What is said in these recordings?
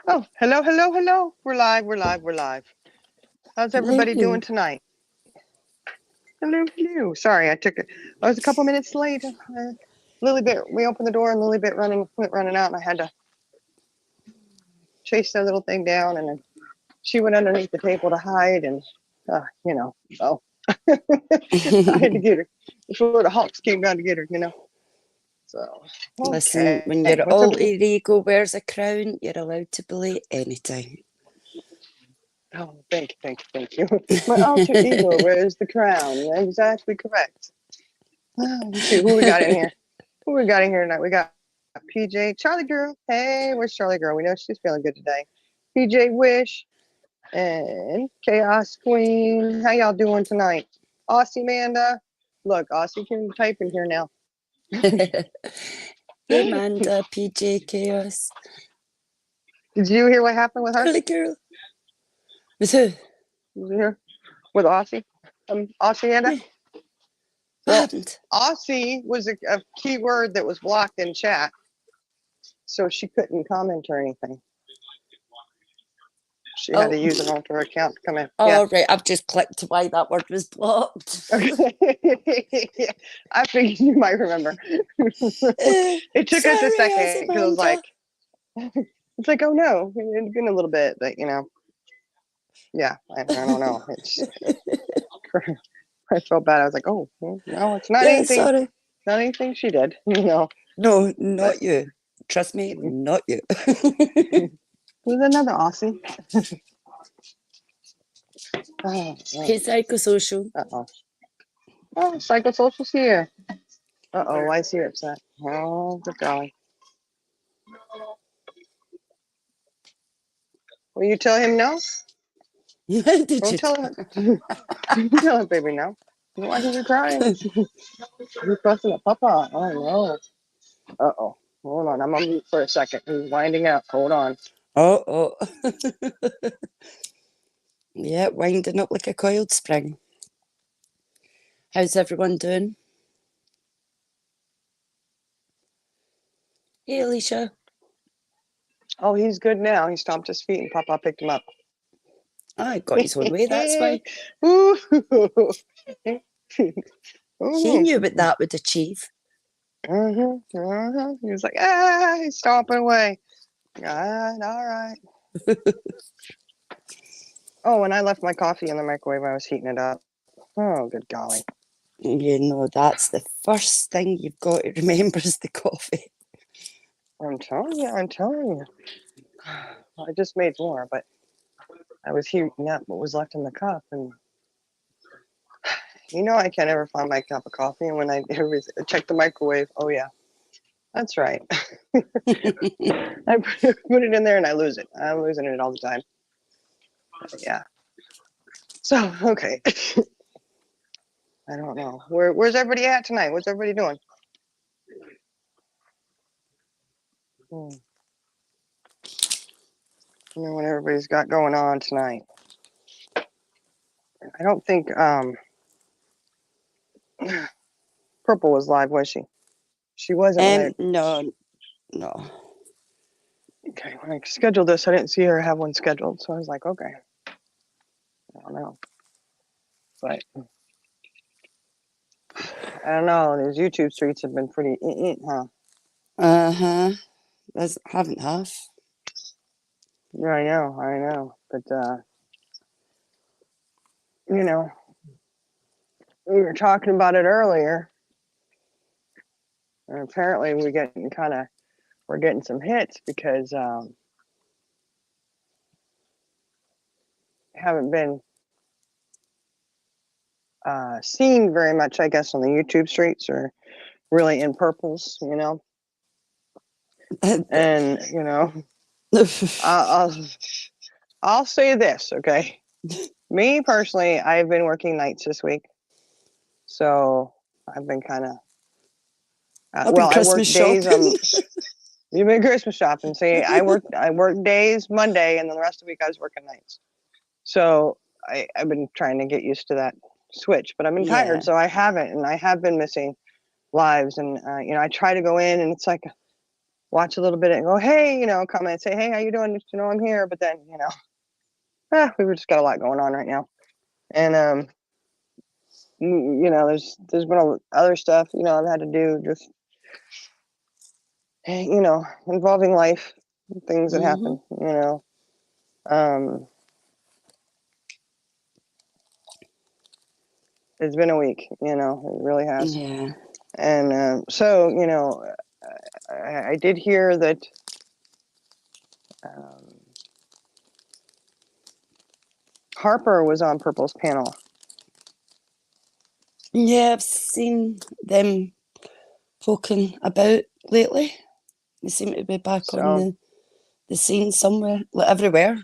Oh, hello, hello, hello. We're live, we're live, we're live. How's Hello, everybody doing tonight? Hello, hello. Sorry, I was a couple minutes late. We opened the door and Lilybit went running out and I had to chase that little thing down and then she went underneath the table to hide and, so I had to get her before the Hawks came down to get her. So, Listen, okay. when your What's alter up? ego wears a crown, you're allowed to bully anytime. Oh, thank you. My alter ego wears the crown. You're exactly correct. Let's see who we got in here. Who we got in here tonight? We got PJ, Charlie Girl. Hey, where's Charlie Girl? We know she's feeling good today. PJ Wish and Chaos Queen. How y'all doing tonight? Aussie Manda. Look, Aussie can type in here now. Hey, Amanda, PJ, Chaos. Did you hear what happened with her? Charlie Girl. With who? Did you hear? With Aussie? Aussie Manda? Yeah. What happened? Aussie was a key word that was blocked in chat, so she couldn't comment or anything. She had to use an alter account to come in. Oh, right. I've just clicked why that word was blocked. Yeah, I figured you might remember. It took us a second because I was like, it's like, oh no, it's been a little bit, but yeah, I don't know. I felt bad. I was like, oh, no, it's not anything. Sorry. Not anything she did. No, not you. Trust me, not you. There's another Aussie. Hey, Psychosocial. Uh-oh. Oh, Psychosocial's here. Uh-oh, why is he upset? Oh, good golly. Will you tell him no? Did Don't you? tell him. Tell him, baby, no. Why is he crying? You're fussing at Papa. Oh, no. Uh-oh. Hold on. I'm on mute for a second. He's winding up. Hold on. Oh. Yeah, winding up like a coiled spring. How's everyone doing? Hey, Alicia. Oh, he's good now. He stomped his feet and Papa picked him up. I got his own way, that's why. He knew what that would achieve. He was like, he's stomping away. All right. Oh, and I left my coffee in the microwave. I was heating it up. Oh, good golly. You know, that's the first thing you've got to remember is the coffee. I'm telling you. I just made more, but I was heating up what was left in the cup. And I can't ever find my cup of coffee. And when I check the microwave, oh, yeah, that's right. I put it in there and I lose it. I'm losing it all the time. Yeah. So, okay. I don't know. Where's everybody at tonight? What's everybody doing? What everybody's got going on tonight. I don't think Purple was live, was she? She wasn't. No. Okay, when I scheduled this, I didn't see her have one scheduled, so I was like, okay. I don't know. But I don't know. These YouTube streets have been pretty, huh? Haven't have. Yeah, I know. But we were talking about it earlier, and apparently we're getting some hits because haven't been seen very much, I guess, on the YouTube streets or really in purples, and I'll say this, okay? Me personally, I've been working nights this week, so I've been kind of I work days. You've been Christmas shopping. See, I work days Monday, and then the rest of the week I was working nights. So I've been trying to get used to that switch, but I've been tired, so I haven't, and I have been missing lives. And I try to go in, and it's like, watch a little bit and go, hey, comment, say, hey, how you doing? I'm here. But then, we've just got a lot going on right now. And, there's been other stuff, I've had to do just, involving life, things that happen, it's been a week, it really has. Yeah. And so, I did hear that Harper was on Purple's panel. Yeah, I've seen them poking about lately. They seem to be back on the scene somewhere, like everywhere.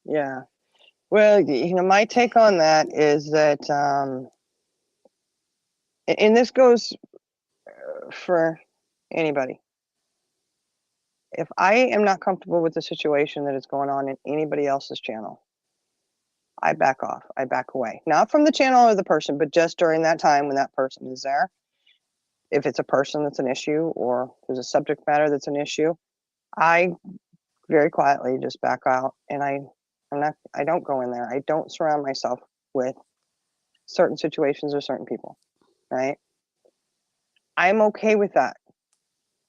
Yeah. Well, my take on that is that, and this goes for anybody. If I am not comfortable with the situation that is going on in anybody else's channel, I back off. I back away. Not from the channel or the person, but just during that time when that person is there. If it's a person that's an issue or there's a subject matter that's an issue, I very quietly just back out, and I don't go in there. I don't surround myself with certain situations or certain people, right? I'm okay with that.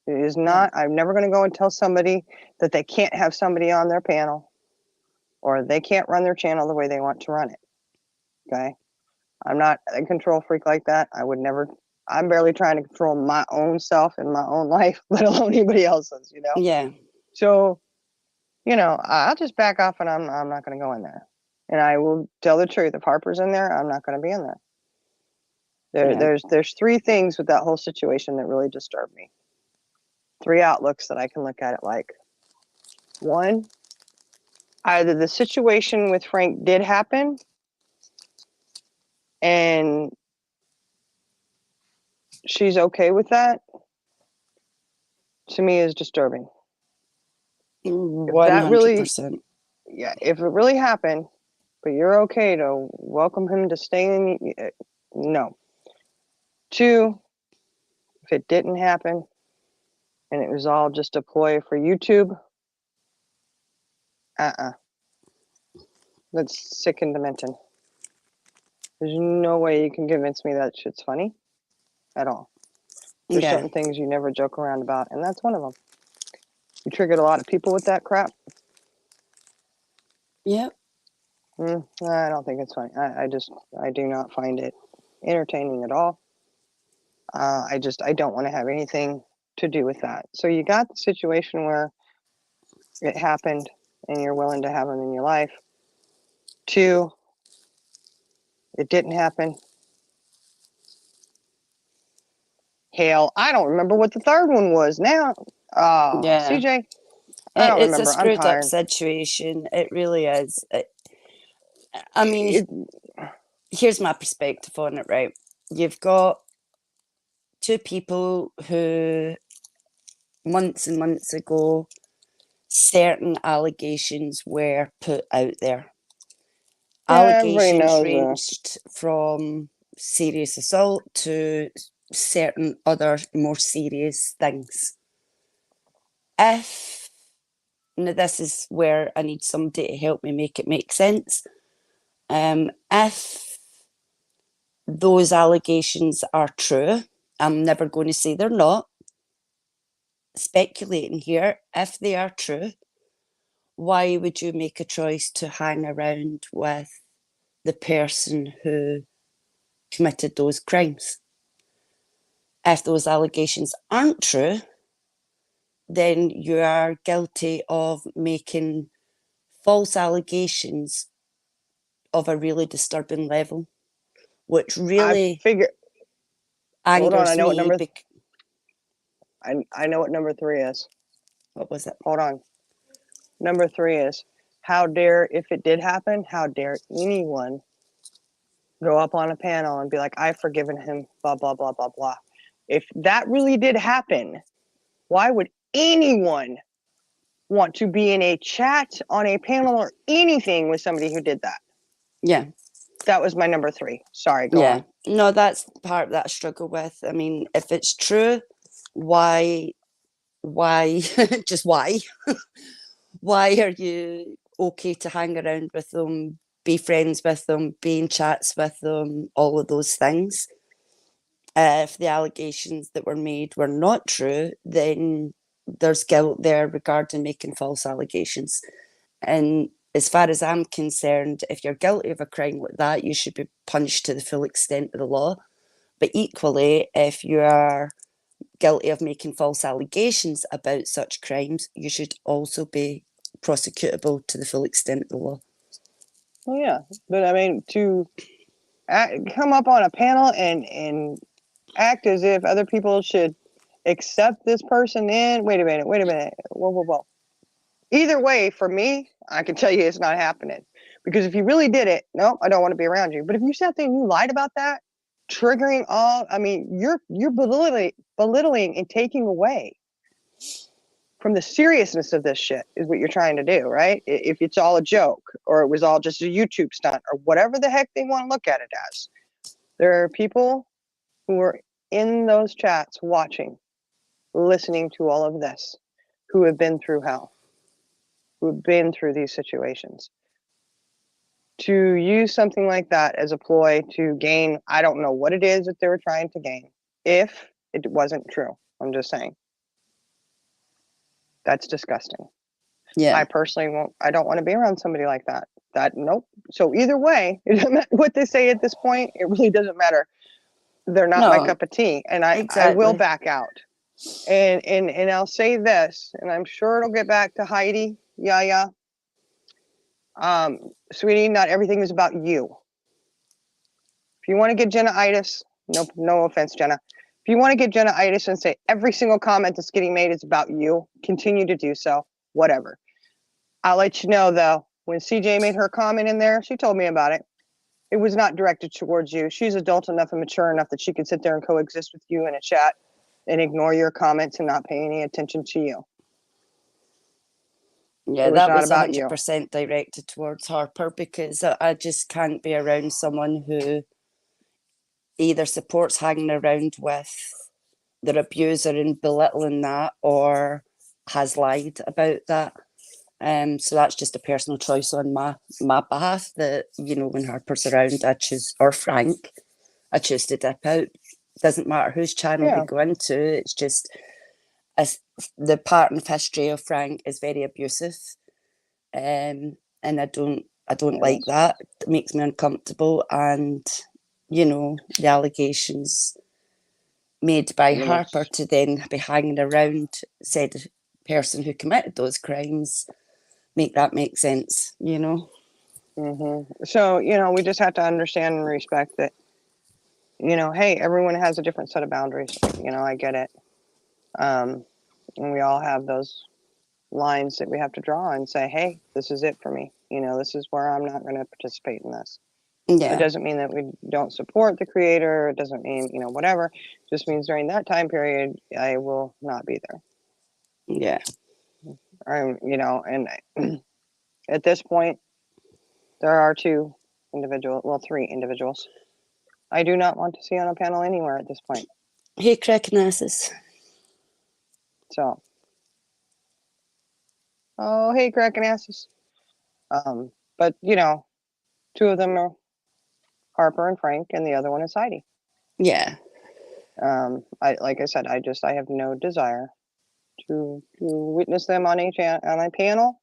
It is not, I'm never going to go and tell somebody that they can't have somebody on their panel or they can't run their channel the way they want to run it. Okay. I'm not a control freak like that. I would never, I'm barely trying to control my own self and my own life, let alone anybody else's, Yeah. So, I'll just back off and I'm not going to go in there. And I will tell the truth. If Harper's in there, I'm not going to be in there. There's three things with that whole situation that really disturb me. Three outlooks that I can look at it like. One, either the situation with Frank did happen and she's okay with that, to me is disturbing. If that really, 100%. yeah, if it really happened, but you're okay to welcome him to stay in, no. Two, if it didn't happen and it was all just a ploy for YouTube, that's sick and demented. There's no way you can convince me that shit's funny at all. There's certain things you never joke around about, and that's one of them. You triggered a lot of people with that crap. Yep. I don't think it's funny. I do not find it entertaining at all. I don't want to have anything to do with that. So you got the situation where it happened and you're willing to have them in your life. Two, it didn't happen. Hell, I don't remember what the third one was now. CJ, I don't it's remember. a screwed I'm up situation. It really is. I mean, here's my perspective on it, right? You've got two people who months and months ago, certain allegations were put out there. Allegations ranged from serious assault to certain other more serious things. Now this is where I need somebody to help me make it make sense. If those allegations are true, I'm never going to say they're not. Speculating here, if they are true, why would you make a choice to hang around with the person who committed those crimes? If those allegations aren't true, then you are guilty of making false allegations of a really disturbing level, which really angers hold on, I know me. what number. I know what number 3 is. What was it? Hold on. Number 3 is, how dare, if it did happen, how dare anyone go up on a panel and be like, I've forgiven him, blah, blah, blah, blah, blah. If that really did happen, why would anyone want to be in a chat, on a panel, or anything with somebody who did that? Yeah. That was my number 3. Sorry, go on. No, that's the part that I struggle with. I mean, if it's true, why why, just why? Why are you okay to hang around with them, be friends with them, be in chats with them, all of those things? If the allegations that were made were not true, then there's guilt there regarding making false allegations. And as far as I'm concerned, if you're guilty of a crime like that, you should be punished to the full extent of the law. But equally, if you are guilty of making false allegations about such crimes, you should also be prosecutable to the full extent of the law. Well, yeah, but I mean, to come up on a panel and act as if other people should accept this person in. Wait a minute. Whoa. Either way, for me, I can tell you it's not happening. Because if you really did it, no, I don't want to be around you. But if you sat there and you lied about that, triggering all, I mean, you're belittling and taking away from the seriousness of this shit is what you're trying to do, right? If it's all a joke or it was all just a YouTube stunt or whatever the heck they want to look at it as. There are people who are in those chats watching, listening to all of this, who have been through hell, who have been through these situations. To use something like that as a ploy to gain, I don't know what it is that they were trying to gain, if it wasn't true. I'm just saying. That's disgusting. Yeah. I personally I don't want to be around somebody like that. Nope. So either way, it doesn't matter what they say at this point, it really doesn't matter. They're not my cup of tea, and I will back out. And I'll say this, and I'm sure it'll get back to Heidi. Yeah. Sweetie, not everything is about you. If you want to get Jenna-itis, no offense, Jenna. If you want to get Jenna-itis and say every single comment that's getting made is about you, continue to do so, whatever. I'll let you know, though, when CJ made her comment in there, she told me about it. It was not directed towards you. She's adult enough and mature enough that she could sit there and coexist with you in a chat and ignore your comments and not pay any attention to you. Yeah, that was 100% directed towards Harper, because I just can't be around someone who either supports hanging around with their abuser and belittling that, or has lied about that. So that's just a personal choice on my behalf that, when Harper's around, or Frank, I choose to dip out. Doesn't matter whose channel we go into. It's just the pattern of history of Frank is very abusive, and I don't like that. It makes me uncomfortable, and the allegations made by Harper to then be hanging around said person who committed those crimes make sense, So, we just have to understand and respect that, hey, everyone has a different set of boundaries. I get it. And we all have those lines that we have to draw and say, hey, this is it for me. This is where I'm not going to participate in this. Yeah. It doesn't mean that we don't support the creator. It doesn't mean, whatever. It just means during that time period, I will not be there. Yeah. And at this point, there are three individuals I do not want to see on a panel anywhere at this point. Hey, cracking asses. So. Oh, hey, cracking asses. But, two of them are Harper and Frank, and the other one is Heidi. Yeah. Like I said, I have no desire to witness them on a panel.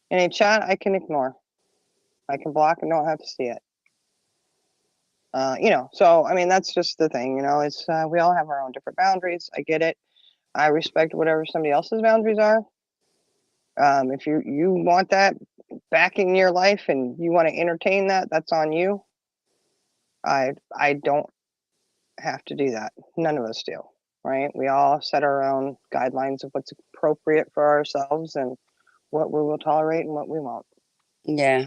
In a chat, I can ignore. I can block and don't have to see it. So, I mean, that's just the thing, it's, we all have our own different boundaries. I get it. I respect whatever somebody else's boundaries are. If you want that back in your life and you want to entertain that, that's on you. I don't have to do that. None of us do, right? We all set our own guidelines of what's appropriate for ourselves and what we will tolerate and what we won't. Yeah.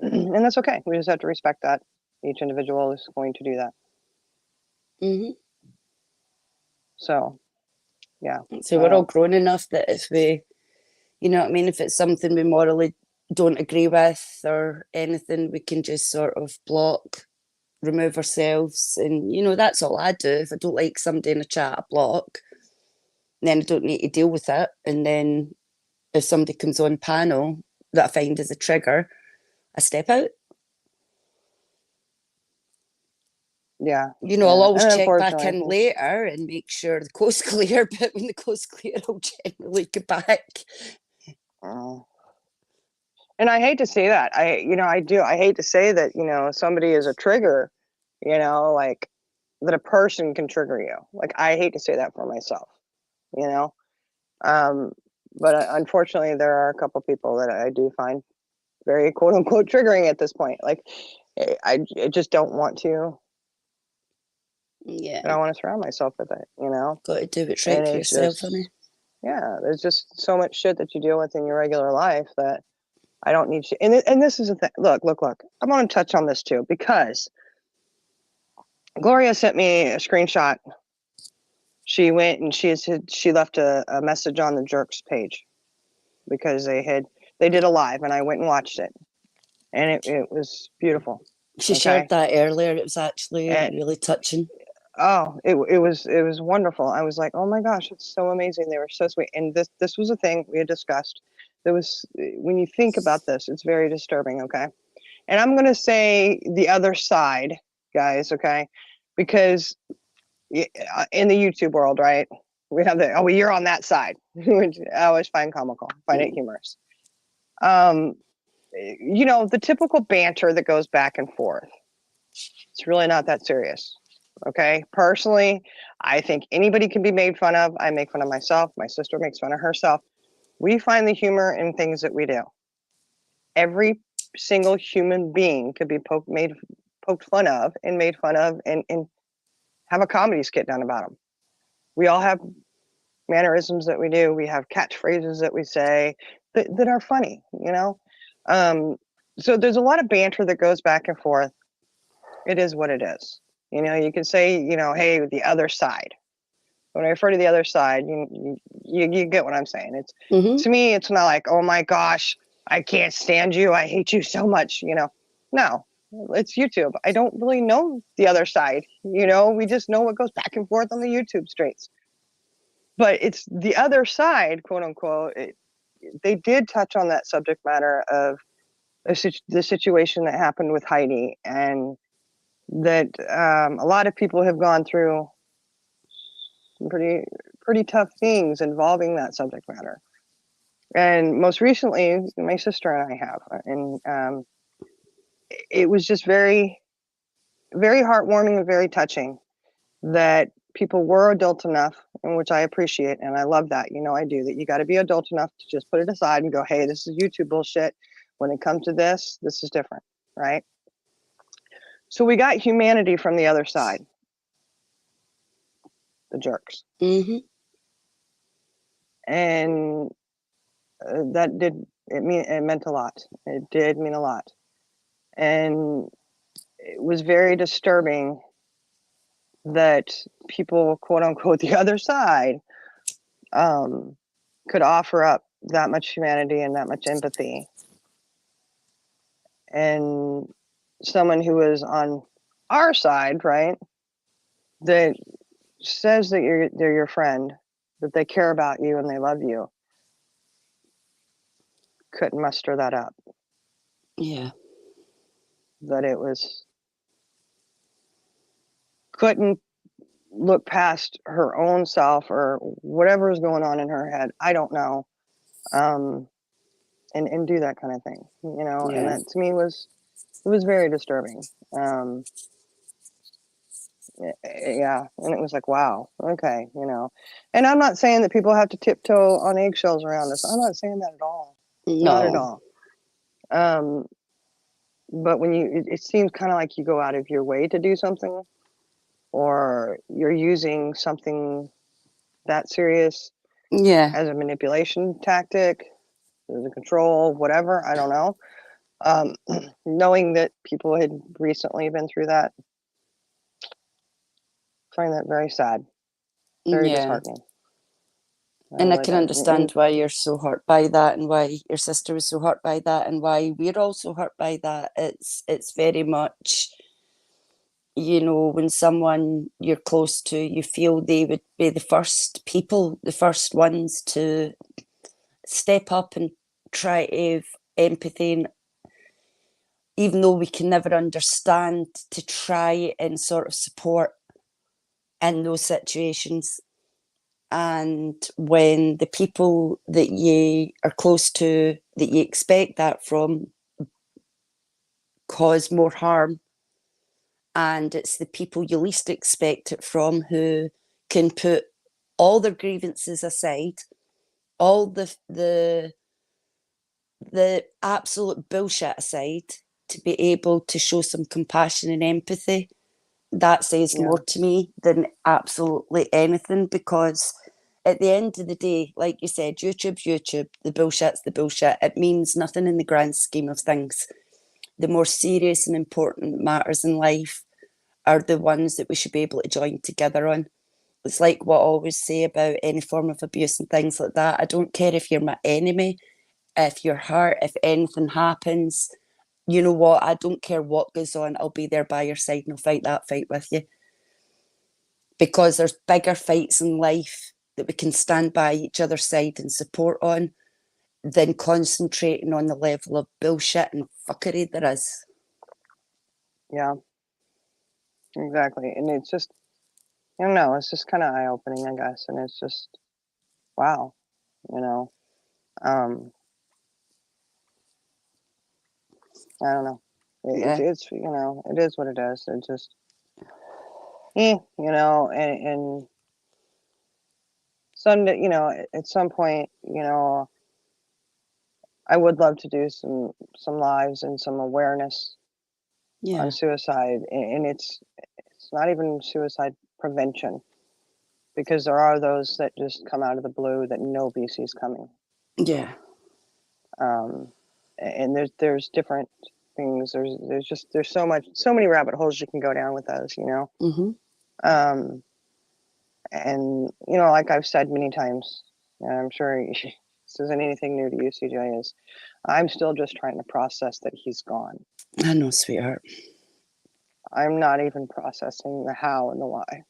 And that's okay. We just have to respect that. Each individual is going to do that. Mm-hmm. So, yeah. So we're all grown enough that if we, if it's something we morally don't agree with or anything, we can just sort of block, remove ourselves. And, that's all I do. If I don't like somebody in a chat, I block. then I don't need to deal with it. And then if somebody comes on panel that I find is a trigger, I step out. Yeah. You know, I'll always And check back in unfortunately, later and make sure the coast's clear, but when the coast's clear, I'll generally go back. and I hate to say that. I hate to say that, somebody is a trigger, like that a person can trigger you. Like, I hate to say that for myself, you know. But unfortunately, there are a couple people that I do find very quote unquote triggering at this point. Like, I just don't want to. Yeah. I don't want to surround myself with it, Got to do what's And right for it's yourself, just, honey. yeah, there's just so much shit that you deal with in your regular life that I don't need to. And this is the thing. Look. I want to touch on this too, because Gloria sent me a screenshot. She went and she left a message on the Jerks page because they did a live, and I went and watched it, and it was beautiful. She shared that earlier. It was actually really touching. Oh, it was wonderful. I was like, oh my gosh, it's so amazing. They were so sweet. And this was a thing we had discussed. There was, when you think about this, it's very disturbing. Okay. And I'm going to say the other side, guys. Okay. Because in the YouTube world, right, we have well, you're on that side, which I always find comical, find it humorous. The typical banter that goes back and forth. It's really not that serious. Okay. Personally, I think anybody can be made fun of. I make fun of myself. My sister makes fun of herself. We find the humor in things that we do. Every single human being could be poked fun of and made fun of and have a comedy skit done about them. We all have mannerisms that we do. We have catchphrases that we say that are funny, So there's a lot of banter that goes back and forth. It is what it is. You can say, hey, the other side. When I refer to the other side, you get what I'm saying. It's To me, it's not like, oh my gosh, I can't stand you. I hate you so much. No, it's YouTube. I don't really know the other side. We just know what goes back and forth on the YouTube streets. But it's the other side, quote unquote. They did touch on that subject matter of the situation that happened with Heidi, and that a lot of people have gone through some pretty tough things involving that subject matter. And most recently, my sister and I have, and it was just very, very heartwarming and very touching that people were adult enough, and which I appreciate, and I love that. I do that. You got to be adult enough to just put it aside and go, hey, this is YouTube bullshit. When it comes to this is different, right? So we got humanity from the other side, the jerks. And it meant a lot. It did mean a lot. And it was very disturbing that people, quote unquote, the other side, could offer up that much humanity and that much empathy. And someone who is on our side, right, that says that they're your friend, that they care about you and they love you, couldn't muster that up. Yeah. That couldn't look past her own self or whatever is going on in her head. I don't know. And do that kind of thing, Yeah. And that to me was very disturbing. Yeah, and it was like, wow, okay, And I'm not saying that people have to tiptoe on eggshells around this. I'm not saying that at all. No. Not at all. But when it seems kind of like you go out of your way to do something, or you're using something that serious as a manipulation tactic, as a control, whatever, I don't know. Knowing that people had recently been through that, I find that very sad, very disheartening. And I can understand why you're so hurt by that, and why your sister was so hurt by that, and why we're all so hurt by that. It's very much you know, when someone you're close to, you feel they would be the first people, the first ones to step up and try to have empathy, and even though we can never understand, to try and sort of support in those situations. And when the people that you are close to, that you expect that from, cause more harm, and it's the people you least expect it from who can put all their grievances aside, all the absolute bullshit aside, to be able to show some compassion and empathy, that says more to me than absolutely anything. Because at the end of the day, like you said, YouTube's YouTube, the bullshit's the bullshit. It means nothing in the grand scheme of things. The more serious and important matters in life are the ones that we should be able to join together on. It's like what I always say about any form of abuse and things like that. I don't care if you're my enemy, if you're hurt, if anything happens, you know what? I don't care what goes on. I'll be there by your side and I'll fight that fight with you. Because there's bigger fights in life that we can stand by each other's side and support on than concentrating on the level of bullshit and fuckery there is. Yeah, exactly. And it's just, I don't know, it's just kind of eye-opening, I guess. And it's just, wow, you know. I don't know. It's you know, it is what it is. It just, you know, and some, you know, at some point, you know, I would love to do some lives and some awareness on suicide, and it's not even suicide prevention, because there are those that just come out of the blue that nobody sees coming. Yeah. And there's different things. There's so many rabbit holes you can go down with those, you know. Mm-hmm. And you know, like I've said many times, and I'm sure this isn't anything new to you, CJ, is I'm still just trying to process that he's gone. I know, sweetheart. I'm not even processing the how and the why.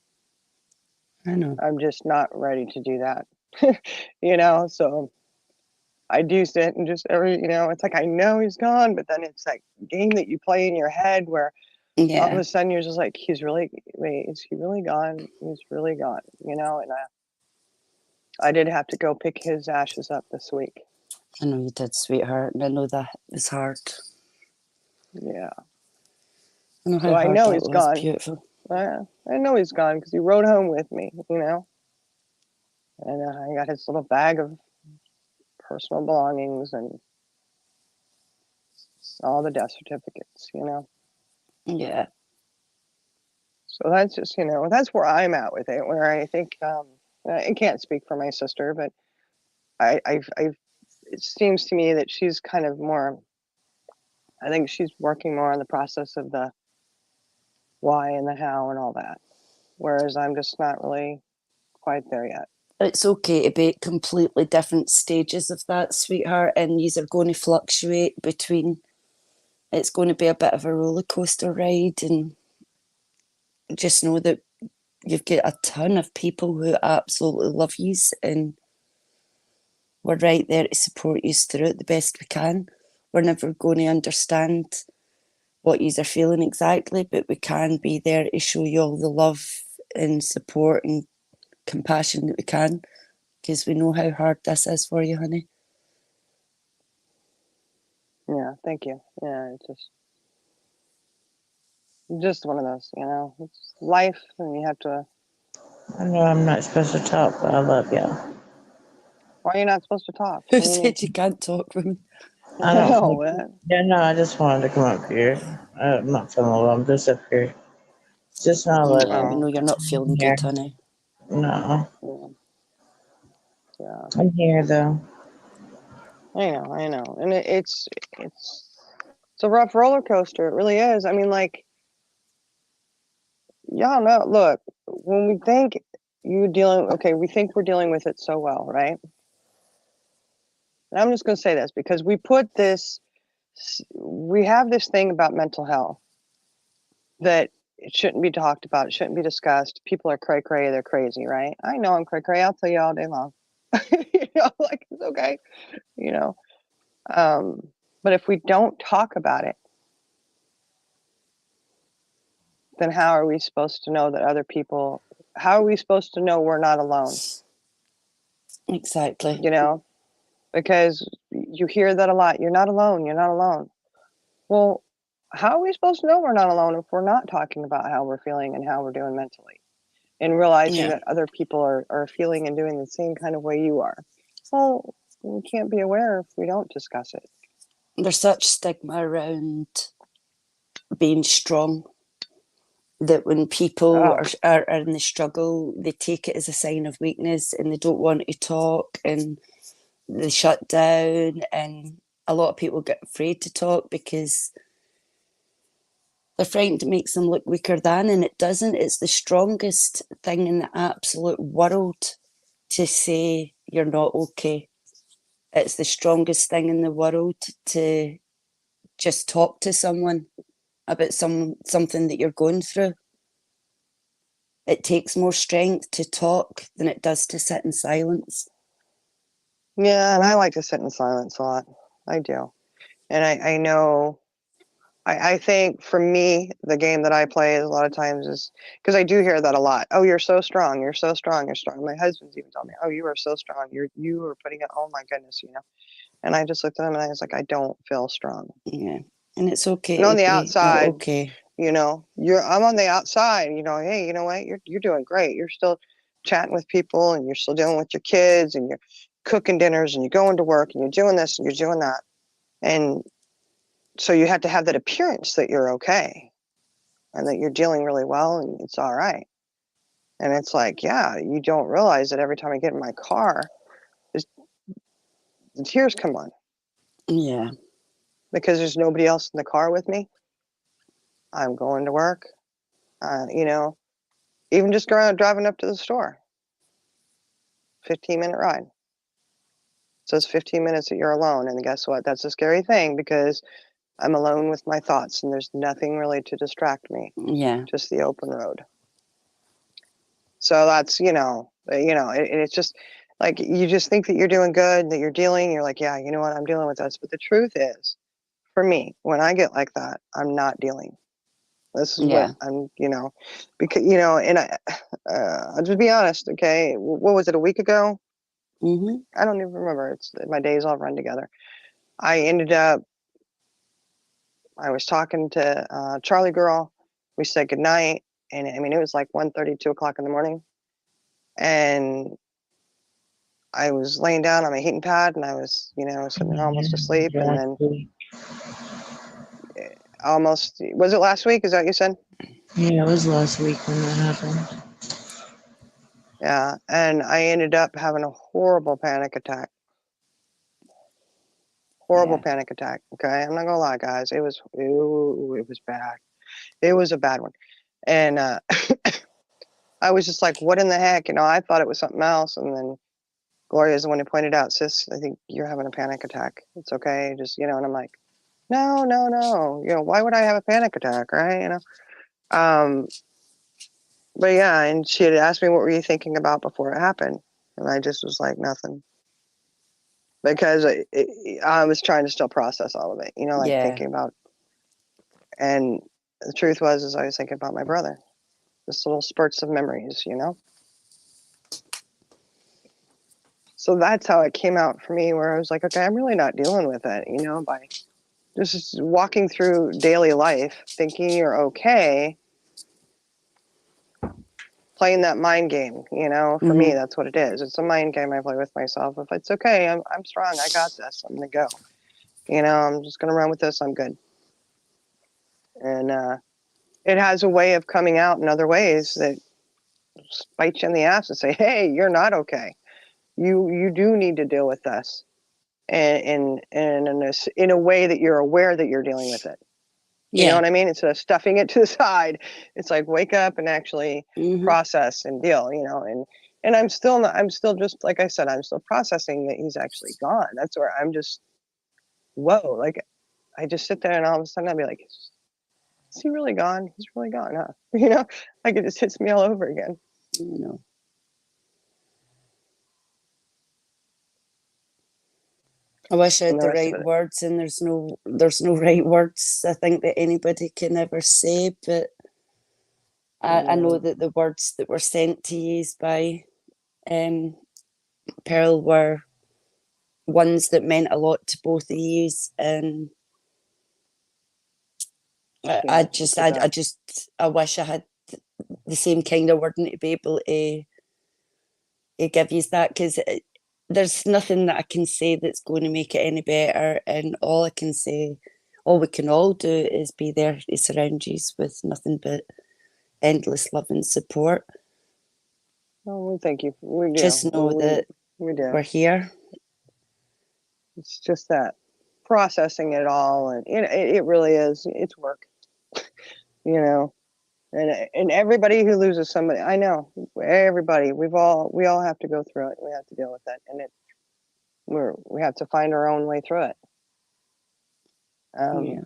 I know. I'm just not ready to do that. You know, so I do sit and just you know, it's like I know he's gone, but then it's like a game that you play in your head where all of a sudden you're just like, is he really gone? He's really gone, you know. And I did have to go pick his ashes up this week. I know you did, sweetheart, and I know that was hard. Yeah. I know So how I hard know that he's was. gone. Beautiful. I know he's gone because he rode home with me, you know. And I got his little bag of personal belongings and all the death certificates, you know. Yeah. So that's just, you know, that's where I'm at with it. Where I think I can't speak for my sister, but I've it seems to me that she's kind of more. I think she's working more on the process of the why and the how and all that, whereas I'm just not really quite there yet. It's okay to be at completely different stages of that, sweetheart, and these are going to fluctuate between. It's going to be a bit of a roller coaster ride, and just know that you've got a ton of people who absolutely love you, and we're right there to support you through it the best we can. We're never going to understand what you are feeling exactly, but we can be there to show you all the love and support and compassion that we can, because we know how hard this is for you, honey. Yeah, thank you. Yeah, it's just one of those, you know, it's life, and you have to. I know I'm not supposed to talk, but I love y'all. Why are you not supposed to talk? Who said you can't talk, women? I don't. No, Yeah, no, I just wanted to come up here. I'm not feeling well. I'm just up here. Just not love Yeah, we you. know you're not feeling Here. good, honey. No, yeah, I'm here though. I know, and it's a rough roller coaster. It really is. I mean, like, y'all know. Look, when we think we think we're dealing with it so well, right? And I'm just going to say this because we have this thing about mental health that it shouldn't be talked about. It shouldn't be discussed. People are cray cray. They're crazy, right? I know I'm cray cray. I'll tell you all day long. Like, it's okay. You know. But if we don't talk about it, then how are we supposed to know that other people? How are we supposed to know we're not alone? Exactly. You know, because you hear that a lot. You're not alone. You're not alone. Well, how are we supposed to know we're not alone if we're not talking about how we're feeling and how we're doing mentally, and realizing Yeah. that other people are feeling and doing the same kind of way you are? Well, we can't be aware if we don't discuss it. There's such stigma around being strong that when people Oh, are in the struggle, they take it as a sign of weakness and they don't want to talk and they shut down. And a lot of people get afraid to talk because they're frightened it makes them look weaker than, and it doesn't. It's the strongest thing in the absolute world to say you're not okay. It's the strongest thing in the world to just talk to someone about something that you're going through. It takes more strength to talk than it does to sit in silence. yeah, and I like to sit in silence a lot. I do. And I know, I think for me, the game that I play a lot of times is, because I do hear that a lot. Oh, you're so strong. You're so strong. You're strong. My husband's even told me, oh, you are so strong. You are putting it, oh my goodness, you know. And I just looked at him and I was like, I don't feel strong. Yeah. And it's And okay on to the be not outside, okay. you know, I'm on the outside, you know, hey, you know what? You're doing great. You're still chatting with people and you're still dealing with your kids and you're cooking dinners and you're going to work and you're doing this and you're doing that. And so you have to have that appearance that you're okay and that you're dealing really well and it's all right. And it's like, yeah, you don't realize that every time I get in my car, the tears come on Yeah. because there's nobody else in the car with me. I'm going to work, you know, even just driving up to the store, 15-minute ride. So it's 15 minutes that you're alone. And guess what? That's a scary thing because I'm alone with my thoughts and there's nothing really to distract me, Yeah. just the open road. So that's, it's just like, you just think that you're doing good, that you're dealing, you're like, yeah, you know what, I'm dealing with this. But the truth is, for me, when I get like that, I'm not dealing. This is what Yeah. I'm, because, and I'll just be honest, okay? What was it, a week ago? Mm-hmm. I don't even remember. It's my days all run together. I was talking to Charlie girl. We said goodnight. And I mean, it was like 1:30, 2 o'clock in the morning. And I was laying down on my heating pad and I was, sitting there almost asleep. And then almost, was it last week? Is that what you said? Yeah, it was last week when that happened. Yeah. And I ended up having a horrible panic attack. Horrible Yeah. panic attack. Okay. I'm not gonna lie, guys. It was bad. It was a bad one. And I was just like, what in the heck? I thought it was something else. And then Gloria is the one who pointed out, sis, I think you're having a panic attack. It's okay. Just, and I'm like, no, no, no. Why would I have a panic attack? Right. Um, but yeah. And she had asked me, what were you thinking about before it happened? And I just was like, nothing. Because I was trying to still process all of it, like Yeah. thinking about, and the truth is I was thinking about my brother, just little spurts of memories. So that's how it came out for me, where I was like, okay, I'm really not dealing with it, by just walking through daily life, thinking you're okay, playing that mind game, for me, Mm-hmm. that's what it is. It's a mind game I play with myself. If it's okay, I'm strong, I got this, I'm gonna go. I'm just gonna run with this, I'm good. And it has a way of coming out in other ways that bite you in the ass and say, hey, you're not okay. You do need to deal with this. And in a way that you're aware that you're dealing with it. You know Yeah. what I mean? Instead of stuffing it to the side, it's like wake up and actually Mm-hmm. process and deal, and I'm still not, I'm still just, like I said, I'm still processing that he's actually gone. That's where I'm just, whoa, like I just sit there and all of a sudden I'll be like, is he really gone? He's really gone, huh? You know, like it just hits me all over again. You know. I wish I And had the the rest of right it, words, and there's no right words I think that anybody can ever say, but I know that the words that were sent to you by Pearl were ones that meant a lot to both of you, and I wish I had the same kind of wording to be able to give you that, because there's nothing that I can say that's going to make it any better, and all we can all do is be there to surround you with nothing but endless love and support. Oh, well, thank you. We do. Just know that we do. we're here. It's just that processing it all, and it really is. It's work, you know. And everybody who loses somebody, I know, everybody, we all have to go through it. We have to deal with it, and we have to find our own way through it. Yeah.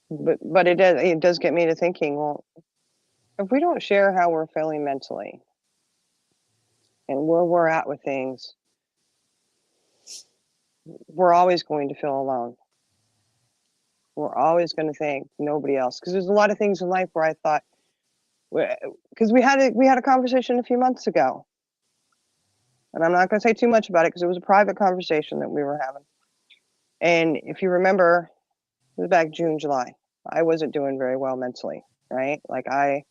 But it does get me to thinking, well, if we don't share how we're feeling mentally and where we're at with things, we're always going to feel alone. We're always going to think nobody else, because there's a lot of things in life where I thought, because we had a conversation a few months ago, and I'm not going to say too much about it because it was a private conversation that we were having. And if you remember, it was back June, July. I wasn't doing very well mentally, right? Like I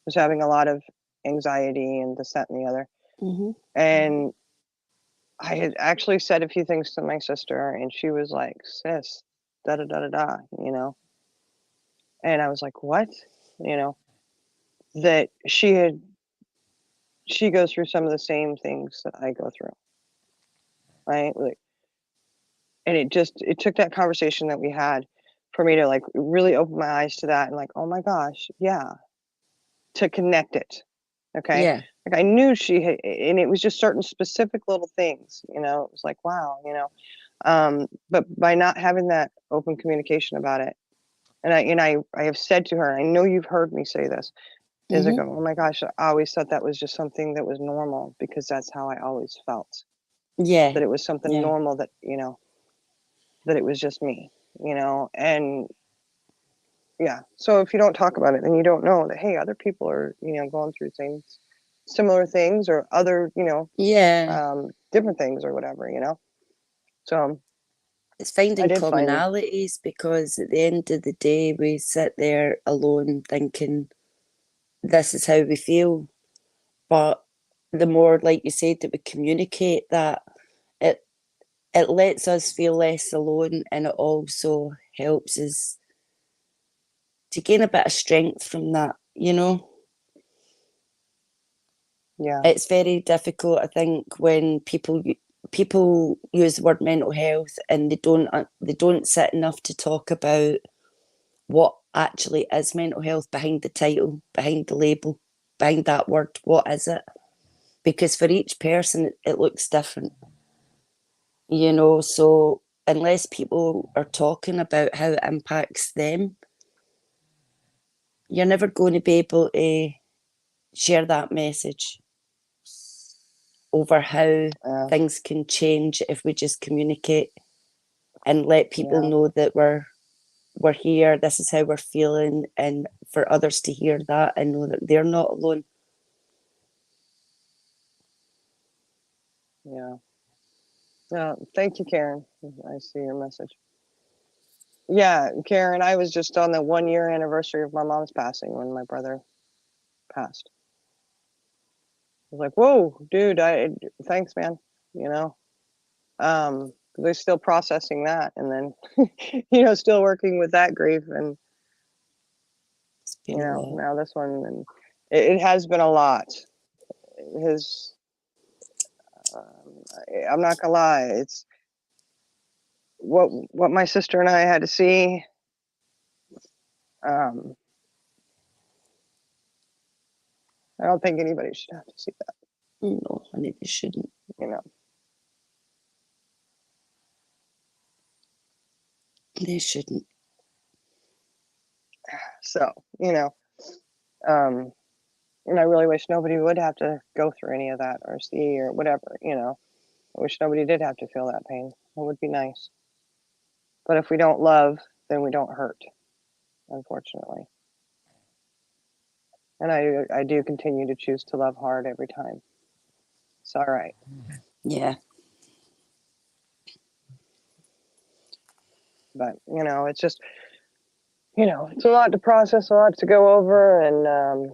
was having a lot of anxiety and this, that, and the other. Mm-hmm. And I had actually said a few things to my sister, and she was like, "Sis, da da da da da," you know. And I was like, "What?" You know, that she goes through some of the same things that I go through, right? Like, and it took that conversation that we had for me to like really open my eyes to that, and like, oh my gosh, yeah, to connect it. Okay. Yeah. Like I knew she had, and it was just certain specific little things, you know. It was like, wow, you know. But by not having that open communication about it, and I have said to her, I know you've heard me say this, is I Mm-hmm. go, oh my gosh, I always thought that was just something that was normal because that's how I always felt. Yeah. That it was something Yeah. normal, that, you know, that it was just me, you know. And yeah, so if you don't talk about it, then you don't know that, hey, other people are, you know, going through things, similar things, or other, you know, Yeah. different things or whatever, you know. So It's I finding did find, commonalities, because at the end of the day, we sit there alone thinking this is how we feel. But the more, like you said, that we communicate that, it it lets us feel less alone, and it also helps us to gain a bit of strength from that, you know. yeah, It's very difficult, I think, when people use the word mental health and they don't sit enough to talk about what actually is mental health behind the title, behind the label, behind that word. What is it? Because for each person, it looks different, you know. So unless people are talking about how it impacts them, you're never going to be able to share that message over how yeah, things can change if we just communicate and let people yeah, know that we're here, this is how we're feeling, and for others to hear that and know that they're not alone. yeah. Thank you, Karen. I see your message. Yeah, Karen, I was just on the 1 year anniversary of my mom's passing when my brother passed. I was like, whoa, dude, thanks, man. You know, they're still processing that, and then, you know, still working with that grief, and It's you been a know, lot. now this one, and it has been a lot. His, I'm not gonna lie, it's what my sister and I had to see. Um, I don't think anybody should have to see that. No, honey, they shouldn't. You know, They shouldn't. So, and I really wish nobody would have to go through any of that or see or whatever, I wish nobody did have to feel that pain. It would be nice. But if we don't love, then we don't hurt, unfortunately. And I do continue to choose to love hard every time. It's all right. Yeah. But, it's just, it's a lot to process, a lot to go over. And,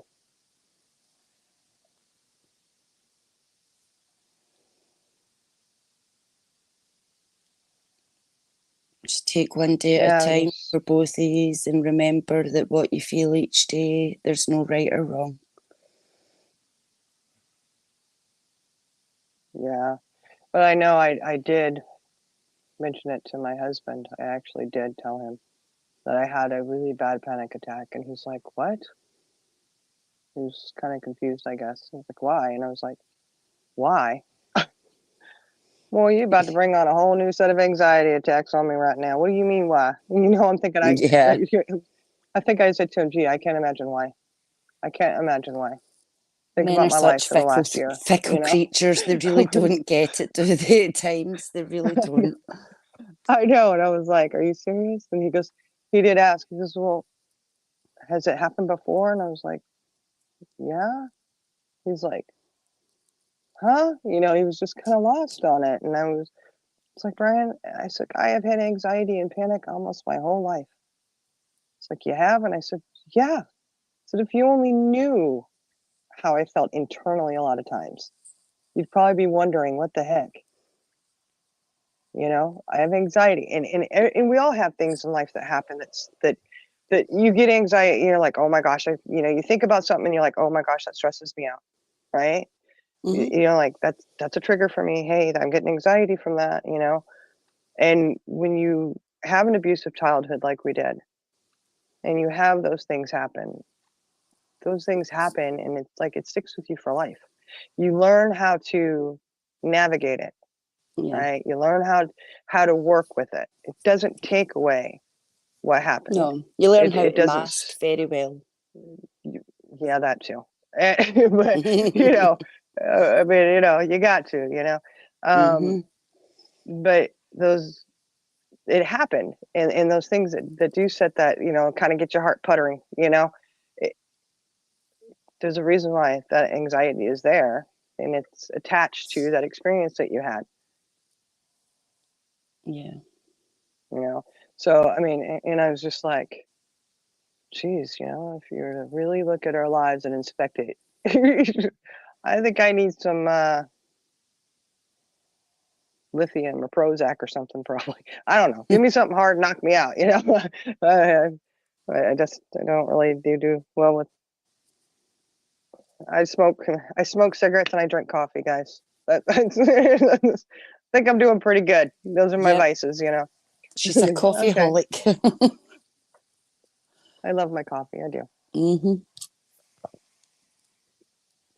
Just take one day at a time for both of you, and remember that what you feel each day, there's no right or wrong. Yeah. But I know I did mention it to my husband. I actually did tell him that I had a really bad panic attack. And he's like, what? He was kind of confused, I guess. He was like, why? And I was like, why? Well, you're about to bring on a whole new set of anxiety attacks on me right now. What do you mean, why? I'm thinking, Yeah. I think I said to him, gee, I can't imagine why. I can't imagine why. Think Men about are my life such for the last year. fickle creatures. They really don't get it, do they, at times? They really don't. I know. And I was like, are you serious? And he did ask, he goes, well, has it happened before? And I was like, yeah. He's like, huh? He was just kind of lost on it. And it's like, Brian, I said, I have had anxiety and panic almost my whole life. It's like, you have? And I said, yeah. I said, if you only knew how I felt internally a lot of times, you'd probably be wondering what the heck. I have anxiety, and we all have things in life that happen that you get anxiety. You're like, oh my gosh, you think about something and you're like, oh my gosh, that stresses me out, right? Mm-hmm. Like that's a trigger for me. Hey, I'm getting anxiety from that, And when you have an abusive childhood like we did, and you have those things happen, and it's like it sticks with you for life. You learn how to navigate it, Yeah. right? You learn how to work with it. It doesn't take away what happened. No, you learn how It to doesn't. mask very well. Yeah, that too. But I mean, you got to, Mm-hmm. but it happened, and those things that do set that, kind of get your heart puttering, there's a reason why that anxiety is there, and it's attached to that experience that you had. Yeah. So I mean, and I was just like, geez, if you were to really look at our lives and inspect it, I think I need some lithium or Prozac or something, probably. I don't know. Give me something hard, knock me out. I don't really do well with. I smoke cigarettes and I drink coffee, guys. I think I'm doing pretty good. Those are my vices, She's a coffeeholic. I love my coffee. I do. Mm-hmm.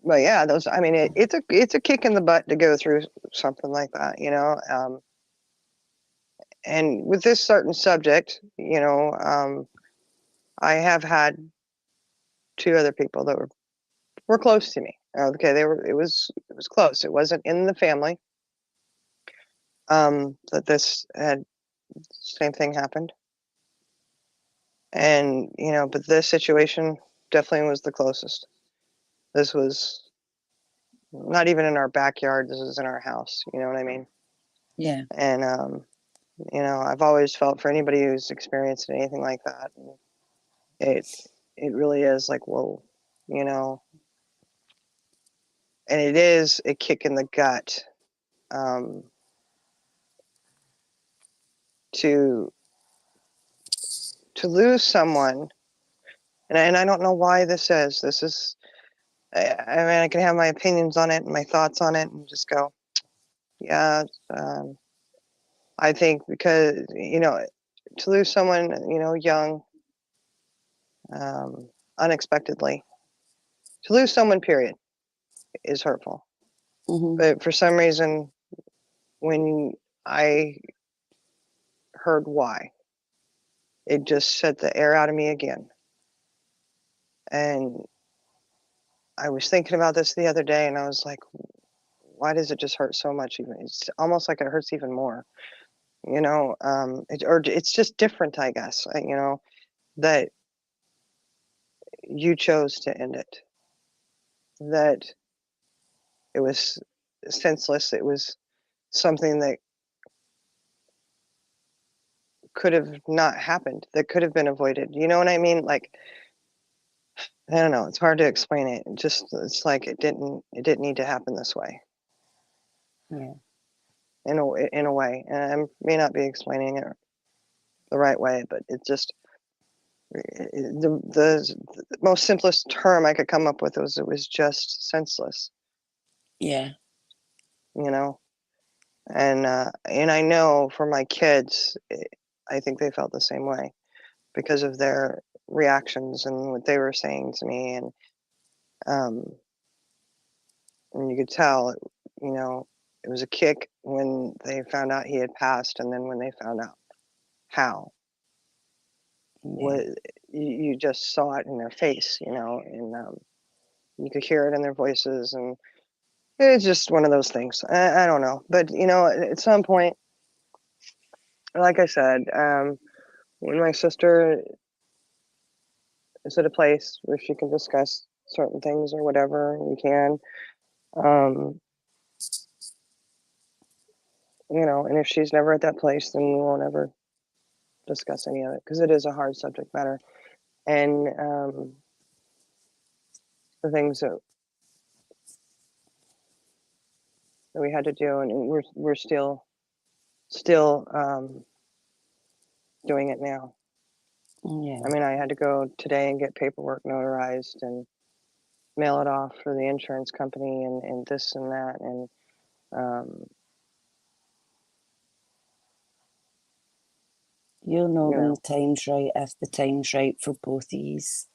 But yeah, I mean, it's a kick in the butt to go through something like that, and with this certain subject, I have had two other people that were close to me. Okay, it was close. It wasn't in the family. That this had same thing happened. And, but this situation definitely was the closest. This was not even in our backyard. This was in our house. You know what I mean? Yeah. And, I've always felt for anybody who's experienced anything like that, it really is like, whoa, and it is a kick in the gut, to lose someone. And I don't know why this is, I mean, I can have my opinions on it and my thoughts on it and just go, yeah, I think because, to lose someone, young, unexpectedly, to lose someone, period, is hurtful. Mm-hmm. But for some reason, when I heard why, it just set the air out of me again. And I was thinking about this the other day, and I was like, why does it just hurt so much? Even it's almost like it hurts even more, or it's just different, I guess. That you chose to end it. That it was senseless. It was something that could have not happened. That could have been avoided. You know what I mean? Like, I don't know. It's hard to explain it. It's like it didn't need to happen this way. Yeah. In a way, and I may not be explaining it the right way, but it just the most simplest term I could come up with was it was just senseless. Yeah. And I know for my kids, I think they felt the same way because of their reactions and what they were saying to me, and you could tell, it was a kick when they found out he had passed, and then when they found out how, what you just saw it in their face, and you could hear it in their voices, and it's just one of those things. I don't know, but at some point, like I said, when my sister is at a place where she can discuss certain things or whatever, we can. Um, and if she's never at that place, then we won't ever discuss any of it because it is a hard subject matter. And the things that we had to do, and we're still doing it now. Yeah. I mean, I had to go today and get paperwork notarized and mail it off for the insurance company and this and that, and You'll know when the time's right, if the time's right for both of yous,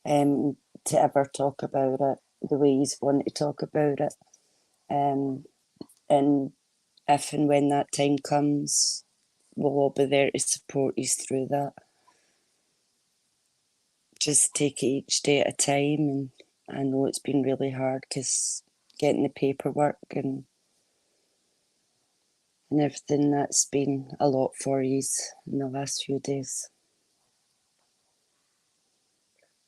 to ever talk about it the way you want to talk about it. And if and when that time comes, we'll all be there to support you through that. Just take it each day at a time, and I know it's been really hard because getting the paperwork and everything, that's been a lot for you in the last few days.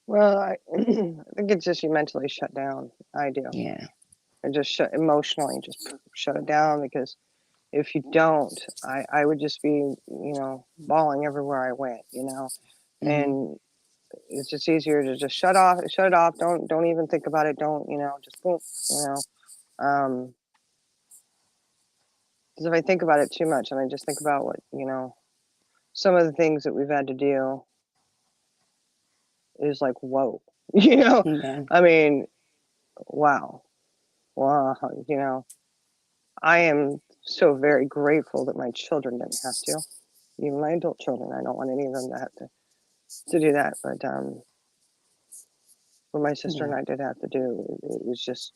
Well, I think it's just you mentally shut down. I do. Yeah. I just emotionally just shut it down, because if you don't, I would just be, bawling everywhere I went, and it's just easier to just shut it off. Don't even think about it. Don't, just boom, because if I think about it too much and I just think about what, some of the things that we've had to do is like, whoa, Yeah. I mean, wow, I am so very grateful that my children didn't have to, even my adult children. I don't want any of them to have to do that, but what my sister and I did have to do, it was just,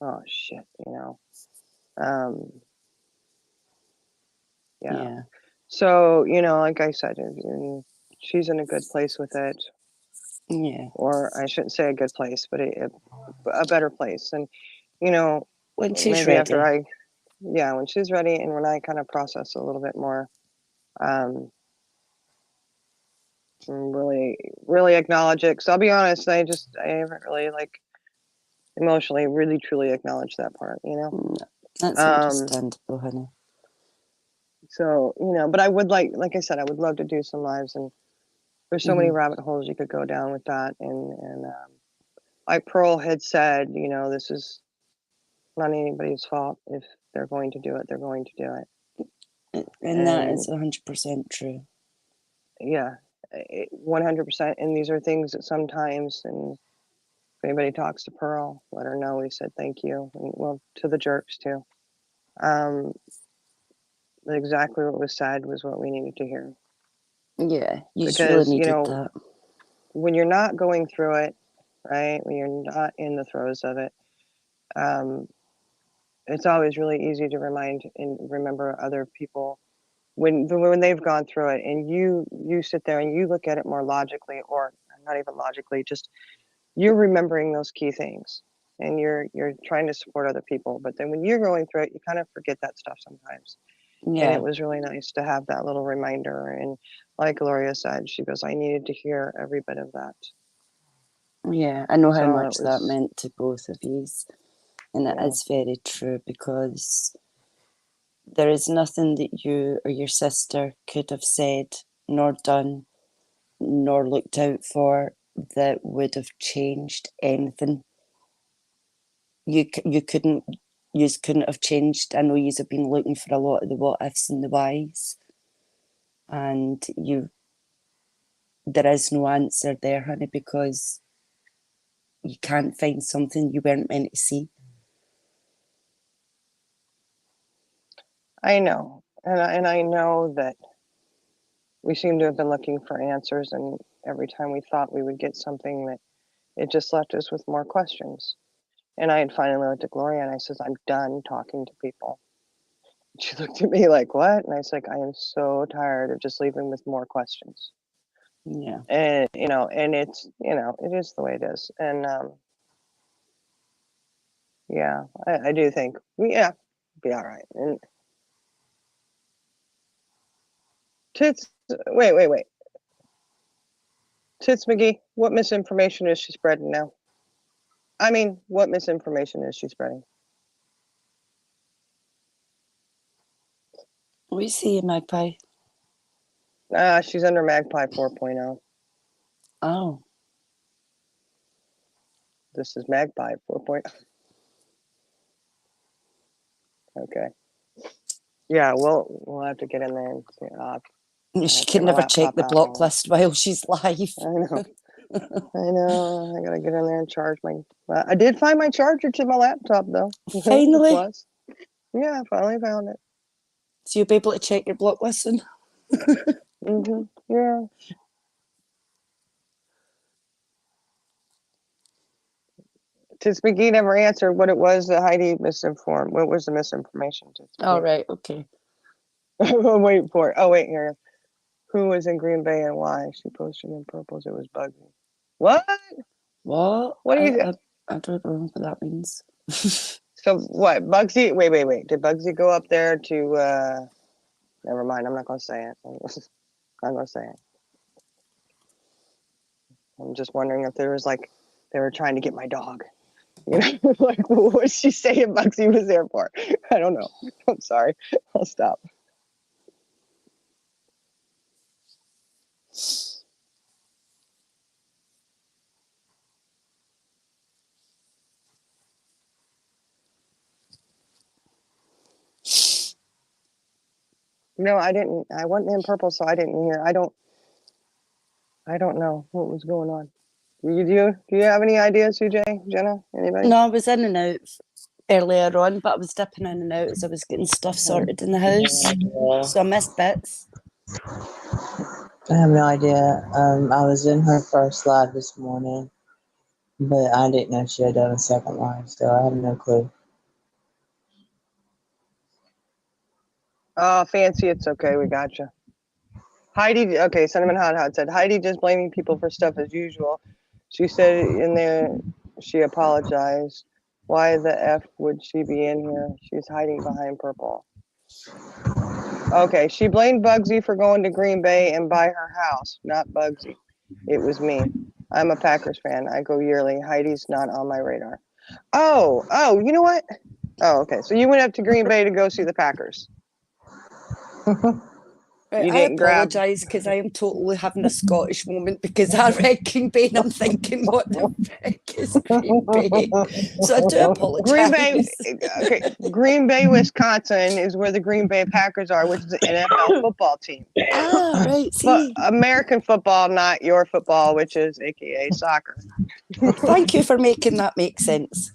oh shit, yeah. So, like I said, she's in a good place with it. Yeah. Or I shouldn't say a good place, but a better place. And, when she's maybe ready. after when she's ready, and when I kind of process a little bit more, really, really acknowledge it. Because I'll be honest, I haven't really emotionally, really, truly acknowledged that part, That's understandable, honey. So, but I would like I said, I would love to do some lives, and there's so many rabbit holes you could go down with that. And like Pearl had said, this is not anybody's fault. If they're going to do it, they're going to do it. And that is 100% true. Yeah, 100%. And these are things that sometimes, and if anybody talks to Pearl, let her know we said thank you. And, well, to the jerks too. Exactly what was said was what we needed to hear. Yeah, you because, really needed that. When you're not going through it, right? When you're not in the throes of it, it's always really easy to remind and remember other people when they've gone through it, and you sit there and you look at it more logically, or not even logically, just you're remembering those key things and you're trying to support other people. But then when you're going through it, you kind of forget that stuff sometimes. And Yeah. it was really nice to have that little reminder. And like Gloria said, she goes, I needed to hear every bit of that. Yeah, I know how So much it that was, meant to both of you. And it yeah. is very true, because there is nothing that you or your sister could have said, nor done, nor looked out for that would have changed anything. You couldn't have changed. I know you have been looking for a lot of the what ifs and the whys, and there is no answer there, honey, because you can't find something you weren't meant to see. I know. And I know that we seem to have been looking for answers, and every time we thought we would get something, that it just left us with more questions. And I had finally looked at Gloria and I says, I'm done talking to people. She looked at me like, what? And I was like, I am so tired of just leaving with more questions. Yeah. And, and it's, it is the way it is. And yeah, I do think be all right. And Tits, wait. Tits McGee, what misinformation is she spreading now? I mean, what misinformation is she spreading? We see you, Magpie. She's under Magpie 4.0. Oh. This is Magpie 4.0. Okay. Yeah, we'll have to get in there and see. She Get can my never check laptop the out block and list while she's live. I know. I know. I gotta get in there and charge my. I did find my charger to my laptop though. Finally. Plus. Yeah, I finally found it. So you'll be able to check your block list soon. Yeah. Tits McGee never answered what it was that Heidi misinformed. What was the misinformation? All right. Okay. I'm waiting for it. Oh wait, here. Who was in Green Bay and why? She posted in purples. It was Bugsy. What? What? What do you? I don't know what that means. So what? Bugsy? Wait. Did Bugsy go up there to? Never mind. I'm not gonna say it. I'm gonna say it. I'm just wondering if there was like they were trying to get my dog. Like what was she saying Bugsy was there for? I don't know. I'm sorry. I'll stop. No, I didn't. I wasn't in purple, so I didn't hear. I don't know what was going on. Do you have any ideas, CJ, Jenna, anybody? No, I was in and out earlier on, but I was dipping in and out as I was getting stuff sorted in the house. So I missed bits. I have no idea. I was in her first live this morning, but I didn't know she had done a second live, so I have no clue. Oh, Fancy, it's okay. We got you. Heidi, okay, Cinnamon Hot said, Heidi just blaming people for stuff as usual. She said in there, she apologized. Why the F would she be in here? She's hiding behind purple. Okay, she blamed Bugsy for going to Green Bay and buy her house, not Bugsy. It was me. I'm a Packers fan. I go yearly. Heidi's not on my radar. Oh, you know what? Oh, okay. So you went up to Green Bay to go see the Packers. Right, You I didn't grab. apologise because I am totally having a Scottish moment because I read Green Bay and I'm thinking, what the frick is Green Bay? So I do apologise. Green Bay, okay. Green Bay, Wisconsin is where the Green Bay Packers are, which is an NFL football team. Ah, right. But See, American football, not your football, which is AKA soccer. thank you for making that make sense.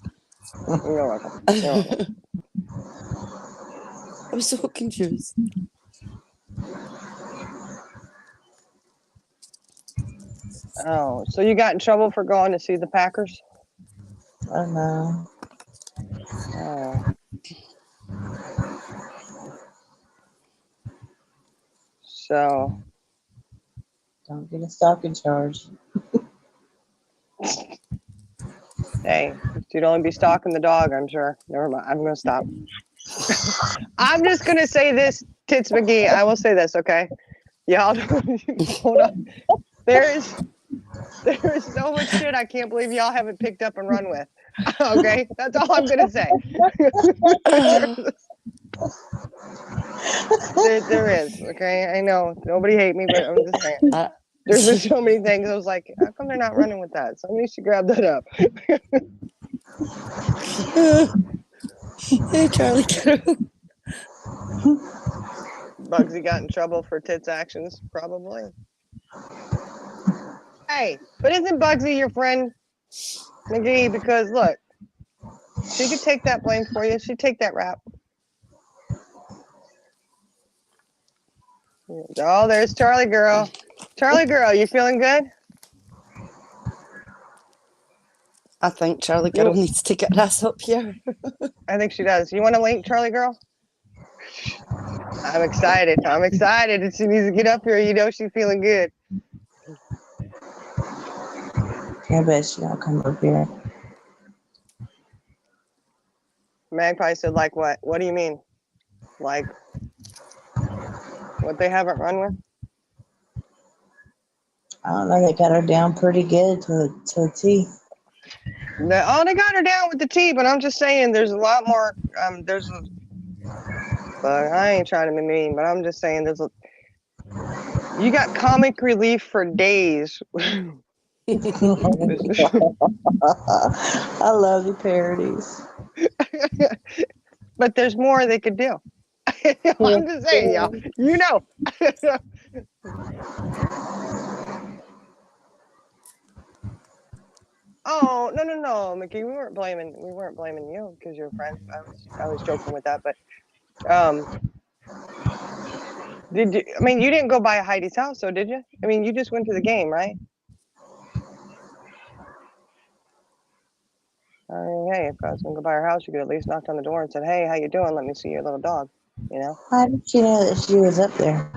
You're welcome. You're welcome. I was so confused. Oh, so you got in trouble for going to see the Packers? Oh no. Oh. So. Don't get a stalking charge. Hey, you'd only be stalking the dog, I'm sure. Never mind. I'm going to stop. I'm just going to say this, Tits McGee. I will say this, okay? Y'all, hold on. There is so much shit I can't believe y'all haven't picked up and run with. Okay? That's all I'm going to say. There is, okay? I know. Nobody hate me, but I'm just saying. There's been so many things. I was like, how come they're not running with that? Somebody should grab that up. Hey, Charlie Girl. Bugsy got in trouble for Tits' actions, probably. Hey, but isn't Bugsy your friend, McGee? Because look, she could take that blame for you. She'd take that rap. Oh, there's Charlie Girl. Charlie Girl, you feeling good? I think Charlie Girl needs to get her ass up here. I think she does. You want to link, Charlie Girl? I'm excited. I'm excited. She needs to get up here. You know she's feeling good. I bet she don't come up here. Magpie said, like what? What do you mean? Like what they haven't run with? I don't know. They got her down pretty good to a T. They got her down with the T, but I'm just saying there's a lot more. But I ain't trying to be mean, but I'm just saying you got comic relief for days. I love the parodies. But there's more they could do. I'm just saying, y'all. You know. Oh, no, Mickey. We weren't blaming you because you're friends. I was joking with that, but did you? I mean, you didn't go by Heidi's house, so did you? I mean, you just went to the game, right? Hey, if I was gonna go by her house, you could at least knocked on the door and said, "Hey, how you doing? Let me see your little dog." You know? How did she know that she was up there?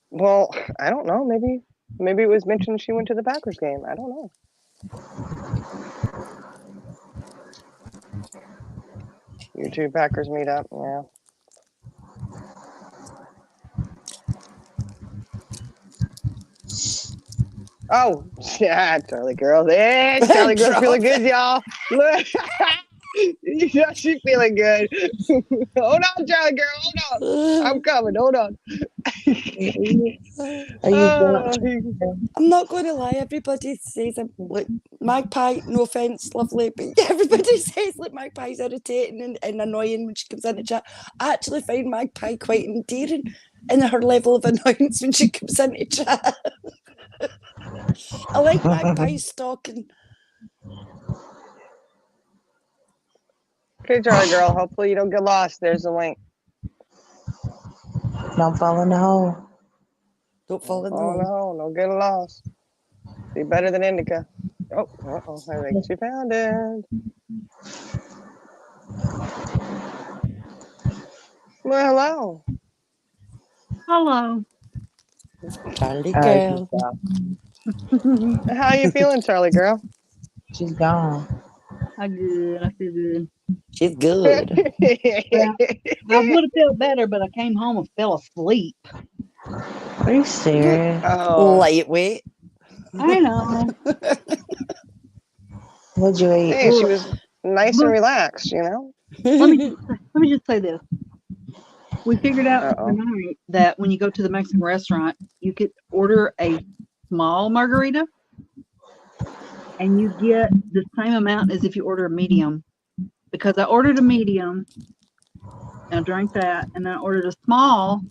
Well, I don't know. Maybe it was mentioned she went to the Packers game. I don't know. You two Packers meet up, yeah. Oh, yeah, Charlie Girl. Hey, Charlie Girl feeling good, y'all. Look. You know she's feeling good. Hold on, Charlie Girl. Hold on. I'm coming. Hold on. I'm not going to lie. Everybody says I'm like Magpie. No offense, lovely, but everybody says like Magpie's irritating and annoying when she comes in the chat. I actually find Magpie quite endearing in her level of annoyance when she comes into chat. I like Magpie stalking. Okay, Charlie Girl. Hopefully you don't get lost. There's the link. Don't fall in the hole. Don't fall in the hole. Don't get lost. Be better than Indica. Oh, I think she found it. Well, hello. Charlie Girl. How you feeling, Charlie Girl? She's gone. I feel good. She's good. Well, I would have felt better, but I came home and fell asleep. Are you serious? Lightweight. I know. What'd you eat? Hey, she was nice and relaxed, you know? Let me just say this. We figured out tonight that when you go to the Mexican restaurant, you could order a small margarita and you get the same amount as if you order a medium. Because I ordered a medium and I drank that, and then I ordered a small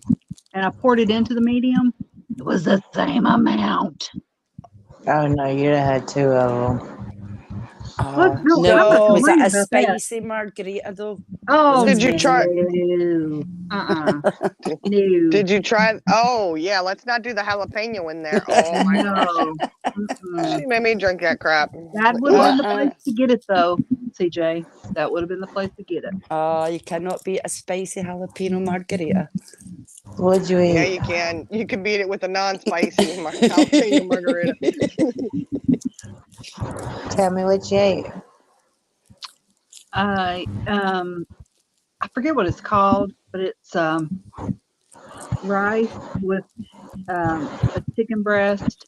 and I poured it into the medium. It was the same amount. Oh no, you'd have had two of them. No, was it a spicy margarita though? Oh, did you try? No. No. Did you try? Oh yeah, let's not do the jalapeno in there. Oh my gosh, she made me drink that crap. That would have been the place to get it though, CJ. That would have been the place to get it. You cannot beat a spicy jalapeno margarita. What'd you eat? Yeah, you can. You can beat it with a non-spicy jalapeno margarita. Tell me what you ate. I forget what it's called, but it's rice with a chicken breast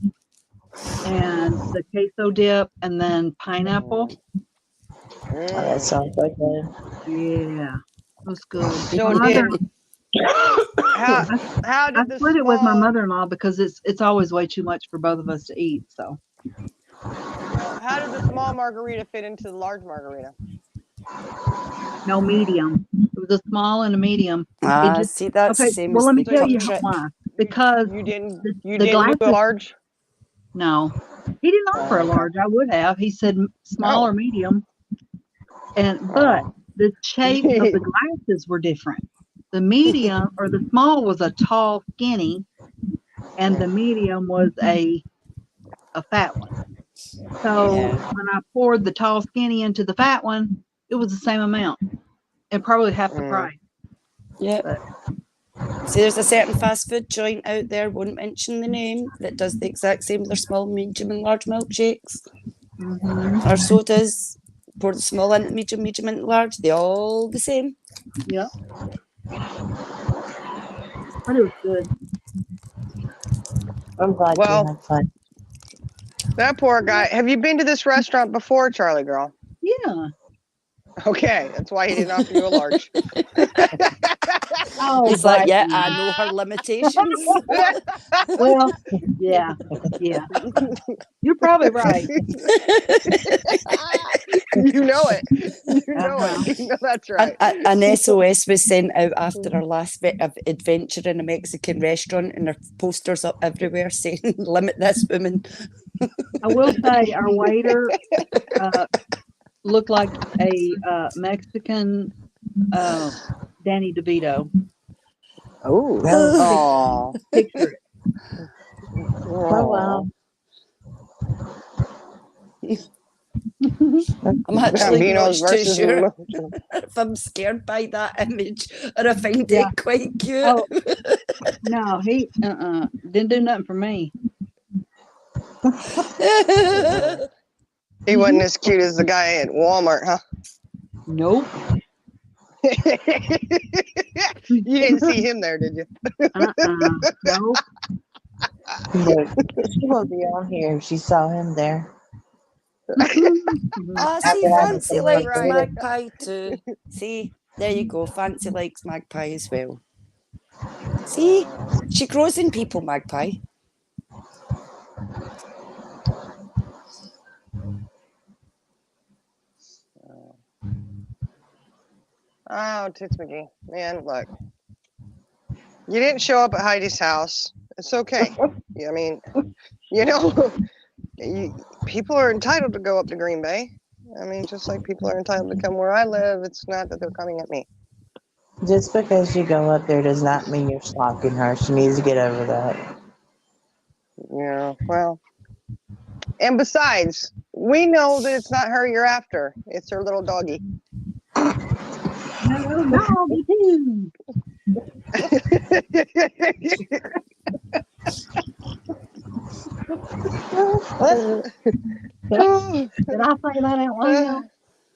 and the queso dip, and then pineapple. Oh, that sounds like good. Yeah, it was good. So My mother, how I did the split it with my small mother-in-law because it's always way too much for both of us to eat. So how did the small margarita fit into the large margarita? no, medium. It was a small and a medium. See, that's the Okay. same Well, as let the me tell you trick. why. Because You didn't the do a glasses. large? No, he didn't offer a Okay. large. I would have. He said small Oh. or medium, but Oh. the shape of the glasses were different. The medium or the small was a tall, skinny, and the medium was a fat one. So Yeah. when I poured the tall, skinny into the fat one, it was the same amount and probably half the price. Yeah. But See, there's a certain fast food joint out there, won't mention the name, that does the exact same with their small, medium, and large milkshakes. Or sodas. Pour the small into medium, medium into large. They're all the same. yeah, but it was good. I'm glad Well, you had fun. that poor guy. Have you been to this restaurant before, Charlie girl? Yeah. Okay, that's why he didn't offer you a large. Oh, He's like, yeah, Biden. I know her limitations. Well, yeah. You're probably right. You know it. You know it. You know that's right. An SOS was sent out after our last bit of adventure in a Mexican restaurant, and there are posters up everywhere saying, limit this woman. I will say our waiter looked like a Mexican Danny DeVito. Oh. Picture it. Oh, wow. I'm actually not Bambinos too versus sure emotion. if I'm scared by that image or I find Yeah. it quite cute. Oh, no, he didn't do nothing for me. He wasn't as cute as the guy at Walmart, huh? Nope. You didn't see him there, did you? Nope. But she won't be on here if she saw him there. Ah, After see, that, Fancy it's likes right. Magpie too. See, there you go. Fancy likes Magpie as well. See, she grows in people, Magpie. Oh, Tits McGee. Man, look. You didn't show up at Heidi's house. It's okay. I mean, you know, people are entitled to go up to Green Bay. I mean, just like people are entitled to come where I live. It's not that they're coming at me. Just because you go up there does not mean you're stalking her. She needs to get over that. Yeah, well. And besides, we know that it's not her you're after. It's her little doggy. No, me too. Did I say that out loud?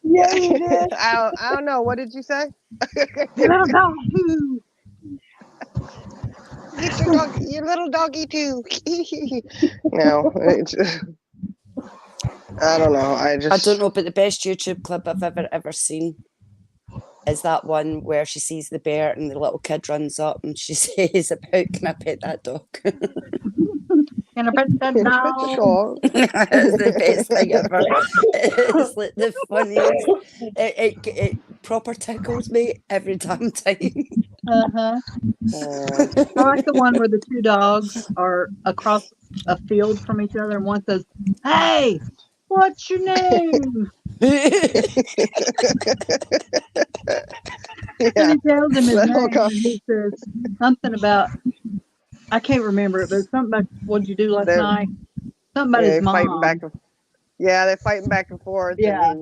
Yeah, you did. I don't know. What did you say? Little dog too. Get your little doggy too. No, I don't know. I don't know, but the best YouTube clip I've ever seen is that one where she sees the bear and the little kid runs up and she says about, can I pet that dog? Can I pet that dog? It's the best thing ever. It's like the funniest. It proper tickles me every damn time. I like the one where the two dogs are across a field from each other and one says, "Hey, what's your name?" And he tells him his name and he says something about, I can't remember it, but something about what did you do last night? Something about his mom. Fighting back and, they're fighting back and forth. Yeah. And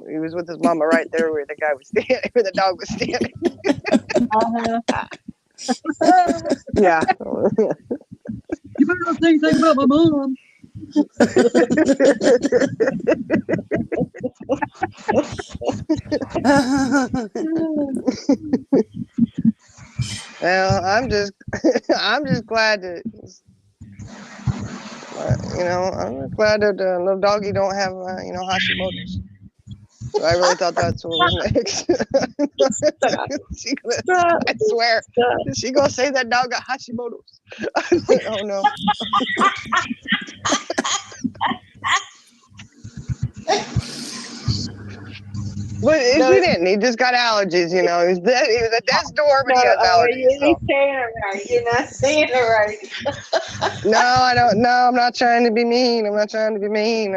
he was with his mama right there where the guy was standing, where the dog was standing. Yeah. You better not say anything about my mom. Well, I'm just glad that, I'm glad that little doggy don't have, Hashimoto's. So I really thought that's what was next. I swear, is she gonna say that dog got Hashimoto's? Oh no. But he didn't. He just got allergies, He was at death's door, but he has allergies. You ain't saying it right. You're not saying it right. No, I don't. No, I'm not trying to be mean. I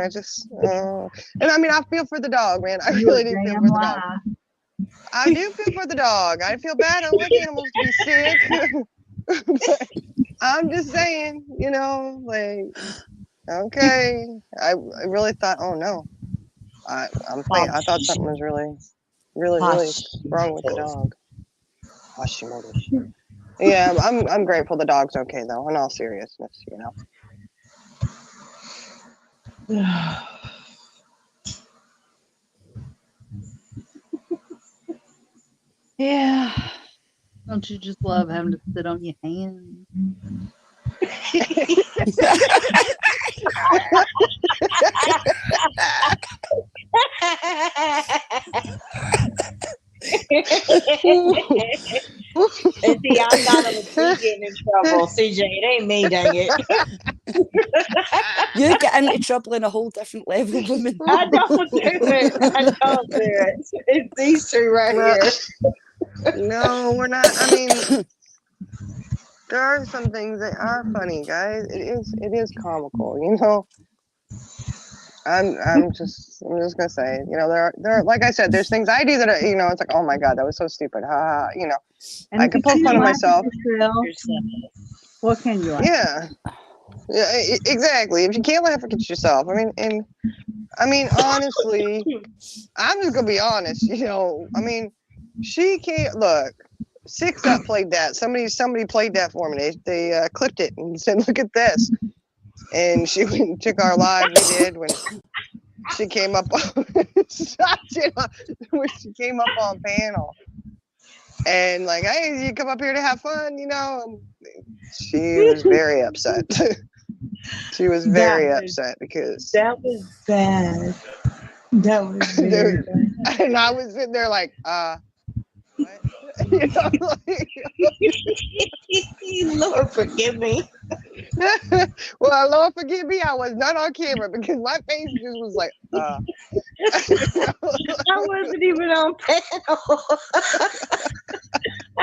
just, and I mean, I feel for the dog, man. I really do feel for the dog. I do feel for the dog. I feel bad. I don't like animals to be sick. But I'm just saying, okay. I really thought, oh no. I thought something was really wrong with the dog. Hashimoto's. Yeah, I'm grateful the dog's okay though. In all seriousness, Yeah. Don't you just love having to sit on your hands? And see, I'm not on the getting in trouble. CJ, it ain't me, dang it. You get into trouble in a whole different level, woman. I don't do it. It's these two right here. No, we're not. I mean, there are some things that are funny, guys. It is comical, I'm just gonna say, there are like I said, there's things I do that are, it's like, oh my god, that was so stupid, ha, And I can poke fun of myself. What can you like? Yeah, exactly. If you can't laugh at yourself, honestly, I'm just gonna be honest. She can't look. 6 Up played that. Somebody played that for me. They clipped it and said, "Look at this." And she went and took our live. We did when she came up on when she came up on panel. And like, hey, you come up here to have fun, She was very upset. She was very upset because that was bad. That was very bad. And I was sitting there like, what? Lord forgive me. Well, Lord forgive me, I was not on camera because my face just was like, I wasn't even on panel.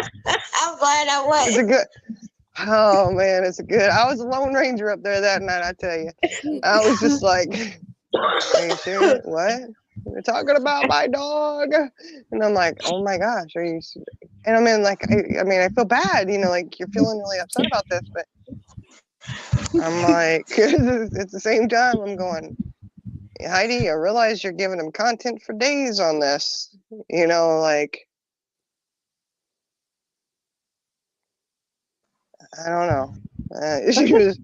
I'm glad I was. It's a good. Oh man, it's a good. I was a Lone Ranger up there that night. I tell you, I was just like, "Are you serious? What? You're talking about my dog?" And I'm like, "Oh my gosh, are you?" And I mean, I feel bad. Like you're feeling really upset about this, but I'm like, at the same time, I'm going, Heidi, I realize you're giving him content for days on this. Like. I don't know. She was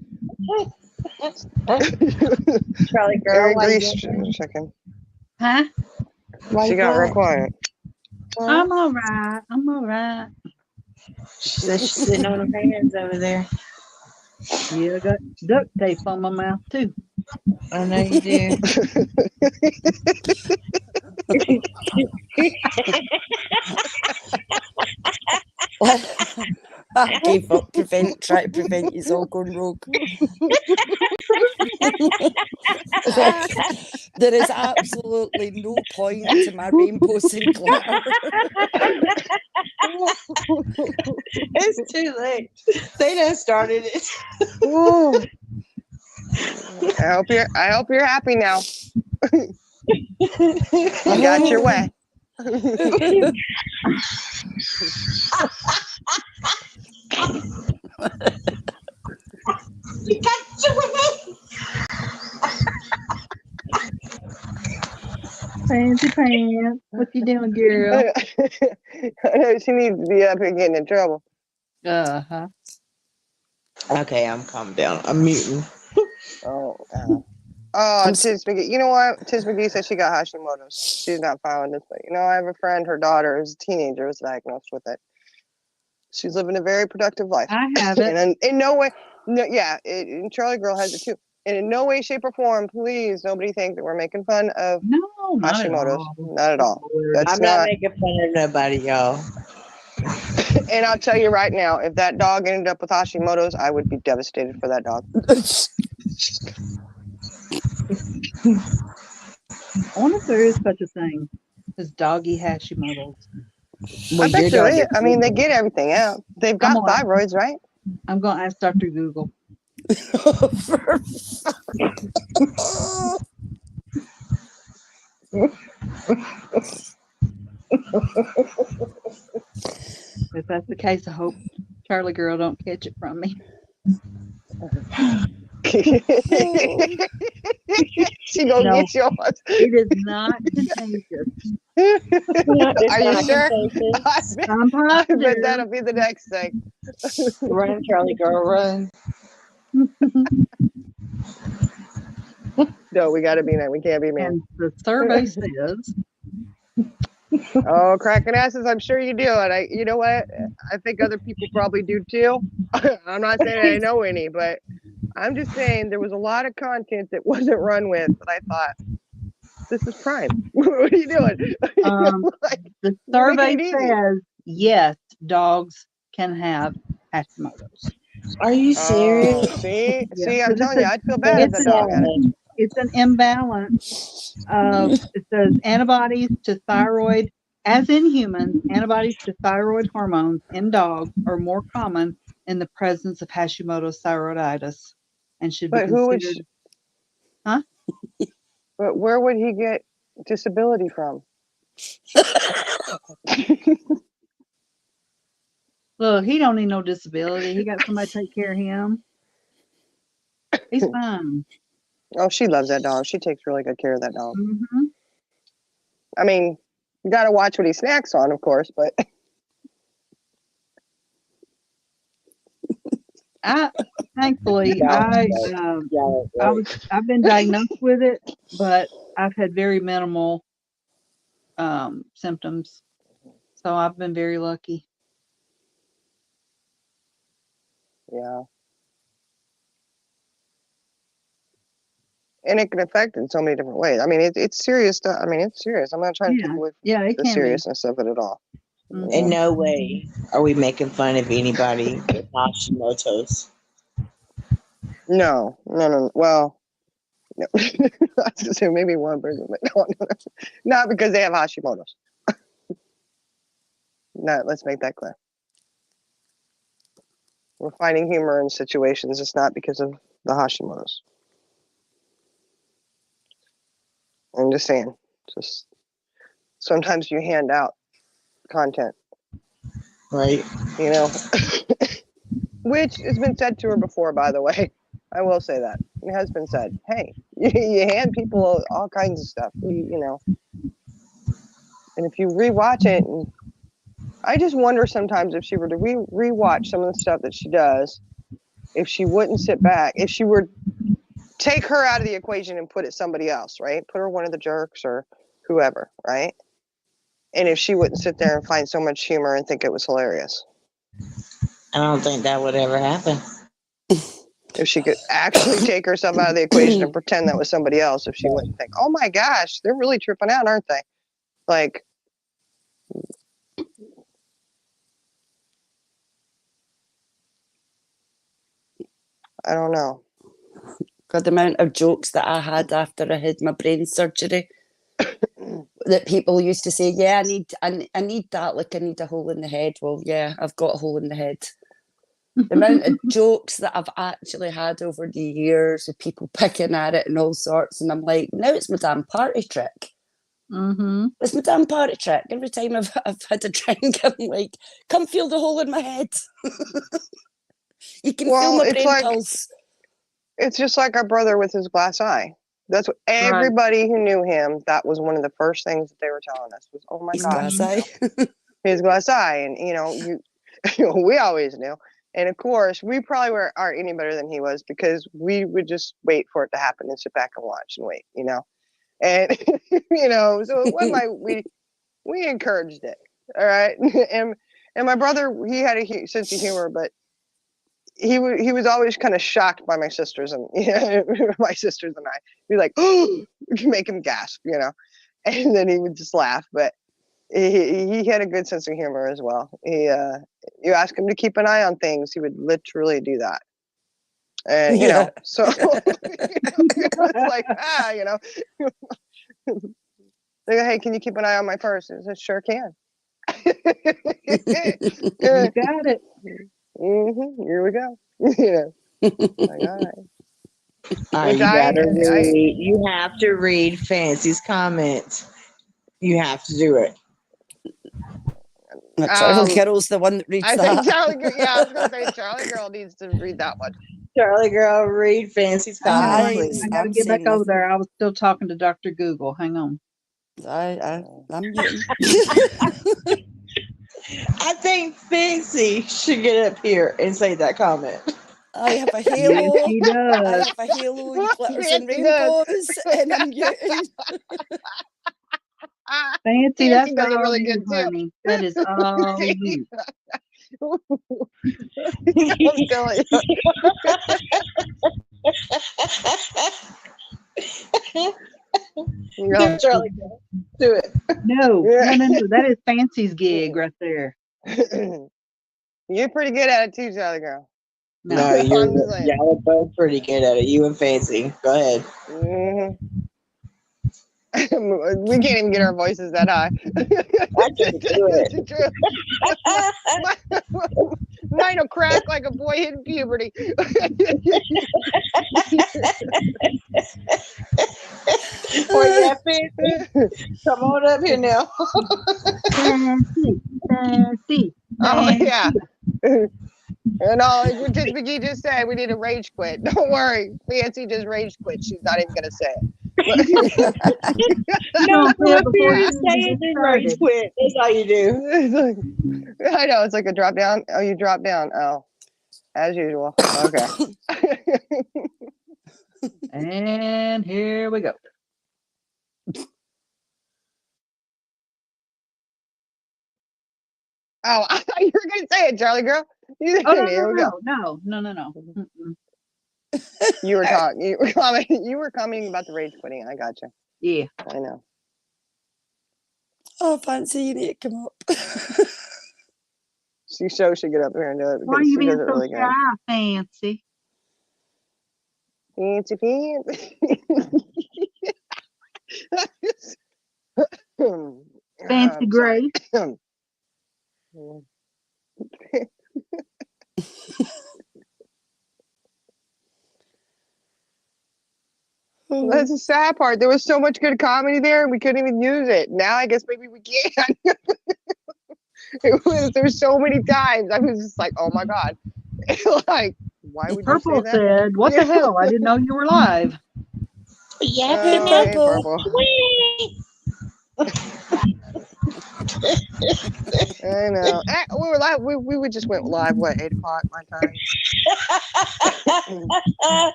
Charlie girl. very greased chicken. Huh? She got real quiet. I'm all right. She said she's sitting on her hands over there. Yeah, I got duct tape on my mouth too. I know you do. I gave up trying to prevent you all going rogue. There is absolutely no point to my rainbow Sinclair. It's too late. They done started it. I hope you're happy now. You got your way. You got your way. Fancy pants. What you doing, girl? I know she needs to be up here getting in trouble. Uh-huh. Okay, I'm calmed down. I'm muting. Oh, I'm Tiz McGee. You know what? Tiz McGee said she got Hashimoto's. She's not following this, but I have a friend. Her daughter, as a teenager, was diagnosed with it. She's living a very productive life. I have it. And in no way, and Charlie Girl has it too. And in no way, shape, or form, please, nobody think that we're making fun of No, not at Hashimoto's. all. Not at all. That's I'm not making fun of nobody, y'all. And I'll tell you right now, if that dog ended up with Hashimoto's, I would be devastated for that dog. I wonder if there is such a thing as doggy Hashimoto's. Well, I bet your there dog is. is I mean, they get everything out. They've got thyroids, right? I'm going to ask Dr. Google. If that's the case, I hope Charlie Girl don't catch it from me. She gonna No. get yours. It is not contagious. Are you sure? I'm I bet positive. that'll be the next thing. Run, Charlie Girl, run. No, we gotta be we can't be mean. And the survey says, Oh, cracking asses! I'm sure you do, and you know what? I think other people probably do too. I'm not saying I know any, but I'm just saying there was a lot of content that wasn't run with. But I thought, this is prime. What are you doing? the survey says yes, dogs can have Hashimoto's. Are you serious? See, Yeah, I'm telling you, I'd feel bad if the dog had it. It's an imbalance of, it says antibodies to thyroid, as in humans, antibodies to thyroid hormones in dogs are more common in the presence of Hashimoto's thyroiditis and should be considered. Huh? But where would he get disability from? Look, he don't need no disability. He got somebody to take care of him. He's fine. Oh, she loves that dog. She takes really good care of that dog. Mm-hmm. I mean, you got to watch what he snacks on, of course, but Thankfully, I've been diagnosed with it, but I've had very minimal symptoms, so I've been very lucky. Yeah. And it can affect in so many different ways. I mean, it's serious stuff. I mean, it's serious. I'm not trying to take away from the seriousness of it at all. Mm-hmm. In no way are we making fun of anybody with Hashimoto's. No. Well, no. I was gonna say maybe one person, but no. Not because they have Hashimoto's. No, let's make that clear. We're finding humor in situations. It's not because of the Hashimoto's. I'm just saying. Just sometimes you hand out content, right? You know, which has been said to her before, by the way. I will say that it has been said. Hey, you hand people all kinds of stuff, you know, and if you rewatch it, and I just wonder sometimes if she were to rewatch some of the stuff that she does, if she wouldn't sit back, if she were take her out of the equation and put it somebody else, right? Put her one of the jerks or whoever, right? And if she wouldn't sit there and find so much humor and think it was hilarious. I don't think that would ever happen. If she could actually take herself out of the equation and pretend that was somebody else, if she wouldn't think, oh my gosh, they're really tripping out, aren't they? Like, I don't know. God, the amount of jokes that I had after I had my brain surgery that people used to say, yeah, I need that, like I need a hole in the head. Well, yeah, I've got a hole in the head. The amount of jokes that I've actually had over the years of people picking at it and all sorts, and I'm like, now it's my damn party trick. Mm-hmm. It's my damn party trick. Every time I've had a drink, I'm like, come feel the hole in my head. You can feel my brain pulse. It's just like our brother with his glass eye. That's what everybody who knew him, that was one of the first things that they were telling us was, oh my gosh. Glass eye. His glass eye. And, you know, we always knew. And of course, we probably aren't any better than he was because we would just wait for it to happen and sit back and watch and wait, you know. And you know, so what we encouraged it, all right. And my brother, he had a sense of humor, but he was always kind of shocked by my sisters and my sisters and I. He'd be like, oh, make him gasp, you know, and then he would just laugh. But he had a good sense of humor as well. You ask him to keep an eye on things, he would literally do that. And you know, so it was like, you know, they go, hey, can you keep an eye on my purse? I said, sure can. You got it. Here we go. Like, all right. You have to read Fancy's comments. You have to do it. Charlie Girl's the one that reads I that. think Charlie Girl, I was going to say Charlie Girl needs to read that one. Charlie Girl, read Fancy's comments, please. I got to get back over there. I was still talking to Dr. Google. Hang on. I'm muting. I think Fancy should get up here and say that comment. I have a halo. Yes, she does. I have a halo and glitters and Fancy rainbows, and I'm muting. Fancy, that's does it all really you, good too. honey. That is all you. I'm telling you. Do it, Charlie Girl. Do it. No. That is Fancy's gig right there. You're pretty good at it too, Charlie Girl. No, y'all are both pretty good at it. You and Fancy. Go ahead. We can't even get our voices that high. I can do it. Mine will crack like a boy hitting puberty. Oh yeah, Fancy. Come on up here now. Fancy. Oh yeah. And all McGee just said, we need a rage quit. Don't worry, Fancy just rage quit. She's not even gonna say it. No, before you say it, then rage quit. That's all you do. I know, it's like a drop down. Oh, you drop down. Oh, as usual. Okay. And here we go. Oh, I thought you were gonna say it, Charlie Girl. Here we go. No. Mm-mm. You were talking. You were commenting about the rage quitting. I got you. Yeah. I know. Oh, Fancy, you need to come up. She should get up here and do it. Why are you being so really shy, Fancy? Fancy. Fancy Grace. That's the sad part. There was so much good comedy there, and we couldn't even use it. Now I guess maybe we can. There's so many times I was just like, oh my god, like why would Purple you say that? said, "What the hell? I didn't know you were live." Yeah, Hey, Purple. I know. We were live. We just went live. What, 8 o'clock my time?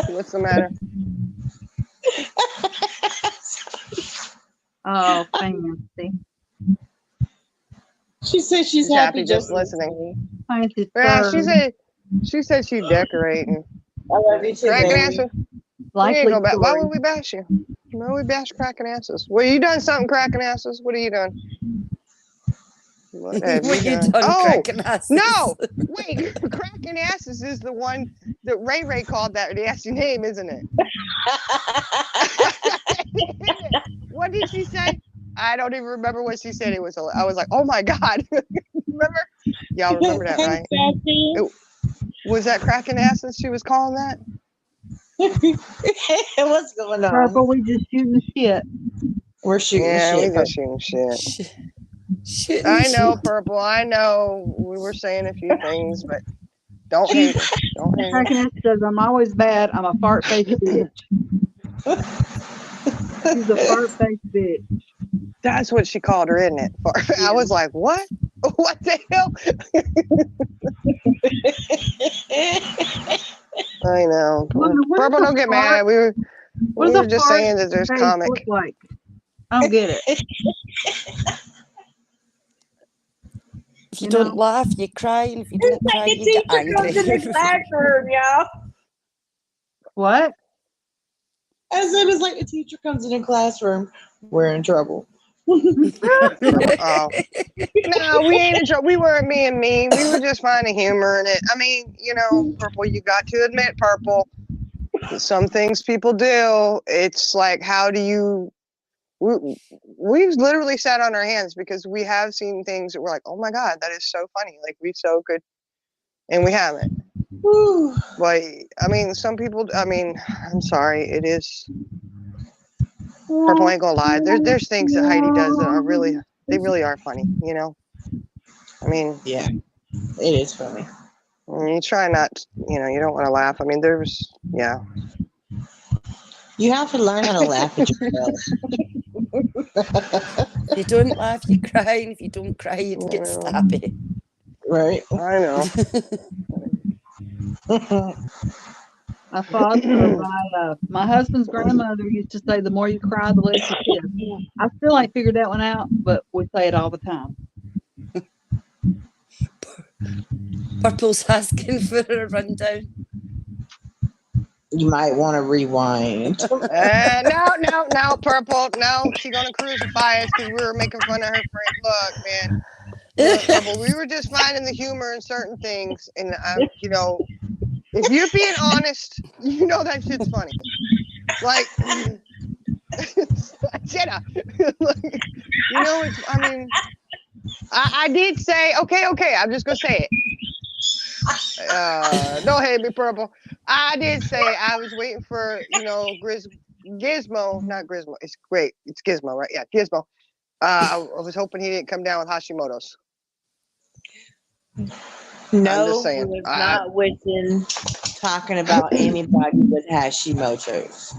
What's the matter? Oh, Fancy. She said she's happy just listening. Fancy's Yeah, fur. she said she'd decorate and I love you too, cracking baby. asses. Likely We ain't go back. Why story. would we bash you? Why would we bash cracking asses? Well, you done something cracking asses? What are you doing? What have What you done, Oh, cracking asses? no! Wait, cracking asses is the one that Ray called that nasty name, isn't it? What did she say? I don't even remember what she said. I was like, oh my god! Remember? Y'all remember that, right? Was that cracking asses she was calling that? What's going on? Purple, we just shooting shit. We're shooting Yeah, shit. we just shooting shit. Shit. I know, Purple. I know. We were saying a few things, but don't hate her. Don't hate her. Cracking ass says, "I'm always bad. I'm a fart face bitch." She's a fart face bitch. That's what she called her, isn't it? I was like, what? What the hell? I know. Wonder what Purple, the don't get fart- mad. We What were does a just fart saying that there's face comic. look like? I don't get it. If you You don't know? laugh, you cry, and if you don't It's cry, like the you get teacher comes in the angry. classroom, y'all. What? As soon as like the teacher comes in the classroom, we're in trouble. Oh. No, we ain't in trouble. We weren't being mean. We were just finding humor in it. I mean, you know, Purple, you got to admit, Purple, some things people do. It's like, how do you? We've literally sat on our hands because we have seen things that we're like, oh my God, that is so funny. Like we so could, and we haven't. Whew. But I mean, some people. I mean, I'm sorry. It is. Purple ain't gonna lie. There's things that Heidi does that are really, they really are funny. You know. I mean, Yeah, it is funny. you try not. You know, you don't want to laugh. I mean, there's. Yeah. You have to learn how to laugh at yourself. If you don't laugh, you cry, and if you don't cry, you get stabby. Right? I know. I thought my husband's grandmother used to say, "The more you cry, the less you kiss." I still ain't figured that one out, but we say it all the time. Purple's asking for a rundown. You might want to rewind. No, Purple. No, she gonna crucify us because we were making fun of her friend. Look, man. Look, Purple. We were just finding the humor in certain things, and you know, if you're being honest, you know that shit's funny. Like, Jenna. Like, you know, it's. I mean, I did say okay. I'm just gonna say it. Don't hate me, Purple. I did say I was waiting for, you know, Gizmo, not Gizmo. It's great. It's Gizmo, right? Yeah, Gizmo. I was hoping he didn't come down with Hashimoto's. No, just saying. we was not wishing talking about anybody with Hashimoto's.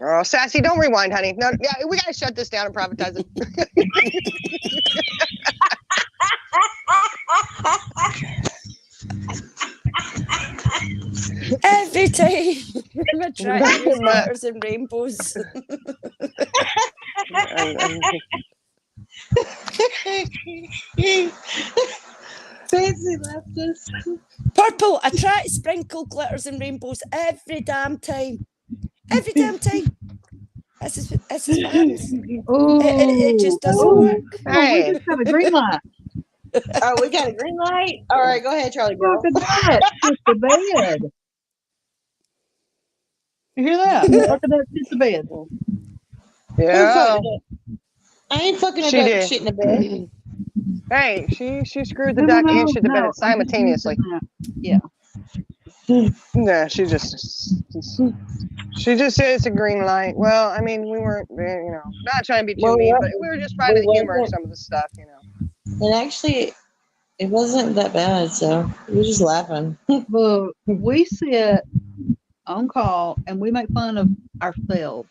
Oh, Sassy, don't rewind, honey. No, yeah, we gotta shut this down and privatize it. Every time I try to use glitters and rainbows. Fancy left us. Purple, I try to sprinkle glitters and rainbows every damn time. Every damn time. This is what happens. It just doesn't work. Hey. We just got a green light. Oh, we got a green light? All right, go ahead, Charlie girl. Look at that. It's the bed. You hear that? Look at that. It's the bed. Yeah. I ain't fucking She about did. shit in the bed. Hey, she screwed the duck and shit the bed simultaneously. Yeah. Yeah, she just said it's a green light. Well, I mean, we weren't, you know, not trying to be too mean, but we were just finding the humor in some of the stuff, you know. And actually, it wasn't that bad, so we were just laughing. But we sit on call and we make fun of ourselves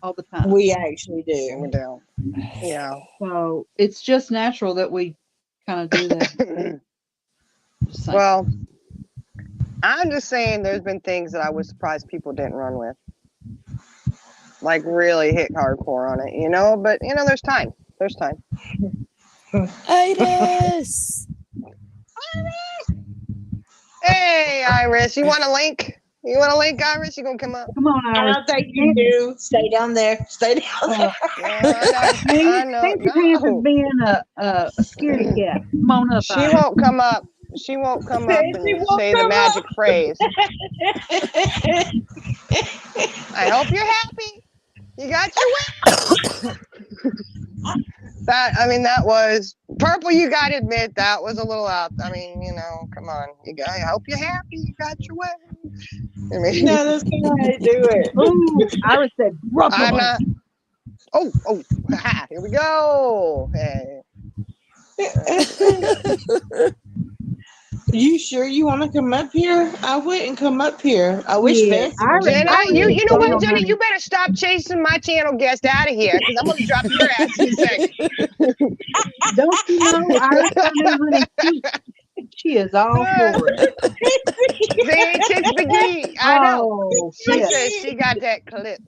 all the time. We actually And we're do. down. Yeah. So it's just natural that we kind of do that. Just saying. Well, I'm just saying there's been things that I was surprised people didn't run with. Like really hit hardcore on it, you know? But, you know, there's time. There's time. Iris! Hey, Iris, you want a link? You want a link, Iris? You gonna come up? Come on, I Iris. don't think you do. Stay down there. Stay down there. I know. Fancy Pants is being a scaredy cat. Come on up, She Iris. won't come up. She won't come up and say the magic phrase. I hope you're happy. You got your way. That was Purple. You gotta admit that was a little out. I mean, you know, come on. I hope you're happy. You got your way. I mean, No, that's not how I do it. Ooh, Iris said, I'm not. Oh, here we go. Hey. You sure you want to come up here? I wouldn't come up here. I wish Yeah, Fancy was Jenna, I you really know what, don't, Jenna? honey. You better stop chasing my channel guest out of here because I'm gonna drop your ass in a second. Don't you know Iris down there, honey? She is all for it. See, Tits McGee. I know. Oh, She yes. says she got that clip.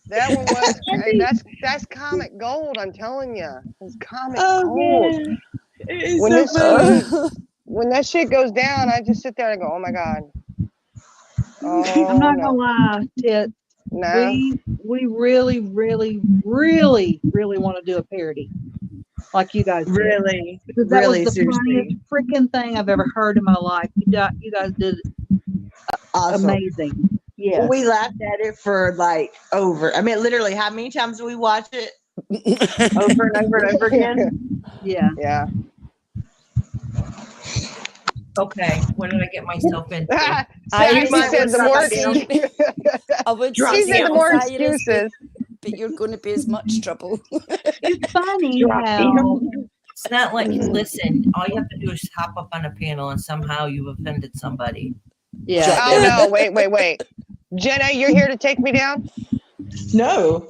That one was. Hey, that's comic gold. I'm telling you, it's comic gold. man. It's When so this funny. when that shit goes down, I just sit there and go, oh my god. I'm Oh not gonna no, lie, Tit. no. We really, really, really, really want to do a parody like you guys did. Really, Because that was really, the funniest seriously. freaking thing I've ever heard in my life. You guys did Awesome. amazing. Yes. We laughed at it for like over. I mean, literally, how many times do we watch it? Over and over and over again. Yeah. Yeah. Okay, what did I get myself into? She might said the wanna more. drop down. I would Drop say She said the so, more Iris, excuses. but you're going to be as much trouble. It's funny Drop how It's not like, listen, all you have to do is hop up on a panel and somehow you've offended somebody. yeah. Oh no! Wait. Jenna, you're here to take me down. No.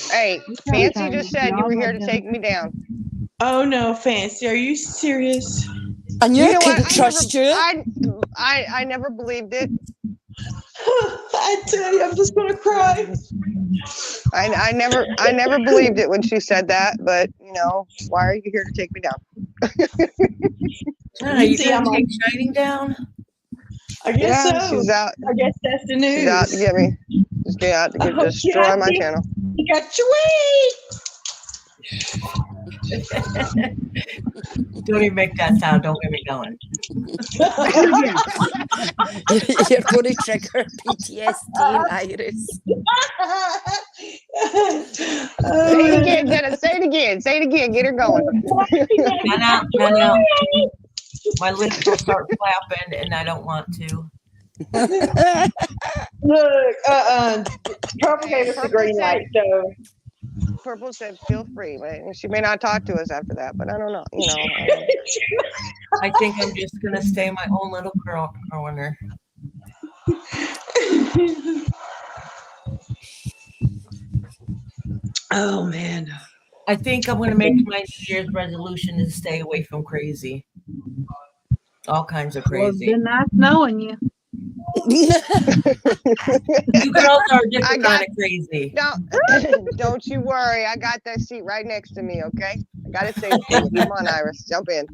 Hey, Fancy just said you were here to take me down. Oh no, Fancy. Are you serious? I knew You I know what? couldn't trust you. I never believed it. I tell you, I'm just gonna cry. I never believed it when she said that. But you know, why are you here to take me down? Are you See, gonna I'm take Shining down? I guess Yeah, so. she's out. I guess that's the news. She's out to get me. Just get out to get, Oh, destroy yeah, my see? channel. You got your way. Don't even make that sound. Don't get me going. You're going to trigger PTSD in Iris. Say it again, Jenna. Say it again. Say it again. Get her going. No. My lips will start flapping, and I don't want to. Look, Purple gave us the Purple green said- light, so Purple said, "Feel free." But she may not talk to us after that. But I don't know. You know. I think I'm just gonna stay in my own little corner. Oh man. I think I'm gonna make my New Year's resolution to stay away from crazy. All kinds of Well, it's crazy. been nice knowing you. You girls are a I different got- kind of crazy. No, don't you worry. I got that seat right next to me. Okay, I got it saved for you. Come on, Iris, jump in.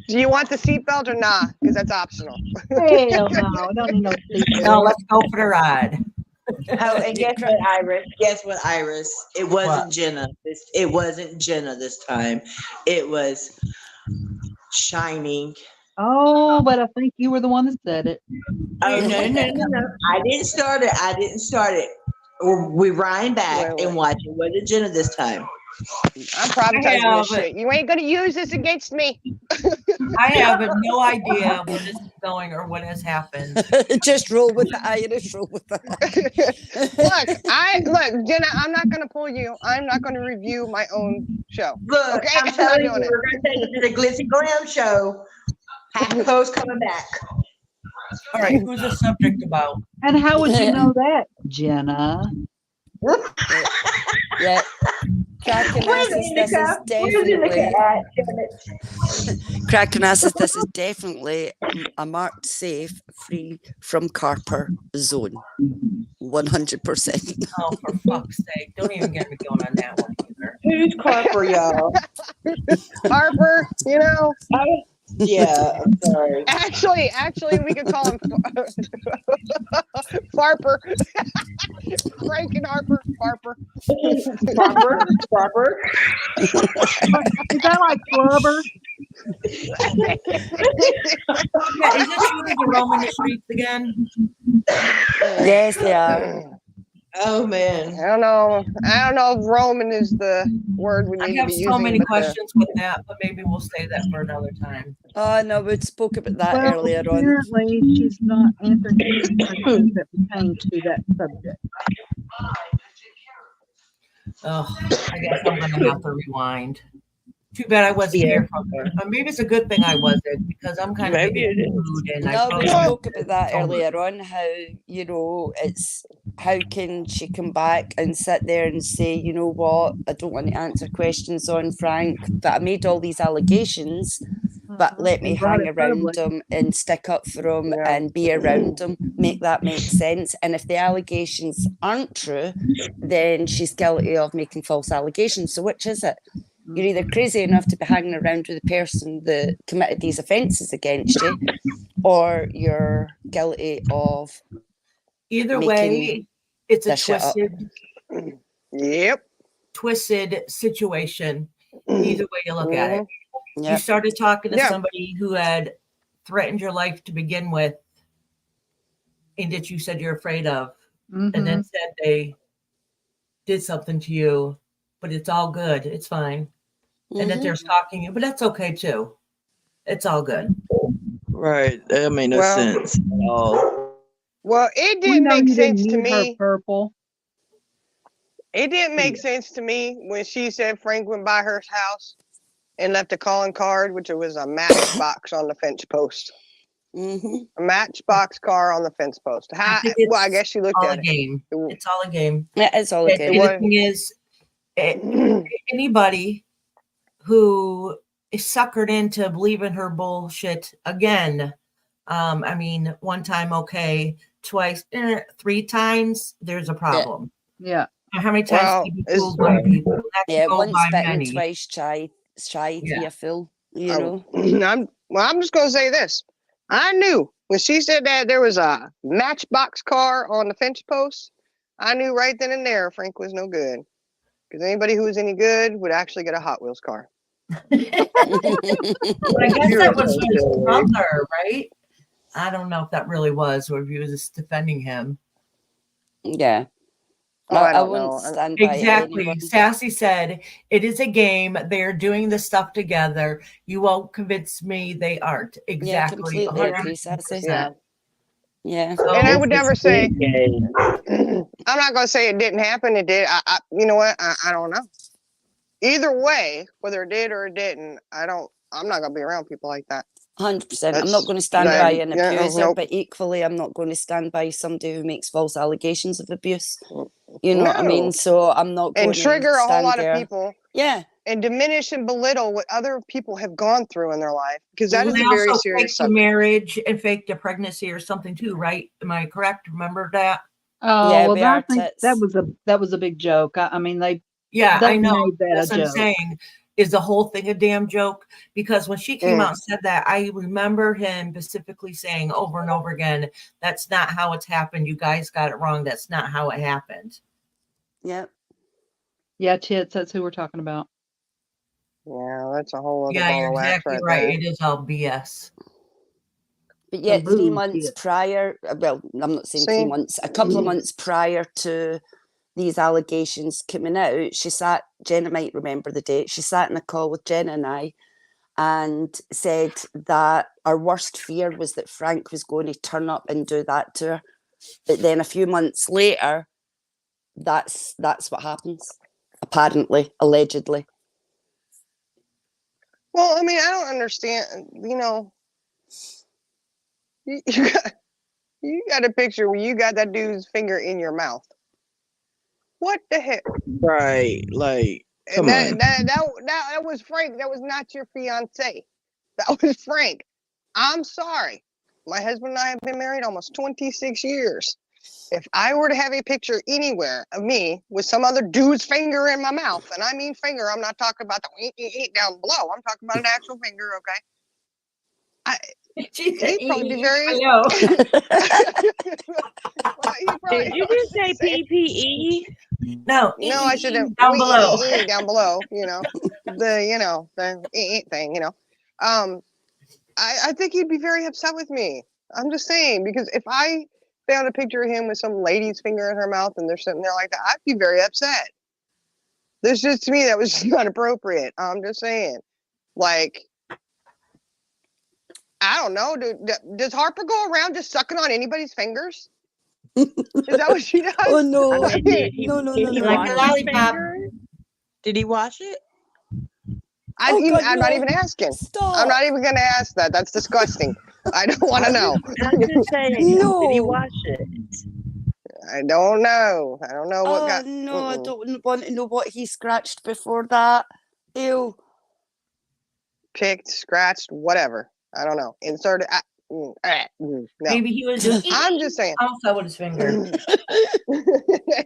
Do you want the seatbelt or not? Because that's optional. Hell no, I don't need no sleep. No, let's go for the ride. Oh, and guess what, Iris? Guess what, Iris? It wasn't What? Jenna. It wasn't Jenna this time. It was Shining. Oh, but I think you were the one that said it. Oh no. I didn't start it. We rewind back Wait. and watch it. Wasn't Jenna this time? I'm privatizing Yeah, this but- shit. You ain't gonna use this against me. I have no idea where this is going or what has happened. Just roll with the Irish, roll with the. Look, Jenna. I'm not gonna pull you. I'm not gonna review my own show. Look, Okay, I'm I'm telling not you, doing it. we're gonna take it to the Glitzy Glam show. Happy Post coming back. All right, who's the subject about? And how would you know that, Jenna? Yeah. Cracking Where's asses, this is Indica? Where's Indica definitely. at? Damn it. Cracking asses, this is definitely a marked safe, free from Carper zone. 100%. Oh, for fuck's sake. Don't even get me going on that one either. Who's Carper, y'all? Harper, you know. Yeah, I'm sorry. Actually, we could call him Farper. Frank and Harper, Farper. Carper. Is that like Flubber? Yeah, is this you that roaming the streets again? Yes, they are. Oh man. I don't know if Roman is the word we I need have to be so using. many but, questions with that, but maybe we'll save that for another time. Oh, no, we spoke about that Well, earlier on. apparently she's not answering any questions that pertain to that subject. Oh, I guess I'm gonna have to rewind. Too bad I wasn't Yeah. here from her. Maybe it's a good thing I wasn't because I'm kind of Maybe in it the is. mood and I No, we probably spoke about that so much. earlier on. How it's how can she come back and sit there and say, you know what, I don't want to answer questions on Frank, but I made all these allegations, but let me And brought hang it around public. him and stick up for him Yeah. and be around him. Make that make sense. And if the allegations aren't true, then she's guilty of making false allegations. So which is it? You're either crazy enough to be hanging around with the person that committed these offences against you, or you're guilty of Either making way, it's a this shit up. Yep. twisted situation. Either way you look at it. You Yep. started talking to Yeah. somebody who had threatened your life to begin with and that you said you're afraid of, and then said they did something to you, but it's all good. It's fine. And that they're stalking you, but that's okay too. It's all good. Right. That made no Well- sense at all. Well, it We didn't know make you didn't sense to need her me. purple. It didn't make sense to me when she said Frank went by her house and left a calling card, which was a matchbox on the fence post. Mhm. A matchbox car on the fence post. I think it's Well, I guess she looked all at a it. game. It's all a game. It is all And again. It was- the thing is, anybody who is suckered into believing her bullshit again, I mean, one time, okay, twice, 3 times, there's a problem. Yeah. How many times Well, can you it's- fool by people? That can Yeah, go once by bitten, many. twice shy to be Yeah. a fool. You know. I'm just gonna say this. I knew when she said that there was a matchbox car on the fence post. I knew right then and there Frank was no good. Because anybody who was any good would actually get a Hot Wheels car. But I guess You're that was so his silly. brother, right? I don't know if that really was, or if he was just defending him. Yeah. Oh, I don't wouldn't know. stand by Exactly. anyone. Sassy said, it is a game. They're doing this stuff together. You won't convince me they aren't. Exactly. completely agree, Sassy. 100%. Yeah. So, And I would never say, Game. I'm not going to say it didn't happen. It did. You know what? I don't know. Either way, whether it did or it didn't, I'm not going to be around people like that. 100%. I'm That's- not going to stand that- by an yeah, abuser, nope. but equally, I'm not going to stand by somebody who makes false allegations of abuse. You know what I mean? No. So I'm not going And to trigger a whole stand lot there. of people Yeah. and diminish and belittle what other people have gone through in their life. Because that is they a very also serious faked a subject. marriage and faked a pregnancy or something too, right? Am I correct? Remember that? Oh, Yeah, well, we are I think tits. that was a big joke. I mean, Yeah, They I know. made that That's a what I'm joke. saying. Is the whole thing a damn joke? Because when she came Mm. out and said that, I remember him specifically saying over and over again, that's not how it's happened. You guys got it wrong. That's not how it happened. Yeah. Yeah, tits. That's who we're talking about. Yeah, that's a whole other Yeah, ball you're of wax exactly right right. there. It is all BS. But yet, 3 booze, months yeah. prior, well, I'm not saying 3 See? months, a couple of months prior to these allegations coming out, Jenna might remember the date, she sat in a call with Jenna and I and said that our worst fear was that Frank was going to turn up and do that to her. But then a few months later, that's what happens, apparently, allegedly. Well, I mean, I don't understand. You know, you got a picture where you got that dude's finger in your mouth. What the heck? Right. Like, come on. That was Frank. That was not your fiance. That was Frank. I'm sorry. My husband and I have been married almost 26 years. If I were to have a picture anywhere of me with some other dude's finger in my mouth, and I mean finger, I'm not talking about the eat down below. I'm talking about an actual finger, okay? He'd probably be very. I know. Well, he'd probably- Did you just say PPE? No, No, I should have down below. down below. You know, the thing. You know, I think he'd be very upset with me. I'm just saying, because if I found a picture of him with some lady's finger in her mouth and they're sitting there like that, I'd be very upset. This just, to me, that was just not appropriate. I'm just saying, like, I don't know. Does Harper go around just sucking on anybody's fingers? Is that what she does? Oh, no. I mean, No. Like a lollipop. Did he wash it? I'm not no. even asking. Stop. I'm not even going to ask that. That's disgusting. I don't want to know. I'm just saying. No. Did he watch it? I don't know. I don't know what Oh got. no, I don't want to know what he scratched before that. Ew. Picked, scratched, whatever. I don't know. Inserted. No. Maybe he was just. I'm just saying. Also with his finger.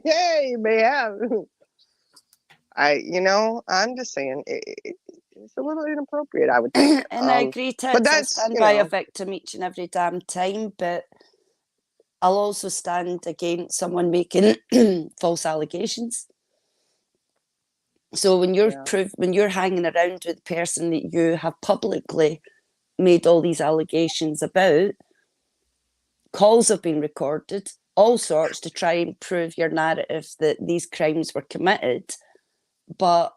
Hey, may have. I'm just saying it's a little inappropriate, I would think. And I agree, Ted. but I'll that's stand by a victim each and every damn time, but I'll also stand against someone making false allegations. So when you're hanging around with the person that you have publicly made all these allegations about, calls have been recorded, all sorts, to try and prove your narrative that these crimes were committed, but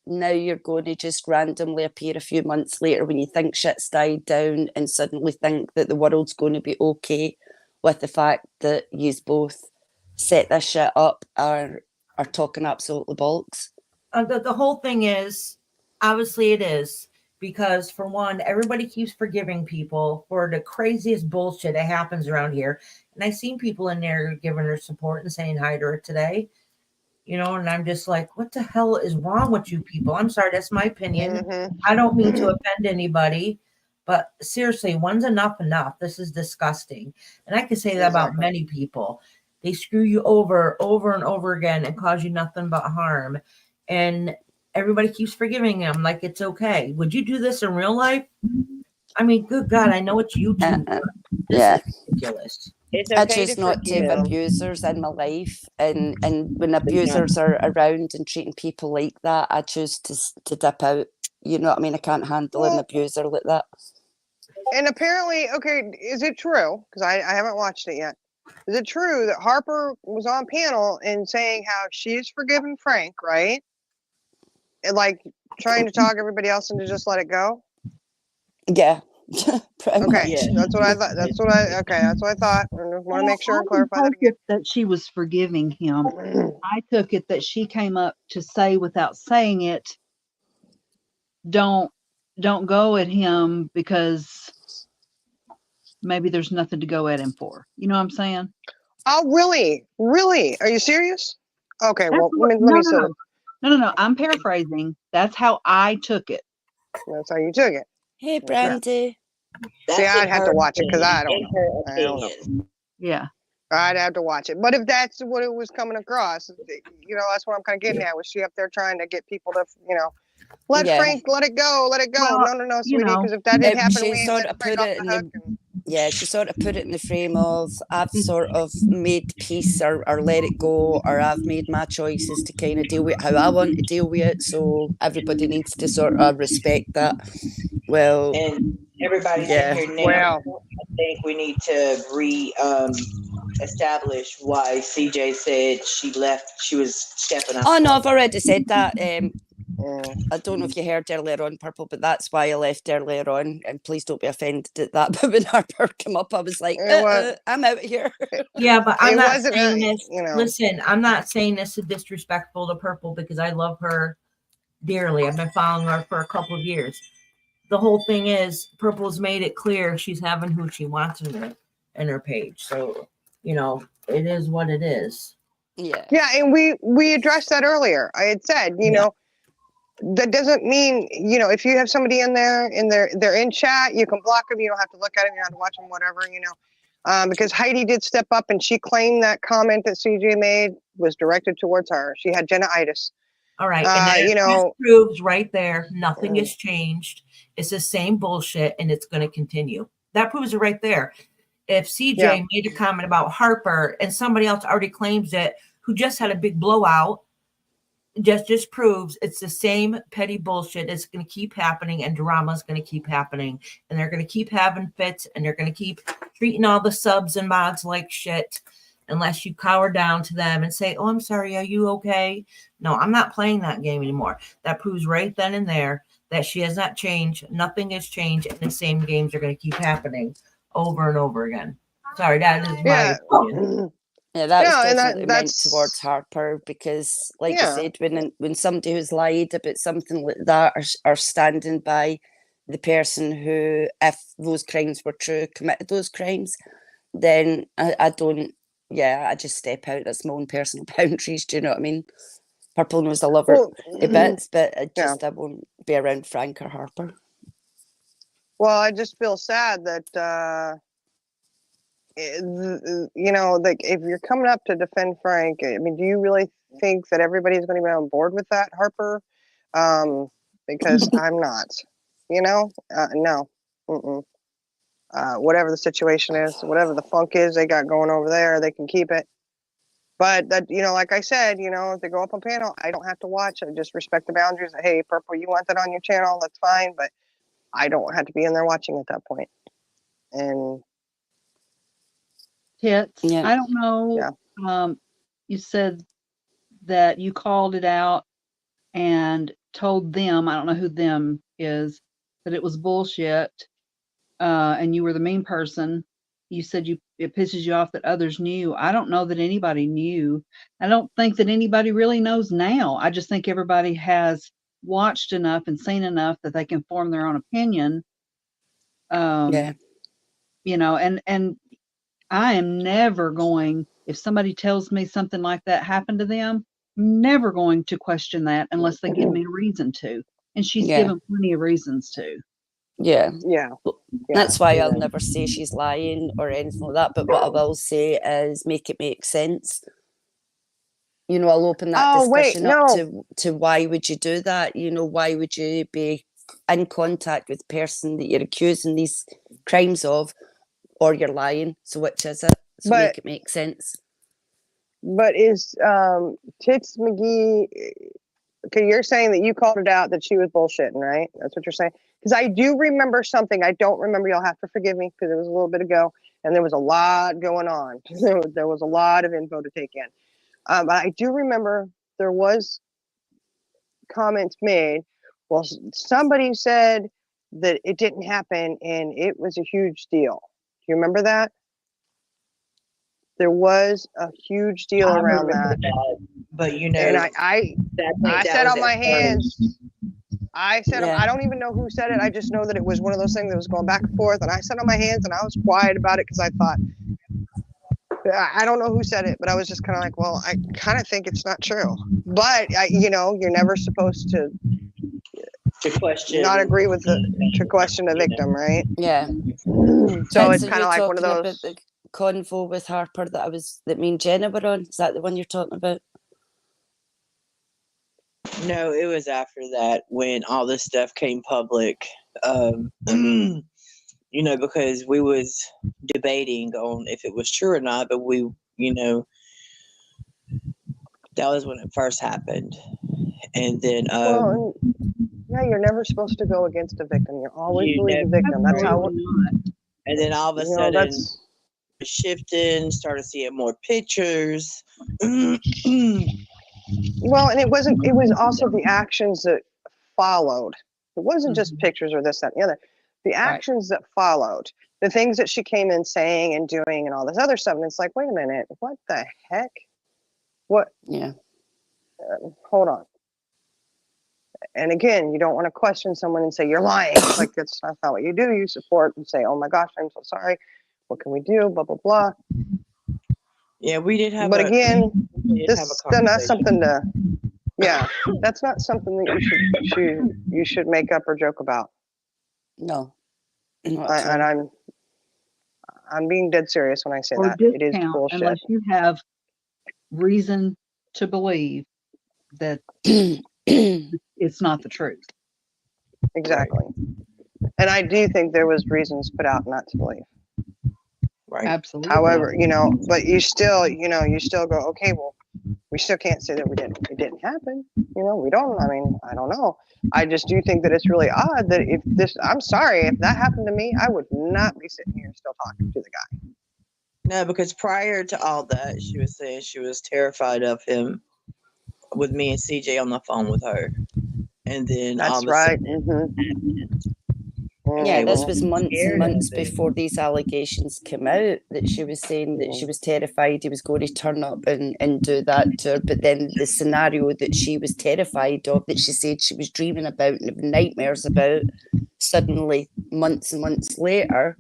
now you're going to just randomly appear a few months later when you think shit's died down and suddenly think that the world's going to be okay with the fact that yous both set this shit up are talking absolutely bollocks. The whole thing is, obviously it is, because for one, everybody keeps forgiving people for the craziest bullshit that happens around here. And I've seen people in there giving her support and saying hi to her today, and I'm just like, what the hell is wrong with you people? I'm sorry, that's my opinion. Mm-hmm. I don't mean to offend anybody, but seriously, when's enough? This is disgusting. And I can say that about many people. They screw you over and over again and cause you nothing but harm. And everybody keeps forgiving them like it's okay. Would you do this in real life? I mean, good God, I know it's YouTube. This is ridiculous. It's okay I choose not to have abusers in my life, and when abusers are around and treating people like that, I choose to dip out. You know what I mean? I can't handle an abuser like that. And apparently, okay, is it true? Because I haven't watched it yet. Is it true that Harper was on panel and saying how she's forgiven Frank, right? And like trying to talk everybody else into just let it go? Yeah. Okay, Yeah. that's what I thought. That's what I thought. I want to make sure and clarify that again. That she was forgiving him. I took it that she came up to say without saying it, don't go at him because maybe there's nothing to go at him for. You know what I'm saying? Oh, really? Really? Are you serious? Okay, well, let me say that. No. I'm paraphrasing. That's how I took it. That's how you took it. Hey, Brandy. See, I'd have to watch it because I don't know. Yeah. I'd have to watch it. But if that's what it was coming across, that's what I'm kind of getting at. Was she up there trying to get people to, let Frank, let it go. Well, no, sweetie, because if that didn't happen, we ain't let Frank off the hook. Yeah, she sort of put it in the frame of, I've sort of made peace or let it go, or I've made my choices to kind of deal with how I want to deal with it. So everybody needs to sort of respect that. Well, and everybody's in here now. I think we need to establish why CJ said she left. She was stepping up. Oh no, I've already said that. I don't know if you heard earlier on, Purple, but that's why I left earlier on. And please don't be offended at that. But when Harper came up, I was like, I'm out of here. Yeah, but I'm not saying this. Listen, I'm not saying this is disrespectful to Purple because I love her dearly. I've been following her for a couple of years. The whole thing is Purple's made it clear she's having who she wants in her page. So, it is what it is. Yeah. Yeah, and we addressed that earlier. I had said, that doesn't mean, if you have somebody in there and they're in chat, you can block them. You don't have to look at them. You don't have to watch them, whatever, because Heidi did step up and she claimed that comment that CJ made was directed towards her. She had genitis. All right. And that proves right there, nothing has changed. It's the same bullshit and it's going to continue. That proves it right there. If CJ made a comment about Harper and somebody else already claims it, who just had a big blowout, just proves it's the same petty bullshit. It's going to keep happening and drama is going to keep happening. And they're going to keep having fits and they're going to keep treating all the subs and mods like shit unless you cower down to them and say, oh, I'm sorry. Are you okay? No, I'm not playing that game anymore. That proves right then and there that she has not changed. Nothing has changed. And the same games are going to keep happening over and over again. Sorry, that is my opinion. Yeah, that was Yeah, and definitely meant that's towards Harper because, like you yeah. said, when somebody who's lied about something like that are standing by the person who, if those crimes were true, committed those crimes, then I don't, yeah, I just step out. That's my own personal boundaries. Do you know what I mean? Purple knows I love her Well, a bits, but yeah. I won't be around Frank or Harper. Well, I just feel sad that you know, like if you're coming up to defend Frank, I mean, do you really think that everybody's going to be on board with that, Harper? Because I'm not. You know, no. Mm-mm. Whatever the situation is, whatever the funk is they got going over there, they can keep it. But that, you know, like I said, you know, if they go up on panel, I don't have to watch. I just respect the boundaries. Hey, Purple, you want that on your channel? That's fine, but I don't have to be in there watching at that point. And Tits. Yeah. I don't know. Yeah. You said that you called it out and told them, I don't know who them is, that it was bullshit, and you were the mean person. You said it pisses you off that others knew. I don't know that anybody knew. I don't think that anybody really knows now. I just think everybody has watched enough and seen enough that they can form their own opinion. Yeah. You know, and I am never going, if somebody tells me something like that happened to them, never going to question that unless they give me a reason to. And she's Yeah. given plenty of reasons to. Yeah. Yeah. That's why I'll never say she's lying or anything like that. But what I will say is make it make sense. You know, I'll open that discussion up to why would you do that? You know, why would you be in contact with the person that you're accusing these crimes of, or you're lying? So which is it? So make it make sense. But is Tits McGee? Okay, you're saying that you called it out that she was bullshitting, right? That's what you're saying. Because I do remember something. I don't remember. You'll have to forgive me because it was a little bit ago, and there was a lot going on. There was a lot of info to take in. But I do remember there was comments made. Well, somebody said that it didn't happen, and it was a huge deal. Do you remember that? There was a huge deal around that. But you know, and I sat on my hands. I said, I don't even know who said it. I just know that it was one of those things that was going back and forth. And I sat on my hands and I was quiet about it because I thought, I don't know who said it, but I was just kind of like, well, I kind of think it's not true. But, you know, you're never supposed to question, not agree with to question a victim, right? Yeah. So it's kind of like one of those. About the convo with Harper that me and Jenna were on. Is that the one you're talking about? No, it was after that when all this stuff came public. You know, because we was debating on if it was true or not, but we, you know, that was when it first happened. And then Well, yeah, you're never supposed to go against a victim. You always believe the victim. That's how. And then all of a sudden, shifting, started seeing more pictures. Well, and it was also the actions that followed. It wasn't just pictures or this, that, and the other. The actions that followed, the things that she came in saying and doing and all this other stuff. And it's like, wait a minute, what the heck? What? Yeah. Hold on. And again, you don't want to question someone and say, you're lying. Like, that's not what you do. You support and say, oh my gosh, I'm so sorry. What can we do? Blah, blah, blah. Yeah, we did have. But again, that's not something to. Yeah, that's not something that you should make up or joke about. No, not at all. And I'm being dead serious when I say or that. It is discount bullshit. unless you have reason to believe that it's not the truth. Exactly. And I do think there was reasons put out not to believe. Right. Absolutely. However, you know, but you still go, okay, well, we still can't say that it didn't happen. You know, we don't, I mean, I don't know. I just do think that it's really odd that I'm sorry, if that happened to me, I would not be sitting here still talking to the guy. No, because prior to all that, she was saying she was terrified of him with me and CJ on the phone with her. And then that's all of a right. sudden, Yeah, this Mhm. was months and Scared months of it. before these allegations came out, that she was saying that she was terrified he was going to turn up and do that to her. But then the scenario that she was terrified of, that she said she was dreaming about and having nightmares about, suddenly, months and months later,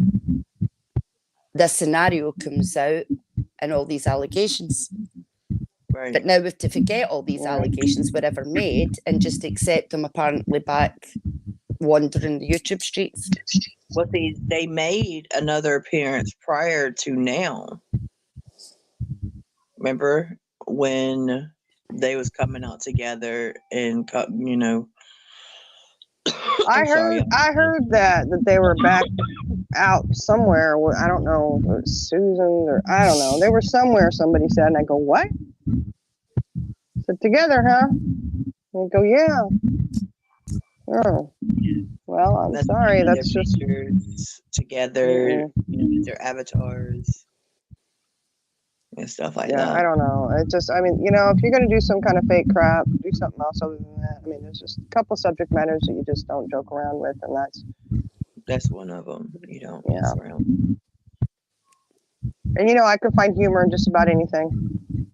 this scenario comes out and all these allegations. Right. But now we have to forget all these allegations were ever made and just accept them apparently back wandering the YouTube streets. Well, see, they made another appearance prior to now. Remember when they was coming out together and I heard that they were back out somewhere. I don't know, if it was Susan or I don't know. They were somewhere. Somebody said, and I go, what? So together, huh? And I go, yeah. Oh, well, I'm That's sorry. their That's just pictures together, their avatars and stuff like yeah. that. I don't know. It just, I mean, if you're gonna do some kind of fake crap, do something else other than that. I mean, there's just a couple subject matters that you just don't joke around with, and That's one of them. You don't Yeah. mess around. and I can find humor in just about anything.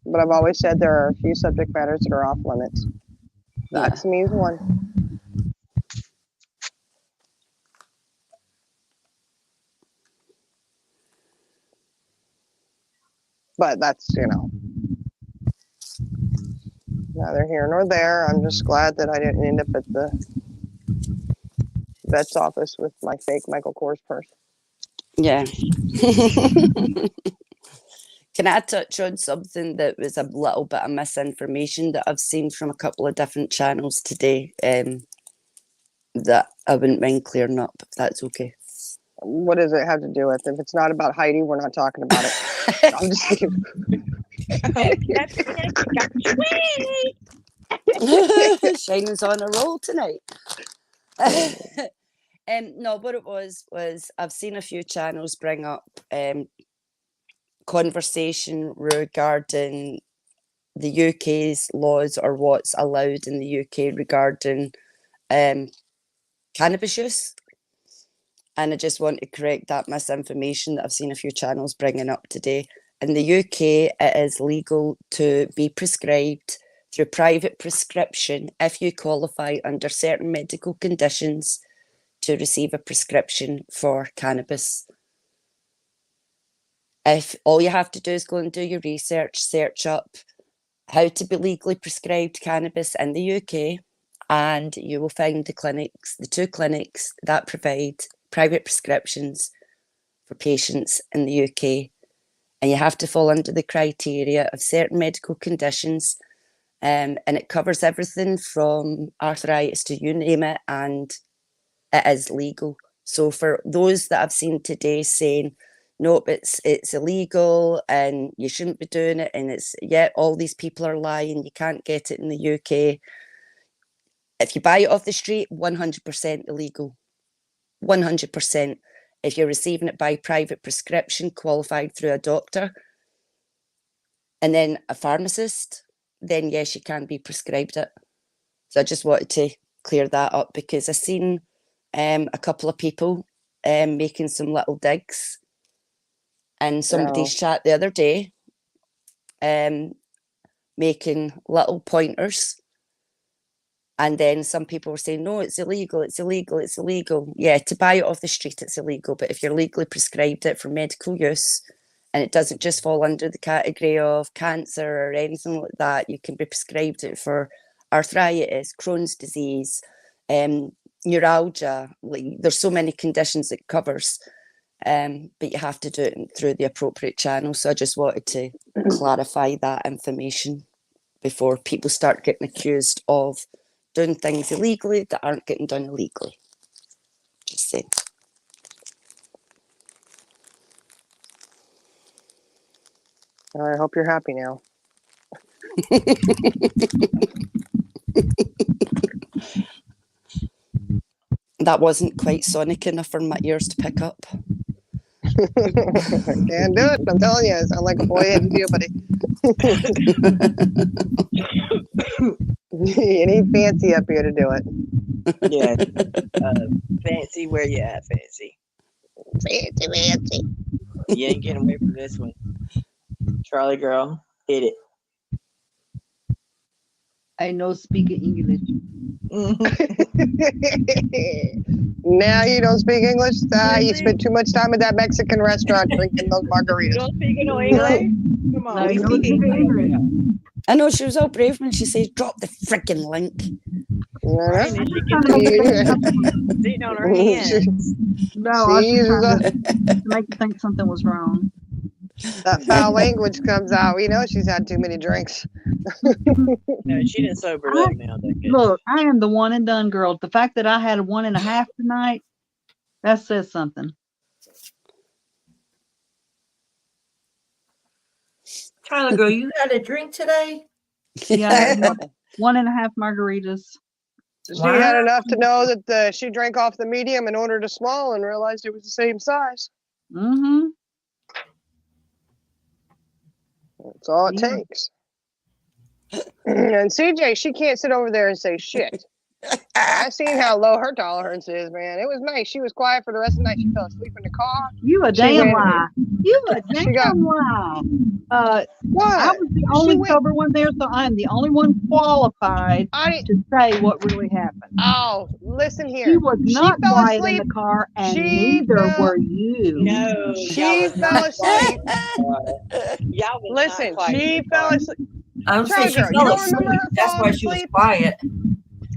But I've always said there are a few subject matters that are off limits. That to me is one. But that's, neither here nor there. I'm just glad that I didn't end up at the vet's office with my fake Michael Kors purse. Yeah. Can I touch on something that was a little bit of misinformation that I've seen from a couple of different channels today, that I wouldn't mind clearing up, if that's okay? What does it have to do with? If it's not about Heidi, we're not talking about it. I'm just kidding. Shining's on a roll tonight. No, what it was I've seen a few channels bring up conversation regarding the UK's laws or what's allowed in the UK regarding cannabis use. And I just want to correct that misinformation that I've seen a few channels bringing up today. In the UK, it is legal to be prescribed through private prescription if you qualify under certain medical conditions to receive a prescription for cannabis. If all you have to do is go and do your research, search up how to be legally prescribed cannabis in the UK, and you will find the two clinics that provide private prescriptions for patients in the UK. And you have to fall under the criteria of certain medical conditions, and it covers everything from arthritis to you name it, and it is legal. So for those that I've seen today saying, nope, it's illegal and you shouldn't be doing it, and all these people are lying, you can't get it in the UK. If you buy it off the street, 100% illegal. 100%. If you're receiving it by private prescription, qualified through a doctor, and then a pharmacist, then yes, you can be prescribed it. So I just wanted to clear that up, because I've seen a couple of people making some little digs in somebody's chat the other day, making little pointers. And then some people were saying, no, it's illegal, it's illegal, it's illegal. Yeah, to buy it off the street, it's illegal. But if you're legally prescribed it for medical use, and it doesn't just fall under the category of cancer or anything like that, you can be prescribed it for arthritis, Crohn's disease, neuralgia. There's so many conditions it covers, but you have to do it through the appropriate channel. So I just wanted to clarify that information before people start getting accused of doing things illegally that aren't getting done illegally. Just saying. I hope you're happy now. That wasn't quite sonic enough for my ears to pick up. Can't do it. I'm telling you, I sound like a boy in puberty. You need fancy up here to do it. Yeah. Fancy, where you at, Fancy? Fancy. You ain't getting away from this one. Charlie girl, hit it. I know speaking English. Now you don't speak English? You spent too much time at that Mexican restaurant drinking those You margaritas. don't speak no English? Come on, No, we you don't speak speak English. I know she was all brave when she says, drop the freaking link. Right, and she can sitting on her hands. No, I was She just uses trying to make you think something was wrong. that foul language comes out. We know she's had too many drinks. No, she didn't sober up now. Look, I am the one and done girl. The fact that I had a 1.5 tonight, that says something. Tyler girl, you had a drink today? Yeah, I had 1.5 margaritas. She had enough to know that she drank off the medium and ordered a small and realized it was the same size. Mm-hmm. That's all it Yeah. takes. And CJ, she can't sit over there and say shit. I've seen how low her tolerance is, man. It was nice. She was quiet for the rest of the night. She fell asleep in the car. You a She damn went- lie. You a She got- damn lie. I What? was the only went- sober one there, so I'm the only one qualified to say what really happened. Oh, listen She here. was She not fell quiet asleep. in the car, and She neither fell- were you. No, She y'all was fell not asleep. Y'all was Listen, not quiet in she the fell car. asleep. I'm saying she Girl, you fell don't asleep. remember her That's falling why she was asleep? quiet.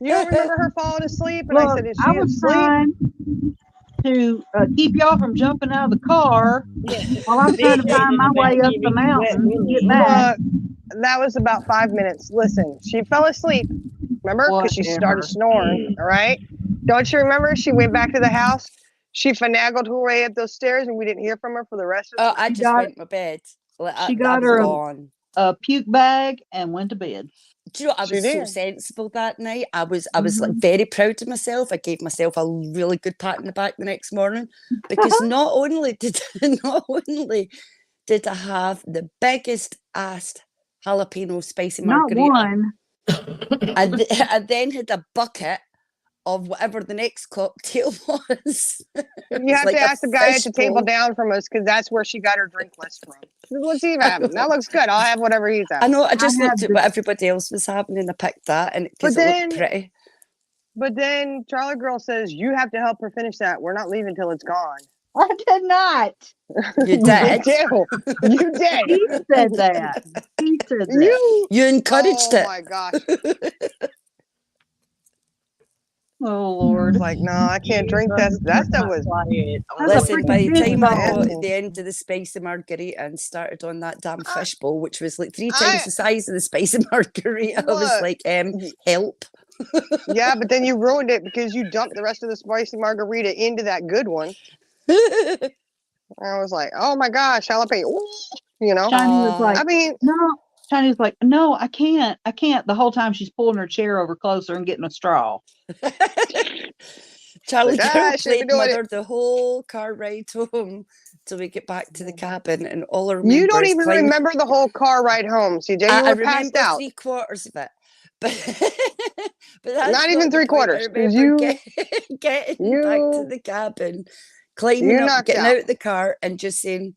You don't remember her falling asleep? And I Look, said, is I she was asleep? trying to keep y'all from jumping out of the car while I'm trying to find my way up the mountain to get back. Look, that was about 5 minutes. Listen, she fell asleep. Remember? Because she started Whatever. snoring. All right. Don't you remember? She went back to the house. She finagled her way up those stairs, and we didn't hear from her for the rest of the Oh, I She just got- went to bed. she I got was her gone. a puke bag and went to bed. Do you know, I She was so did. sensible that night. I was like very proud of myself. I gave myself a really good pat in the back the next morning because not only did I have the biggest ass jalapeno spicy Not margarita, one. I then had a bucket of whatever the next cocktail was. You have like to a ask the guy at the table fishbowl. down from us because that's where she got her drink list from. Let's see if having. That looks good. I'll have whatever he's I having. know. I just had looked at what everybody else was having and I picked that, and because it looked pretty. But then Charlie Girl says you have to help her finish that. We're not leaving till it's gone. I did not. You did. You did. He said that. He said that. You encouraged Oh it. my gosh. Oh Lord. Like, no, I can't drink that. That stuff was. Listen, by the time I fishbowl. got at the end of the spicy margarita and started on that damn fishbowl, which was like 3 times the size of the spicy margarita, I was like, help. Yeah, but then you ruined it because you dumped the rest of the spicy margarita into that good one. I was like, oh my gosh, jalapeno. Ooh, you know? Shiny was like, I mean, no. Shiny was like, no, I can't. I can't. The whole time she's pulling her chair over closer and getting a straw. Charlie Like, Girl she been played doing mother the whole car ride home till we get back to the cabin, and all I you don't remember is even climbing. remember the whole car ride home, CJ. You I were passed remember out. 3/4 of it, but that's Not even the point. 3/4, I 'cause remember getting back to the cabin, climbing up, knocked getting out. out of the car, and just saying,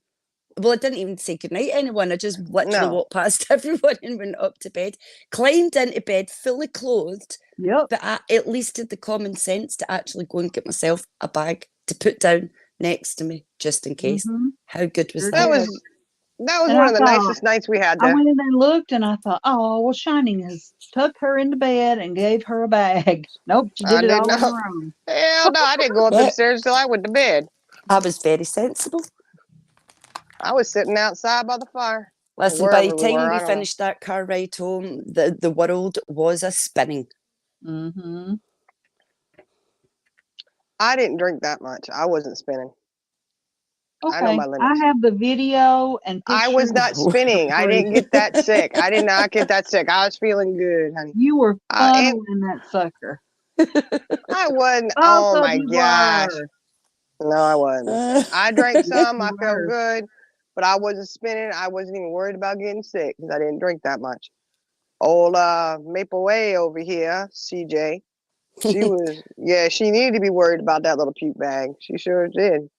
well, I didn't even say goodnight to anyone. I just literally No. walked past everyone and went up to bed, climbed into bed fully clothed. Yep. But I at least had the common sense to actually go and get myself a bag to put down next to me, just in case. How good was That that? was And one I of the thought- nicest nights we had I there. went in and looked, and I thought, oh, well, Shining has tucked her into bed and gave her a bag. Nope, she I did it didn't all on know. her own. Hell no, I didn't go up the stairs till I went to bed. I was very sensible. I was sitting outside by the fire. Listen, by the Wherever we time were, I we don't know. finished that car ride home, the world was a spinning. Mm-hmm. I didn't drink that much. I wasn't spinning. I know Okay, my limits. I have the video and pictures. I was not spinning. I didn't get that sick. I did not get that sick. I was feeling good, honey. You were and- funneling that sucker. I wasn't. Both Oh of my you gosh. were. No, I wasn't. I drank some. I You felt were. good, but I wasn't spinning. I wasn't even worried about getting sick because I didn't drink that much. Old Maple Way over here, CJ. She was, yeah, she needed to be worried about that little puke bag. She sure did.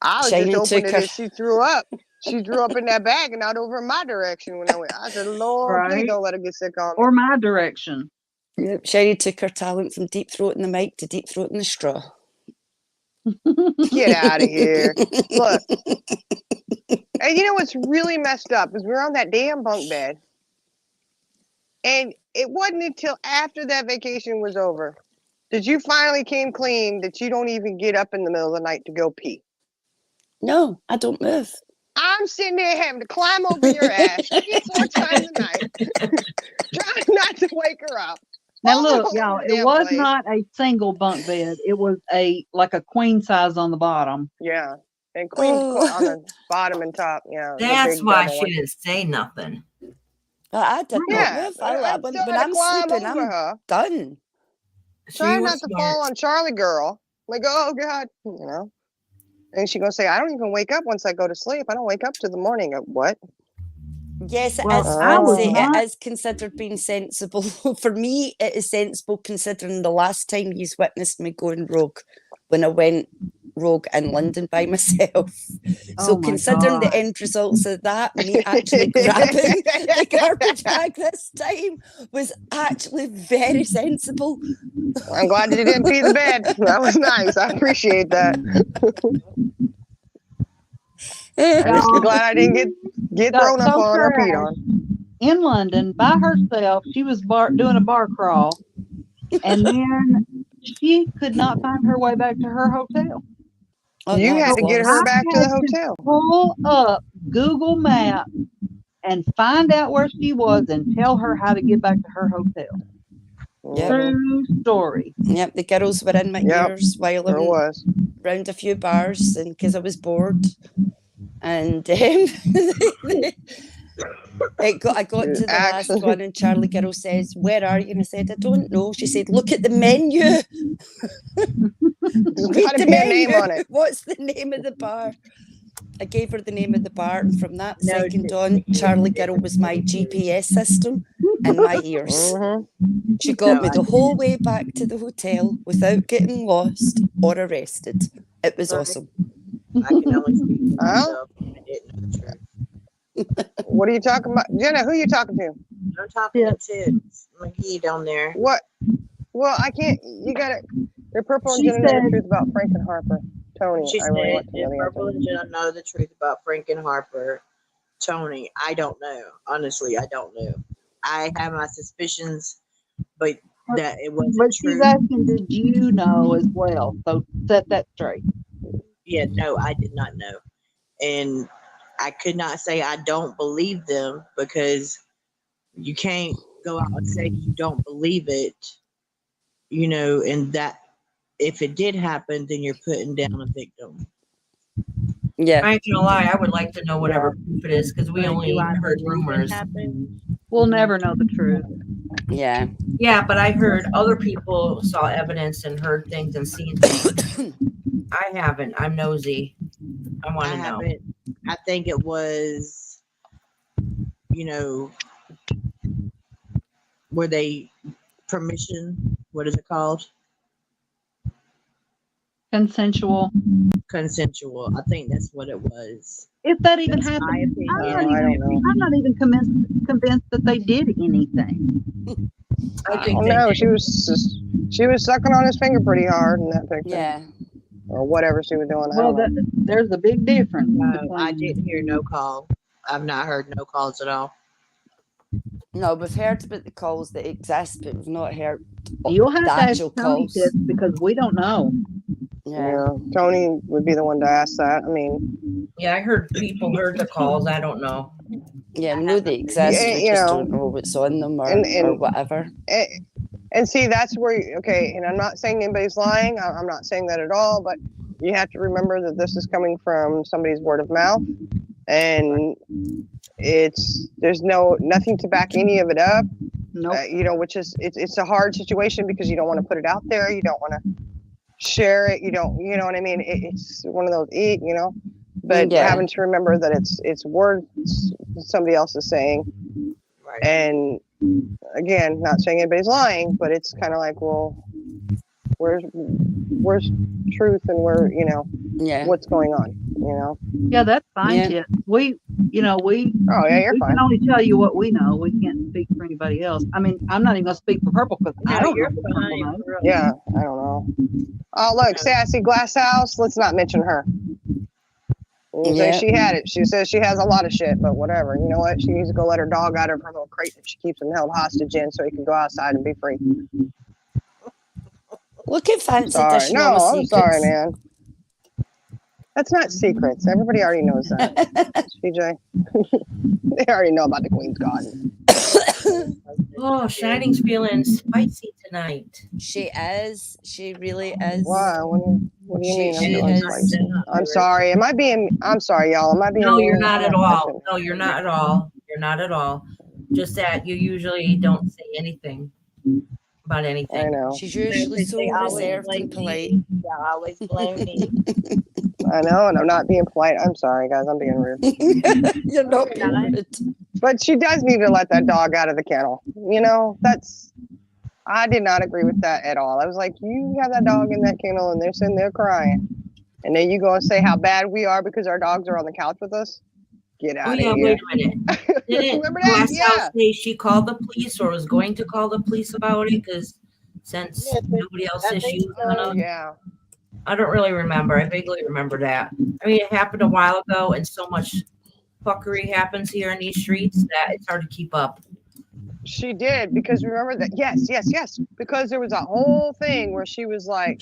I was Shiny just opening took her. it. She threw up. She drew up in that bag and out over in my direction when I went. I said, Lord, please Right. don't let her get sick on me. Or my direction. Yep, Shiny took her talent from deep throating the mic to deep throating the straw. Get out of here. Look. And you know what's really messed up is we're on that damn bunk bed. And it wasn't until after that vacation was over that you finally came clean that you don't even get up in the middle of the night to go pee. No, I don't move. I'm sitting there having to climb over your ass 3-4 times a night, trying not to wake her up. Now All look, over y'all, the it damn was place. not a single bunk bed. It was like a queen size on the bottom. Yeah. And queen on the bottom and top. Yeah. the That's big why double she one. didn't say nothing. I did not Yeah. move. I still When had to I'm climb sleeping, over I'm her. done. She Trying was not to smart. fall on Charlie girl. Like, oh God, you know. And she gonna say, I don't even wake up once I go to sleep. I don't wake up till the morning. What? Yes, it Well, is I was fancy. not- It is considered being sensible. For me, it is sensible considering the last time you've witnessed me going rogue when I went rogue in London by myself. So Oh my considering the God. end results of that, me actually grabbing the garbage bag this time was actually very sensible. I'm glad you didn't pee the bed. That was nice. I appreciate that. I'm just glad I didn't get Got thrown up so on or peed trashed on. in London by herself. She was doing a bar crawl, and then she could not find her way back to her hotel. Oh, You no, I had was to get lost. her back to the hotel. Pull up Google Maps and find out where she was and tell her how to get back to her hotel. Yep. True story. Yep, the girls were in my Yep, ears while There I'm was. round a few bars, and because I was bored, and I got to the last Actually, one, and Charlie girl says, "Where are you?" And I said, "I don't know." She said, "Look at the menu." there's Read got to the be a menu. name on it. What's the name of the bar? I gave her the name of the bar, and from that No, second on, Charlie girl was my GPS system in my ears. Mm-hmm. She got No, me I the whole way back to the hotel without getting lost or arrested. It was Right. awesome. I can only speak for Oh. myself. I didn't know the truth. What are you talking about? Jenna, who are you talking to? I'm talking to Tids McGee down there. What? Well, I can't. You got it. They're Purple and She Jenna know the said- truth about Frank and Harper. Tony, She I really said want to know that the Purple answer. and Jenna know the truth about Frank and Harper. Tony, I don't know. Honestly, I don't know. I have my suspicions, but that it wasn't But she's true. asking, did you know as well? So set that straight. Yeah, no, I did not know. And I could not say I don't believe them because you can't go out and say you don't believe it, you know, and that if it did happen, then you're putting down a victim. Yeah. I ain't gonna lie, I would like to know whatever proof it is because we But only do I heard believe it rumors. happened? We'll never know the truth. Yeah. Yeah, but I heard other people saw evidence and heard things and seen things. I haven't. I'm nosy. I want I to know. haven't. I think it was, you know, were they permission? What is it called? Consensual. Consensual. I think that's what it was. If that even That's my happened, opinion. I don't know. I'm not even convinced that they did anything. I think Oh they no, did. she was sucking on his finger pretty hard in that picture. Yeah. Or whatever she was doing. I Well, don't know. there's a big difference. No, I between- didn't hear no call. I've not heard no calls at all. No, we've heard about the calls that exist, but we've not heard You'll have the to ask actual Tony calls. this because we don't know. Yeah. Tony would be the one to ask that. I mean, Yeah, I heard people heard the calls. I don't know. Yeah, we know they exist. Yeah, We you just know, don't know what's on them or and- whatever. and see, that's where, okay, and I'm not saying anybody's lying. I'm not saying that at all, but you have to remember that this is coming from somebody's word of mouth, and there's nothing to back any of it up. Nope. Which is it's a hard situation because you don't want to put it out there, you don't want to share it, you know what I mean. It's one of those but Yeah. having to remember that it's words somebody else is saying, Right. and again, not saying anybody's lying, but it's kind of like, well, Where's truth and where, you know, Yeah. what's going on, you know? Yeah, that's fine, Yeah. Chip. We, you know, we Oh yeah, you're we fine. can only tell you what we know. We can't speak for anybody else. I mean, I'm not even gonna speak for Purple because I No, don't know you're what Purple fine. knows. for real. Yeah, I don't know. Oh look, Sassy Glasshouse. Let's not mention her. You say Yeah. she had it. She says she has a lot of shit, but whatever. You know what? She needs to go let her dog out of her little crate that she keeps him held hostage in, so he can go outside and be free. Look at fancy Sorry, dishing no, all my I'm sorry, secrets. man. That's not secrets. Everybody already knows that. PJ, they already know about the Queen's Garden. Oh, Shining's feeling spicy tonight. She is. She really is. Why? What do you mean? I'm She feeling is- spicy. I'm sorry. Am I being? I'm sorry, y'all. Am I being? No, you're mean? not I at don't- I all. shouldn't. No, you're not at all. You're not at all. Just that you usually don't say anything about I anything. know. She's usually so They always reserved blame and polite. me. They always blame me. I know, and I'm not being polite. I'm sorry, guys. I'm being rude. You're not You're being not. rude. But she does need to let that dog out of the kennel. You know, I did not agree with that at all. I was like, you have that dog in that kennel and they're sitting there crying. And then you go and say how bad we are because our dogs are on the couch with us? Get out Oh of yeah, here. wait a minute. Didn't Remember that? Glasshouse Yeah. say she called the police or was going to call the police about it because since Yes, nobody else I says think she was Oh, gonna? yeah. I don't really remember. I vaguely remember that. I mean, it happened a while ago, and so much fuckery happens here in these streets that it's hard to keep up. She did because remember that. Yes. Because there was a whole thing where she was like,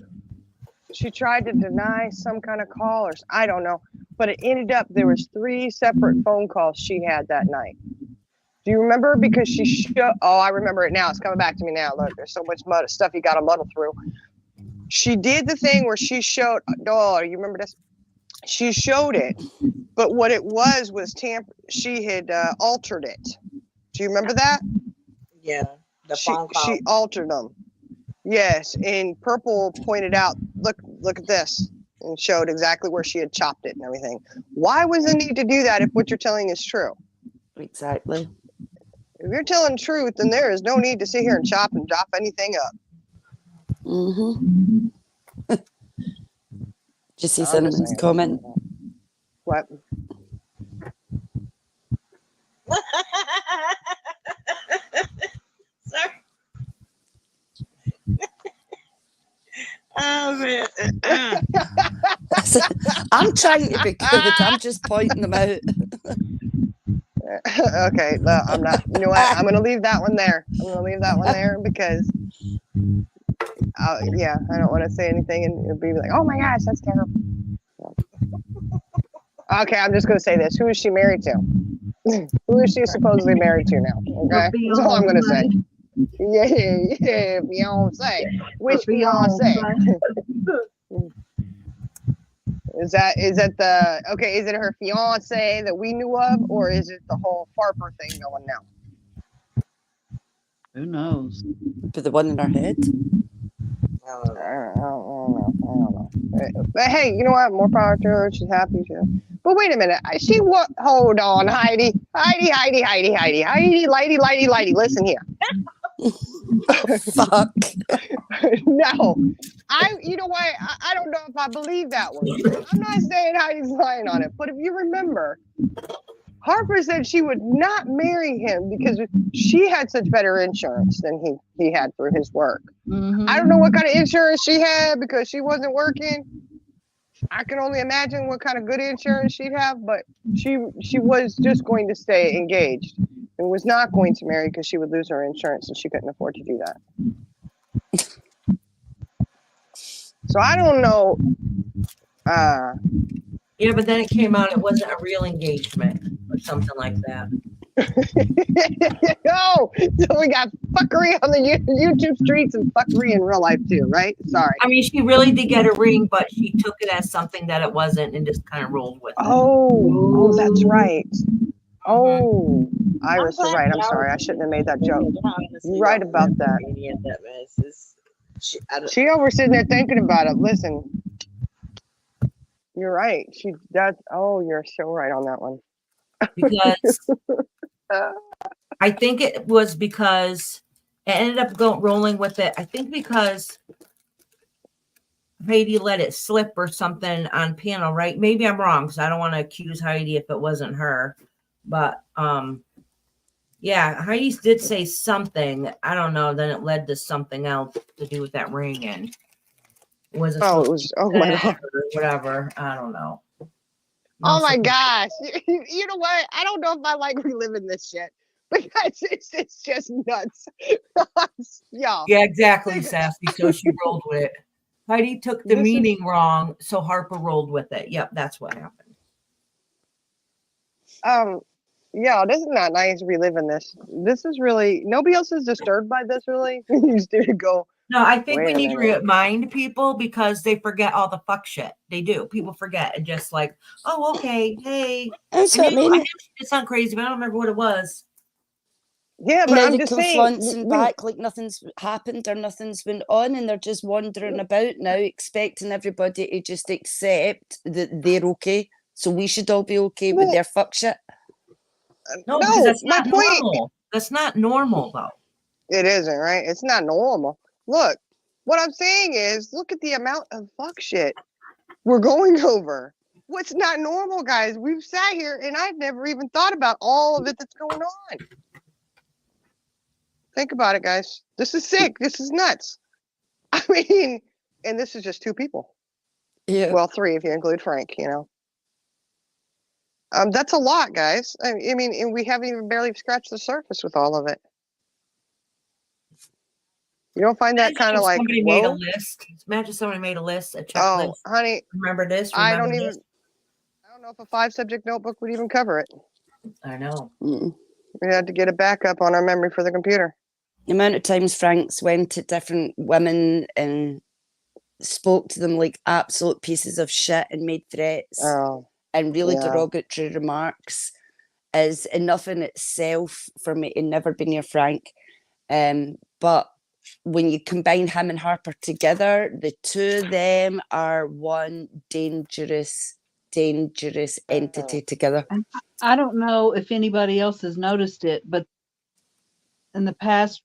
she tried to deny some kind of call or I don't know. But it ended up there was 3 separate phone calls she had that night. Do you remember? Because oh, I remember it now. It's coming back to me now. Look, there's so much stuff you got to muddle through. She did the thing where she showed. Oh, you remember this? She showed it, but what it was she had altered it. Do you remember that? Yeah, the phone call. She altered them. Yes, and Purple pointed out, look at this, and showed exactly where she had chopped it and everything. Why was the need to do that if what you're telling is true? Exactly. If you're telling truth, then there is no need to sit here and chop anything up. Mm-hmm. Did you see I'm just Cinnamon's saying. comment? What? Sorry. Oh man. I'm trying to be good. I'm just pointing them out. Okay, no, I'm not. You know what? I'm gonna leave that one there. I'm gonna leave that one there because, yeah, I don't want to say anything and it'll be like, oh my gosh, that's terrible. Okay, I'm just gonna say this. Who is she married to? Who is she supposedly married to now? Okay, that's all I'm gonna say. Yeah, Beyonce. Which Beyonce? Is that the okay? Is it her fiance that we knew of, or is it the whole Harper thing going now? Who knows? Put the one in her head. I don't know. But hey, you know what? More power to her. She's happy. But wait a minute. Hold on, Heidi. Lighty. Listen here. Fuck. No. You know what? I don't know if I believe that one. I'm not saying Heidi's lying on it, but if you remember, Harper said she would not marry him because she had such better insurance than he had through his work. Mm-hmm. I don't know what kind of insurance she had because she wasn't working. I can only imagine what kind of good insurance she'd have, but she was just going to stay engaged and was not going to marry because she would lose her insurance and she couldn't afford to do that. So I don't know. Yeah, but then it came out it wasn't a real engagement or something like that. Oh, so we got fuckery on the YouTube streets and fuckery in real life too, right? Sorry. I mean, she really did get a ring, but she took it as something that it wasn't and just kind of rolled with it. Oh, that's right. Oh, Iris, you're right. I'm sorry. I shouldn't have made that joke. You're right about that. Any of that mess. She over sitting there thinking about it. Listen, you're right. She does. Oh, you're so right on that one. Because I think it was because it ended up rolling with it. I think because Heidi let it slip or something on panel, right? Maybe I'm wrong because I don't want to accuse Heidi if it wasn't her. But yeah, Heidi did say something. I don't know. Then it led to something else to do with that ring, and was it? Oh, it was. Oh my god. Or whatever. I don't know. Oh my gosh. You know what? I don't know if I like reliving this shit because it's just nuts. Y'all. Yeah, exactly, Sassy. So she rolled with it. Heidi took the meaning wrong, so Harper rolled with it. Yep, that's what happened. Yeah, this is not nice reliving this. This is really, nobody else is disturbed by this, really. You just did go. No, I think we need to remind people because they forget all the fuck shit. They do. People forget and just like, oh, okay, hey. That's what I mean. It's not crazy, but I don't remember what it was. Yeah, but I'm just saying. Flouncing back like nothing's happened or nothing's been on, and they're just wandering about now, expecting everybody to just accept that they're okay. So we should all be okay with their fuck shit. No, because that's not normal. That's not normal, though. It isn't, right? It's not normal. Look, what I'm saying is, look at the amount of fuck shit we're going over. What's not normal, guys? We've sat here and I've never even thought about all of it that's going on. Think about it, guys. This is sick. This is nuts. I mean, and this is just two people. Yeah. Well, three if you include Frank, you know. That's a lot, guys. I mean, and we haven't even barely scratched the surface with all of it. You don't find that kind of like, somebody made a list. Imagine somebody made a list, a checklist. Oh, honey. Remember this? I don't know if a 5-subject notebook would even cover it. I know. Mm-mm. We had to get a backup on our memory for the computer. The amount of times Frank's went to different women and spoke to them like absolute pieces of shit and made threats and really derogatory remarks is enough in itself for me to never be near Frank. But when you combine him and Harper together, the two of them are one dangerous entity together. And I don't know if anybody else has noticed it, but in the past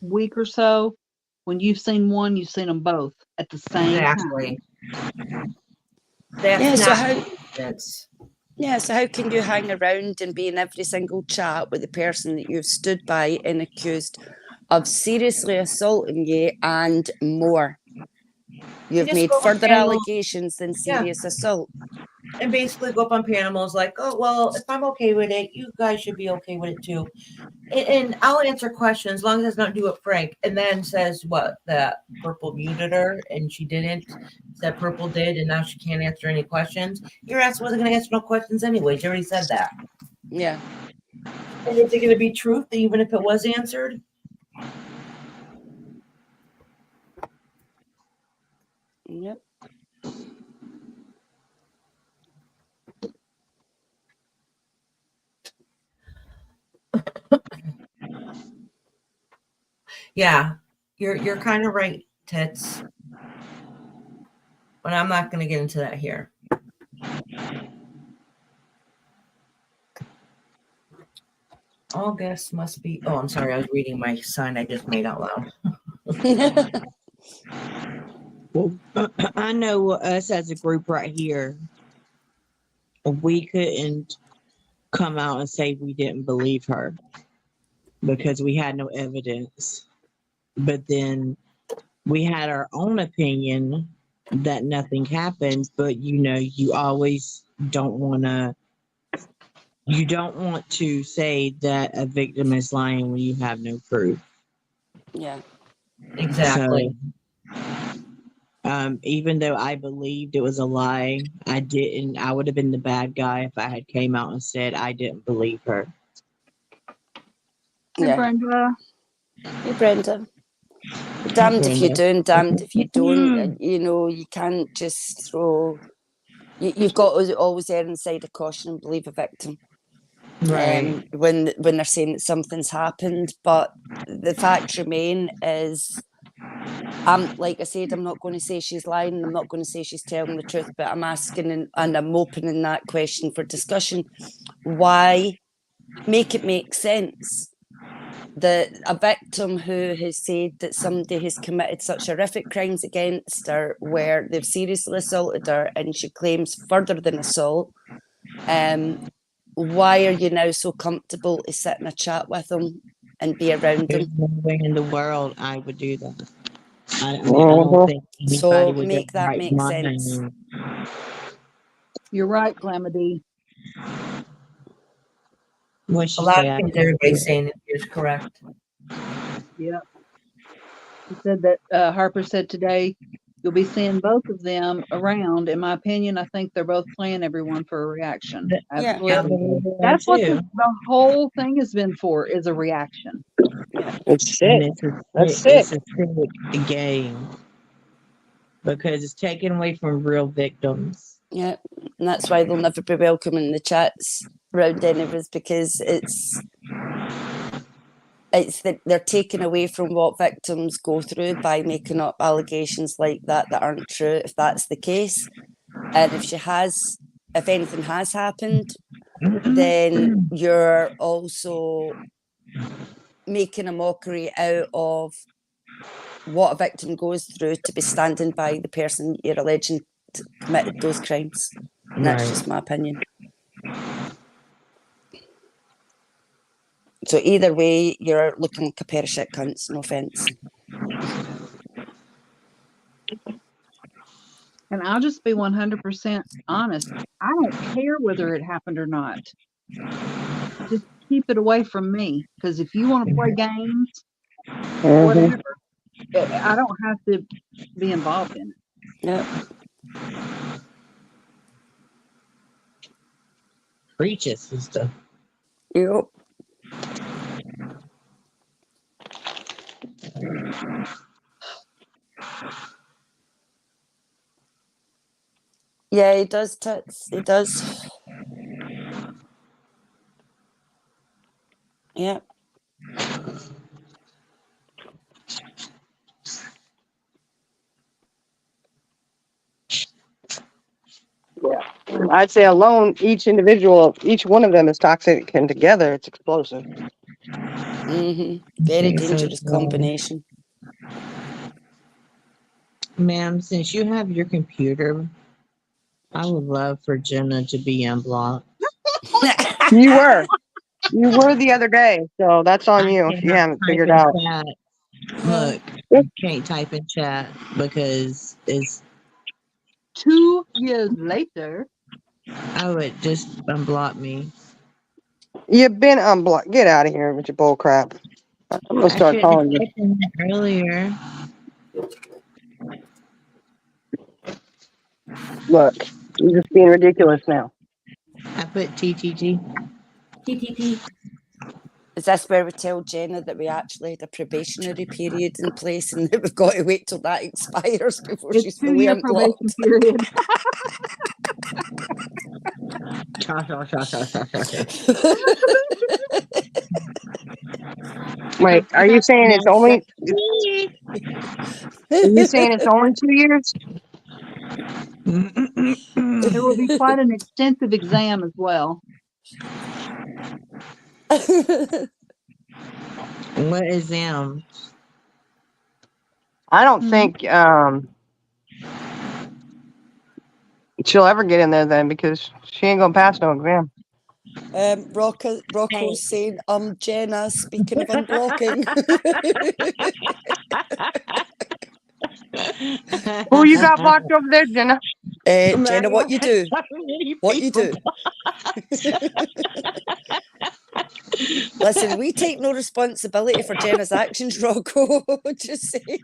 week or so, when you've seen one, you've seen them both at the same time. So how can you hang around and be in every single chat with the person that you've stood by and accused of seriously assaulting you and more? You've made further allegations than serious assault. And basically go up on panels like, oh, well, if I'm okay with it, you guys should be okay with it too. And I'll answer questions as long as it's not do it Frank. And then says what? That Purple muted her and she didn't. That Purple did and now she can't answer any questions. Your ass wasn't going to answer no questions anyways. You already said that. Yeah. And is it going to be truth even if it was answered? Yep. Yeah, you're kind of right, Tits. But I'm not going to get into that here. All guests must be. Oh, I'm sorry. I was reading my sign I just made out loud. Well, I know us as a group right here, we couldn't come out and say we didn't believe her because we had no evidence. But then we had our own opinion that nothing happened, but you always don't want to say that a victim is lying when you have no proof. Yeah. Exactly. So, even though I believed it was a lie, I would have been the bad guy if I had came out and said I didn't believe her. Hey, Brenda. Hey, Brenda. Damned if you do and damned if you don't. You can't just throw. You've got to always err on the side of caution and believe a victim. Right. When they're saying that something's happened, but the fact remain is, like I said, I'm not going to say she's lying. I'm not going to say she's telling the truth, but I'm asking and I'm opening that question for discussion. Why? Make it make sense. a victim who has said that somebody has committed such horrific crimes against her where they've seriously assaulted her and she claims further than assault, why are you now so comfortable to sit in a chat with them and be around There's them? no way in the world I would do that. I don't think anybody So would make that right make sense. mind. You're right, Calamity. What'd she A lot say? of things everybody's saying is correct. Yep. He said that Harper said today you'll be seeing both of them around. In my opinion, I think they're both playing everyone for a reaction. Yeah. Absolutely. That's what the whole thing has been for, is a reaction. It's sick. And That's it's sick. a sick game because it's taken away from real victims. Yeah, and that's why they'll never be welcome in the chats around any of us, because it's that they're taken away from what victims go through by making up allegations like that aren't true, if that's the case. And if anything has happened, then you're also making a mockery out of what a victim goes through to be standing by the person you're alleging committed those crimes. And that's just my opinion. So either way, you're looking like a pair of shit cunts, no offence. And I'll just be 100% honest. I don't care whether it happened or not. Just keep it away from me. Because if you want to play games, whatever, I don't have to be involved in it. Yep. Preach it, sister. Yep. Yeah, he does, Tits. He does. Yeah. Yeah. I'd say alone, each one of them is toxic, and together it's explosive. Very dangerous combination. Ma'am, since you have your computer, I would love for Jenna to be unblocked. You were the other day, so that's on you if you haven't figured out. Chat. Look, I can't type in chat because it's 2 years later. I would just unblock me. You've been unblocked. Get out of here with your bull crap. I'm gonna start calling you. Earlier. Look, you're just being ridiculous now. I put TTT. TTP. Is this where we tell Jenna that we actually had a probationary period in place and that we've got to wait till that expires before she's fully unblocked? Probation period. Wait, are you saying it's only? Are you saying it's only 2 years? It will be quite an extensive exam as well. What exam? I don't think she'll ever get in there then, because she ain't gonna pass no exam. Rocco's saying, Jenna, speaking of unblocking. Who you got blocked over there, Jenna? Jenna, what you do? What you do? Listen, we take no responsibility for Jenna's actions, Rocco. Just saying.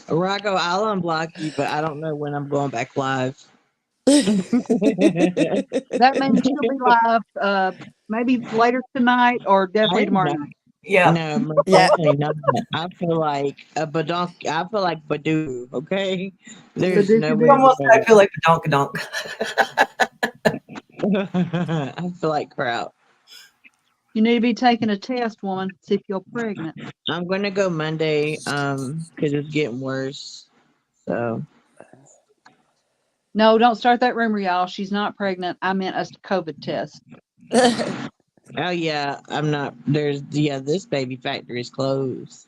Rocco, I'll unblock you, but I don't know when I'm going back live. That means she'll be live maybe later tonight or definitely tomorrow night. Yeah. No, definitely not. I feel like a badonk. I feel like Badoo. Okay, there's no way. Almost, I feel like a donk. I feel like crap. You need to be taking a test, woman. See if you're pregnant. I'm gonna go Monday, because it's getting worse. So. No, don't start that rumor, y'all. She's not pregnant. I meant a COVID test. Oh yeah, I'm not. This baby factory is closed.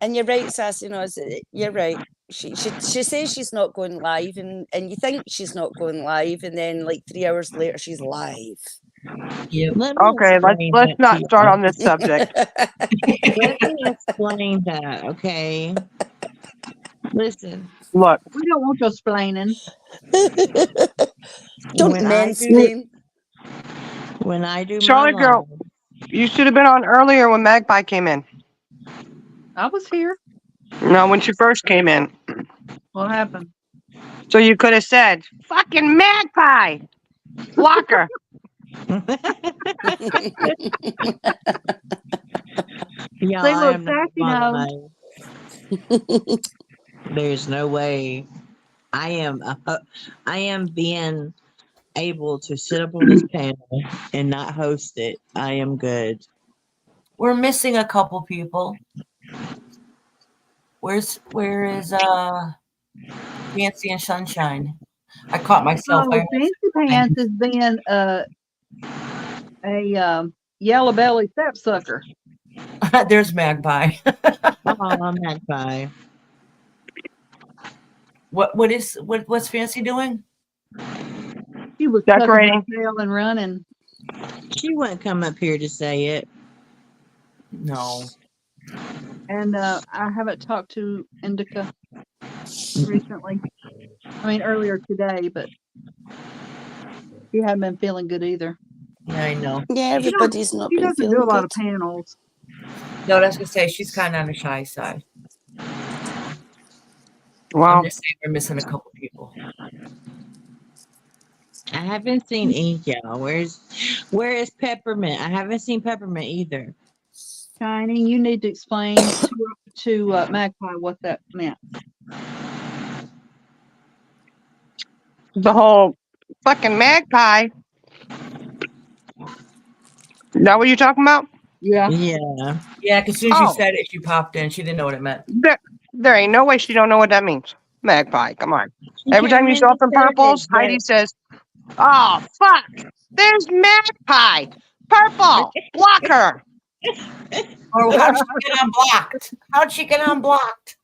And you're right, Sassy. No, you're right. She says she's not going live, and you think she's not going live, and then like 3 hours later she's live. Yep. Let me Okay, explain let's that not to start you. on this subject. Let me explain that, okay? Listen, Look, We don't want you explaining. Don't when I do mansplain. when I do my Charlotte girl, live, you should have been on earlier when Magpie came in. I was here. No, when she first came in. What happened? So you could have said, fucking Magpie! Block her. y'all, See, I look, am not Sassy knows. live. There's no way. I am being able to sit up on this panel and not host it. I am good. We're missing a couple people. Where is Fancy and Sunshine? I caught myself. Oh, Fancy Pants is being a yellow belly sapsucker. There's Magpie. Oh, Magpie. What's Fancy doing? She was tucking her Decorating. tail and running. She wouldn't come up here to say it. No. And I haven't talked to Indica recently. I mean, earlier today, but she hadn't been feeling good either. Yeah, I know. Yeah, everybody's not She been doesn't do a feeling lot good. of panels. No, that's gonna say she's kind of on the shy side. Wow. I'm just saying we're missing a couple people. I haven't seen Ink, y'all. Where is Peppermint? I haven't seen Peppermint either. Shining, you need to explain to Magpie what that meant. The whole fucking Magpie. Is that what you're talking about? Yeah. Yeah. Yeah, because as soon as Oh. you said it, she popped in. She didn't know what it meant. There ain't no way she don't know what that means. Magpie, come on. She Every time came you in show and up in said it, purples, but Heidi says, oh, fuck. There's Magpie. Purple. Block her. Or how'd she get unblocked? How'd she get unblocked?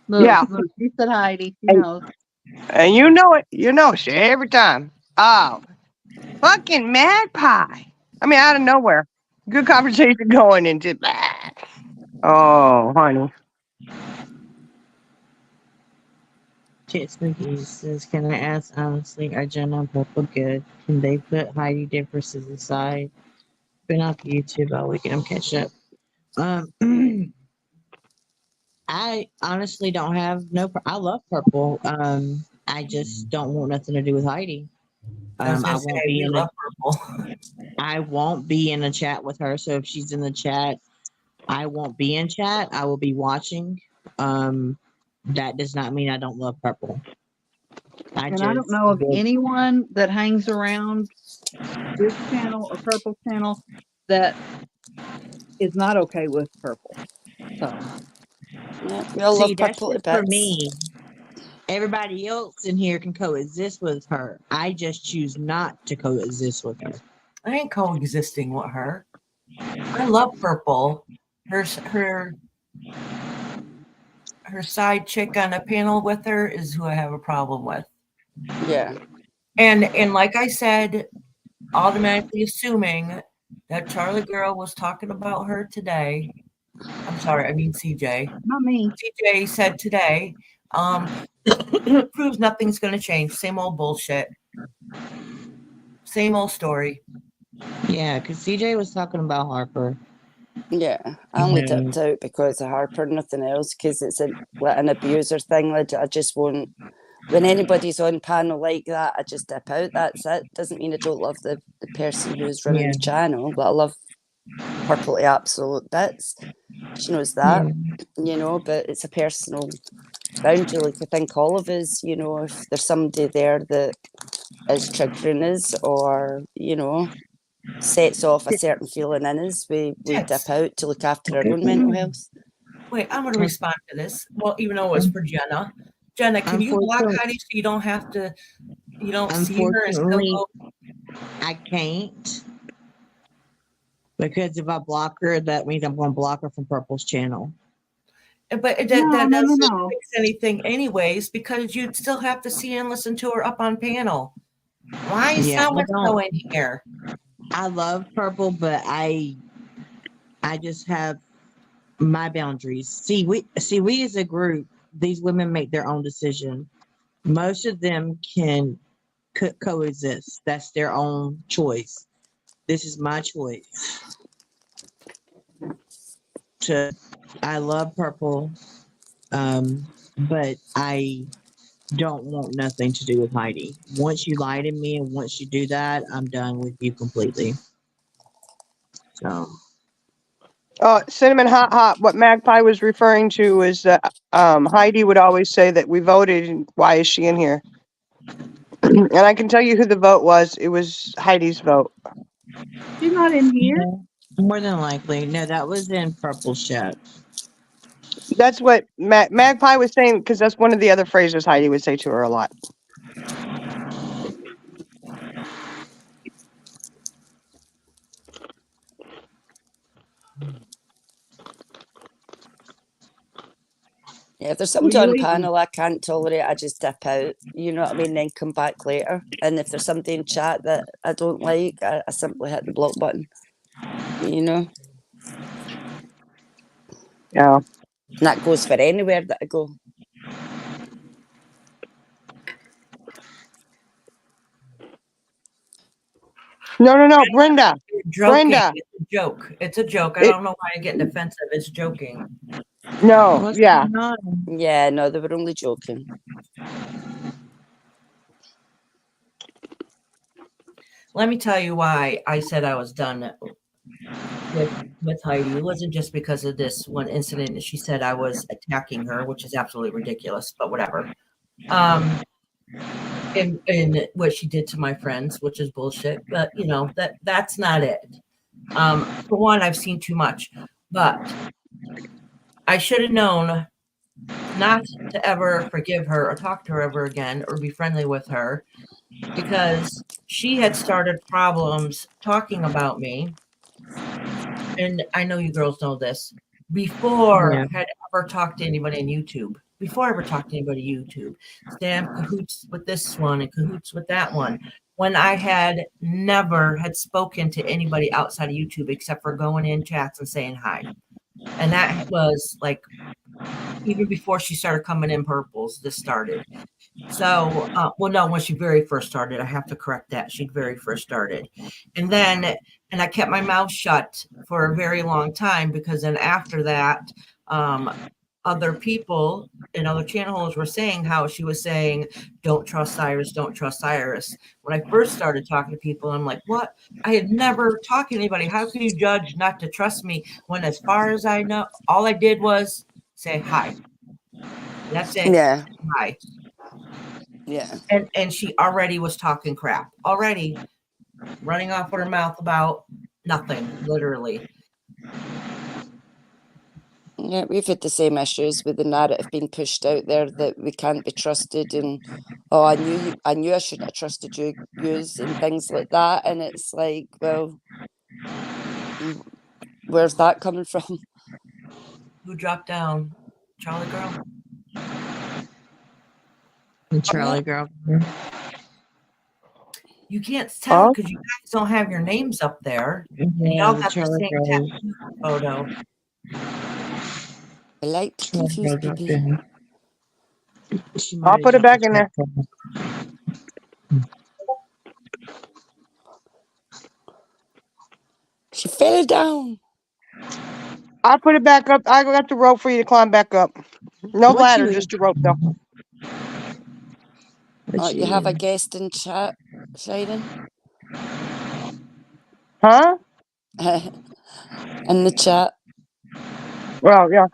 Look, Yeah. look, she said Heidi. She Hey. knows. And you know it. You know it every time. Oh, fucking Magpie. I mean, out of nowhere. Good conversation going into that. Oh, honey. Chit Spooky says, can I ask honestly, are Jenna and Purple good? Can they put Heidi differences aside? Been off YouTube all weekend. I'm catching up. I honestly don't have I love Purple. I just don't want nothing to do with Heidi. I was I gonna won't say be we in love Purple. I won't be in a chat with her. So if she's in the chat, I won't be in chat. I will be watching. That does not mean I don't love Purple. And I don't know of anyone that hangs around this channel or Purple channel that is not okay with Purple. So Yeah, we all love that's Purple to just for bits. me. Everybody else in here can coexist with her. I just choose not to coexist with her. I ain't coexisting with her. I love Purple. Her side chick on a panel with her is who I have a problem with. Yeah. And like I said, automatically assuming that Charlie girl was talking about her today. I'm sorry, I mean CJ. not me. CJ said today, proves nothing's gonna change. Same old bullshit. Same old story. Yeah, because CJ was talking about Harper. Yeah, I only dipped out because of Harper, nothing else, because it's an abuser thing. I just won't. When anybody's on panel like that, I just dip out. That's it. Doesn't mean I don't love the person who's running the channel, but I love Purple to absolute bits. She knows that, you know, but it's a personal boundary. Like I think all of us, you know, if there's somebody there that is triggering us or, you know, sets off a certain feeling in us, we dip out to look after our own mental health. Wait, I'm going to respond to this. Well, even though it was for Jenna. Jenna, can you block Heidi so you don't have to You don't see her and still Unfortunately, go. I can't. Because if I block her, that means I'm going to block her from Purple's channel. But that No. doesn't fix anything anyways, because you'd still have to see and listen to her up on panel. Why is Yeah, someone still in here? I love Purple, but I just have my boundaries. See, we as a group, these women make their own decision. Most of them can coexist. That's their own choice. This is my choice. I love Purple, but I don't want nothing to do with Heidi. Once you lie to me and once you do that, I'm done with you completely. So Cinnamon Hot Hot, what Magpie was referring to is that Heidi would always say that we voted, and why is she in here? And I can tell you who the vote was. It was Heidi's vote. She's not in here. yeah, more than likely. No, that was in Purple's chat. That's what Magpie was saying, because that's one of the other phrases Heidi would say to her a lot. Yeah, if there's What are somebody you on eating? panel I can't tolerate, I just dip out. You know what I mean? Then come back later. And if there's somebody in chat that I don't like, I simply hit the block button. You know? Yeah. And that goes for anywhere that I go. No, Brenda. You're joking. Brenda. It's a joke. It's a joke. I don't know why you're getting defensive. It's joking. No, What's yeah. going on? Yeah, no, they were only joking. Let me tell you why I said I was done with Heidi. It wasn't just because of this one incident that she said I was attacking her, which is absolutely ridiculous, but whatever. And what she did to my friends, which is bullshit. But you know, that's not it. For one, I've seen too much, but I should have known not to ever forgive her or talk to her ever again or be friendly with her, because she had started problems talking about me. And I know you girls know this, before Yeah. I had ever talked to anybody on YouTube. Before I ever talked to anybody on YouTube. Sam cahoots with this one and cahoots with that one. When I had never had spoken to anybody outside of YouTube except for going in chats and saying hi. And that was like even before she started coming in purples, this started. So, well, no, when she very first started, I have to correct that. She very first started. And I kept my mouth shut for a very long time, because then after that, other people and other channels were saying how she was saying, don't trust Cyrus, don't trust Cyrus. When I first started talking to people, I'm like, what? I had never talked to anybody. How can you judge not to trust me when, as far as I know, all I did was say hi. That's it. Yeah. Hi. Yeah. And she already was talking crap, already running off with her mouth about nothing, literally. Yeah, we've had the same issues with the narrative being pushed out there that we can't be trusted, and oh, I knew I shouldn't have trusted yous and things like that. And it's like, well, where's that coming from? Who dropped down? Charlie girl? The Charlie girl. You can't tell because you guys don't have your names up there. And y'all got the same tattoo photo. I like to confuse people. I'll put it back in there. She fell down. I'll put it back up. I got the rope for you to climb back up. No ladder, just a rope though. Oh, you have a guest in chat, Sharon? Huh? In the chat. Well, yeah.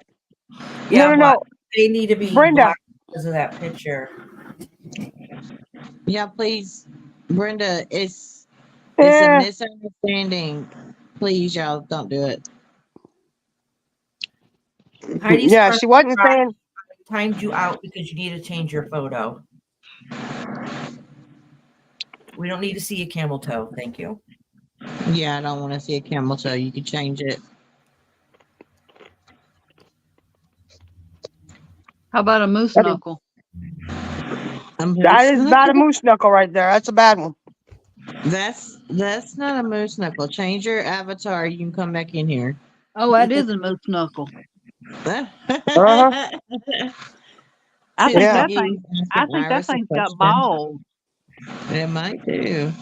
Yeah, No. They need to be Brenda. blocked because of that picture. Yeah, please, Brenda. It's a misunderstanding. Please, y'all, don't do it. Heidi's yeah, she wasn't saying. timed you out because you need to change your photo. We don't need to see a camel toe. Thank you. Yeah, I don't want to see a camel toe. You can change it. How about a moose That is- knuckle? That is not a moose knuckle right there. That's a bad one. That's not a moose knuckle. Change your avatar. You can come back in here. Oh, that is a moose knuckle. Uh-huh. I think Yeah. that thing. I think that thing's got balls. It might do.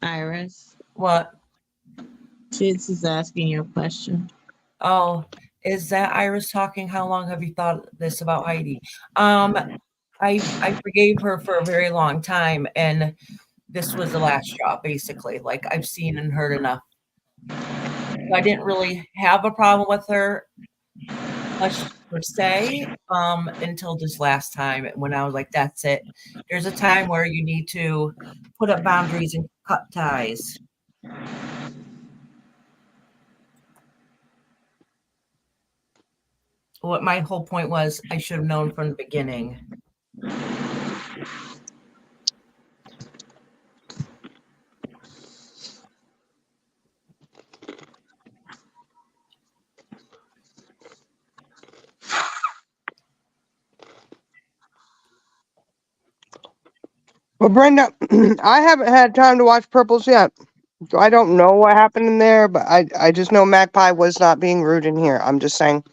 Iris, What? Chits is asking you a question. Oh, is that Iris talking? How long have you thought this about Heidi? I forgave her for a very long time, and this was the last straw, basically. Like, I've seen and heard enough. I didn't really have a problem with her much per se until this last time when I was like, that's it. There's a time where you need to put up boundaries and cut ties. What my whole point was, I should have known from the beginning. Well, Brenda, I haven't had time to watch Purples yet. So I don't know what happened in there, but I just know Magpie was not being rude in here. I'm just saying.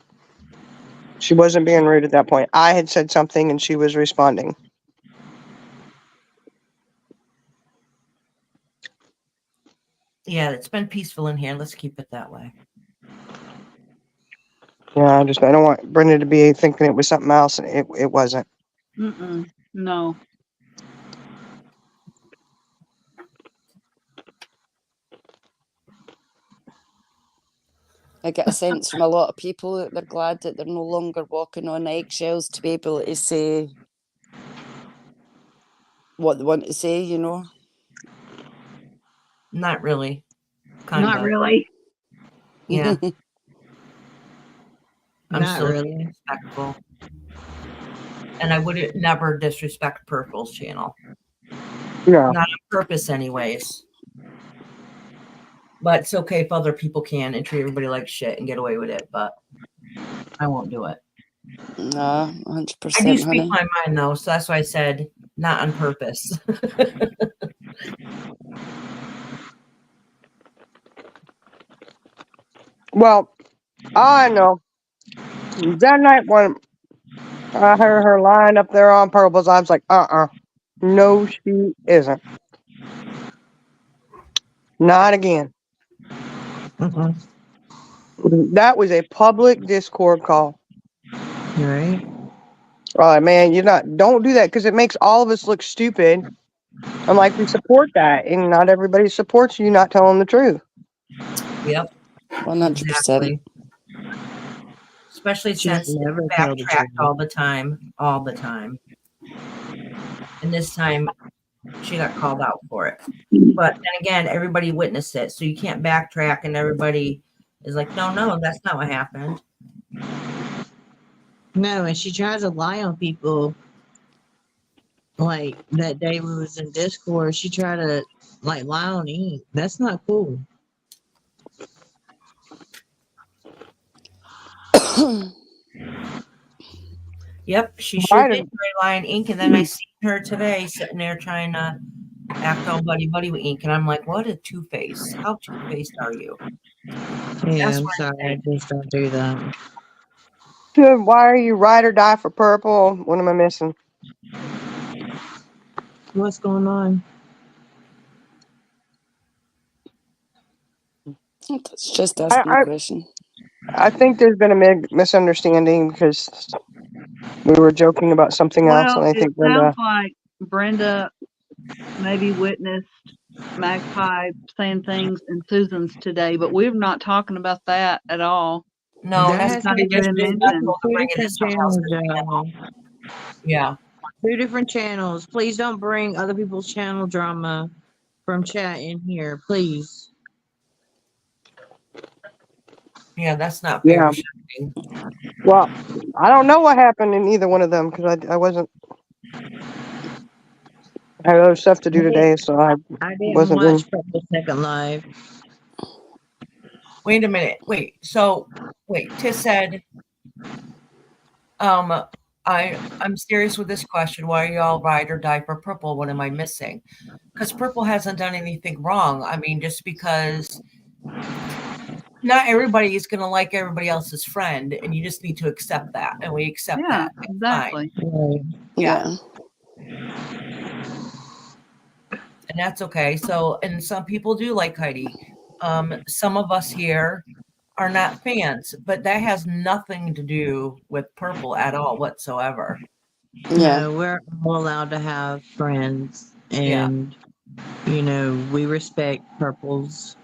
She wasn't being rude at that point. I had said something and she was responding. Yeah, it's been peaceful in here. Let's keep it that way. Yeah, I don't want Brenda to be thinking it was something else, and it wasn't. No. I get a sense from a lot of people that they're glad that they're no longer walking on eggshells to be able to say what they want to say, you know? Not really. Not really. Yeah. I'm Not still really. respectful. And I would never disrespect Purple's channel. No. Not on purpose anyways. But it's okay if other people can and treat everybody like shit and get away with it, but I won't do it. Nah, 100%. I do speak honey. my mind though, so that's why I said not on purpose. Well, I know. That night when I heard her lying up there on Purples, I was like, no, she isn't. Not again. That was a public Discord call. Right. All right, man, don't do that because it makes all of us look stupid. I'm like, we support that, and not everybody supports you not telling the truth. Yep. 100%. Exactly. Especially She since it's never tell the backtracked truth. all the time. And this time she got called out for it. But then again, everybody witnessed it, so you can't backtrack and everybody is like, no, that's not what happened. No, and she tries to lie on people. Like that day we was in Discord, she tried to like lie on Ink. That's not cool. Yep, she sure did try line Ink, and then I seen her today sitting there trying to act all buddy with Ink, and I'm like, what a two-face. How two-faced are you? Yeah, I'm sorry. I just don't do that. Why are you ride or die for Purple? What am I missing? What's going on? That's just asking a question. I think there's been a misunderstanding because we were joking about something else, and I think sounds like Brenda maybe witnessed Magpie saying things in Susan's today, but we're not talking about that at all. No, that's not even mentioned. Yeah. 2 different channels. Please don't bring other people's channel drama from chat in here, please. Yeah, that's not Yeah. fair shifting. Well, I don't know what happened in either one of them because I wasn't. I had other stuff to do today, so I didn't wasn't doing. watch Purple Second Live. Wait a minute. Wait. So, wait. Tish said, I'm serious with this question. Why are y'all ride or die for Purple? What am I missing? Because Purple hasn't done anything wrong. I mean, just because not everybody is going to like everybody else's friend, and you just need to accept that, and we accept Yeah, that. It's exactly. fine. Yeah. And that's okay. So, and some people do like Heidi. Some of us here are not fans, but that has nothing to do with Purple at all whatsoever. Yeah. No, we're all allowed to have friends, Yeah. and you know, we respect Purple's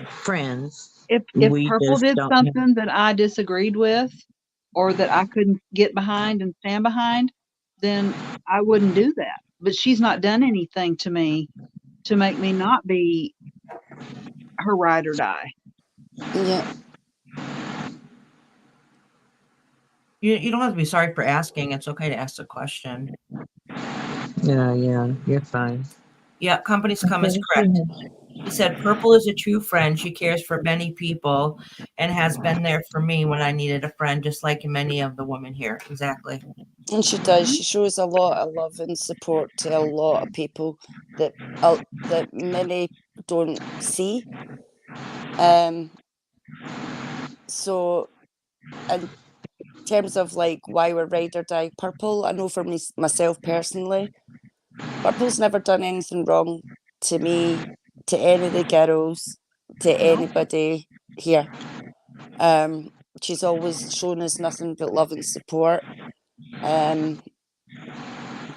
friends. If We Purple just did don't have. something that I disagreed with or that I couldn't get behind and stand behind, then I wouldn't do that. But she's not done anything to me to make me not be her ride or die. Yeah. You don't have to be sorry for asking. It's okay to ask the question. Yeah, you're fine. Yeah, company's come is correct. He said, Purple is a true friend. She cares for many people and has been there for me when I needed a friend, just like many of the women here. Exactly. And she does. She shows a lot of love and support to a lot of people that many don't see. So, in terms of like why we're ride or die Purple, I know for me myself personally, Purple's never done anything wrong to me, to any of the girls, to anybody here. She's always shown us nothing but love and support.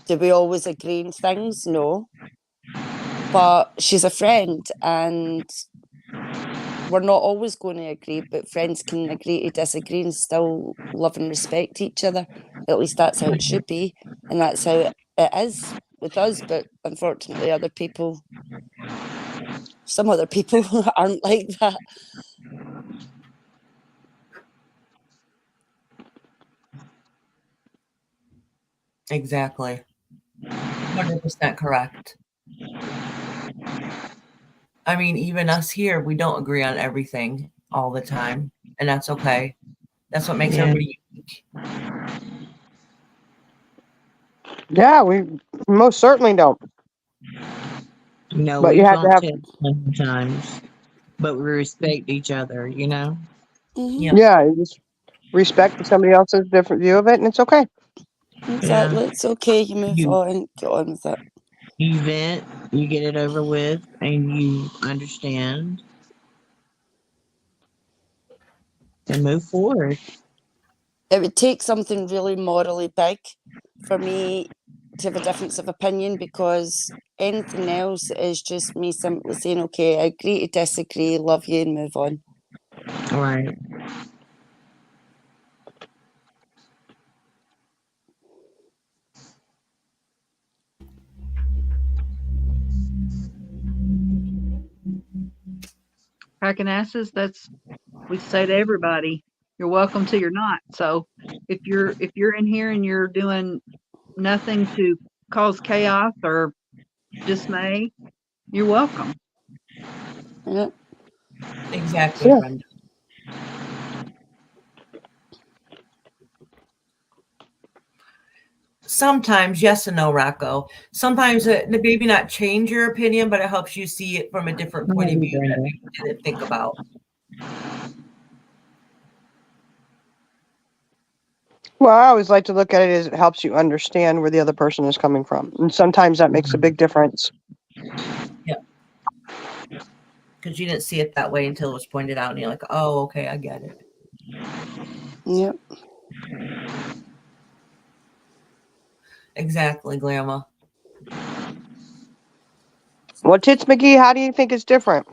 Do we always agree on things? No. But she's a friend, and we're not always going to agree, but friends can agree to disagree and still love and respect each other. At least that's how it should be, and that's how it is with us. But unfortunately, some other people aren't like that. Exactly. 100% correct. I mean, even us here, we don't agree on everything all the time, and that's okay. That's what makes everybody unique. Yeah, we most certainly don't. No, But we you have to bump have. heads sometimes, but we respect each other, you know? Mm-hmm. Yeah, you just respect somebody else's different view of it, and it's okay. Exactly. Yeah. It's okay. You move You, on, get on with it. you vent, you get it over with, and you understand and move forward. It would take something really morally big for me to have a difference of opinion, because anything else is just me simply saying, okay, I agree to disagree, love you, and move on. Right. Cracking asses, that's we say to everybody, you're welcome till you're not. So if you're in here and you're doing nothing to cause chaos or dismay, you're welcome. Yeah. Exactly, Yeah. Brenda. Sometimes yes and no, Rocco. Sometimes maybe not change your opinion, but it helps you see it from a different point of view that you didn't think about. Well, I always like to look at it as it helps you understand where the other person is coming from, and sometimes that makes a big difference. Yeah. Because you didn't see it that way until it was pointed out, and you're like, oh, okay, I get it. Yep. Exactly, Glamour. Well, Tits McGee, how do you think it's different?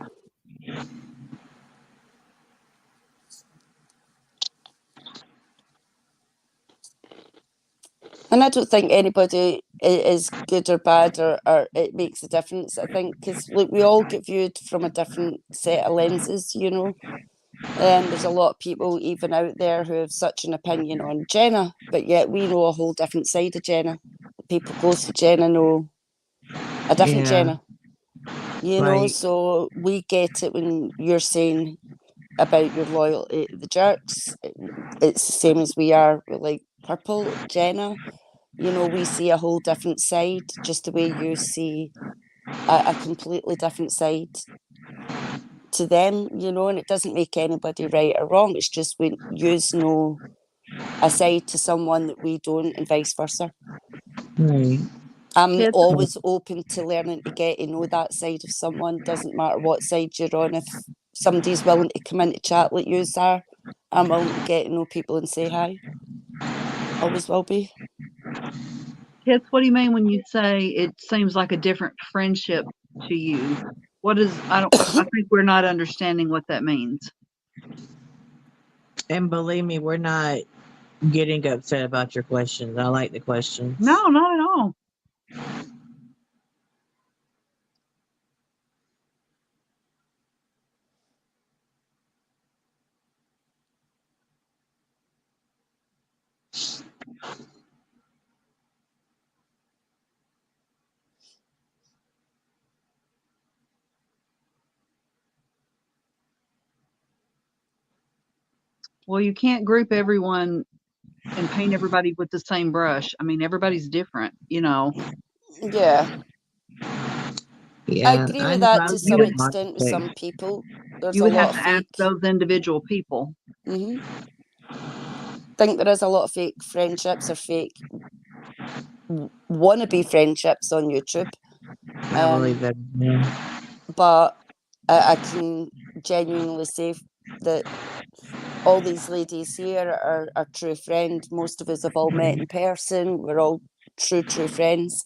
And I don't think anybody is good or bad, or it makes a difference. I think because we all get viewed from a different set of lenses, you know. There's a lot of people even out there who have such an opinion on Jenna, but yet we know a whole different side of Jenna. The people close to Jenna know a different Yeah. Jenna, you know. Like, So we get it when you're saying about your loyalty to the jerks. It's the same as we are with like Purple, Jenna. You know, we see a whole different side, just the way you see a completely different side to them, you know, and it doesn't make anybody right or wrong. It's just we use know a side to someone that we don't, and vice versa. right. I'm Kids, always open to learning to get to know that side of someone. Doesn't matter what side you're on. If somebody's willing to come into chat like you are, I'm willing to get to know people and say hi. Always will be. kids, what do you mean when you say it seems like a different friendship to you? What is, I think we're not understanding what that means. And believe me, we're not getting upset about your questions. I like the questions. No, not at all. Well, you can't group everyone and paint everybody with the same brush. I mean, everybody's different, you know. Yeah, Yeah, I agree I with know that I to was some being extent with some autistic. people. There's You a would lot have of to ask fake. those individual people. Think there is a lot of fake friendships or fake wannabe friendships on YouTube. I believe that. Yeah. But I can genuinely say that all these ladies here are true friends. Most of us have all met in person. We're all true friends.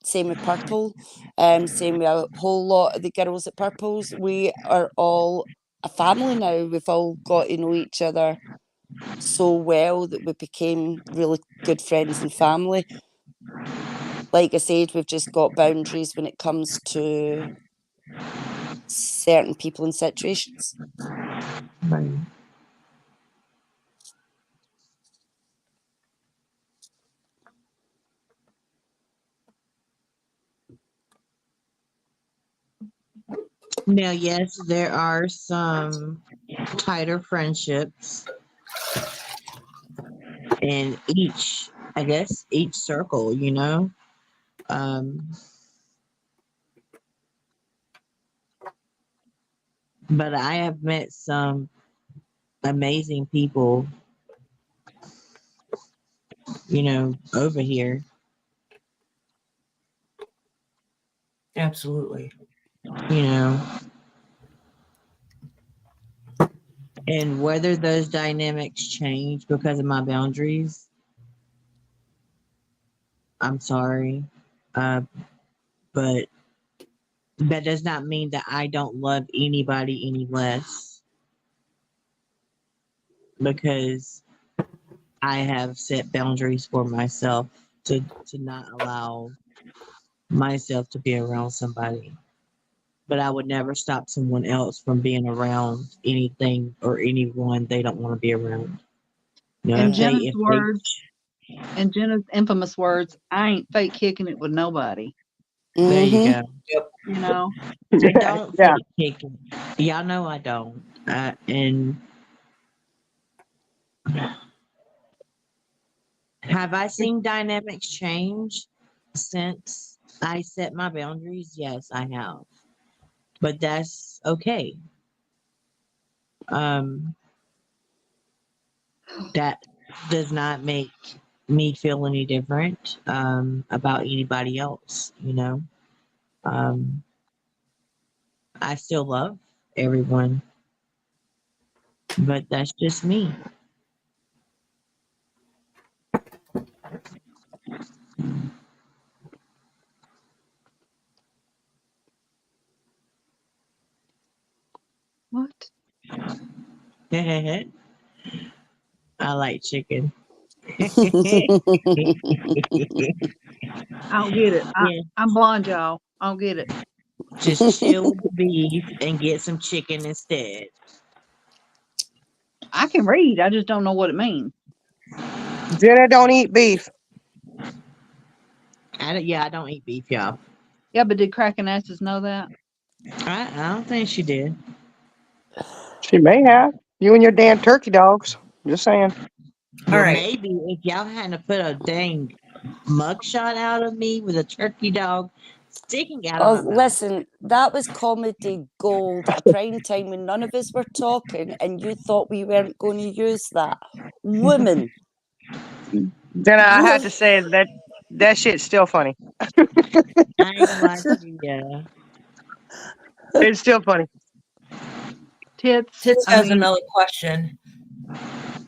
Same with Purple. Same with a whole lot of the girls at Purple's. We are all a family now. We've all got to know each other so well that we became really good friends and family. Like I said, we've just got boundaries when it comes to certain people and situations. Right. Now, yes, there are some tighter friendships in each, I guess, each circle, you know. Um, but I have met some amazing people, you know, over here. Absolutely. You know, and whether those dynamics change because of my boundaries, I'm sorry. Uh, but that does not mean that I don't love anybody any less because I have set boundaries for myself to not allow myself to be around somebody. But I would never stop someone else from being around anything or anyone they don't want to be around. You know, And Yeah. Jenna's words, and Jenna's infamous words, I ain't fake kicking it with nobody. there you Mm-hmm. go. Yep. You know, I don't Yeah. fake kick it. Y'all know I don't. And have I seen dynamics change since I set my boundaries? Yes, I have. But that's okay. Um, that does not make me feel any different about anybody else, you know. Um, I still love everyone, but that's just me. what? I like chicken. I don't get it. Yeah, I'm blonde, y'all. I don't get it. just chill with the beef and get some chicken instead. I can read. I just don't know what it means. Jenna don't eat beef. I don't eat beef, y'all. Yeah, but did cracking asses know that? I don't think she did. She may have. You and your damn turkey dogs. Just saying. All Well, right. maybe if y'all hadn't put a dang mugshot out of me with a turkey dog sticking out of Oh, my mouth. listen, that was comedy gold at prime time when none of us were talking and you thought we weren't going to use that. Woman. Then I had to say that shit's still funny. I ain't gonna lie to you, yeah. It's still funny. Tits. Tits I has mean, another question.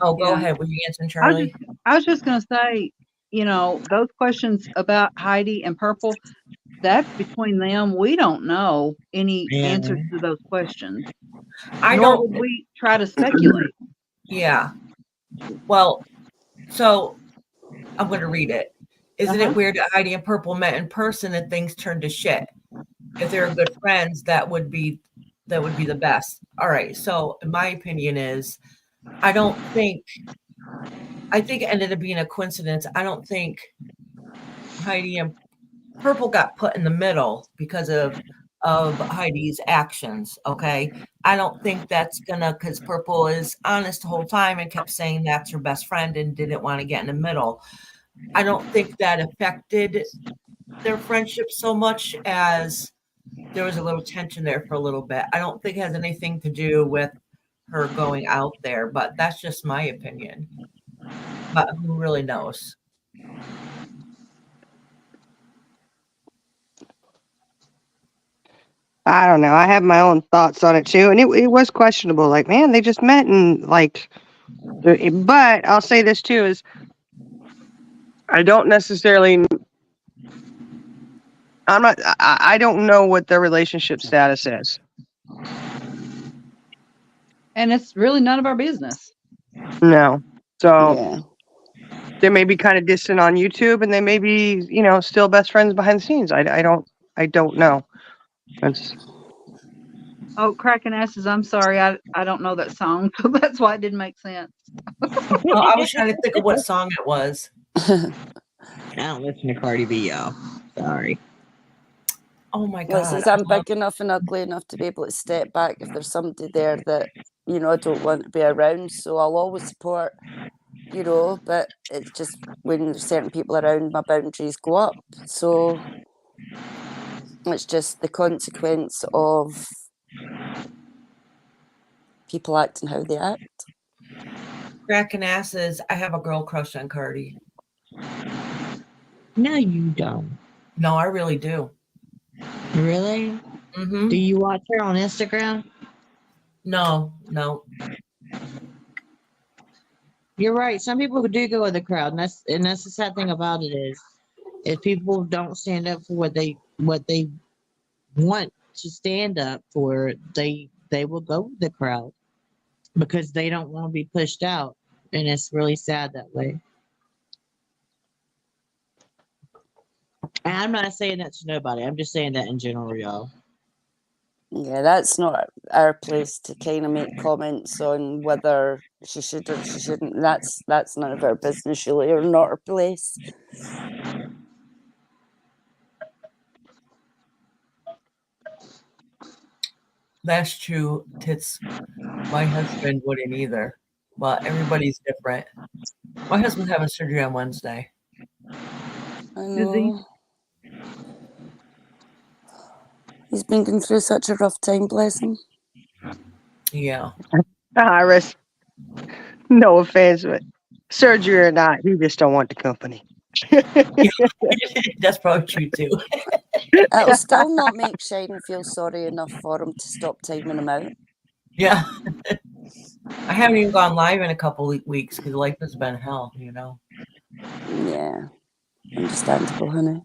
Oh, go yeah. ahead. Were you answering, I was Charlie? just gonna say, those questions about Heidi and Purple, that's between them. We don't know any Yeah. answers to those questions, I nor don't. would we try to speculate. Yeah. Well, so I'm going to read it. Isn't Uh-huh. it weird that Heidi and Purple met in person and things turned to shit? If they were good friends, that would be the best. All right. So, in my opinion, is I think it ended up being a coincidence. I don't think Heidi and Purple got put in the middle because of Heidi's actions. Okay. I don't think that's gonna, because Purple is honest the whole time and kept saying that's her best friend and didn't want to get in the middle. I don't think that affected their friendship so much as there was a little tension there for a little bit. I don't think it has anything to do with her going out there, but that's just my opinion. But who really knows? I don't know. I have my own thoughts on it too, and it was questionable. Like, man, they just met and like. But I'll say this too: is I don't necessarily. I'm not. I don't know what their relationship status is. And it's really none of our business. No. So Yeah. they may be kind of distant on YouTube, and they may be, still best friends behind the scenes. I don't know. That's Oh, cracking asses. I'm sorry. I don't know that song. So that's why it didn't make sense. Oh, I was trying to think of what song it was. I don't listen to Cardi B, y'all. Sorry. Oh my Well, God. since I'm big enough and ugly enough to be able to step back if there's somebody there that, I don't want to be around. So I'll always support, but it's just when there's certain people around, my boundaries go up. So it's just the consequence of people acting how they act. Cracking asses. I have a girl crush on Cardi. No, you don't. No, I really do. Really? Mm-hmm. Do you watch her on Instagram? No. You're right. Some people do go with the crowd, and that's the sad thing about it is, if people don't stand up for what they want to stand up for, they will go with the crowd because they don't want to be pushed out, and it's really sad that way. And I'm not saying that to nobody. I'm just saying that in general, y'all. Yeah, that's not our place to kind of make comments on whether she should or she shouldn't. That's none of our business, really, or not our place. That's true. Tits. My husband wouldn't either. But everybody's different. My husband's having surgery on Wednesday. I Is he? know. He's been going through such a rough time, bless him. Yeah. Iris. No offense, but surgery or not, you just don't want the company. That's probably true too. It'll still not make Shane feel sorry enough for him to stop timing him out. Yeah. I haven't even gone live in a couple of weeks because life has been hell, Yeah, understandable, honey.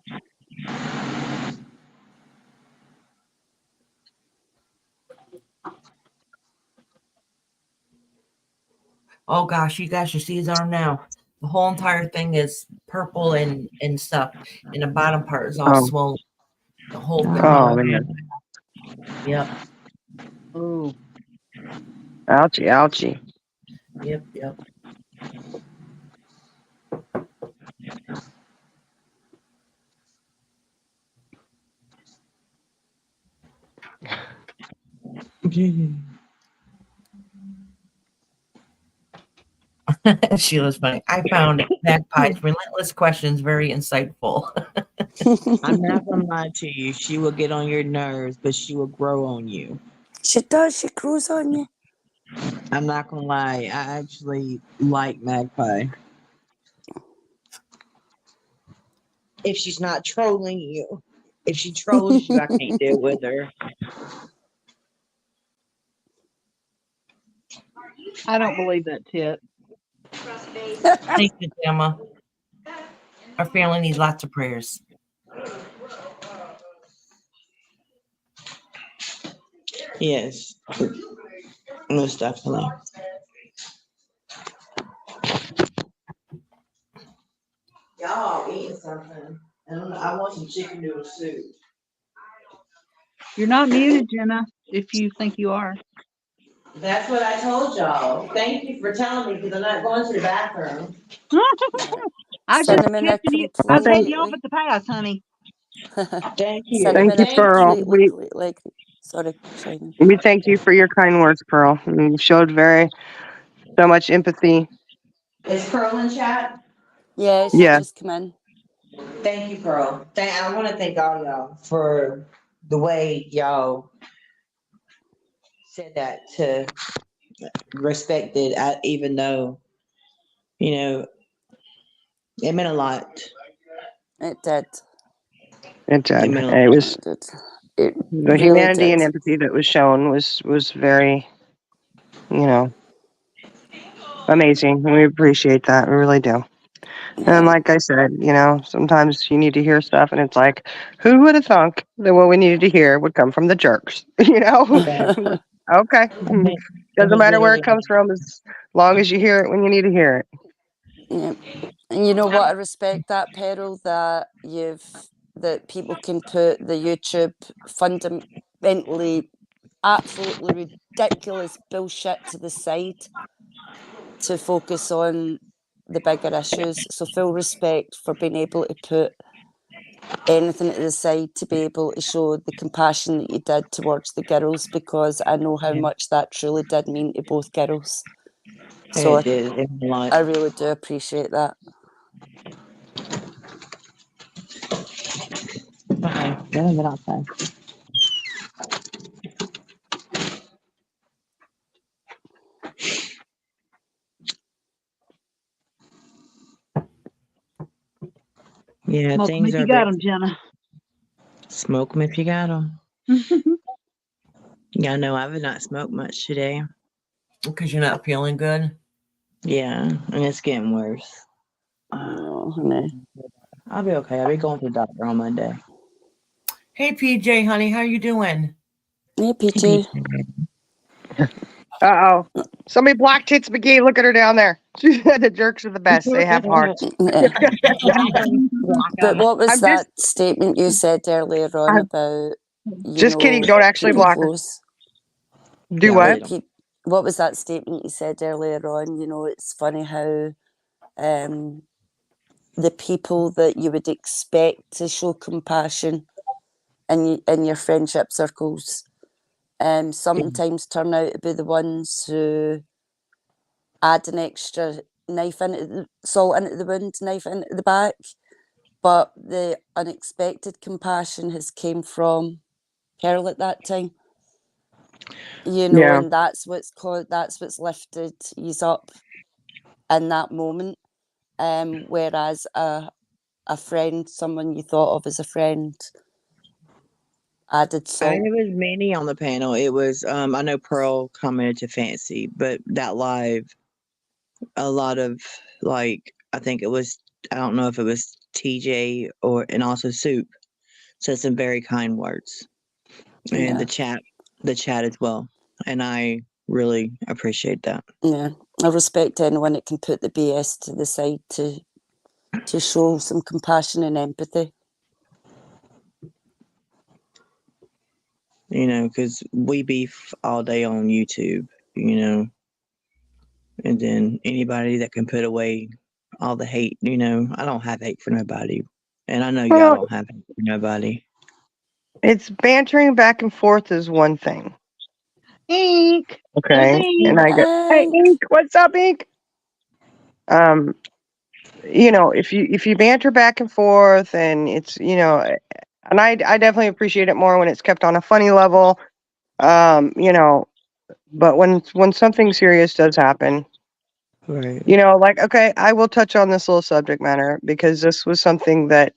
Oh gosh, you guys should see his arm now. The whole entire thing is purple and stuff, and the bottom part is all swollen. The whole thing. Oh man. Yep. Oh. Ouchie, ouchie. Yep. Sheila's funny. I found Magpie's relentless questions very insightful. I'm not gonna lie to you. She will get on your nerves, but she will grow on you. She does. She grows on you. I'm not gonna lie. I actually like Magpie. If she's not trolling you. If she trolls you, I can't deal with her. I don't believe that tit. Thank you, Gemma. Our family needs lots of prayers. Yes. Most definitely. Y'all eating something. And I want some chicken noodle soup. You're not muted, Jenna, if you think you are. That's what I told y'all. Thank you for telling me because I'm not going to the bathroom. I just Cinnamon, I catching you. I take you off completely. at the pass, honey. Thank you. Cinnamon, Thank you, I Pearl. completely sorry, Shiny. We thank you for your kind words, Pearl. You showed so much empathy. Is Pearl in chat? Yeah, she Yeah. just come in. Thank you, Pearl. I want to thank all y'all for the way y'all said that to respect it, even though, it meant a lot. It did. It did. It meant a lot. It was It did. It the really humanity did. and empathy that was shown was very, amazing. We appreciate that. We really do. Yeah. And like I said, sometimes you need to hear stuff, and it's like, who would have thunk that what we needed to hear would come from the jerks? Okay. It Doesn't was matter where it literally, comes from, as long as you hear it when you need to hear it. Yeah. And you know what? I respect that, Peril, that people can put the YouTube fundamentally absolutely ridiculous bullshit to the side to focus on the bigger issues. So full respect for being able to put anything to the side to be able to show the compassion that you did towards the girls, because I know how much that truly did mean to both girls. So it did. It meant a lot. I really do appreciate that. Get outside. Yeah, Smoke 'em things if you are got big. them, Jenna. Smoke them if you got them. Yeah, no, I have not smoked much today. Because you're not feeling good. Yeah, and it's getting worse. No, honey. I'll be okay. I'll be going to the doctor on Monday. Hey, PJ, honey, how you doing? Hey, PJ. Uh-oh. Somebody blocked Tits McGee. Look at her down there. The jerks are the best. They have hearts. But what was I'm that statement you said earlier on I'm about, just kidding. Don't actually people block her. close? Do Yeah, what? What was that statement you said earlier on? It's funny how the people that you would expect to show compassion in your friendship circles sometimes turn out to be the ones who add an extra salt into the wound, knife into the back. But the unexpected compassion has came from Pearl at that time. Yeah. And that's what's lifted you up in that moment. Whereas a friend, someone you thought of as a friend, added salt. It was many on the panel. It was I know Pearl commented to Fancy, but that live, a lot of I think it was, I don't know if it was TJ and also Soup said some very kind words, and Yeah. the chat as well, and I really appreciate that. Yeah, I respect anyone that can put the BS to the side to show some compassion and empathy. You know, because we beef all day on YouTube, you know, and then anybody that can put away all the hate, you know, I don't have hate for nobody. And I know y'all Well, don't have hate for nobody. it's bantering back and forth is one thing. Ink. Okay. Ink. And I go, hey, Ink, what's up, Ink? You know, if you banter back and forth and it's, you know, and I definitely appreciate it more when it's kept on a funny level. You know, but when something serious does happen, Right. you know, like, okay, I will touch on this little subject matter because this was something that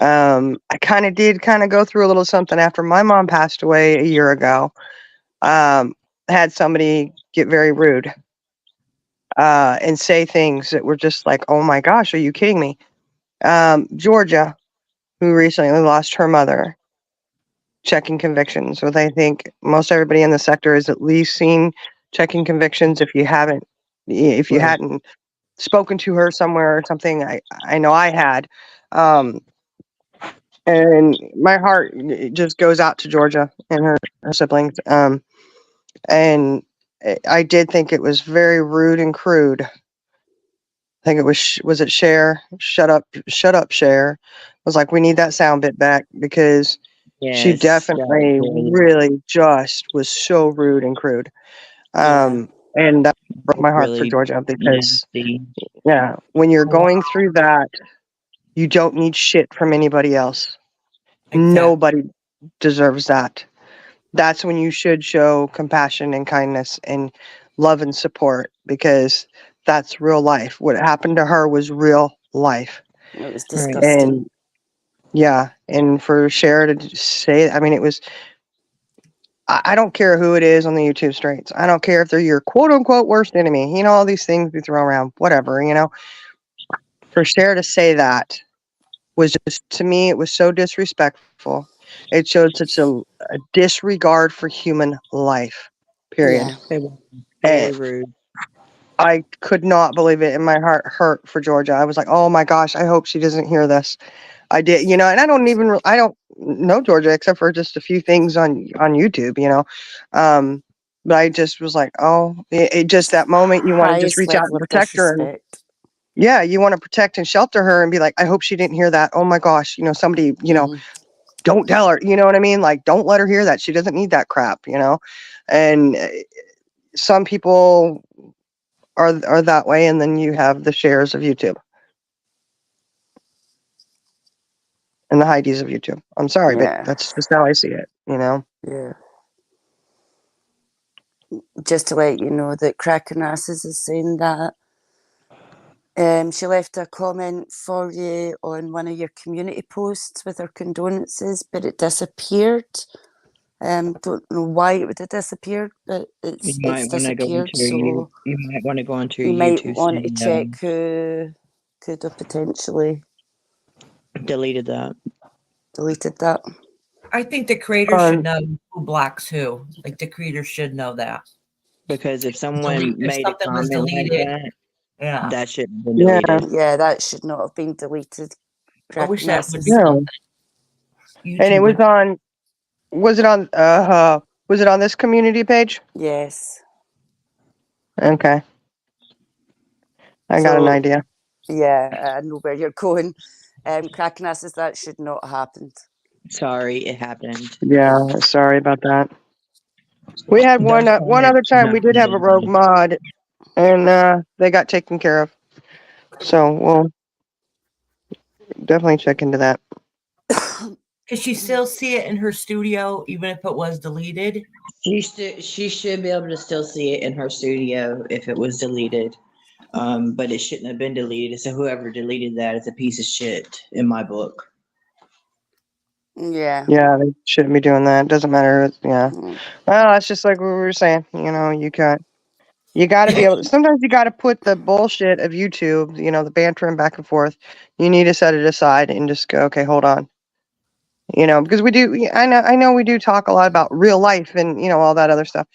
I kind of go through a little something after my mom passed away a year ago. Had somebody get very rude and say things that were just like, oh my gosh, are you kidding me? Georgia, who recently lost her mother, checking convictions, with I think most everybody in the sector has at least seen checking convictions. If you Right. hadn't spoken to her somewhere or something, I know I had. And my heart just goes out to Georgia and her siblings. And I did think it was very rude and crude. I think it was it Cher? Shut up, Cher. Was like, we need that sound bit back because she Yes. definitely really just was so rude and crude. And that broke my heart for Really Georgia because nasty. yeah, when you're going through that, you don't need shit from anybody else. Exactly. Nobody deserves that. That's when you should show compassion and kindness and love and support because that's real life. What happened to her was real life. It was Right. disgusting. And yeah, and for Cher to say, I mean, it was, I don't care who it is on the YouTube streets. I don't care if they're your quote unquote worst enemy. You know, all these things we throw around, whatever, you know. For Cher to say that was just, to me, it was so disrespectful. It showed such a disregard for human life, period. Yeah. It was very And rude. I could not believe it, and my heart hurt for Georgia. I was like, oh my gosh, I hope she doesn't hear this. I did, you know, and I don't know Georgia except for just a few things on YouTube, you know. But I just was like, oh, it just that moment you want to just Highest reach out level and of protect her, and disrespect. yeah, you want to protect and shelter her and be like, I hope she didn't hear that. Oh my gosh, you know, somebody, you know, don't tell her, you know what I mean? Like, don't let her hear that. She doesn't need that crap, you know. And some people are that way, and then you have the shares of YouTube and the Heidi's of YouTube. I'm sorry, but Yeah. that's just how I see it, you know. Yeah. Just to let you know that Cracking Asses is saying that she left a comment for you on one of your community posts with her condolences, but it disappeared. Don't know why it would have disappeared, but it's disappeared. So you might want to go into you your might YouTube want to studio. check who could have potentially Deleted that. deleted that. I think the creator should know who blocks who. Like the creator should know that. Because if someone If made a something was comment like deleted, that, yeah, that shouldn't have been deleted. Yeah, that should not have been deleted. I wish Cracking that would Asses. be something. YouTube And it was would- on. Was it on this community page? Yes. Okay. I got an idea. Yeah, I know where you're going. Cracking Asses, that should not have happened. Sorry, it happened. Yeah, sorry about that. We had one Those one comments other should time not we be did have a rogue deleted. mod, and they got taken care of. So we'll definitely check into that. Could she still see it in her studio, even if it was deleted? She should be able to still see it in her studio if it was deleted. But it shouldn't have been deleted. So whoever deleted that is a piece of shit in my book. Yeah. Yeah, they shouldn't be doing that. Doesn't matter. Yeah. Well, that's just like what we were saying. You know, you got to be able. Sometimes you got to put the bullshit of YouTube. You know, the bantering back and forth. You need to set it aside and just go. Okay, hold on. You know, because we do. I know we do talk a lot about real life and you know all that other stuff.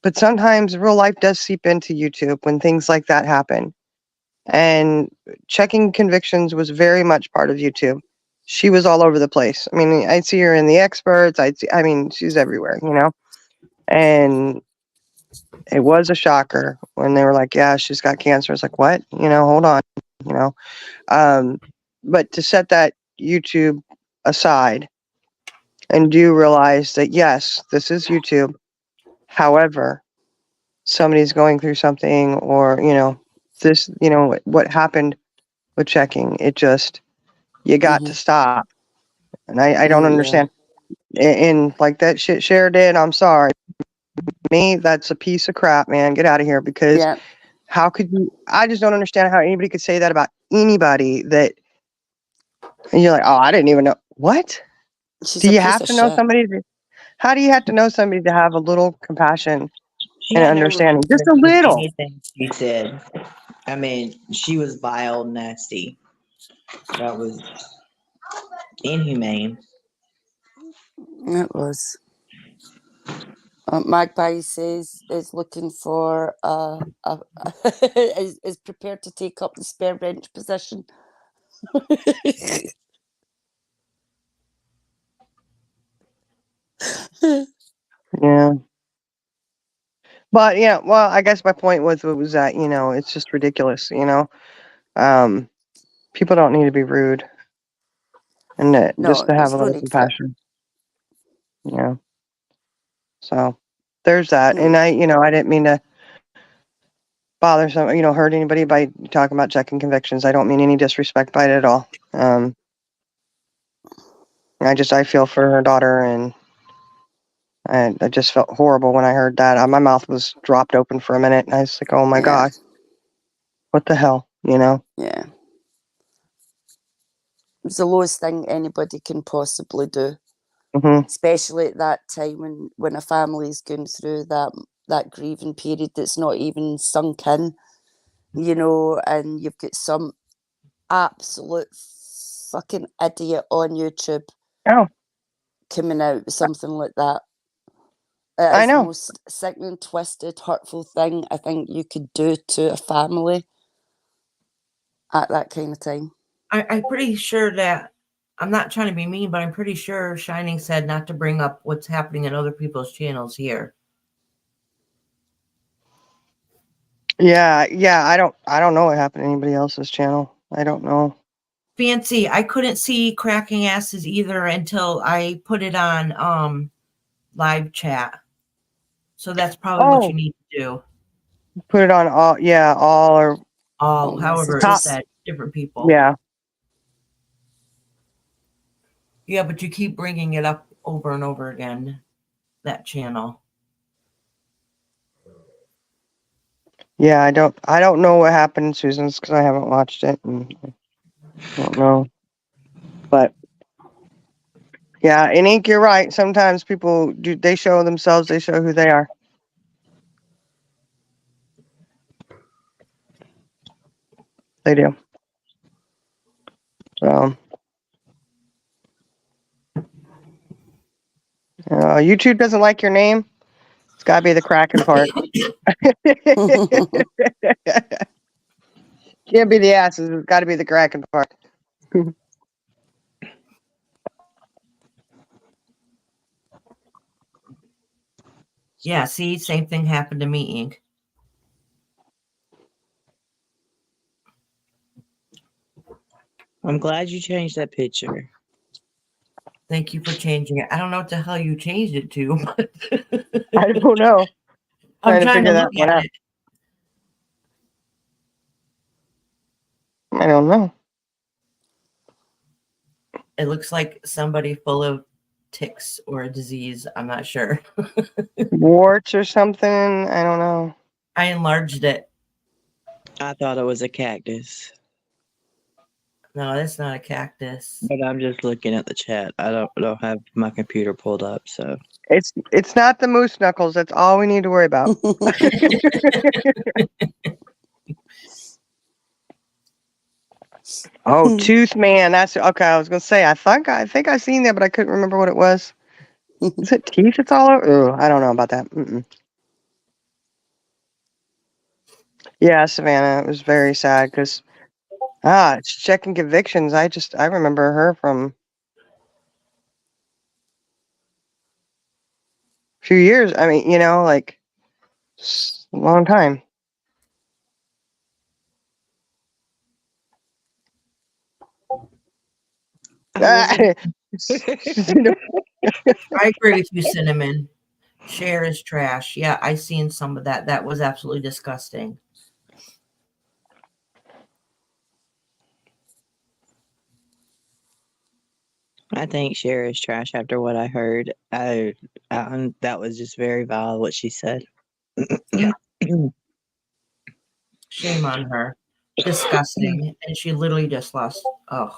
but sometimes real life does seep into YouTube when things like that happen. And checking convictions was very much part of YouTube. She was all over the place. I mean, I'd see her in the experts. I mean, she's everywhere, you know? And it was a shocker when they were like, yeah, she's got cancer. It's like, what? You know, hold on, you know? But to set that YouTube aside and do realize that, yes, this is YouTube. However, somebody's going through something or, you know, this, you know, what happened with checking, it just, you got to stop. And I don't understand. And like that shit Cher did, I'm sorry. Me, that's a piece of crap, man. Get out of here, because Yeah. how could you? I just don't understand how anybody could say that about anybody. That and you're like, oh, I didn't even know. What? She's Do a you piece have of to know shit. somebody? How do you have to know somebody to have a little compassion She and had no understanding? Just a reason to little. anything she said. I mean, she was vile, nasty. That was inhumane. It was. Magpie says is looking for is prepared to take up the spare bench position. Yeah. But yeah, well, I guess my point was that, you know, it's just ridiculous, you know. People don't need to be rude, and that just No, to have there's a no little need for it. compassion, you know. So there's that. Mm. And I didn't mean to bother some, hurt anybody by talking about checking convictions. I don't mean any disrespect by it at all. I feel for her daughter, and I just felt horrible when I heard that. My mouth was dropped open for a minute, and I was like, oh my Yeah. God, what the hell, you know? Yeah. It's the lowest thing anybody can possibly do, especially at that time when a family's going through that grieving period that's not even sunk in, and you've got some absolute fucking idiot on YouTube Oh, coming out with something like that. It I is the know. most sickening, twisted, hurtful thing I think you could do to a family at that kind of time. I'm pretty sure that, I'm not trying to be mean, but I'm pretty sure Shining said not to bring up what's happening in other people's channels here. Yeah. I don't know what happened to anybody else's channel. I don't know. Fancy, I couldn't see cracking asses either until I put it on live chat. So that's probably what you need to do. Put it on all. Yeah, all or All, however it's top. said, different people. Yeah. Yeah, but you keep bringing it up over and over again, that channel. Yeah, I don't know what happened in Susan's because I haven't watched it, and I don't know. But yeah, in Ink, you're right. Sometimes people do. They show themselves. They show who they are. They do. So YouTube doesn't like your name. It's got to be the cracking part. Can't be the asses. It's got to be the cracking part. Yeah, see, same thing happened to me, Ink. I'm glad you changed that picture. Thank you for changing it. I don't know what the hell you changed it to. But I don't know. I'm trying to figure that look one at out. it. I don't know. It looks like somebody full of ticks or a disease. I'm not sure. Warts or something. I don't know. I enlarged it. I thought it was a cactus. No, that's not a cactus. But I'm just looking at the chat. I don't have my computer pulled up, so It's not the moose knuckles. That's all we need to worry about. Oh, Tooth Man. That's okay. I was gonna say. I think I've seen that, but I couldn't remember what it was. Is it teeth? It's all over. Ooh, I don't know about that. Mm-mm. Yeah, Savannah, it was very sad because it's checking convictions. I remember her from a few years. I mean, like a long time. I wasn't. I agree with you, Cinnamon. Share is trash. Yeah, I seen some of that. That was absolutely disgusting. I think Cher is trash after what I heard. That was just very vile what she said. Yeah. Shame on her. Disgusting. And she literally just lost. Oh,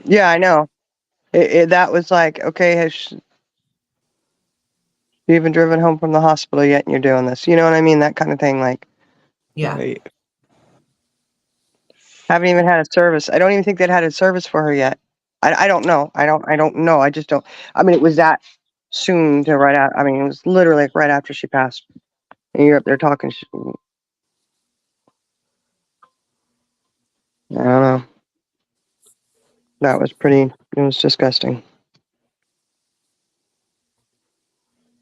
Yeah, I know. That was like, okay, has you even driven home from the hospital yet? And you're doing this. You know what I mean? That kind of thing. Like, yeah. Right. haven't even had a service. I don't even think they'd had a service for her yet. I don't know. I don't know. I just don't. I mean, it was that soon to right out. I mean, it was literally like right after she passed. And you're up there talking. I don't know. That was pretty. It was disgusting.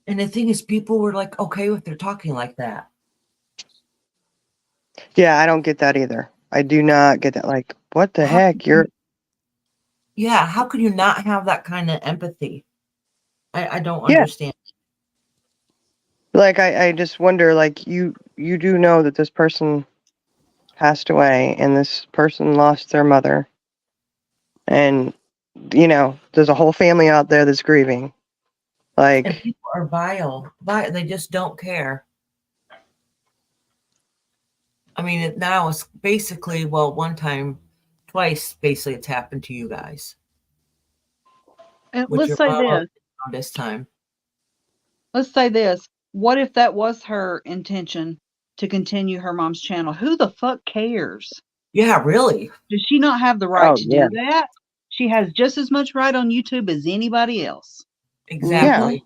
And the thing is, people were like, okay with her talking like that. Yeah, I don't get that either. I do not get that. Like, what the heck? Yeah, how could you not have that kind of empathy? I don't Yeah. understand. Like, I just wonder. Like, you do know that this person passed away, and this person lost their mother, and there's a whole family out there that's grieving. And Like, people are vile. They just don't care. I mean, now it's basically, well, one time, twice, basically, it's happened to you guys. And With let's your say mom this. this time. Let's say this. What if that was her intention to continue her mom's channel? Who the fuck cares? Yeah, really. Does she not have the right oh to yeah, do that? She has just as much right on YouTube as anybody else. Exactly.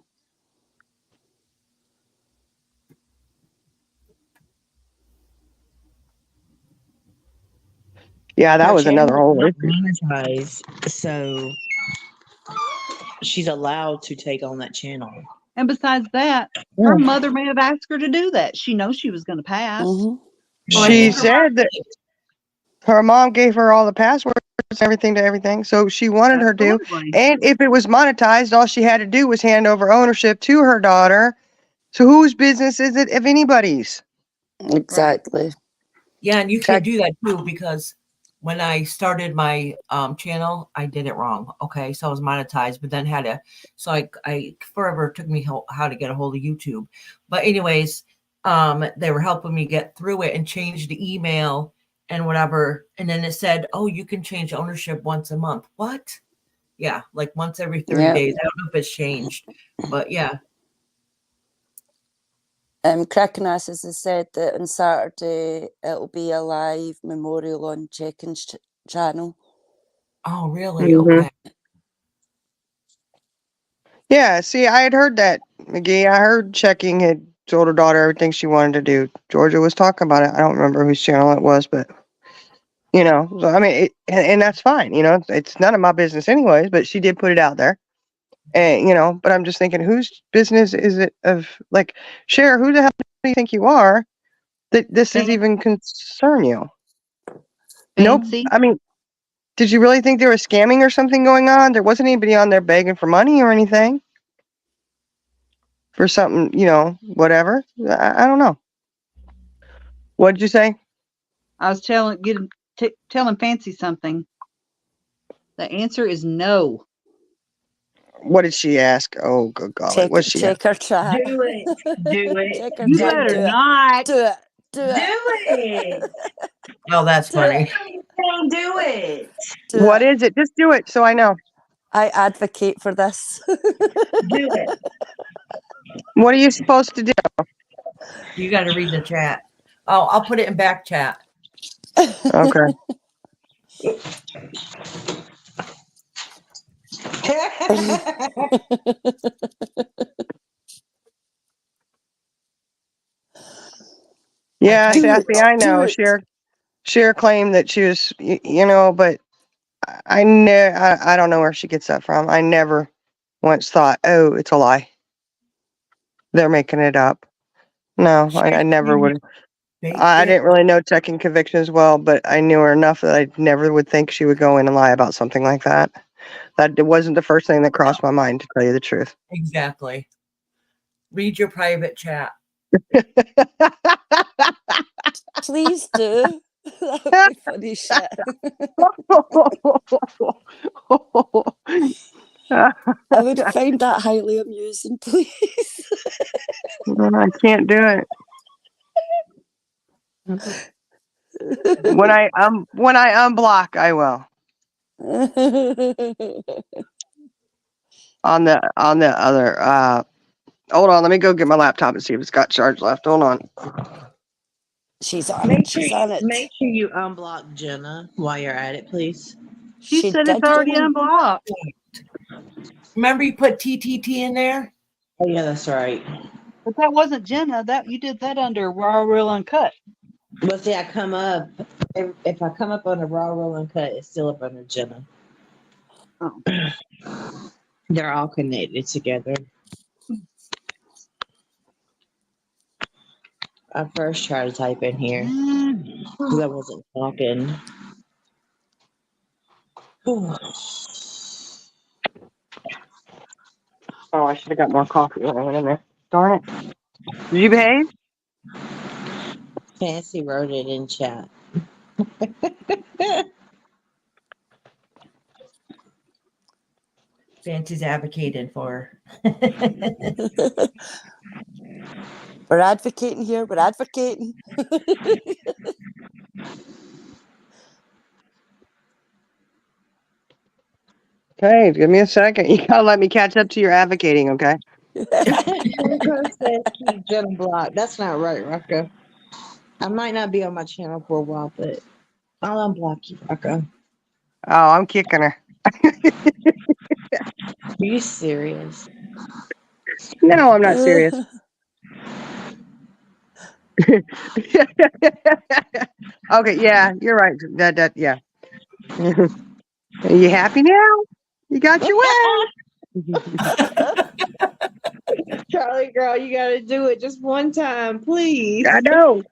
yeah, that Her was another channel is whole not issue. monetized, so she's allowed to take on that channel. And besides that, her mother may have asked her to do that. She knows she was going to pass. She said that her mom gave her all the passwords, everything to everything, so she wanted her to. Absolutely. And if it was monetized, all she had to do was hand over ownership to her daughter. So whose business is it if anybody's? Exactly. Yeah, and you can do that too, because when I started my channel, I did it wrong. Okay, so I was monetized, but then had to. So I forever took me how to get a hold of YouTube. But anyways, they were helping me get through it and change the email and whatever. And then it said, "Oh, you can change ownership once a month." What? Yeah, like once every 30 days. I don't know if it's changed, but yeah. Crackenass has said that on Saturday it'll be a live memorial on Checkin's channel. Oh, really? Okay. Yeah, see, I had heard that, McGee. I heard Checking had told her daughter everything she wanted to do. Georgia was talking about it. I don't remember whose channel it was, but so I mean, and that's fine. It's none of my business anyways. But she did put it out there, and but I'm just thinking, whose business is it of like, Cher? Who the hell do you think you are that this is even concern you? Fancy. No, I mean, did you really think there was scamming or something going on? There wasn't anybody on there begging for money or anything. For something, whatever. I don't know. What'd you say? I was telling Fancy something. The answer is no. What did she ask? Oh, good golly. What's she Check her chat. Do it. Do it. Check her You chat. better Do not. it. Do it. Oh, that's funny. Do it. What is it? Just do it so I know. I advocate for this. Do it. What are you supposed to do? You got to read the chat. Oh, I'll put it in back chat. Okay. Yeah, Do Sassy, it, I do know. it. Cher claimed that she was, but I don't know where she gets that from. I never once thought, oh, it's a lie. They're making it up. No, I never would. I didn't really know Tech and Conviction as well, but I knew her enough that I never would think she would go in and lie about something like that. That it wasn't the first thing that crossed my mind, to tell you the truth. Exactly. Read your private chat. Please do. That would be funny shit. I would find that highly amusing, please. I can't do it. When I unblock, I will. On the other hold on, let me go get my laptop and see if it's got charge left. Hold on. She's on it. She's on it. Make sure you unblock Jenna while you're at it, please. She said it's already go in. unblocked. Remember you put TTT in there? Oh yeah, that's right. But that wasn't Jenna. That you did that under Raw Real Uncut. But see, I come up. If I come up on a Raw Roll Uncut, it's still up under Jenna. Oh. They're all connected together. I first tried to type in here because I wasn't talking. Oh, I should have got more coffee when I went in there. Darn it. Did you behave? Fancy wrote it in chat. Fancy's advocating for. We're advocating here. We're advocating. Okay, give me a second. You gotta let me catch up to your advocating, okay? Rocco says keep Jenna blocked. That's not right, Rocco. I might not be on my channel for a while, but I'll unblock you, Rocco. Oh, I'm kicking her. Are you serious? No, I'm not serious. Okay, yeah, you're right. Yeah. Are you happy now? You got your way. Charlie girl, you gotta do it just one time, please. I know.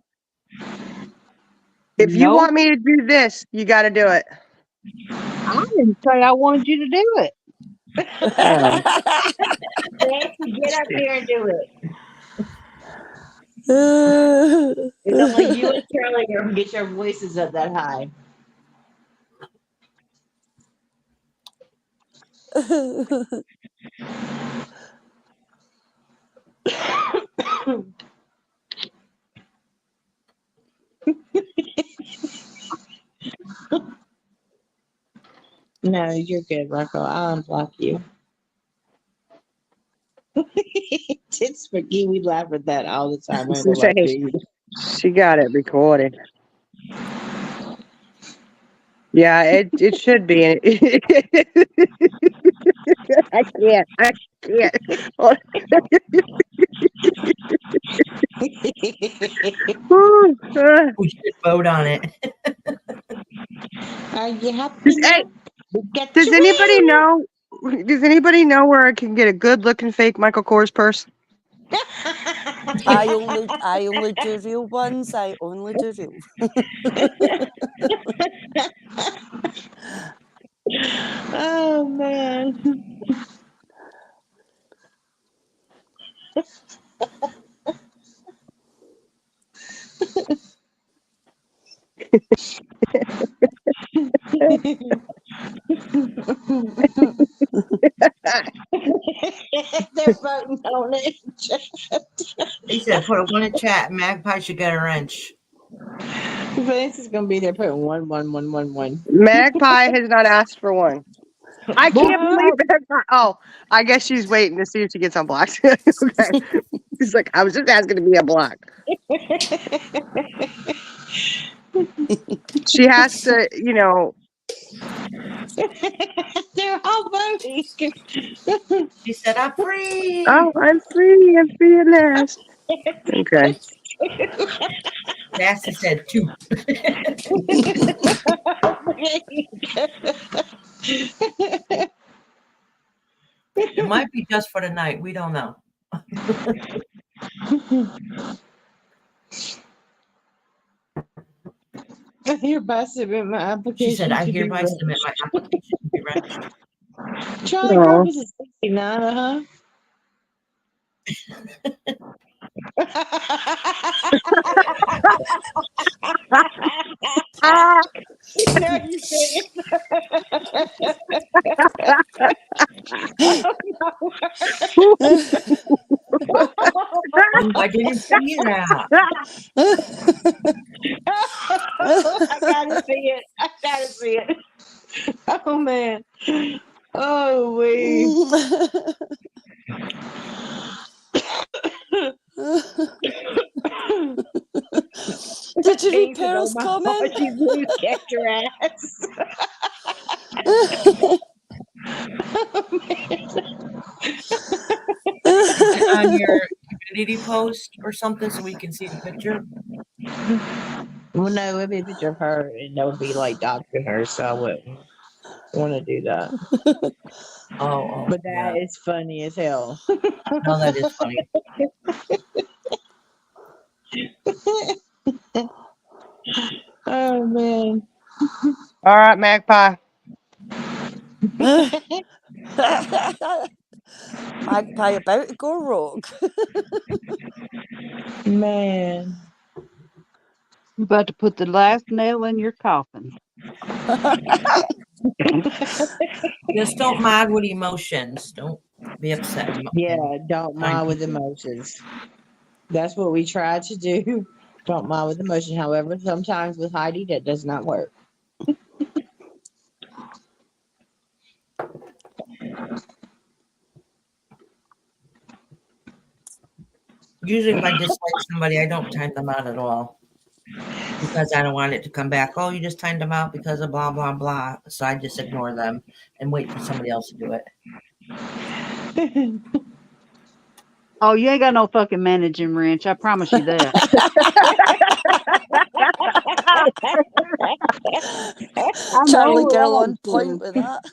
If you Nope. want me to do this, you got to do it. I didn't say I wanted you to do it. Nancy, get up here and do it. It's only you and Charlie girl can get your voices up that high. No, you're good, Rocco. I'll unblock you. Tits McGee, we laugh at that all the time. I ain't gonna lie to you. She got it recorded. Yeah, it should be. I can't. We should vote on it. Are you happy? Hey, does anybody know? Does anybody know where I can get a good-looking fake Michael Kors purse? I only do real ones. I only do real. Oh man. They're voting on it. He said, put one in chat. Magpie should get a wrench. Vanessa's gonna be there putting 11111. Magpie has not asked for one. I can't believe Magpie. Oh, I guess she's waiting to see if she gets unblocked. Okay. She's like, I was just asking to be unblocked. She has to, They're all voting. She said, I'm free. Oh, I'm free at last. Okay. Sassy said 2. It might be just for the night. We don't know. I hereby submit my application. She said, I hereby submit my application to be wrenched. Charlie Rose is 69, No, you didn't. I didn't see that. I gotta see it. Oh man. Oh wait. Did you read Pearl's comment? You catch your ass. On your community post or something so we can see the picture? Well, no, it'd be a picture of her, and that would be like doxing her, so I wouldn't want to do that. Oh, But that is funny as hell. No, that is funny. Oh man. All right, Magpie. Magpie about to go rogue. Man. You're about to put the last nail in your coffin. Just don't mind with emotions. Don't be upset. Yeah, don't mind with emotions. That's what we try to do. Don't mind with emotion. However, sometimes with Heidi, that does not work. Usually if I dislike somebody, I don't time them out at all. Because I don't want it to come back. Oh, you just timed them out because of blah, blah, blah. So I just ignore them and wait for somebody else to do it. Oh, you ain't got no fucking managing wrench. I promise you that. Charlie girl on point with that.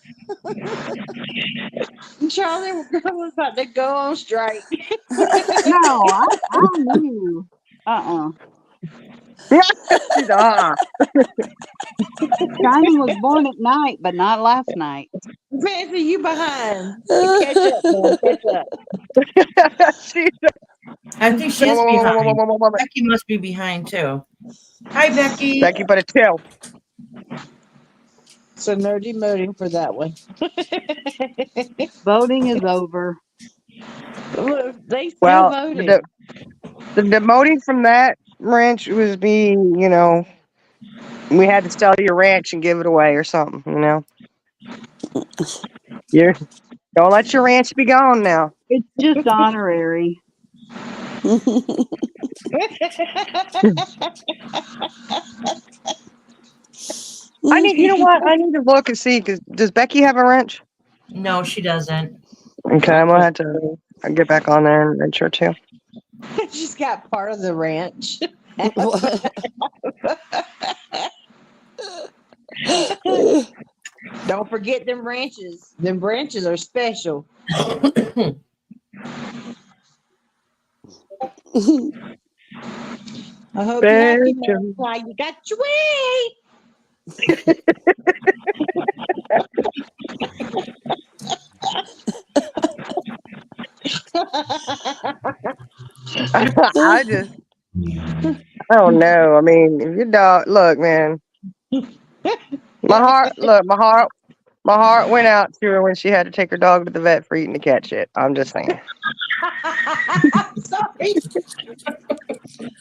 Charlie was about to go on strike. No, I knew. Johnny was born at night, but not last night. Fancy, you behind. Catch up, man. Catch up. I think she's behind. Becky must be behind too. Hi, Becky. Becky, but it's chill. So no demoting for that one. Voting is over. Look, they still voted. The demoting from that ranch was being, we had to sell your ranch and give it away or something, Don't let your ranch be gone now. It's just honorary. I need to look and see, because does Becky have a wrench? No, she doesn't. Okay, I'm going to have to get back on there and wrench her too. She's got part of the ranch. Don't forget them ranches. Them branches are special. I hope you're happy, man. You got your way. I don't know. I mean, if your dog, look, man, my heart went out to her when she had to take her dog to the vet for eating the cat shit. I'm just saying. I'm sorry.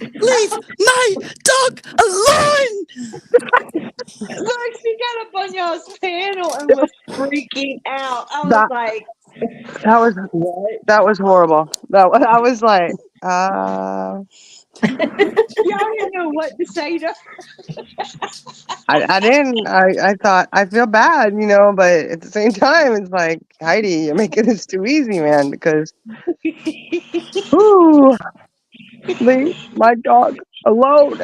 Leave my dog alone! Look, she got up on y'all's panel and was freaking out. I was like, that was horrible. I was like, y'all didn't know what to say to her. I didn't. I thought, I feel bad, but at the same time, it's like, Heidi, you're making this too easy, man, because leave my dog alone.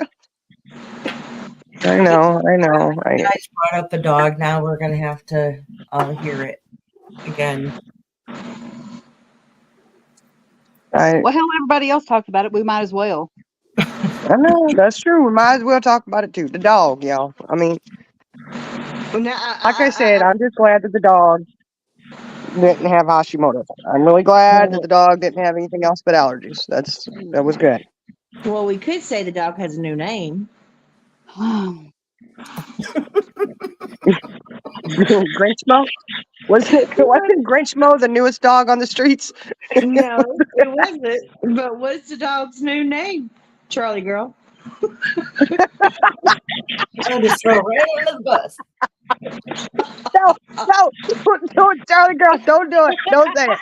I know. You guys brought up the dog. Now we're going to have to hear it again. Well, hell, everybody else talked about it. We might as well. I know, that's true. We might as well talk about it too. The dog, y'all. I mean, like I said, I'm just glad that the dog didn't have Hashimoto's. I'm really glad that the dog didn't have anything else but allergies. That was good. Well, we could say the dog has a new name. Grinchmo? Wasn't Grinchmo the newest dog on the streets? No, it wasn't. But what's the dog's new name? Charlie girl. I'll just throw right under the bus. No, Charlie girl, don't do it. Don't say it.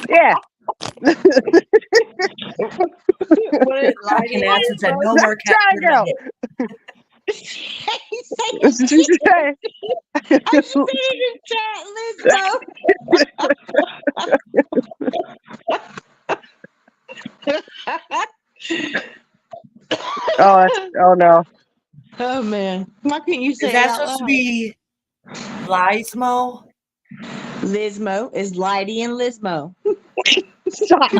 Yeah. Fucking ass and said no more cat. Charlie girl. I said it in chat, Oh no. Oh man. Why can't you say Is that it out supposed to loud? be Lizmo? Lizmo is Lighty and Lizmo. Stop.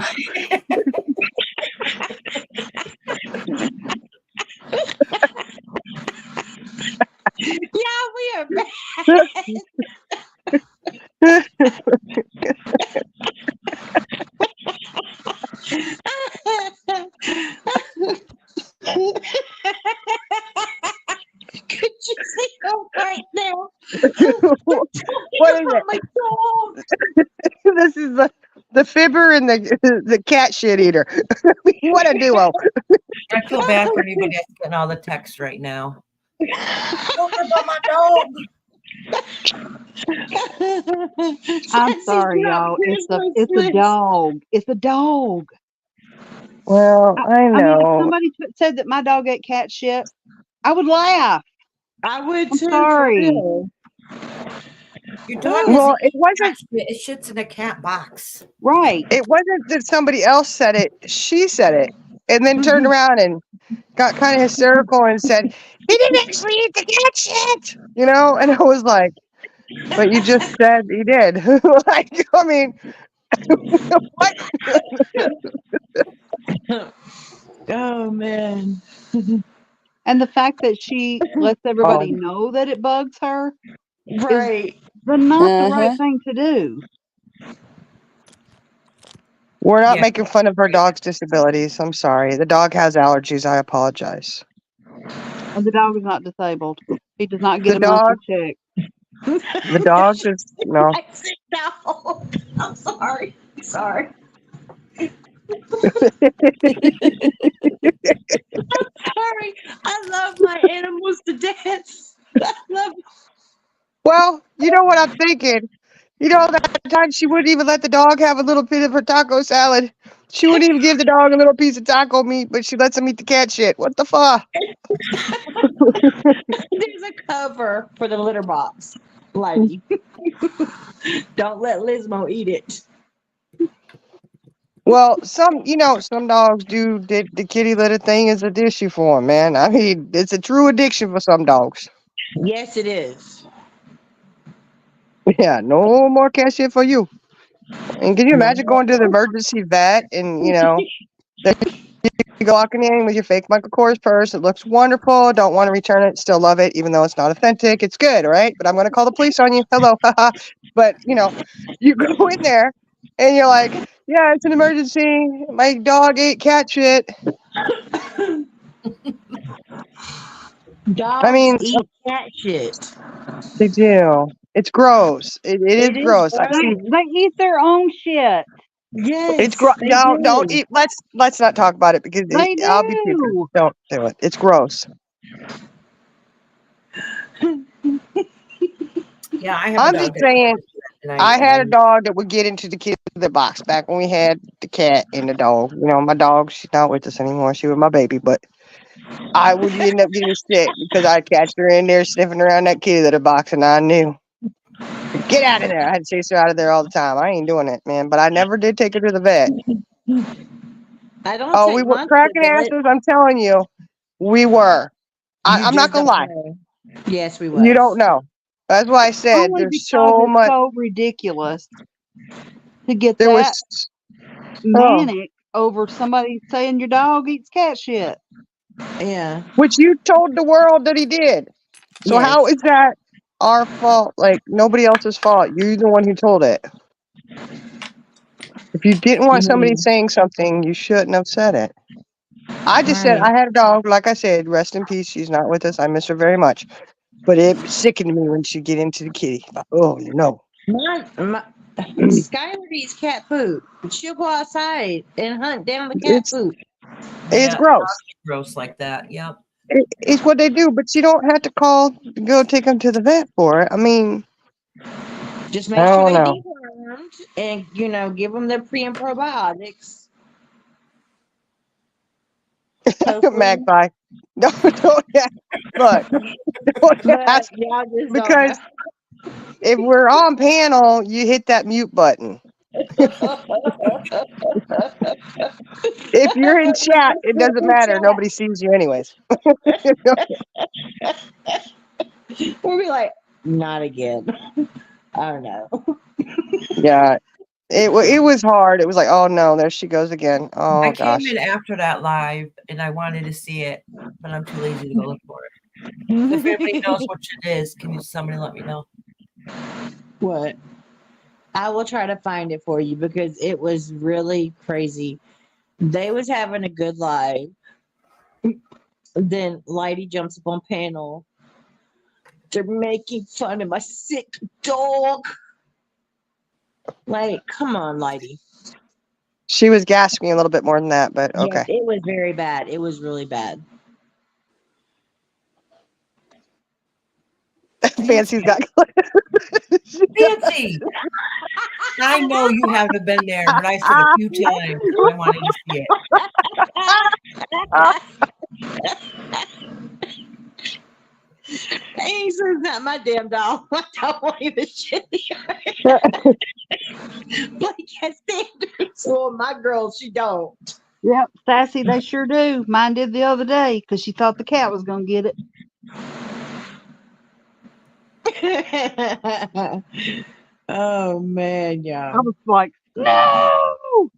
Yeah, we are bad. Could you see him right now? What is it? My dog. This is the fibber and the cat shit eater. What a duo. I feel bad for anybody that's getting all the text right now. Don't worry about my dog. I'm sorry, y'all. It's a dog. It's a dog. Well, I know. I mean, if somebody said that my dog ate cat shit, I would laugh. I would I'm too. sorry. Your dog Well, it wasn't. It shits in a cat box. Right. It wasn't that somebody else said it. She said it, and then turned around and got kind of hysterical and said, "He didn't actually eat the cat shit," you know. And I was like, "But you just said he did." Like, I mean, what? Oh man. And the fact that she lets everybody know that it bugs her Right. is not the right thing to do. We're not making fun of her dog's disabilities. I'm sorry. The dog has allergies. I apologize. And the dog is not disabled. He does not get The a monthly dog, check. the dog is no. No. I'm sorry. Sorry. I'm sorry. I love my animals to death. I love them. Well, you know what I'm thinking. You know, that time she wouldn't even let the dog have a little bit of her taco salad. She wouldn't even give the dog a little piece of taco meat, but she lets him eat the cat shit. What the fuck? There's a cover for the litter box. Lighty. Don't let Lizmo eat it. Well, some dogs do the kitty litter thing is an issue for them, man. I mean, it's a true addiction for some dogs. Yes, it is. Yeah, no more cat shit for you. And can you imagine going to the emergency vet and, you walking in with your fake Michael Kors purse? It looks wonderful. Don't want to return it. Still love it, even though it's not authentic. It's good, right? But I'm going to call the police on you. Hello. But, you go in there and you're like, yeah, it's an emergency. My dog ate cat shit. Dogs eat cat shit. They do. It's gross. It is gross. I've seen. They eat their own shit. Yes. It's gross. No, don't eat. Let's not talk about it because They I'll be puking. Don't do it. It's gross. Yeah, I have. I'm just saying. And I and had a dog that would get into the kid box back when we had the cat and the dog. You know, my dog, she's not with us anymore. She was my baby, but I would end up getting sick because I'd catch her in there sniffing around that kitty litter box, and I knew. Get out of there. I had to chase her out of there all the time. I ain't doing it, man. But I never did take her to the vet. I don't Oh, we take were mine to the cracking vet. asses. I'm telling you, we were. You I'm not just gonna don't lie. know. Yes, we You don't was. know. That's why I said Only there's because so it's much. so ridiculous to get There that was. Oh, manic over somebody saying your dog eats cat shit. Yeah. which you told the world that he did. So how Yes. is that our fault? Like nobody else's fault. You're the one who told it. If you didn't You want somebody mean saying something, you shouldn't have said it. I just said right? I had a dog. Like I said, rest in peace. She's not with us. I miss her very much. But it sickened me when she'd get into the kitty. Oh no. My Skylar eats cat poop. She'll go outside and hunt down the cat It's poop. it's yeah, gross. gross like that. Yep. It's what they do, but you don't have to go take them to the vet for it. I mean, Just I make sure don't they know. dewormed and give them their pre and probiotics. Hopefully, Magpie. Don't look. Don't but ask y'all just don't know. because if we're on panel, you hit that mute button. If you're in chat, it doesn't matter. Nobody sees you anyways. We'll be like, not again. I don't know. Yeah. It was hard. It was like, oh no, there she goes again. Oh I came gosh. in after that live and I wanted to see it, but I'm too lazy to go look for it. So if anybody knows what it is, can you somebody let me know? What? I will try to find it for you because it was really crazy. They was having a good live. Then Lighty jumps up on panel. They're making fun of my sick dog. Like, come on, Lighty. She was gasping a little bit more than that, but Yes, okay. it was very bad. It was really bad. Fancy's got Fancy! I know you haven't been there, but I said a few times I wanted to see it. Hey, so it's not my damn dog. I don't want even shit. Blake has standards. Well, my girl, she don't. Yep, sassy, they sure do. Mine did the other day because she thought the cat was going to get it. Oh man, yeah. I was like, no!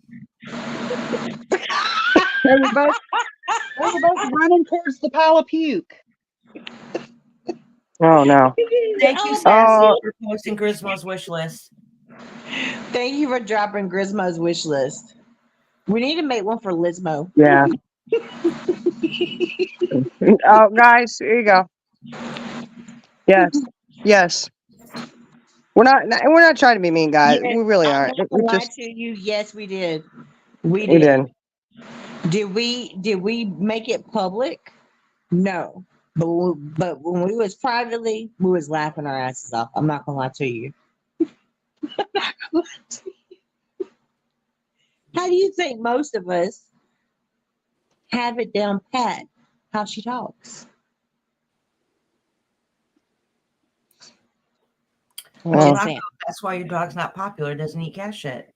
They were both running towards the pile of puke. Oh no. Thank you, Sassy, for posting Griswold's wish list. Thank you for dropping Grismo's wish list. We need to make one for Lizmo. Yeah. Oh guys, here you go. Yes. Yes. We're not trying to be mean, guys. Yes, We really I'm aren't. not We gonna lie just to you. Yes, we did. We we did. did. Did we make it public? No. But when we was privately, we was laughing our asses off. I'm not gonna lie to you. I'm not gonna lie to you. How do you think most of us have it down pat how she talks? Well, Just saying. That's why your dog's not popular. Doesn't eat cat shit.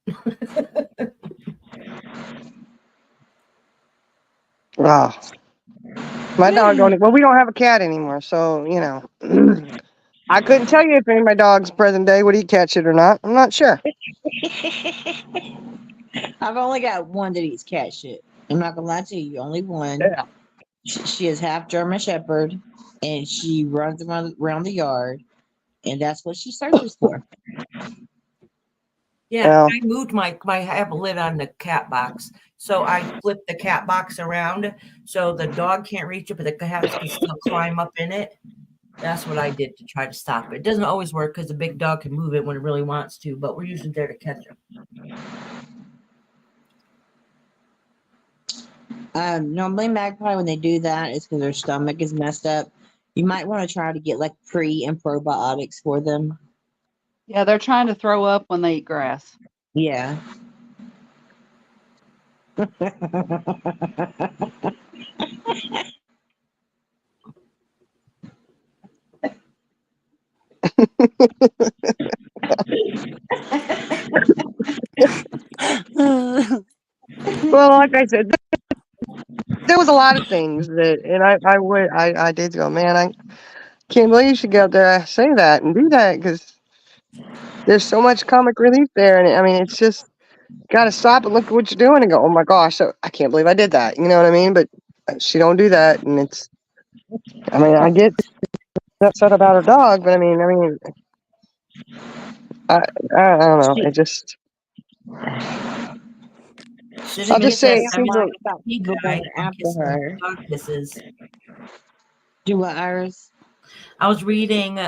oh. My dog don't. Well, we don't have a cat anymore, so you know. I couldn't tell you if any of my dogs present day would eat cat shit or not. I'm not sure. I've only got one that eats cat shit. I'm not gonna lie to you. Only one. Yeah. She is half German Shepherd, and she runs around the yard, and that's what she searches for. Yeah, Well, I moved my I have a lid on the cat box. So I flipped the cat box around so the dog can't reach it, but the cats can still climb up in it. That's what I did to try to stop it. It doesn't always work because the big dog can move it when it really wants to, but we're usually there to catch him. Normally Magpie, when they do that, is because their stomach is messed up. You might want to try to get like pre and probiotics for them. Yeah, they're trying to throw up when they eat grass. Yeah. Well, like I said, there was a lot of things that, and I did go, man, I can't believe you should get out there and say that and do that because there's so much comic relief there, and I mean, it's just gotta stop and look at what you're doing and go, oh my gosh, so I can't believe I did that. You know what I mean? But she don't do that, and it's. I mean, I get upset about her dog, but I mean, I don't know. It just. I'll Cinnamon just say says it I'm seems worried like. about pink people eye going from after kissing her. dog kisses. Do what, Iris? I was reading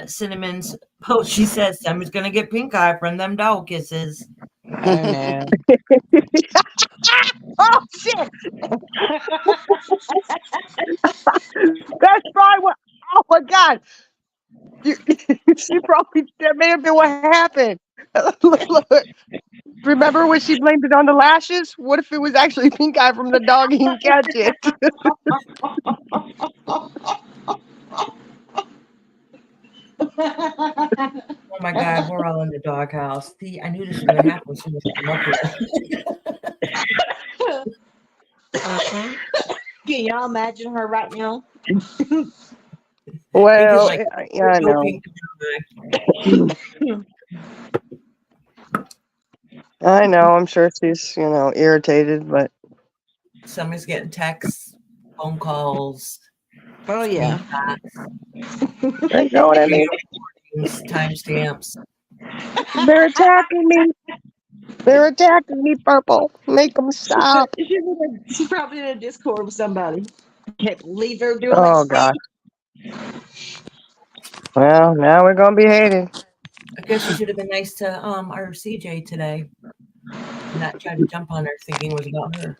Cinnamon's post. She says Simon's gonna get pink eye from them dog kisses. Oh no. Oh shit! That's probably what. Oh my god! You, she probably that may have been what happened. Look, remember when she blamed it on the lashes? What if it was actually pink eye from the dog he didn't catch it? Oh my god, we're all in the doghouse. See, I knew this was gonna happen as soon as I come up here. Can y'all imagine her right now? Well, Like, yeah, I no know. pink I know. I'm sure she's, irritated, but Somebody's getting texts, phone calls, Oh yeah. you know what I mean. timestamps. They're attacking me. They're attacking me, Purple. Make them stop. She's probably in a Discord with somebody. Can't believe they're doing Oh like gosh. Well, now we're gonna be hated. I guess you should have been nice to our CJ today. Not try to jump on her thinking it was about her.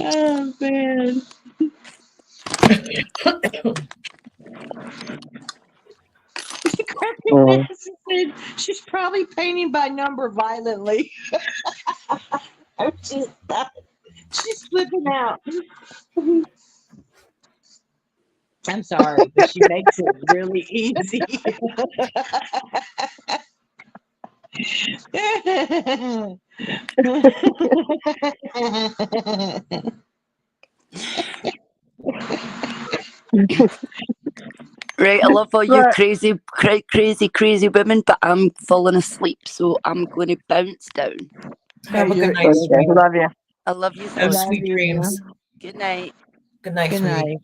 Oh man. Mm. She's probably painting by number violently. She's flipping out. I'm sorry, but she makes it really easy. Right, I love all you But crazy women, but I'm falling asleep, so I'm going to bounce down. Have a good night, okay, sweetie. love you. I love you. Have So. sweet dreams. Good night. Good night, Good sweetie.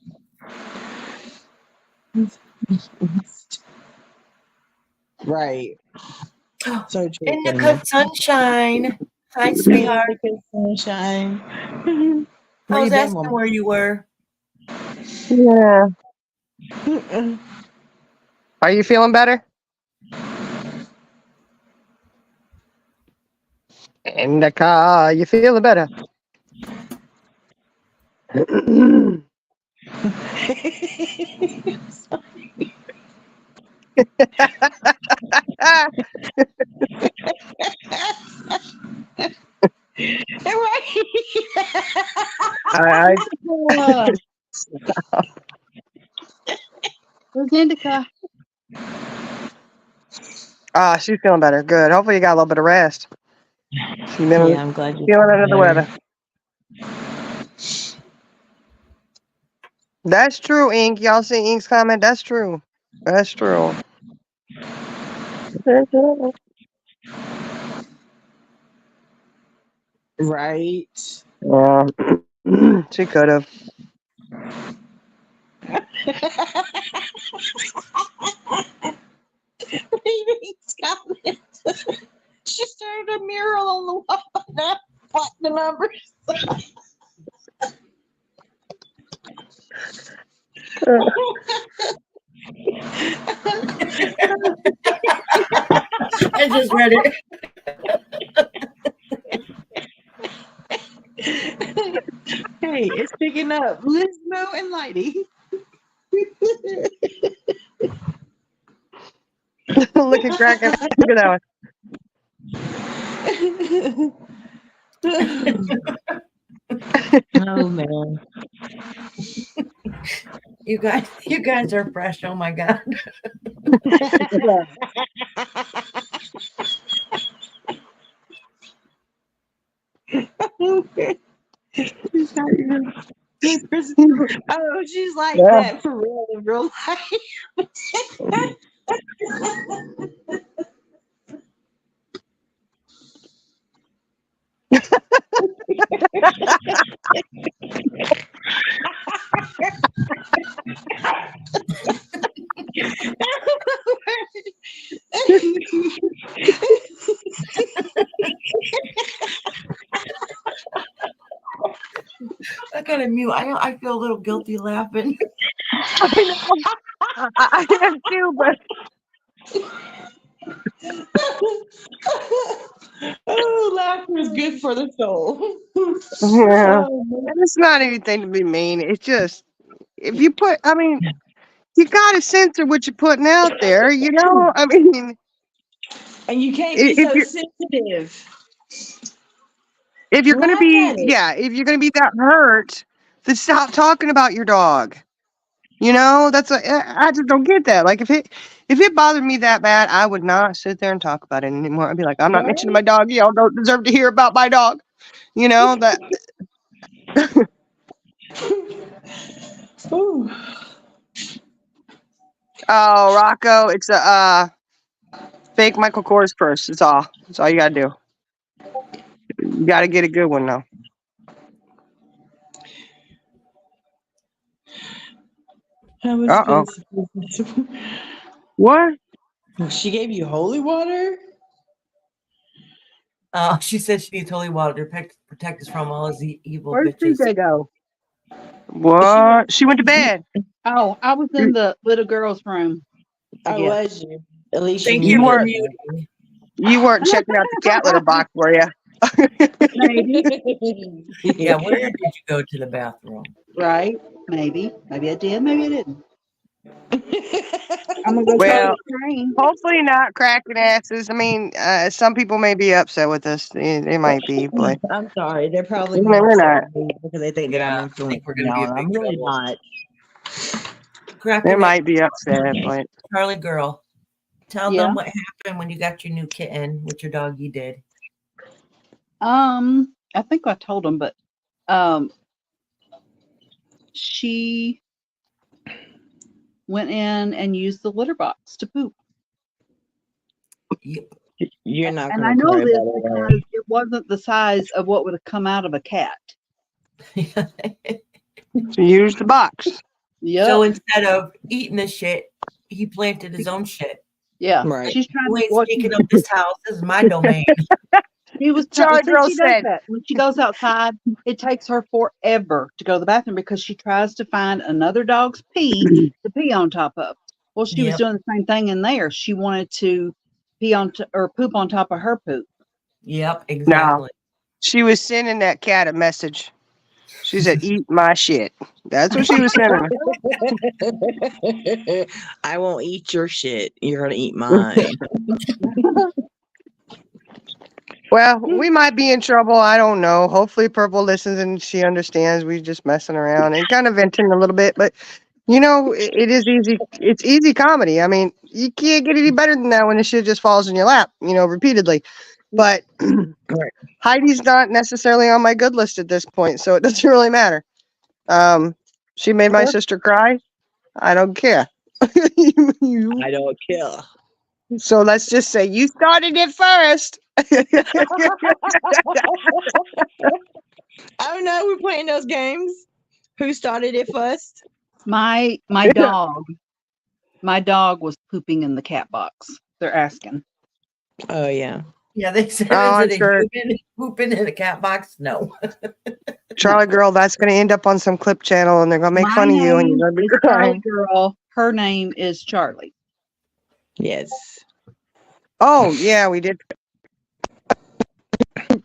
night. Right. So true. Indica sunshine. Hi, sweetheart. Indica sunshine. I was asking where you were. Yeah. Are you feeling better? Indica, you feeling better? I Where's Indica? she's feeling better. Good. Hopefully you got a little bit of rest. She's been I'm glad you feeling under the weather. That's true, Ink. Y'all see Ink's comment? That's true. That's true. Right. Yeah. She could have. She started a mural on the wall now. What the numbers? I just read it. Hey, it's picking up. Lismo and Lighty. Look at Kraken. Look at that one. Oh man. You guys are fresh. Oh my god. Oh, she's like Yeah. that for real in real life. I gotta mute. I feel a little guilty laughing. I know. I am too, but Oh, laughter is good for the soul. yeah. Oh, man. And it's not anything to be mean. It's just if you put. I mean, you gotta censor what you're putting out there. You know. I mean, And you can't be if so you're sensitive. if you're gonna Laugh be at it. if you're gonna be that hurt, then stop talking about your dog. You know, I just don't get that. Like if it bothered me that bad, I would not sit there and talk about it anymore. I'd be like, I'm not mentioning my dog. Y'all don't deserve to hear about my dog. You know that. Ooh. Oh, Rocco, it's a fake Michael Kors purse. That's all. That's all you gotta do. You gotta get a good one though. How much Uh-oh. space? What? She gave you holy water? She said she needs holy water to protect us from all his evil Where'd bitches. CJ go? What? She went to bed. Oh, I was in the little girl's room. I Yeah. was you. At least Thank you you for weren't- muting. You weren't checking out the cat litter box, were you? Maybe. Yeah, where did you go to the bathroom? Right. Maybe. Maybe I did. Maybe I didn't. I'm gonna go try Well, the train. hopefully not cracking asses. I mean, some people may be upset with us. They might be, but I'm sorry. They're probably No, more we're upset not. with me because they think that Yeah, I'm I think influencing we're gonna be y'all. in And I'm big really trouble. not. they Cracking might be upset, but Charlie girl, tell Yeah. them what happened when you got your new kitten with your dog. You did. I think I told him, but she went in and used the litter box to poop. Yep. You're not And going I to know cry this about it. because it wasn't the size of what would have come out of a cat. to use the box. Yep. So instead of eating the shit, he planted his own shit. Yeah. Right. She's trying Who to ain't watch. speaking of this house? This is my domain. She was Charlie girl she does said. that. When she goes outside, it takes her forever to go to the bathroom because she tries to find another dog's pee to pee on top of. Well, she was Yep. doing the same thing in there. She wanted to pee on or poop on top of her poop. Yep, exactly. She was sending that cat a message. She said, "Eat my shit." That's what she was sending her. I won't eat your shit. You're going to eat mine. Well, we might be in trouble. I don't know. Hopefully, Purple listens and she understands. We're just messing around and kind of venting a little bit, but you know, it is easy. It's easy comedy. I mean, you can't get any better than that when the shit just falls in your lap, you know, repeatedly. But Right. Heidi's not necessarily on my good list at this point, so it doesn't really matter. She made my sister cry. I don't care. I don't care. So let's just say you started it first. Oh no, we're playing those games. Who started it first? My dog was pooping in the cat box. They're asking. Oh yeah. Yeah, they said, Oh, I'm is it sure. a human pooping in a cat box? No. Charlie girl, that's going to end up on some clip channel and they're going to make My fun of you and name you're going to be is Charlie crying. Girl. Her name is Charlie. Yes. Oh, yeah, we did.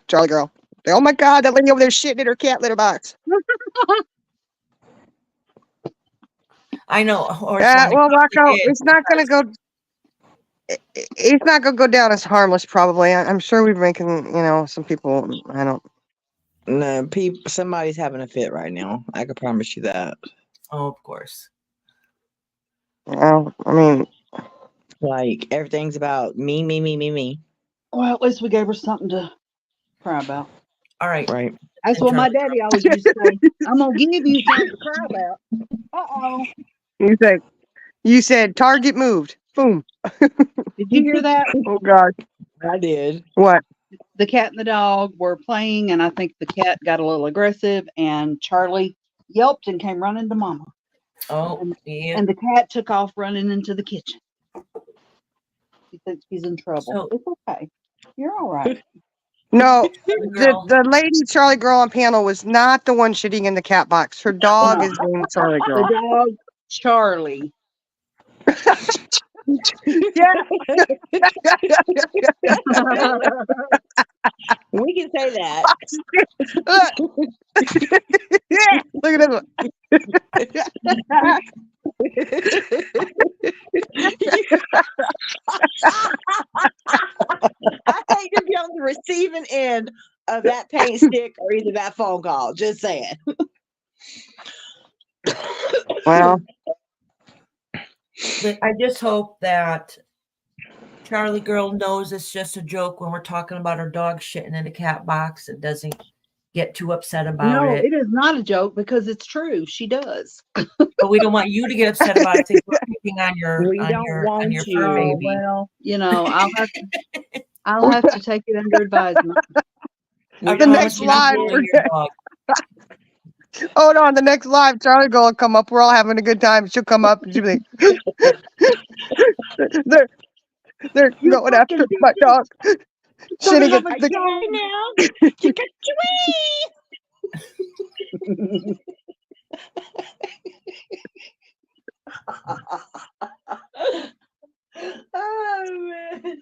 Charlie girl. Oh my God, that lady over there shitting in her cat litter box. I know a horse. Well, Rocco, it's not going to go. It's not going to go down as harmless, probably. I'm sure we're making, some people. I don't. No, somebody's having a fit right now. I can promise you that. Oh, of course. Well, I mean, like everything's about me. Well, at least we gave her something to cry about. All right. Right. That's what my daddy always used to say. I'm gonna give you something to cry about. Uh-oh. You said target moved. Boom. Did you hear that? Oh God. I did. What? The cat and the dog were playing, and I think the cat got a little aggressive, and Charlie yelped and came running to Mama. Oh, yeah. And the cat took off running into the kitchen. He thinks he's in trouble. So- It's okay. You're all right. No, Girl. the lady Charlie Girl on panel was not the one shitting in the cat box. Her dog is named Charlie Girl. The dog, Charlie. Yeah. We can say that. Yeah. Look at this one. I hate to be on the receiving end of that paint stick or either that phone call. Just saying. Well, But I just hope that Charlie Girl knows it's just a joke when we're talking about her dog shitting in a cat box and doesn't get too upset about No, it. it is not a joke because it's true. She does. But we don't want you to get upset about it. Think we're picking on your We don't want on your you. fur Oh, baby. well, I'll have to take it under advisement. I The promise next you not live, bullying your dog. hold on. The next live, Charlie Girl will come up. We're all having a good time. She'll come up and she'll be like, they're going after my dog. Shitting at the now. You got oh man.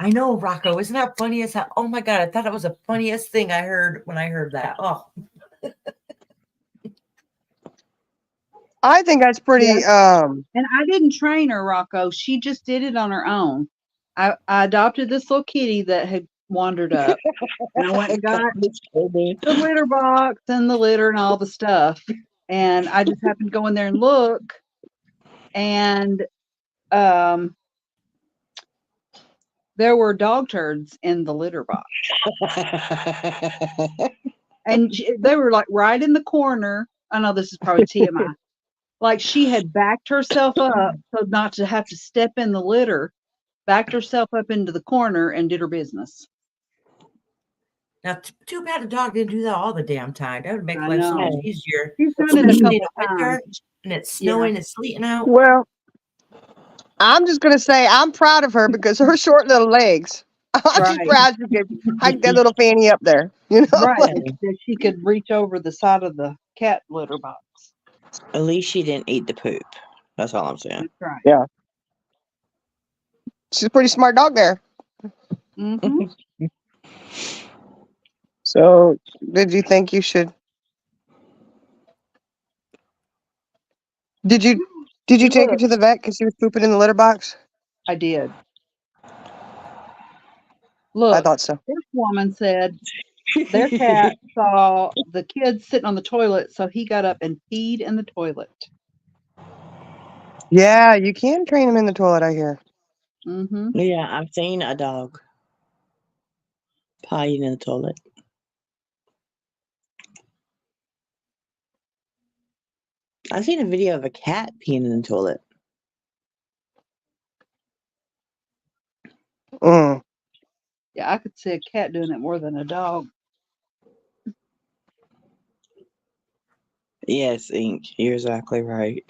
I know, Rocco. Isn't that funny as hell? Oh my God. I thought it was the funniest thing I heard when I heard that. Oh, I think that's pretty. And I didn't train her, Rocco. She just did it on her own. I adopted this little kitty that had wandered up. And I went and got the litter box and the litter and all the stuff. And I just happened to go in there and look. And there were dog turds in the litter box. And they were like right in the corner. I know this is probably TMI. Like she had backed herself up so not to have to step in the litter, backed herself up into the corner and did her business. now too bad the dog didn't do that all the damn time. That would make I life so know. much easier. She's done it a Especially in couple the winter times. and it's snowing and sleeting out. Well, I'm just gonna say I'm proud of her because her short little legs. I'm just Right. proud she could hike that little fanny up there. You know, Right. like, That she could reach over the side of the cat litter box. At least she didn't eat the poop. That's all I'm saying. That's right. she's a pretty smart dog there. Mm-hmm. So, did you think you should? Did you take her to the vet because she was pooping in the litter box? I did. I Look, thought so. this woman said their cat saw the kids sitting on the toilet, so he got up and peed in the toilet. Yeah, you can train them in the toilet, I hear. Mm-hmm. Yeah, I've seen a dog potting in the toilet. I've seen a video of a cat peeing in the toilet. Mm. Yeah, I could see a cat doing it more than a dog. Yes, Ink, you're exactly right.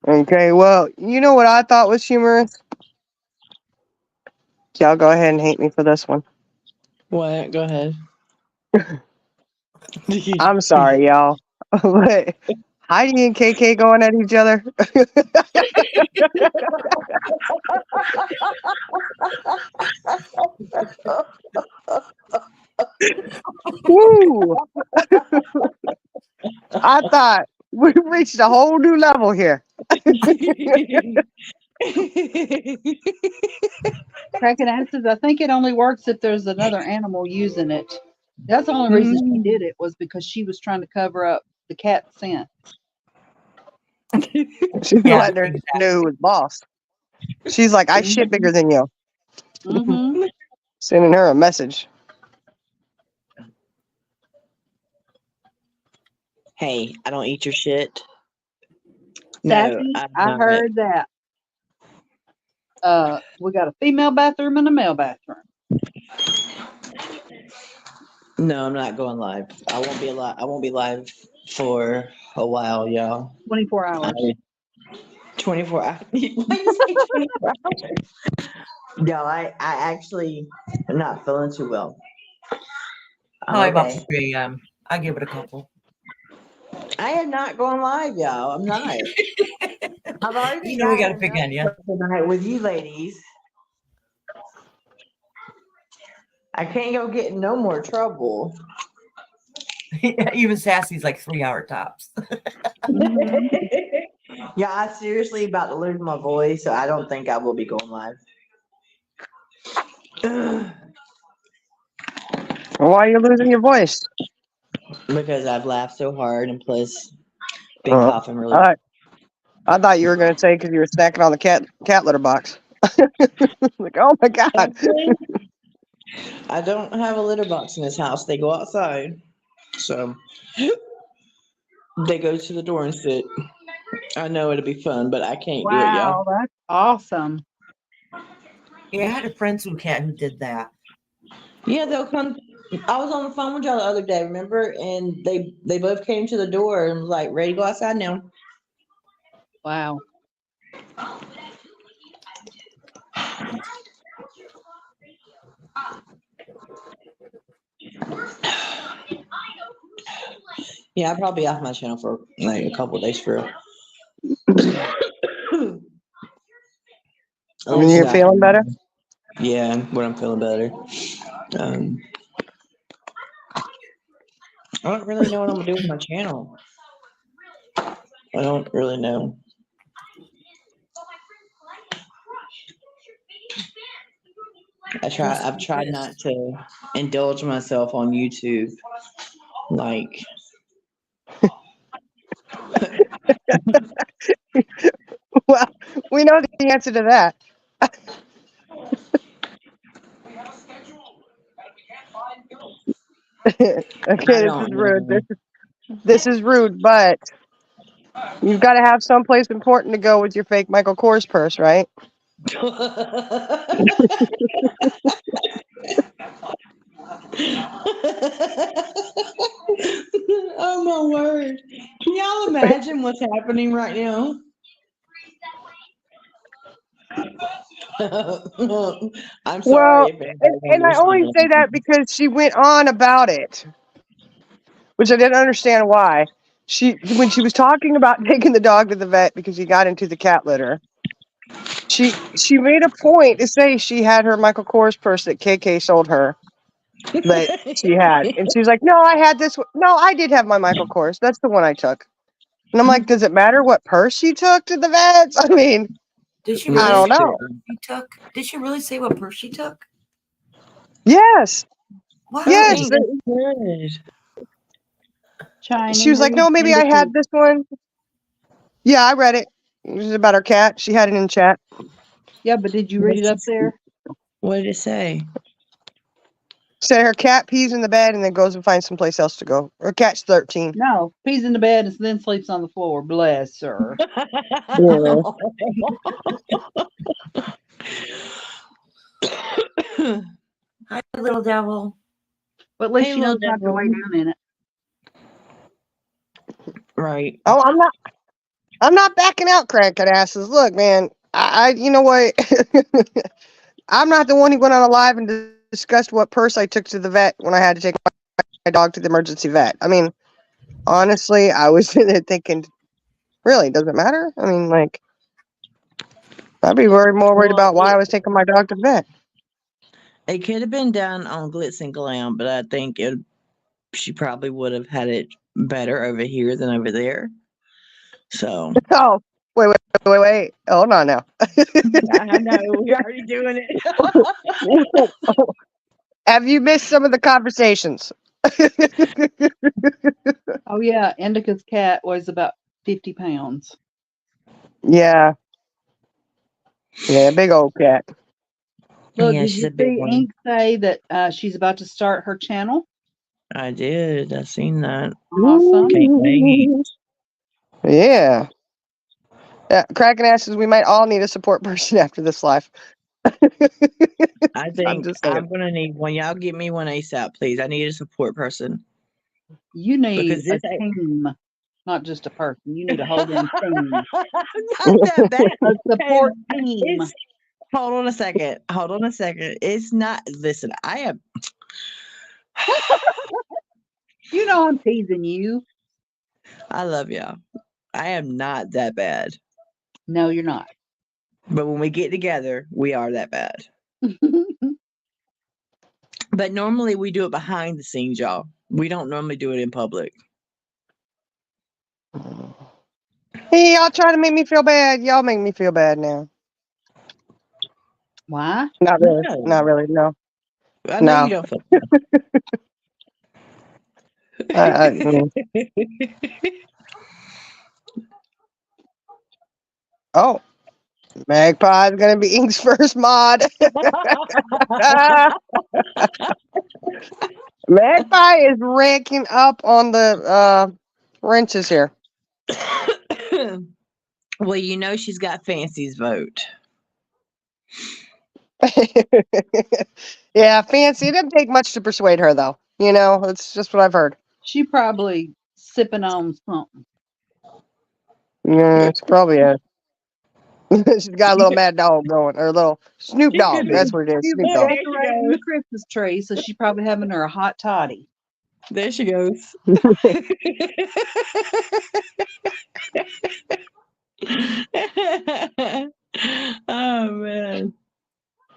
Okay, well, you know what I thought was humorous? Y'all go ahead and hate me for this one. What? Go ahead. I'm sorry, y'all. But Heidi and KK going at each other. Woo! I thought we reached a whole new level here. Kraken answers, I think it only works if there's another animal using it. That's the only reason she did it, was because she was trying to cover up the cat scent. She's Yeah, letting her know who was boss. She's like, I shit bigger than you. Mm-hmm. Sending her a message. Hey, I don't eat your shit. No, Sassy, I'm I not. heard that. We got a female bathroom and a male bathroom. No, I'm not going live. I won't be alive. I won't be live for a while, y'all. 24 hours. 24 hours. Why you say 24 hours? Y'all, I actually am not feeling too well. Probably about Okay. 3 a.m. I give it a couple. I am not going live, y'all. I'm not. I've already You know we got to gotten pick on you. enough tonight with you ladies. I can't go get in no more trouble. Even Sassy's like 3-hour tops. Yeah, I'm seriously about to lose my voice, so I don't think I will be going live. Why are you losing your voice? Because I've laughed so hard, and plus been coughing really. I thought you were going to say because you were snacking on the cat litter box. Like, oh my God. Actually, I don't have a litter box in this house. They go outside. So they go to the door and sit. I know it'll be fun, but I can't do it, y'all. Wow, that's awesome. Yeah, I had a friend who did that. Yeah, they'll come. I was on the phone with y'all the other day, remember? And they both came to the door and was like, ready to go outside now. Wow. Yeah, I'll probably be off my channel for like a couple of days for real. I mean, you're feeling better? Yeah, when I'm feeling better. I don't really know what I'm gonna do with my channel. I don't really know. I've tried not to indulge myself on YouTube. Like Well, we know the answer to that. Okay, this is rude. This is rude, but you've got to have someplace important to go with your fake Michael Kors purse, right? Oh my word. Can y'all imagine what's happening right now? I'm sorry. Well, and I only say that because she went on about it, which I didn't understand why. When she was talking about taking the dog to the vet because he got into the cat litter, she made a point to say she had her Michael Kors purse that KK sold her that she had, and she was like, "No, I had this one. No, I did have my Michael Kors. That's the one I took." And I'm like, "Does it matter what purse she took to the vets? I mean, Did she I don't know." She took? Did she really say what purse she took? Yes. Wow. Yes. Good. She was like, "No, maybe I had this one." Yeah, I read it. It was about her cat. She had it in chat. Yeah, but did you read it up there? What did it say? Said her cat pees in the bed and then goes and finds someplace else to go. Her cat's 13. No, pees in the bed and then sleeps on the floor. Bless her. Yeah. Hi, little devil. But at least she knows not to lay down in it. Right. Oh, I'm not backing out, crackhead asses. Look, man, I you know what? I'm not the one who went on a live and discussed what purse I took to the vet when I had to take my dog to the emergency vet. I mean, honestly, I was thinking, really, does it matter? I mean, like, I'd be more worried about why I was taking my dog to the vet. It could have been done on Glitz and Glam, but I think she probably would have had it better over here than over there. So Oh, wait. Hold on now. I know we're already doing it. Have you missed some of the conversations? Oh yeah, Indica's cat weighs about 50 pounds. Yeah, big old cat. Look, Yeah, did she's you a big see one. Ink say that she's about to start her channel? I did. I seen that. Awesome. Can't wait. Yeah. Cracking asses, we might all need a support person after this life. I I'm think just saying. I'm gonna need one. Y'all get me one ASAP, please. I need a support person. You need Because a this ain't team, not just a person. You need a whole damn team. not that bad. A support team. It's hold on a second. Hold on a second. It's not listen, I am You know I'm teasing you. I love y'all. I am not that bad. No, you're not. But when we get together, we are that bad. But normally we do it behind the scenes, y'all. We don't normally do it in public. Hey, y'all trying to make me feel bad. Y'all make me feel bad now. Why? Not really. No. Not really. No. I know No. you don't feel Oh, Magpie's gonna be Ink's first mod. Magpie is ranking up on the wrenches here. Well, you know she's got Fancy's vote. Yeah, Fancy. It didn't take much to persuade her, though. You know, it's just what I've heard. She probably sipping on something. Yeah, it's probably a. She's got a little Mad Dog going, or a little Snoop Dogg. That's what it is. She's Snoop Dogg. decorating the Christmas tree, so she's probably having her a hot toddy. There she goes. Oh man.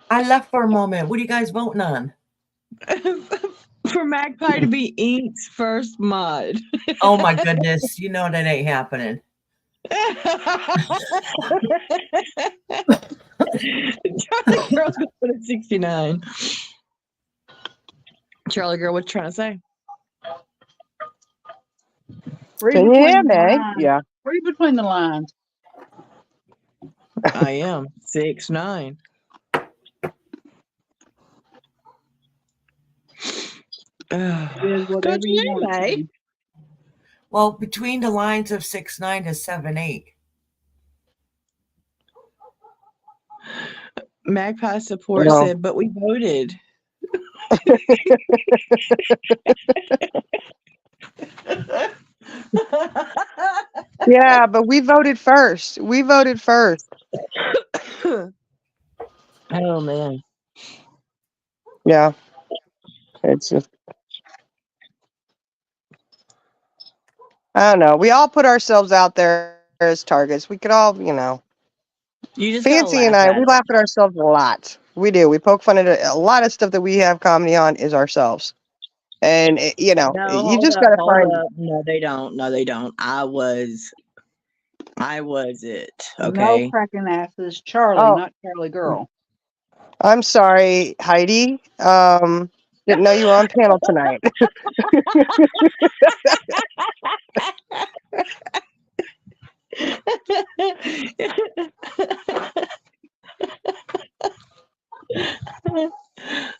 I left for a moment. What are you guys voting on? For Magpie to be Ink's first mod. Oh my goodness. You know that ain't happening. Charlie Girl's gonna put a 69. Charlie Girl, what you trying to say? Read between Yeah, the man. lines. Yeah. Read between the lines. I am 6'9". Is whatever Don't you you want know, to. Well, between the lines of 6'9" to 7'8". Magpie support No. said, but we voted. Yeah, but we voted first. Oh man. Yeah. It's just. I don't know. We all put ourselves out there as targets. We could all, you know. You just gotta Fancy and laugh I, at we it. laugh at ourselves a lot. We do. We poke fun at it. A lot of stuff that we have comedy on is ourselves. And, you know, No, you just got to hold find. up. No, they don't. No, they don't. I was it. No Okay. cracking asses. Charlie, Oh, not Charlie Girl. I'm sorry, Heidi. Didn't know you were on panel tonight.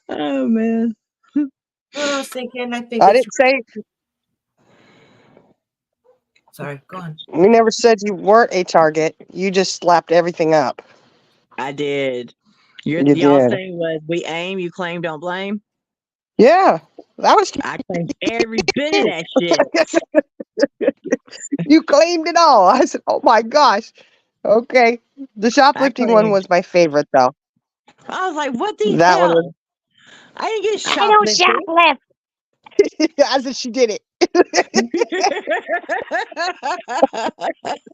Oh man. I was thinking, I think I it's. didn't say, Sorry, go on. we never said you weren't a target. You just slapped everything up. I did. You Y'all did. saying was we aim, you claim, don't blame. Yeah, that was I claimed every bit of that shit. you claimed it all. I said, "Oh my gosh." Okay, the shoplifting one was my favorite, though. I was like, what the That one hell? was. I didn't get I don't shoplifted. shoplift. I said she did it.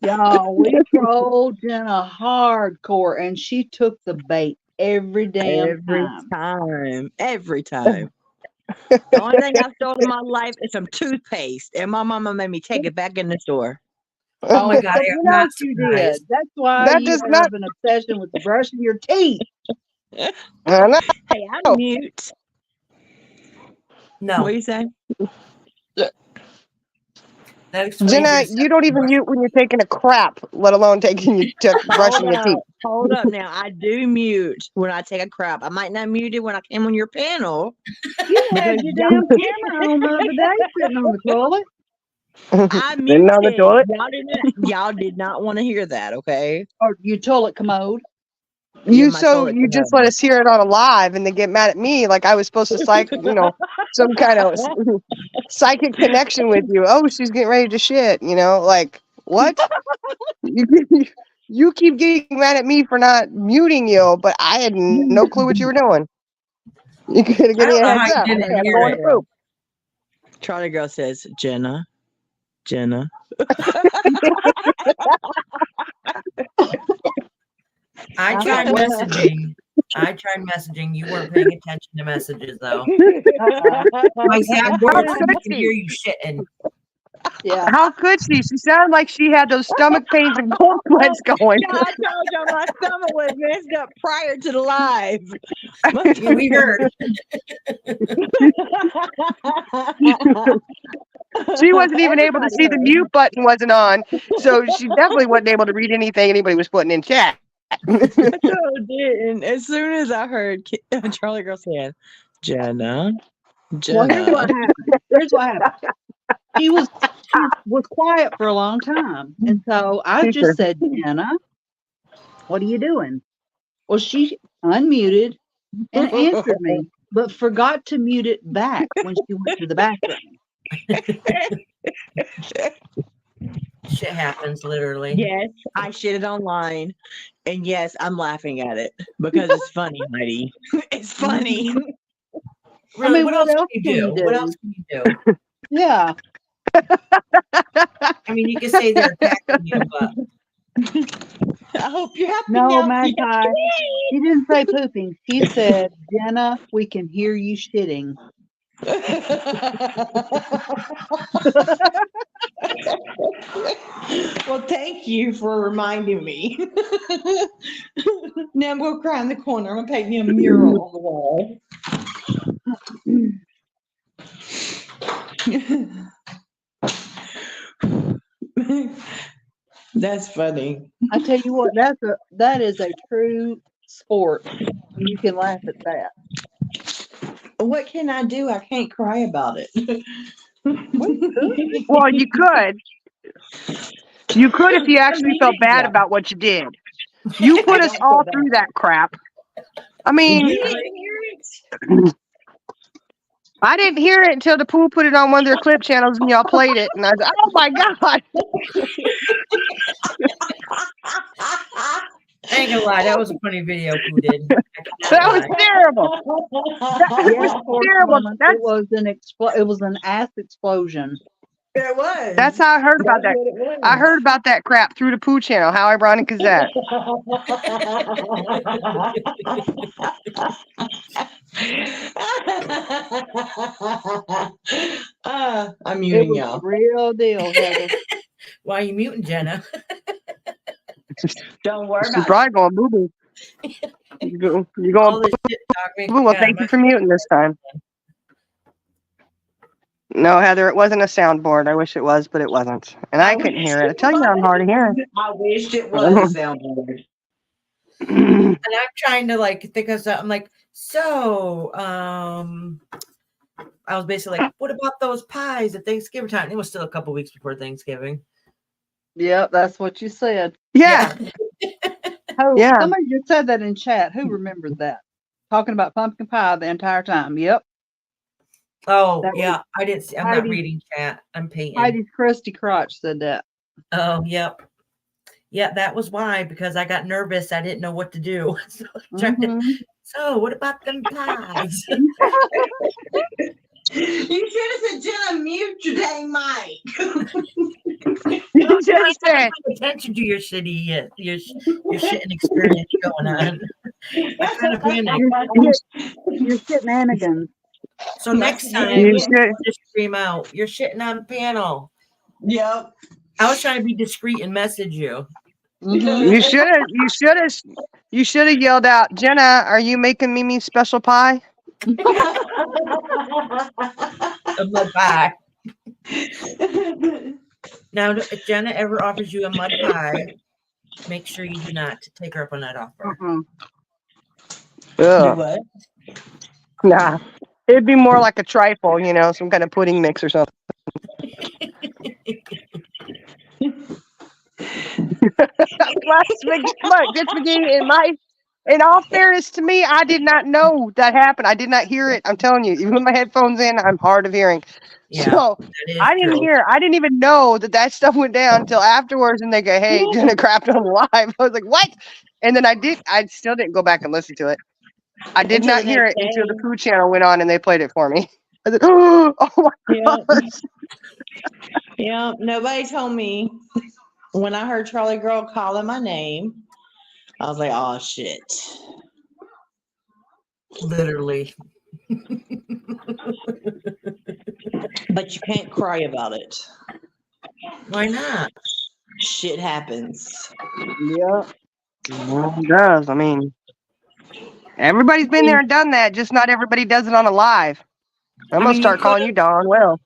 Y'all, we trolled Jenna hardcore, and she took the bait every damn Every time. time. Every time. The only thing I stole in my life is some toothpaste, and my mama made me take it back in the store. Oh my God, but I'm you know not you surprised. did. That's why That you does have not. an obsession with brushing your teeth. I know. Hey, I'm mute. No, What you say? that explains Jenna, yourself. you don't even mute when you're taking a crap, let alone brushing your teeth. Hold up. Now I do mute when I take a crap. I might not mute it when I came on your panel. You had Because your damn camera on the other day sitting on the toilet. I Sitting on the muted. toilet. Y'all did not want to hear that, okay? Or your toilet commode. Yeah, You my toilet you just commode. let us hear it on a live and then get mad at me like I was supposed to some kind of psychic connection with you. Oh, she's getting ready to shit, like what? You keep getting mad at me for not muting you, but I had no clue what you were doing. You could have given me a I don't know heads how up. you Okay, didn't I'm hear going it. to poop. Charlie girl says, Jenna. I tried messaging. You weren't paying attention to messages though. My exact words, How we could can she? hear you shitting. Yeah. How could she? She sounded like she had those stomach pains and cold sweats going. Yeah, I told y'all my stomach was messed up prior to the live. Yeah, we heard. She wasn't even able to see the mute button wasn't on, so she definitely wasn't able to read anything anybody was putting in chat. I sure didn't. As soon as I heard Charlie girl saying, Jenna. Well, here's what happened. She was quiet for a long time. And so I just said, Jenna, what are you doing? Well, she unmuted and answered me, but forgot to mute it back when she went to the bathroom. Shit happens, literally. Yes, I shit it online. And yes, I'm laughing at it because it's funny, Heidi. It's funny. Really, I mean, what else can you do? What else can you do? Yeah. I mean, you can say they're attacking you, but I hope you're happy No, now. Magpie. She didn't say pooping. She said, Jenna, we can hear you shitting. Well, thank you for reminding me. Now I'm going to cry in the corner. I'm going to paint me a mural on the wall. That's funny. I tell you what, that is a true sport. You can laugh at that. What can I do? I can't cry about it. Well, you could. You could if you actually felt bad about what you did. You put us all through that crap. I mean, You didn't hear it? I didn't hear it until the pool put it on one of their clip channels and y'all played it, and I was like, oh my God. I ain't gonna lie, that was a funny video Pooh did. That was terrible. That was terrible. It was an ass explosion. It was. That's how I heard about that. I heard about that crap through the Pooh channel. How ironic is that? I'm It muting was y'all. the real deal, Heather. Why are you muting, Jenna? Don't worry She's about probably going boo boo. You're going All this shit talk makes boo boo. Well, thank you for muting this time. No, Heather, it wasn't a soundboard. I wish it was, but it wasn't. And I couldn't hear it. I tell you, I'm hard of hearing. I wished it was a soundboard. And I'm trying to think of something. I'm like, so I was basically like, what about those pies at Thanksgiving time? And it was still a couple weeks before Thanksgiving. Yep, that's what you said. Yeah. Yeah. Somebody just said that in chat. Who remembered that? Talking about pumpkin pie the entire time. Yep. Oh, yeah. I didn't see. I'm not reading chat. I'm painting. Heidi's crusty crotch said that. Oh, yep. Yeah, that was why, because I got nervous. I didn't know what to do. So what about them pies? You should have said, Jenna, mute your dang mic. You just said. Pay attention to your shitty, your shitting experience going on. I kind of panicked. Your shenanigans. So next time, You you should. just scream out, "You're shitting on the panel." Yep. I was trying to be discreet and message you. You should have. You should have. You should have yelled out, "Jenna, are you making Mimi special pie?" A mud pie. Now, if Jenna ever offers you a mud pie, make sure you do not take her up on that offer. Do Ugh. what? Nah. It'd be more like a trifle, you know, some kind of pudding mix or something. Look, Bitch McGee, in all fairness to me, I did not know that happened. I did not hear it. I'm telling you, even with my headphones in, I'm hard of hearing. Yeah, So that is I didn't true. hear. I didn't even know that stuff went down until afterwards, and they go, "Hey, Jenna crapped on live." I was like, "What?" And then I still didn't go back and listen to it. I did Until not the hear next it until the day. Pooh channel went on and they played it for me. I said, "Oh my Yep. gosh!" Yep. Nobody told me. When I heard Charlie Girl calling my name, I was like, "Oh shit." Literally. But you can't cry about it. Why not? Shit happens. Yeah, well, it does. I mean, everybody's been there and done that. Just not everybody does it on a live. I'm gonna mean, you start calling could've- you Dawn. Well,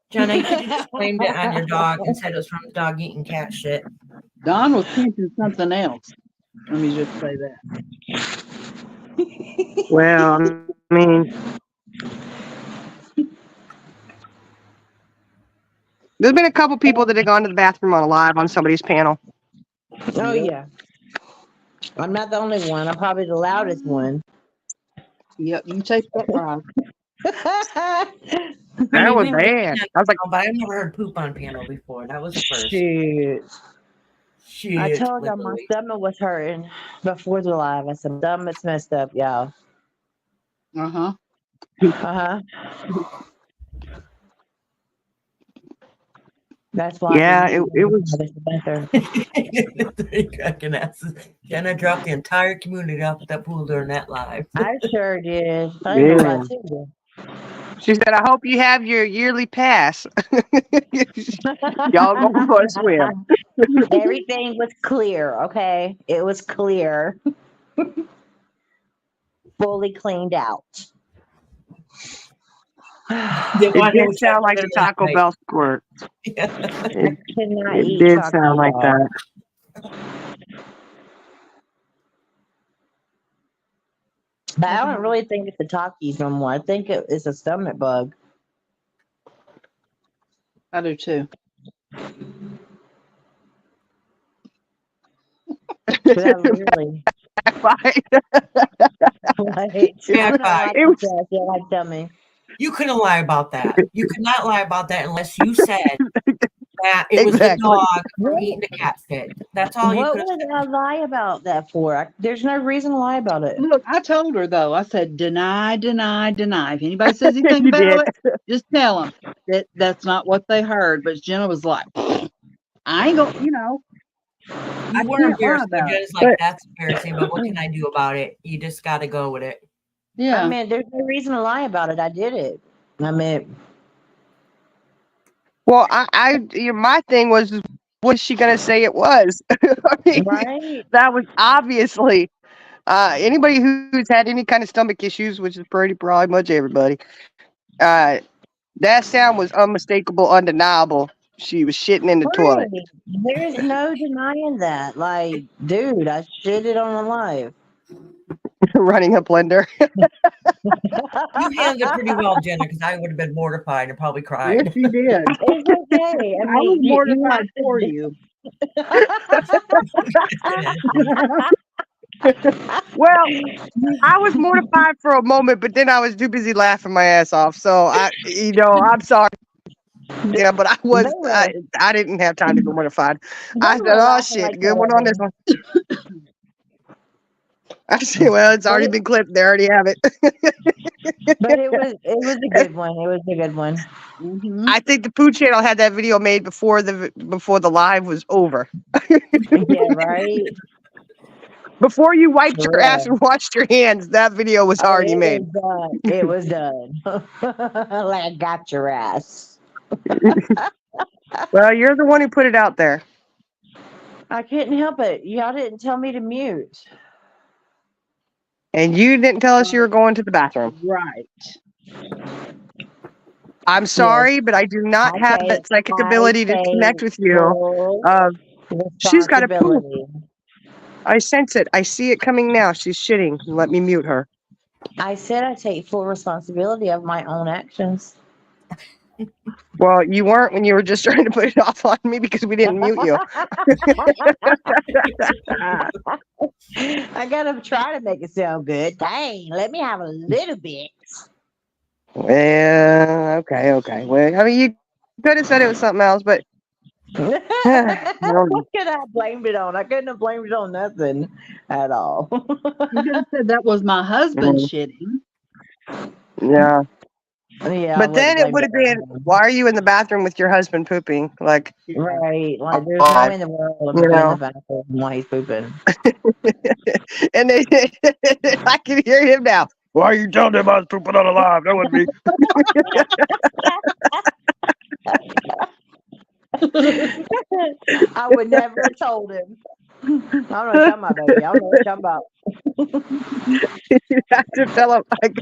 Jenna, you could have just blamed it on your dog and said it was from the dog eating cat shit. Don was thinking something else. Let me just say that. well, I mean, there's been a couple people that have gone to the bathroom on a live on somebody's panel. Oh yeah. I'm not the only one. I'm probably the loudest one. Yep, you take that right. That was we've bad. I was like, but I've never heard poop on panel before. That was the first. Shoot. Shit. I told them my literally. stomach was hurting before the live. I said, "My stomach's messed up, y'all." Uh-huh. Uh-huh. That's why yeah, it was. Cracking asses. Jenna dropped the entire community off at that pool during that live. I sure did. I ain't gonna lie to you. She said, "I hope you have your yearly pass. Y'all going for a swim." Everything was clear, okay? It was clear. Fully cleaned out. It did sound like the Taco Bell squirt. Yeah. I cannot It eat did Taco sound like Bell. that. But I don't really think it's the Takis no more. I think it's a stomach bug. I do too. But I literally, like, Yeah, I don't right. like It was- that. Yeah, like dummy. You couldn't lie about that. You could not lie about that unless you said that it was Exactly. the dog from eating the cat shit. That's all you What could have would said. I lie about that for? There's no reason to lie about it. Look, I told her though. I said, deny, deny, deny. If anybody says anything You about did. it, just tell them that that's not what they heard. But Jenna was like, I ain't gonna, You I were can't lie embarrassed. about it. Jenna's like, that's embarrassing, but what can I do about it? You just got to go with it. Yeah. I mean, there's no reason to lie about it. I did it. I mean, Well, my thing was, what's she gonna say it was? I mean, right? that was obviously anybody who's had any kind of stomach issues, which is pretty much everybody. That sound was unmistakable, undeniable. She was shitting in the toilet. Right. There's no denying that. Like, dude, I shit it on the live. Running a blender. You handled it pretty well, Jenna, because I would have been mortified and probably Yes, cried. you did. It's okay. I I was mean, you mortified have for to. you. Well, I was mortified for a moment, but then I was too busy laughing my ass off. So I'm sorry. Yeah, but I didn't have time to be mortified. I said, "Oh shit, like good one on this one." I said, "Well, it's already been clipped. They already have it." But it was a good one. It was a good one. Mm-hmm. I think the Pooh channel had that video made before the live was over. Yeah, right. Before you wiped For your ass real. and washed your hands, that video was Oh, already it made. was done. It was done. Like I got your ass. Well, you're the one who put it out there. I couldn't help it. Y'all didn't tell me to mute. And you didn't tell us you were going to the bathroom. Right. I'm sorry, but I do not have Okay, that psychic I ability to take connect with you. full She's got to poop. responsibility. I sense it. I see it coming now. She's shitting. Let me mute her. I said I take full responsibility of my own actions. Well, you weren't when you were just trying to put it off on me because we didn't mute you. I gotta try to make it sound good. Dang, let me have a little bit. Well, okay. Well, I mean, you could have said it was something else, but What could I blame it on? I couldn't have blamed it on nothing at all. You could have said that was my husband shitting. yeah. Yeah, But then it would have been, why are you in the bathroom with your husband pooping? Like, right. Like there's no way in the world I'm You gonna be in know. the bathroom while he's pooping. and they, I can hear him now. Why are you telling him I was pooping on a live? That wasn't me. I would never have told him. I don't know what you're talking about, baby. I don't know what you're talking about. You have to tell him. Like,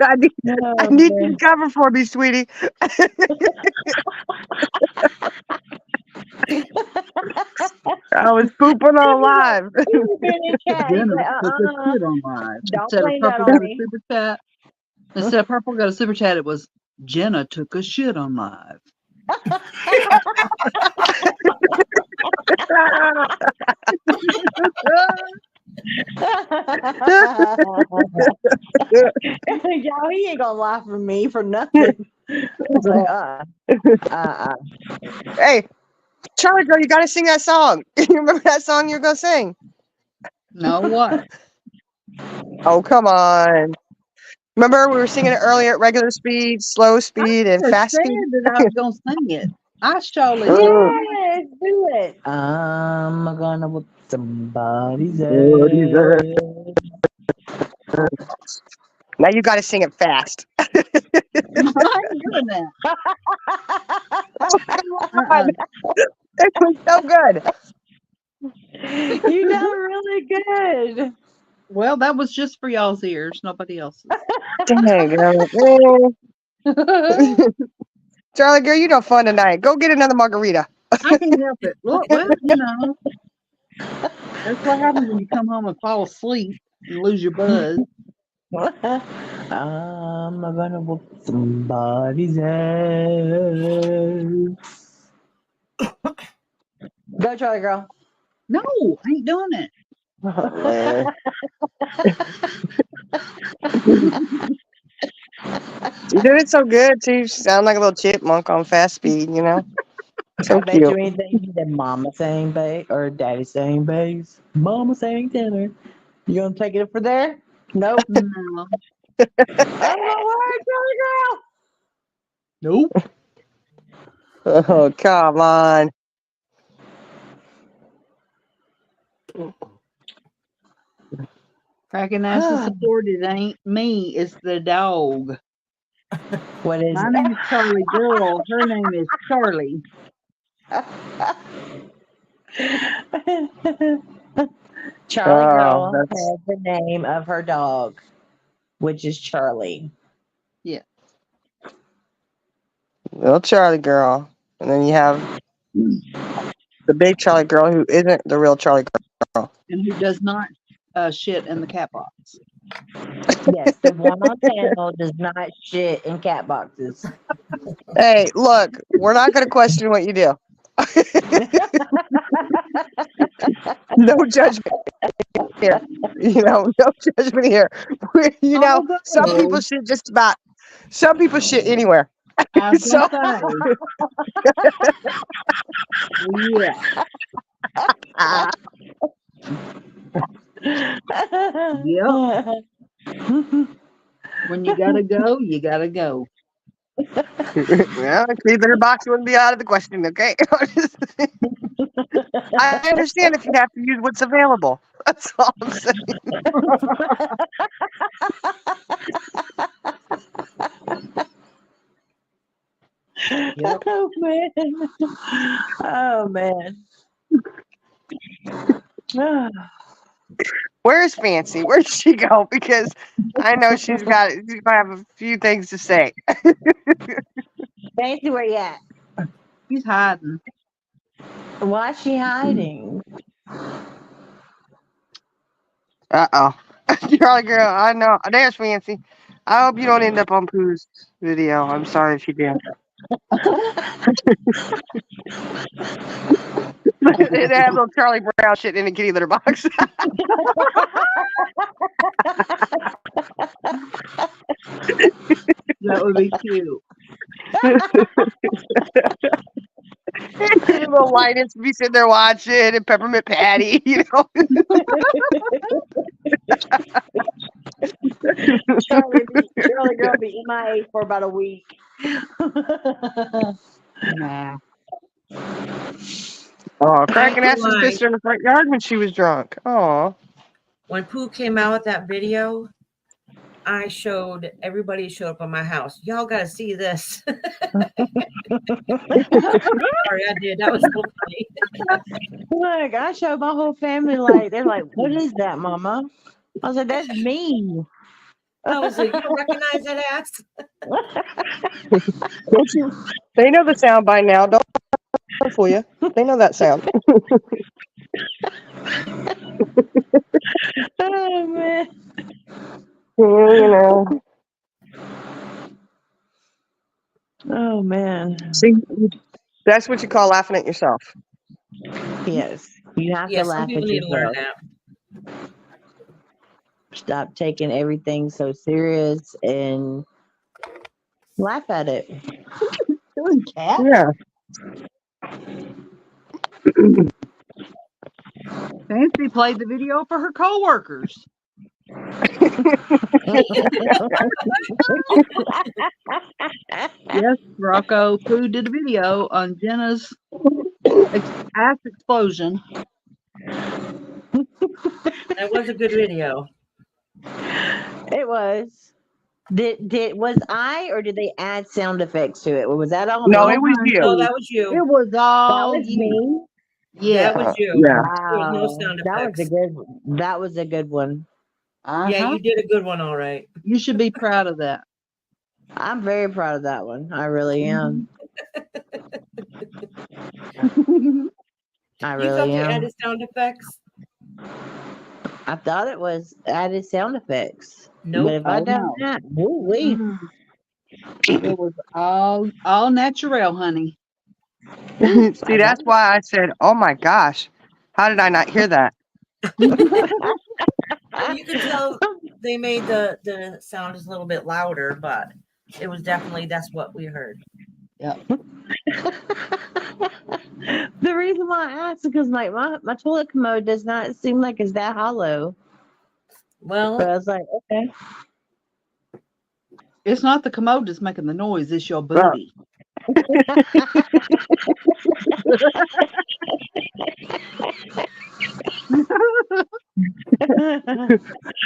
I need you to cover for me, sweetie. I was pooping on live. Jenna took a shit on live. Don't Instead of blame that Purple on got a me. super chat. Instead of Purple got a super chat, it was Jenna took a shit on live. Y'all, he ain't gonna lie for me for nothing. It's like, Hey, Charlie girl, you gotta sing that song. You remember that song you're gonna sing? No, what? Oh, come on. Remember we were singing it earlier at regular speed, slow speed, and I fast said speed? that I was gonna sing it. I surely did. yes, do it. I'm gonna whip somebody's ass. Now you gotta sing it fast. I'm doing that. It was so good. You done really good. Well, that was just for y'all's ears, nobody else's. Dang, girl. Charlie girl, you know fun tonight. Go get another margarita. I can't help it. Well, you know. That's what happens when you come home and fall asleep and lose your buzz. I'm gonna whoop somebody's ass. Go, Charlie girl. No, I ain't doing it. You did it so good too. You sound like a little chipmunk on fast speed, you know? So I bet cute. you anything you said mama saying bass or daddy saying bass. Mama saying tenor. You gonna take it for there? Nope. No. Ain't gonna work, Charlie girl. Nope. Oh, come on. Cracking ass and support, it ain't me, it's the dog. What is My name is Charlie Girl. Her name is Charlie. Charlie Girl that's- has the name of her dog, which is Charlie. Yeah. Little Charlie girl. And then you have the big Charlie girl who isn't the real Charlie girl. And who does not shit in the cat box. Yes, the one on panel does not shit in cat boxes. Hey, look, we're not going to question what you do. No judgment here. You know, no judgment here. You know, some people shit just about. Some people shit anywhere. I was So- gonna say. Yeah. Yep. When you gotta go, you gotta go. Well, the litter box wouldn't be out of the question, okay? I understand if you have to use what's available. That's all I'm saying. Yep. Oh man. Oh man. Ah. Where's Fancy? Where'd she go? Because I know she's gonna have a few things to say. Fancy, where you at? He's hiding. Why is she hiding? Uh-oh. Charlie girl, I know. There's Fancy. I hope you don't end up on Pooh's video. I'm sorry if you did. They have little Charlie Brown shit in the kitty litter box. That would be cute. Little Linus be sitting there watching, and Peppermint Patty, you know. Charlie girl be MIA for about a week. Nah. Oh, cracking I ass his sister in the front yard when she was drunk. Oh. When Pooh came out with that video, I showed everybody showed up at my house. Y'all got to see this. Sorry, I did. That was so funny. Look, I showed my whole family, like, they're like, what is that, Mama? I was like, that's me. I was like, you don't recognize that ass? Don't you? They know the sound by now. Don't fool you. They know that sound. Oh man. You know. Oh man. See, that's what you call laughing at yourself. Yes. You have Yeah, to some laugh people at need to learn yourself. that. Stop taking everything so serious and laugh at it. Doing cat? Yeah. Fancy played the video for her coworkers. Yes, Rocco Pooh did a video on Jenna's ass explosion. That was a good video. It was. Was I, or did they add sound effects to it? Or was that all No, me? it was Oh, you. that was you. It was all That was you. me. Yeah. That was you. Yeah. There was no Wow. sound That was effects. that was a good one. Yeah, you did a good one, all right. You should be proud of that. I'm very proud of that one. I really am. I You thought really you am. added sound effects? I thought it was added sound effects. Nope. But if I Oh, done no. that, woo-wee. It was all natural, honey. See, that's why I said, "Oh my gosh, how did I not hear that?" You could tell they made the sound just a little bit louder, but it was definitely that's what we heard. The reason why I asked is because my toilet commode does not seem like it's that hollow. Well, But I was like, okay. It's not the commode that's making the noise, it's your booty.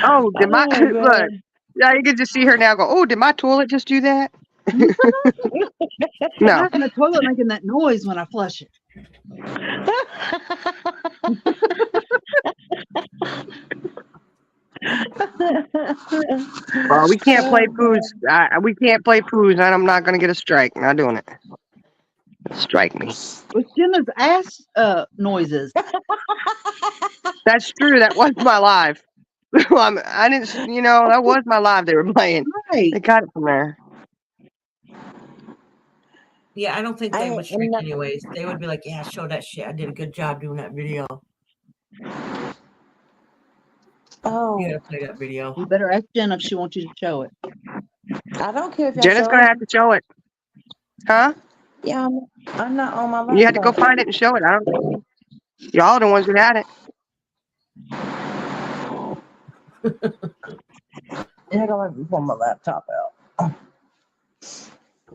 Oh, did my Oh, look? man. Yeah, you can just see her now. Go, oh, did my toilet just do that? No. How can the toilet making that noise when I flush it? Well, we can't play Pooh's. We can't play Pooh's, and I'm not gonna get a strike. Not doing it. Strike me. With Jenna's ass noises. That's true. That was my live. I didn't. You know, that was my live. They were playing. Right. They got it from there. yeah, I don't think they would shrink not- anyways. They would be like, yeah, show that shit. I did a good job doing that video. Oh, You gotta play that video. You better ask Jenna if she wants you to show it. I don't care if y'all Jenna's show gonna it. have to show it. Huh? Yeah, I'm not on my laptop. You had to go find it and show it. I don't. Y'all the ones that had it. Yeah, I gotta pull my laptop out.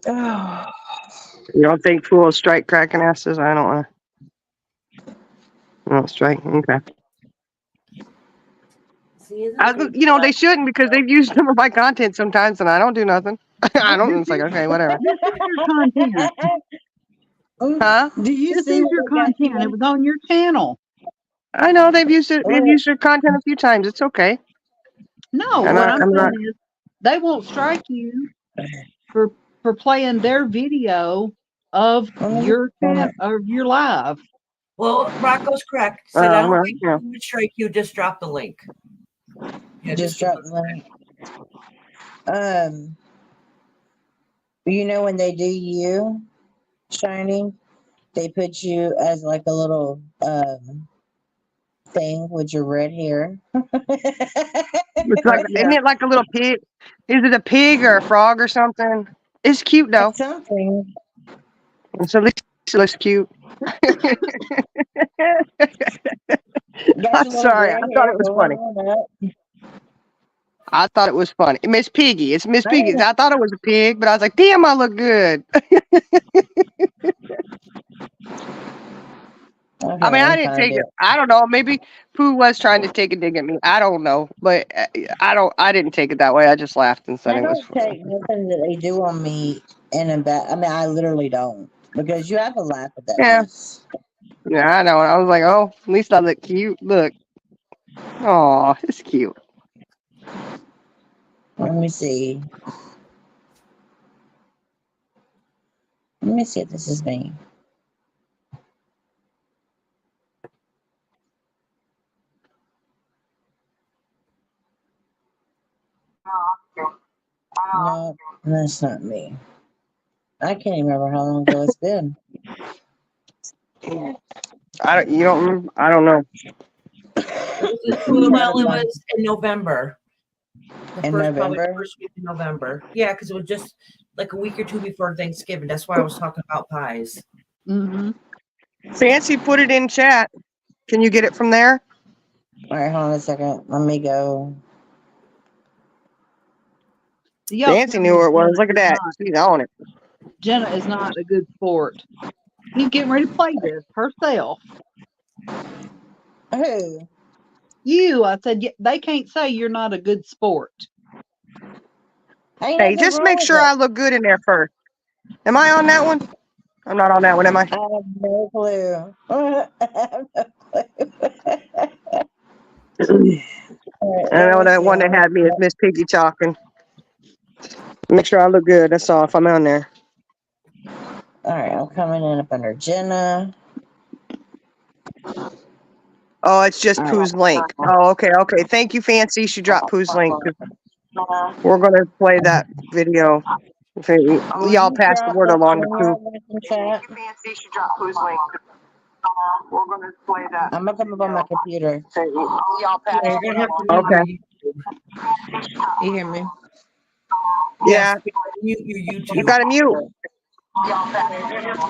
Oh, You don't think Pooh will strike cracking asses? I don't want to. No, strike. Okay. See, isn't it great? They shouldn't because they've used some of my content sometimes, and I don't do nothing. I don't. It's like, okay, whatever. This is your content. Huh? do you This see is what your they got content. It you? was on your channel. I know they've used it. They've What? used your content a few times. It's okay. No, I'm what not. I'm I'm saying not. is they won't strike you for playing their video of your live. Well, Rocco's correct. Said I don't Well, think we would strike you. Just drop the link. Yeah, Just keep drop the link. You know when they do you, Shiny, they put you as like a little thing with your red hair. It's like, isn't it like a little pig? Is it a pig or a frog or something? It's cute though. It's something. It's at least it looks cute. Got I'm your little sorry. red I thought hair it was going funny. on up. I thought it was funny. Miss Piggy. It's Miss I Piggy. didn't- I thought it was a pig, but I was like, damn, I look good. Okay, I mean, I I'm didn't trying to take do it. I don't know. Maybe Pooh was trying to take a dig at me. I don't know, but I didn't take it that way. I just laughed and said I it was don't funny. take nothing that they do on me in a bad. I mean, I literally don't because you have to laugh at that Yeah, mess. yeah, I know. I was like, oh, at least I look cute. Look, oh, it's cute. Let me see. Let me see if this is me. No, that's not me. I can't even remember how long ago it's been. I don't. You don't remember? I don't know. Well, it was in November. In Probably the November? first week in November. Yeah, because it was just like a week or two before Thanksgiving. That's why I was talking about pies. Mm-hmm. Fancy put it in chat. Can you get it from there? All right, hold on a second. Let me go. Fancy knew where it was. Look at that. She's on it. Jenna is not a good sport. She's getting ready to play this herself. Who? You, I said, they can't say you're not a good sport. Ain't Hey, nothing just wrong make with sure it. I look good in there first. Am I on that one? I'm not on that one, am I? I have no clue. I have no clue. All right, I know let me that see. one that had me is Miss Piggy talking. Make sure I look good. That's all. If I'm on there. All right, I'm coming in up under Jenna. Oh, it's just All right. Pooh's link. Oh, okay, okay. Thank you, Fancy. She dropped Pooh's link. We're gonna play that video. If y'all pass the word along to Pooh. Fancy, she dropped Pooh's link. We're gonna play that. I'm gonna come up on my computer. Y'all pass the word along. Okay. You hear me? Yeah. Mute your YouTube. You gotta mute.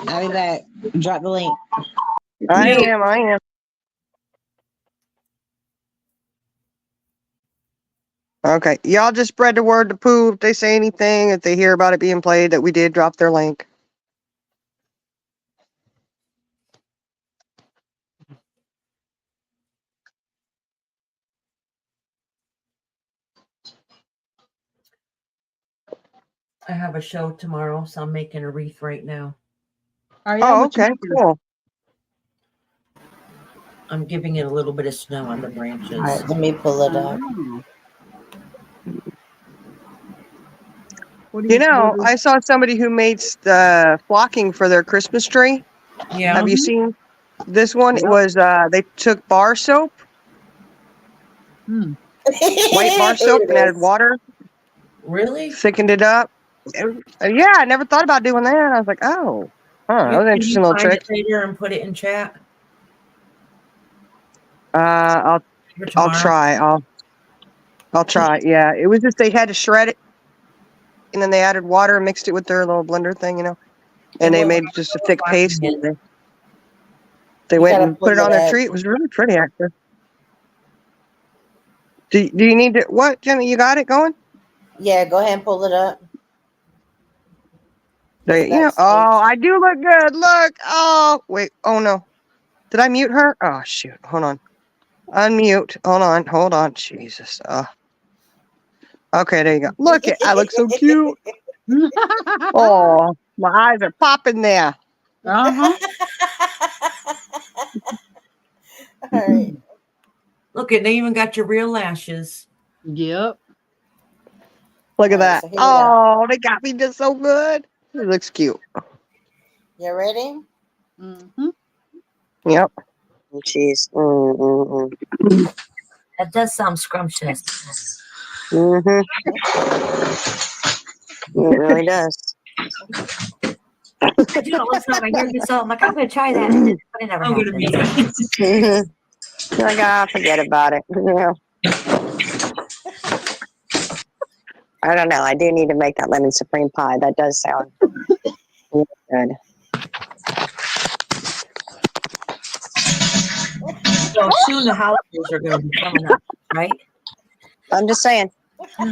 I'll be back. Drop the link. I am. Okay. Y'all just spread the word to Pooh if they say anything, if they hear about it being played, that we did drop their link. I have a show tomorrow, so I'm making a wreath right now. Oh, okay, cool. I'm giving it a little bit of snow on the branches. All right, let me pull it up. You know, I saw somebody who made the flocking for their Christmas tree. Yeah. Have you seen this one? It was they took bar soap, white bar soap, and added water. Really? Thickened it up. Yeah, I never thought about doing that. I was like, oh, that was an interesting little trick. Find it later and put it in chat. I'll try. I'll try. Yeah, it was just they had to shred it, and then they added water and mixed it with their little blender thing, and they made just a thick paste. And they went and put it on their tree. It was really pretty, actually. Do you need to? What, Jenna? You got it going? Yeah, go ahead and pull it up. Yeah. Oh, I do look good. Look. Oh, wait. Oh no. Did I mute her? Oh shoot. Hold on. Unmute. Hold on. Jesus. Okay, there you go. Look it. I look so cute. Oh, my eyes are popping there. Uh-huh. All right. Look, and they even got your real lashes. Yep. Look at All right, that. so here we go. Oh, they got me just so good. It looks cute. You ready? Mm-hmm. Yep. Jeez. That does sound scrumptious. Mm-hmm. It really does. I do it all the time. I hear you so I'm like, I'm gonna try that, but it never I'm gonna happens. Mhm. Like, forget about it. Yeah. I don't know. I do need to make that lemon supreme pie. That does sound really good. So soon the holidays are gonna be coming up, right? I'm just saying,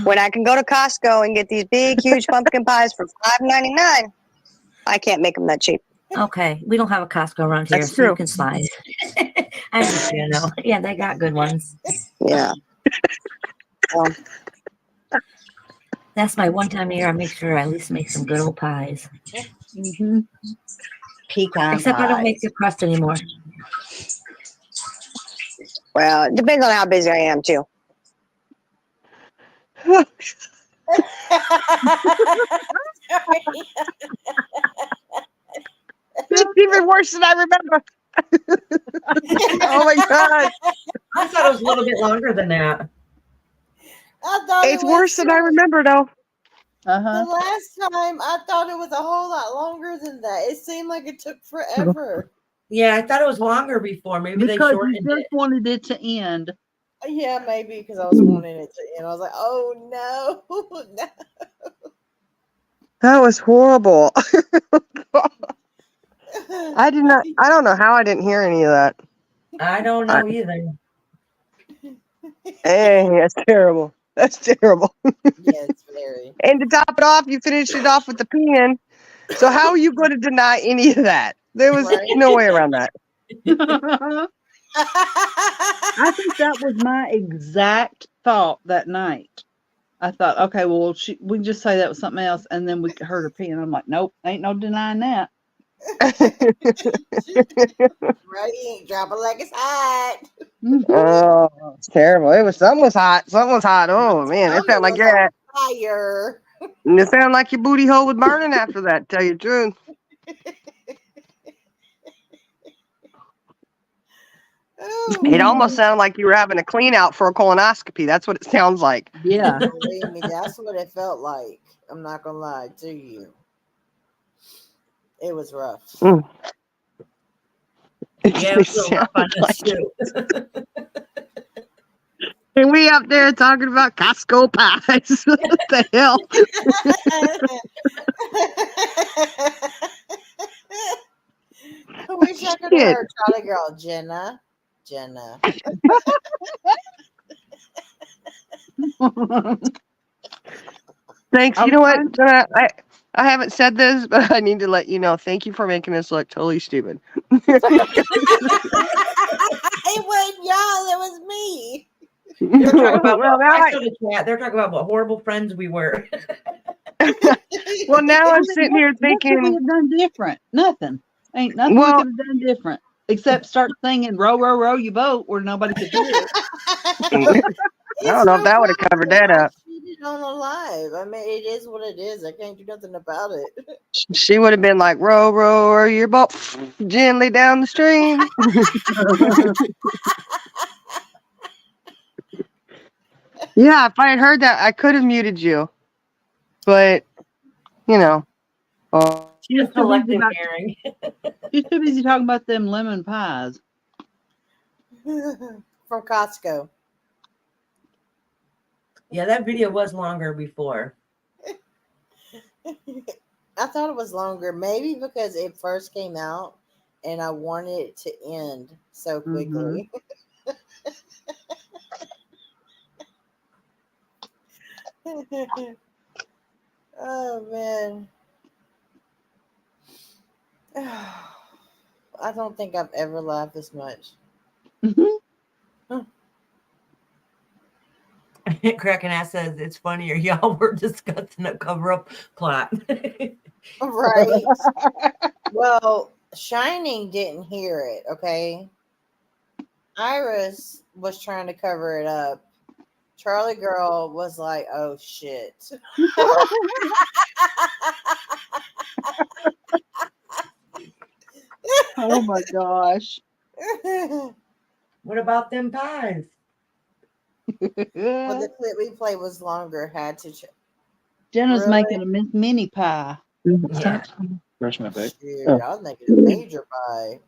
when I can go to Costco and get these big, huge pumpkin pies for $5.99, I can't make them that cheap. Okay, we don't have a Costco around here, That's so you true. can slide. I understand though. Yeah, they got good ones. Yeah. Well, That's my one time a year. I make sure I at least make some good old pies. Mm-hmm. Pecan Except I don't pie. make the crust anymore. well, it depends on how busy I am, too. It's even worse than I remember. Oh, my God. I thought it was a little bit longer than that. I thought It's it worse was than I remember, though. the Uh-huh. last time. I thought it was a whole lot longer than that. It seemed like it took forever. Yeah, I thought it was longer before. Maybe they Because you shortened just it. wanted it to end. Yeah, maybe because I was wanting it to end. I was like, oh no, no. That was horrible. I don't know how I didn't hear any of that. I don't know either. Hey, that's terrible. That's terrible. Yes, very. And to top it off, you finished it off with the pen. So how are you going to deny any of that? There was Right. no way around that. I think that was my exact thought that night. I thought, okay, well, we can just say that was something else, and then we heard her pee, and I'm like, nope, ain't no denying that. Right, he ain't dropping like it's hot. Oh, it's terrible. Something was hot. Something was hot. Oh man, it sounded like Was on that. fire. And it sounded like your booty hole was burning after that. To tell you the truth. Oh, It almost sounded like you were having a clean out for a colonoscopy. That's what it sounds like. Yeah. believe me, that's what it felt like. I'm not gonna lie to you. It was rough. Mm. Yeah, it was a little rough on us too. And we up there talking about Costco pies. What the hell? I wish I could have heard Charlie Girl, Jenna. Thanks. You know what? Jenna, I haven't said this, but I need to let you know. Thank you for making us look totally stupid. It wasn't y'all, it was me. They're talking about well, now I saw the chat. They're talking about what horrible friends we were. well, now I'm sitting here What could we thinking. have done different? Nothing. Ain't nothing we Well, could have done different except start singing "Row, row, row your boat" where nobody could hear it. I don't know if that would have covered that up. Cheated on a live. I mean, it is what it is. I can't do nothing about it. She would have been like, row, row, your boat gently down the stream. Yeah, if I had heard that, I could have muted you. But, you know. She's too busy Collective about- hearing. She's too busy talking about them lemon pies. From Costco. Yeah, that video was longer before. I thought it was longer, maybe because it first came out and I wanted it to end so quickly. Oh man. I don't think I've ever laughed this much. Kraken ass says it's funnier. Y'all were discussing a cover-up plot. Right. Well, Shining didn't hear it, okay? Iris was trying to cover it up. Charlie Girl was like, oh shit. Oh my gosh. What about them pies? Well, the clip we played was longer. Had to. Jenna's Really? making a mini pie. Yeah. Brush my back. Shoot, I was making a major pie.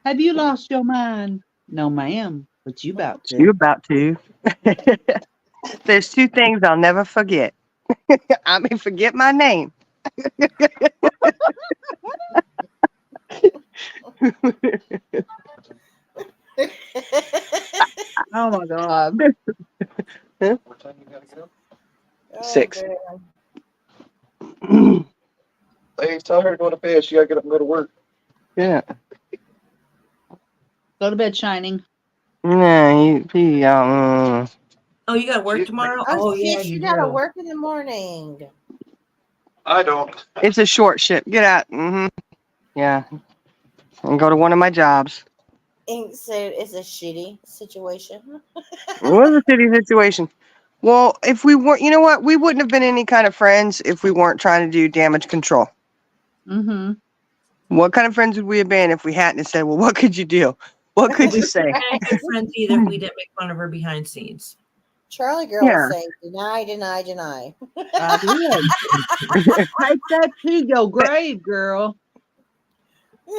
Have you lost your mind? No, ma'am. But you about to. You about to. There's two things I'll never forget. I mean, forget my name. Oh my god. What time you gotta go? Oh, 6. damn. Hey, tell her to go to bed. She gotta get up and go to work. Yeah. Go to bed, Shining. Nah, he Oh, you got to work tomorrow? Oh, Yeah, shit, you you gotta do. work in the morning. I don't. it's a short shift. Get out. Yeah. And go to one of my jobs. Ink said it's a shitty situation. It was a shitty situation. Well, if we weren't, you know what? We wouldn't have been any kind of friends if we weren't trying to do damage control. Mm-hmm. What kind of friends would we have been if we hadn't said, well, what could you do? What could you say? We can't be friends either if we didn't make fun of her behind scenes. Charlie Girl Yeah. was saying, deny, deny, deny. I did. Take that to your grave, girl.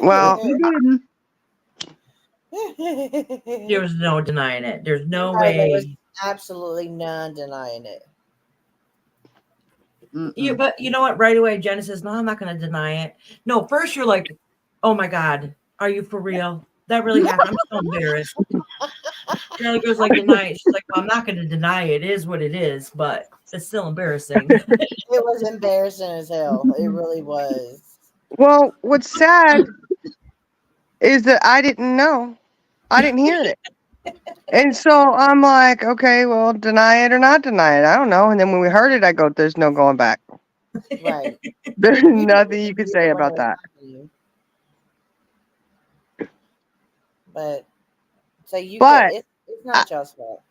Well, You didn't. There was no denying it. There's no There was way. absolutely none denying it. But you know what? Right away, Jenna says, no, I'm not going to deny it. No, first you're like, oh my God, are you for real? That really happened. I'm so embarrassed. Charlie goes like, deny it. She's like, well, I'm not going to deny it. It is what it is, but it's still embarrassing. It was embarrassing as hell. It really was. well, what's sad is that I didn't know. I didn't hear it. And so I'm like, okay, well, deny it or not deny it. I don't know. And then when we heard it, I go, there's no going back. Right. There's nothing you can say about that. But so you But it's not y'all's fault.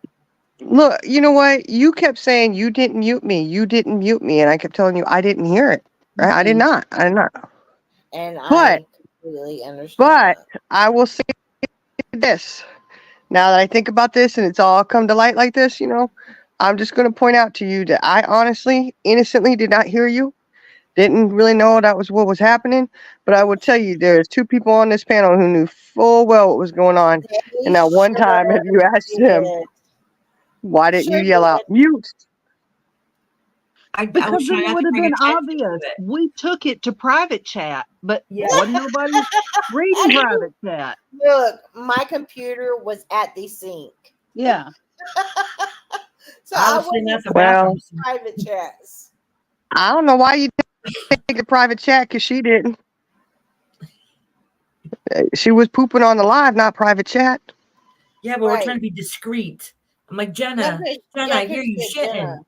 look, you know what? You kept saying you didn't mute me. You didn't mute me. And I kept telling you I didn't hear it. Right? I did not. I did not. And But- I completely understand. But I will say this. Now that I think about this and it's all come to light like this, you know, I'm just going to point out to you that I honestly, innocently did not hear you. Didn't really know that was what was happening. But I will tell you, there's 2 people on this panel who knew full well what was going on. And now one time have you asked them, why didn't you yell out, mute? I Because was trying it not would to have bring been attention to obvious. it. We took it to private chat, but Yeah. wasn't nobody reading private chat. Look, my computer was at the sink. Yeah. So I was sitting at wasn't the Well- bathroom. private chats. I don't know why you didn't take a private chat because she didn't. She was pooping on the live, not private chat. Yeah, but we're Right. trying to be discreet. I'm like, Jenna, Yeah, Jenna, I could've hear you said shitting. Jenna.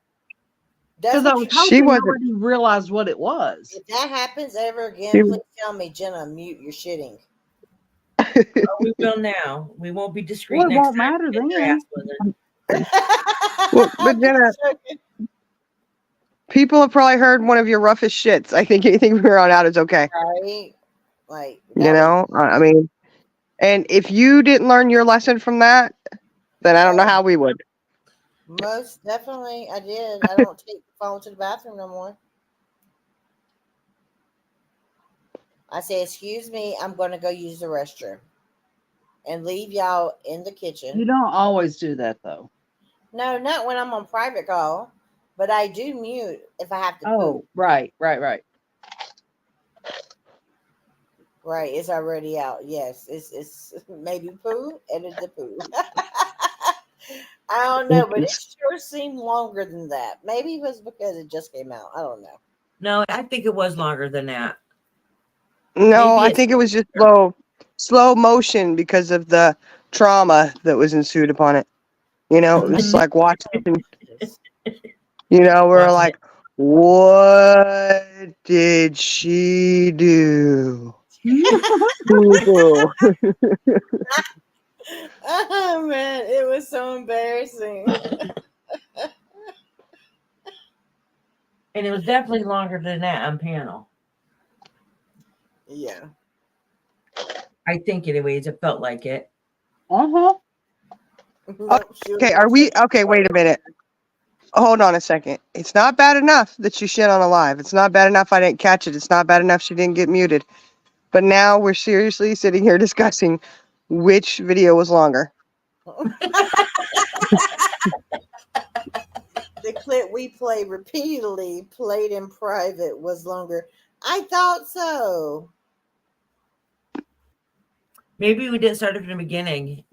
Because That's I what was you, She hoping wasn't- nobody realized what it was. if that happens ever again, She- please tell me, Jenna, mute your shitting. Oh, we will now. We won't be discreet Well, it next won't time. matter Get your then. ass with it. Well, but Jenna, people have probably heard one of your roughest shits. I think anything from here on out is okay. Right? Like, You that know, was- I mean, and if you didn't learn your lesson from that, then I don't know how we would. most definitely I did. I don't take the phone to the bathroom no more. I say, excuse me, I'm going to go use the restroom. And leave y'all in the kitchen. You don't always do that, though. No, not when I'm on private call, but I do mute if I have to Oh, poop. right. Right, it's already out. Yes, it's maybe poo and it's the poo. I don't know, but it sure seemed longer than that. Maybe it was because it just came out. I don't know. No, I think it was longer than that. No, I think it was just slow motion because of the trauma that was ensued upon it. You know, it was like watching. You know, we're Watching like, what did she do? Oh man, it was so embarrassing. And it was definitely longer than that on panel. Yeah. I think, anyways, it felt like it. Okay, okay, wait a minute. Hold on a second. It's not bad enough that you shit on a live. It's not bad enough I didn't catch it. It's not bad enough she didn't get muted. But now we're seriously sitting here discussing which video was longer. The clip we played repeatedly, played in private, was longer. I thought so. Maybe we didn't start it from the beginning.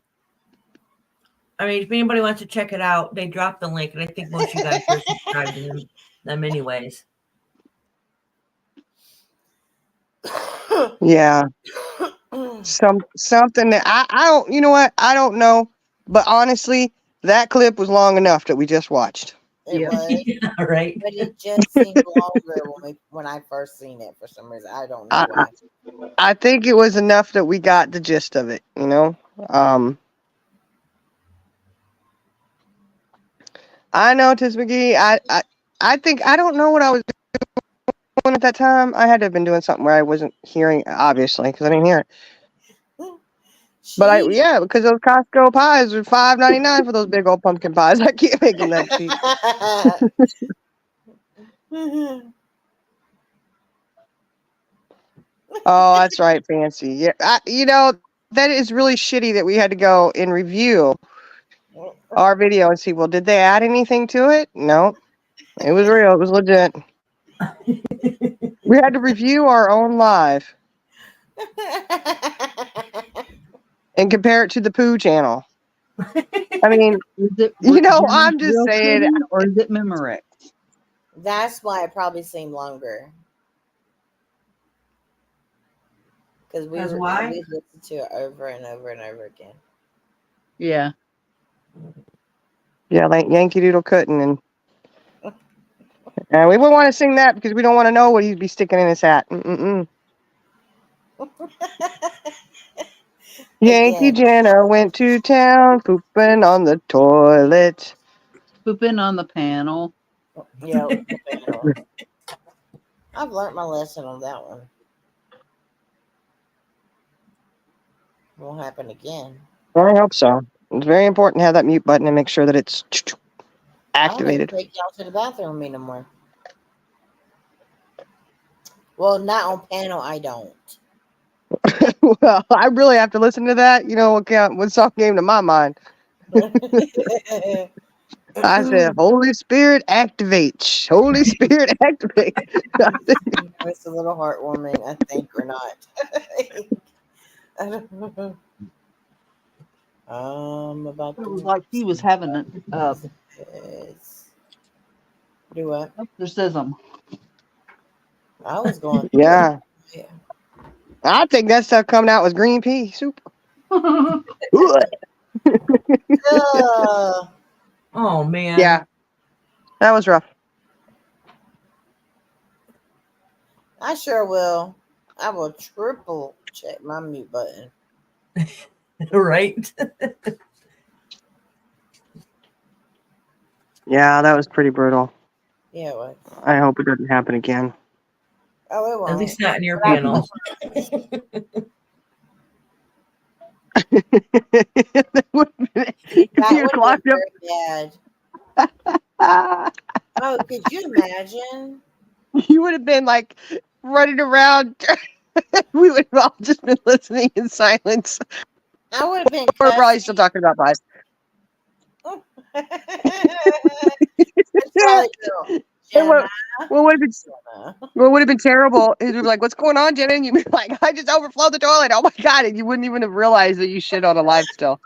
I mean, if anybody wants to check it out, they dropped the link, and I think most of you guys are subscribed to them anyways. Yeah. Something that I don't, you know what? I don't know. But honestly, that clip was long enough that we just watched. It was. Yeah, right. But it just seemed longer when I first seen it for some reason. I don't know why. I think it was enough that we got the gist of it, you know? I know, Tiz McGee. I think, I don't know what I was doing at that time. I had to have been doing something where I wasn't hearing, obviously, because I didn't hear it. But yeah, because those Costco pies are $5.99 for those big old pumpkin pies. I can't make them that cheap. Oh, that's right, Fancy. Yeah, you know, that is really shitty that we had to go and review our video and see, well, did they add anything to it? No, it was real. It was legit. We had to review our own live and compare it to the Pooh channel. I mean, you know, I'm just saying. Or is it Memorex? That's why it probably seemed longer. Because we listened to it over and over and over again. Yeah. Yeah, like Yankee Doodle Cutting, and we wouldn't want to sing that because we don't want to know what he'd be sticking in his hat. Yankee Jenna went to town, pooping on the toilet. Pooping on the panel. Yeah, the panel. I've learned my lesson on that one. Won't happen again. I hope so. It's very important to have that mute button and make sure that it's activated. I don't even take y'all to the bathroom with me no more. Well, not on panel, I don't. Well, I really have to listen to that. You know what song came to my mind? I said, Holy Spirit, activate. Holy Spirit, activate. It's a little heartwarming, I think, or not. I don't know. About it was like he was having a do what? Exorcism. I was going. Yeah. I think that stuff coming out was green pea soup. Oh man. Yeah. That was rough. I sure will. I will triple check my mute button. Right. Yeah, that was pretty brutal. Yeah, it was. I hope it doesn't happen again. Oh, it won't. At least not in your panel. That would have been very bad. Oh, could you imagine? You would have been like running around. We would have all just been listening in silence. I would have been. We're probably still talking about pies. What would have been terrible is you'd be like, "What's going on, Jenna?" And you'd be like, "I just overflowed the toilet. Oh my god!" And you wouldn't even have realized that you shit on a live still.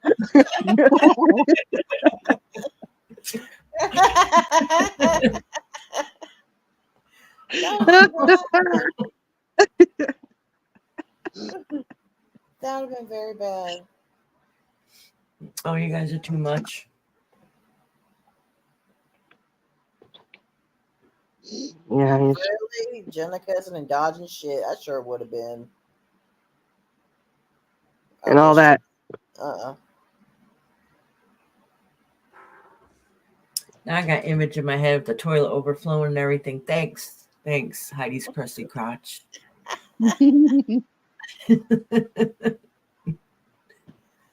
That would have been very bad. Oh, you guys are too much. Yeah, Really? Jenna cussing and dodging shit. I sure would have been. and all that. Now I got image in my head of the toilet overflowing and everything. Thanks, Heidi's crusty crotch.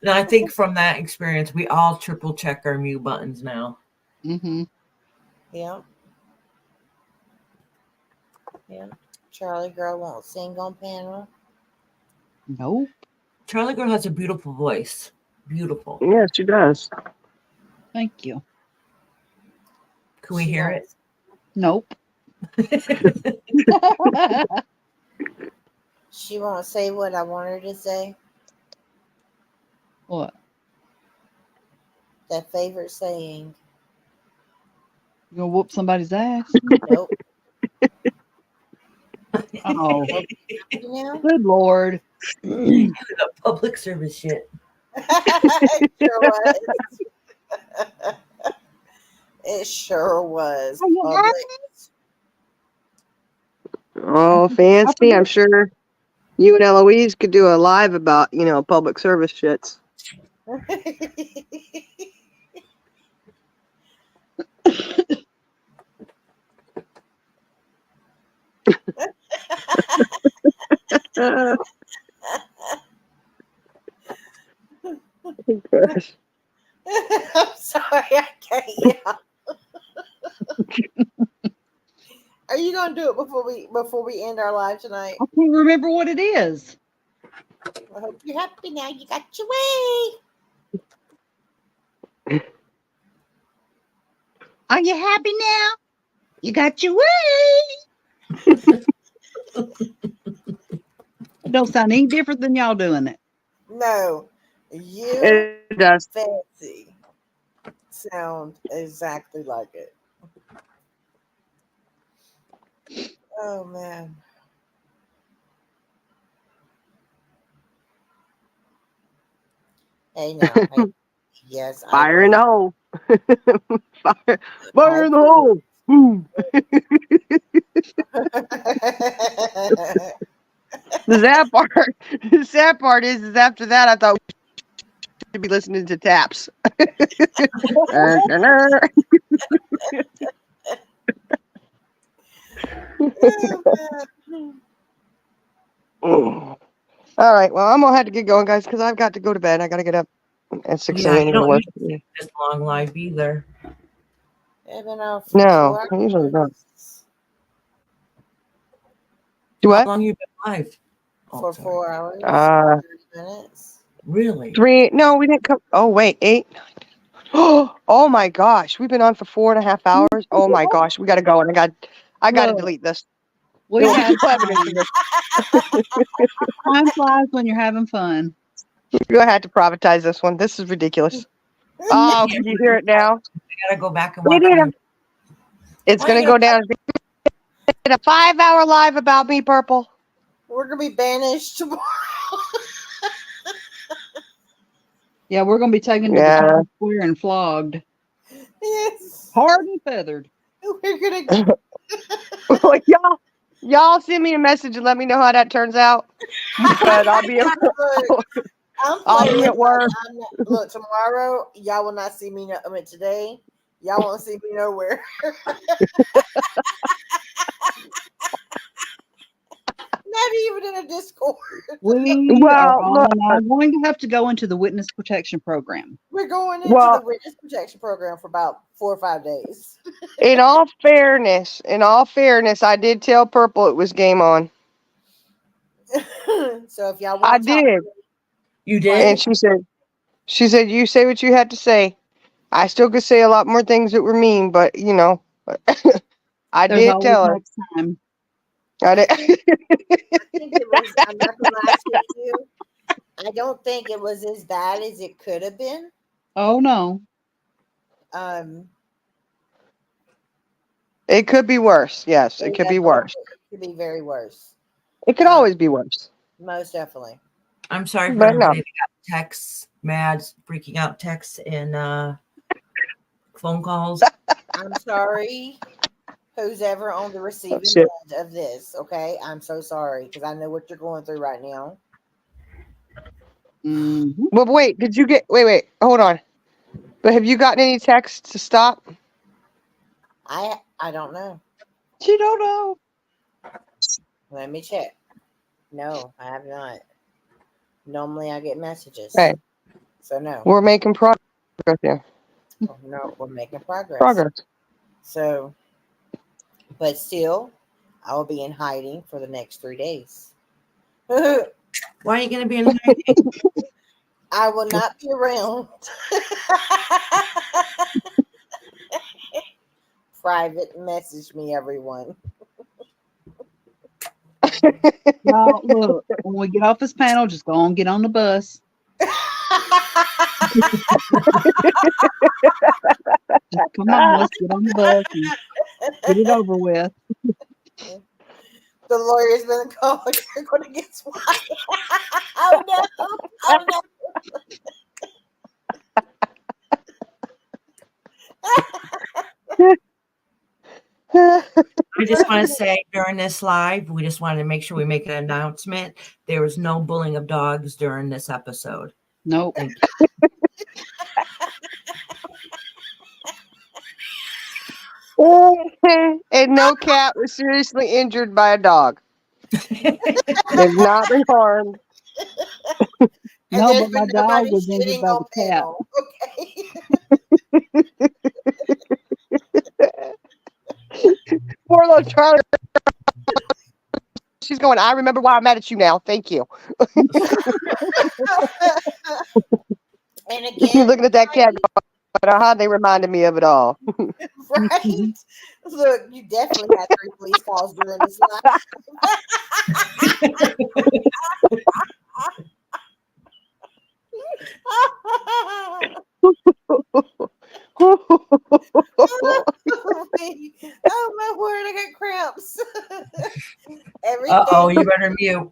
Now I think from that experience, we all triple check our mute buttons now. Mm-hmm. Yeah. Yeah. Charlie girl won't sing on panel. Nope. Charlie girl has a beautiful voice. Beautiful. Yes, she does. Thank you. Can we hear it? Nope. She won't say what I want her to say. What? That favorite saying. You gonna whoop somebody's ass? Nope. Oh, You know? good Lord. The public service shit. It sure was. It sure was. Publix. Oh, fancy! I'm sure you and Eloise could do a live about public service shits. Gosh. I'm sorry, I can't yell. Are you gonna do it before we end our live tonight? I can't remember what it is. I hope you're happy now. You got your way. Are you happy now? You got your way. It don't sound any different than y'all doing it. No, you It does. fancy sound exactly like it. Oh man. Hey now. Hey. Yes. Fire in the hole. Fire in the hole. Boom. The sad part is after that I thought we should be listening to taps. All right, well, I'm gonna have to get going, guys, because I've got to go to bed. I gotta get up at 6 a.m. You to don't work. usually this long live either. No, I usually don't. Do what? How long you been live? For 4 hours. 30 minutes. Really? 3? No, we didn't come. Oh wait, 8. 9. Oh my gosh, we've been on for 4.5 hours. Oh my gosh, we gotta go, and I gotta delete this. We have time flies when you're having fun. We're gonna have to privatize this one. This is ridiculous. Oh, can you hear it now? I gotta go back and watch. It's gonna go down. A 5-hour live about me, Purple. We're gonna be banished tomorrow. Yeah, we're gonna be taken to the town square and flogged. Yes. Hard and feathered. We're gonna Well, y'all send me a message and let me know how that turns out. But I'll be at work. Look, tomorrow y'all will not see me. Today y'all won't see me nowhere. Not even in a Discord. We are going to have to go into the witness protection program. We're going into the witness protection program for about 4 or 5 days. In all fairness, I did tell Purple it was game on. So if y'all want I did. You did? And she said, you say what you had to say. I still could say a lot more things that were mean, but I There's did always tell her. next time. I did. I think it was. I'm not gonna lie to you. I don't think it was as bad as it could have been. Oh no. It could be worse. Yes, it could be Yeah, worse. it could be very worse. It could always be worse. Most definitely. I'm sorry for But no. everybody that got texts, mad, freaking out texts, and phone calls. I'm sorry. Who's ever on the receiving shit. end of this? Okay, I'm so sorry because I know what you're going through right now. Mm-hmm. Well, wait. Did you get? Wait. Hold on. But have you gotten any texts to stop? I don't know. You don't know. Let me check. No, I have not. Normally, I get messages. Okay. So no. We're making progress here. Oh, no, we're making progress. Progress. So, but still, I will be in hiding for the next 3 days. Why are you going to be in hiding? I will not be around. Private message me, everyone. Now, look, when we get off this panel, just go on, get on the bus. Just come on, let's get on the bus and get it over with. The lawyer's been called. You're going to get swatted. Oh no! Oh no! I just want to say during this live, we just wanted to make sure we make an announcement. There was no bullying of dogs during this episode. Nope. Thank you. And no cat was seriously injured by a dog. They've not been harmed. No, but my dog was injured by the cat. Okay. Poor little Charlie. She's going, I remember why I'm mad at you now. Thank you. And again, looking at that cat, going, they reminded me of it all. Right? Look, you definitely had 3 police calls during this life. Oh my word, I got cramps. Uh-oh, you better mute.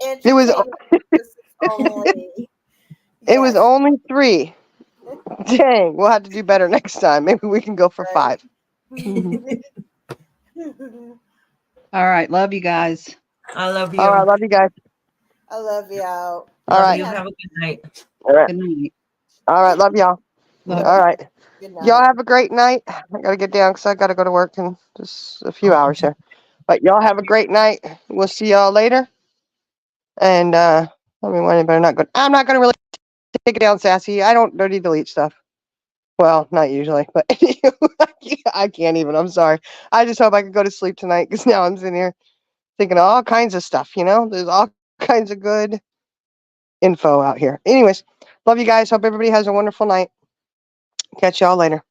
It was only. It was only 3. Dang, we'll have to do better next time. Maybe we can go for 5. All right, love you guys. I love you. All right, love you guys. I love y'all. All right. You have a good night. All right. Good night. All right, love y'all. Love All right. Good night. Y'all have a great night. I got to get down because I got to go to work in just a few hours here. But y'all have a great night. We'll see y'all later. And I mean, when anybody not good. I'm not going to really take it down, Sassy. I don't dirty delete stuff. Well, not usually, but I can't even. I'm sorry. I just hope I can go to sleep tonight because now I'm sitting here thinking of all kinds of stuff, you know? There's all kinds of good info out here. Anyways, love you guys. Hope everybody has a wonderful night. Catch y'all later.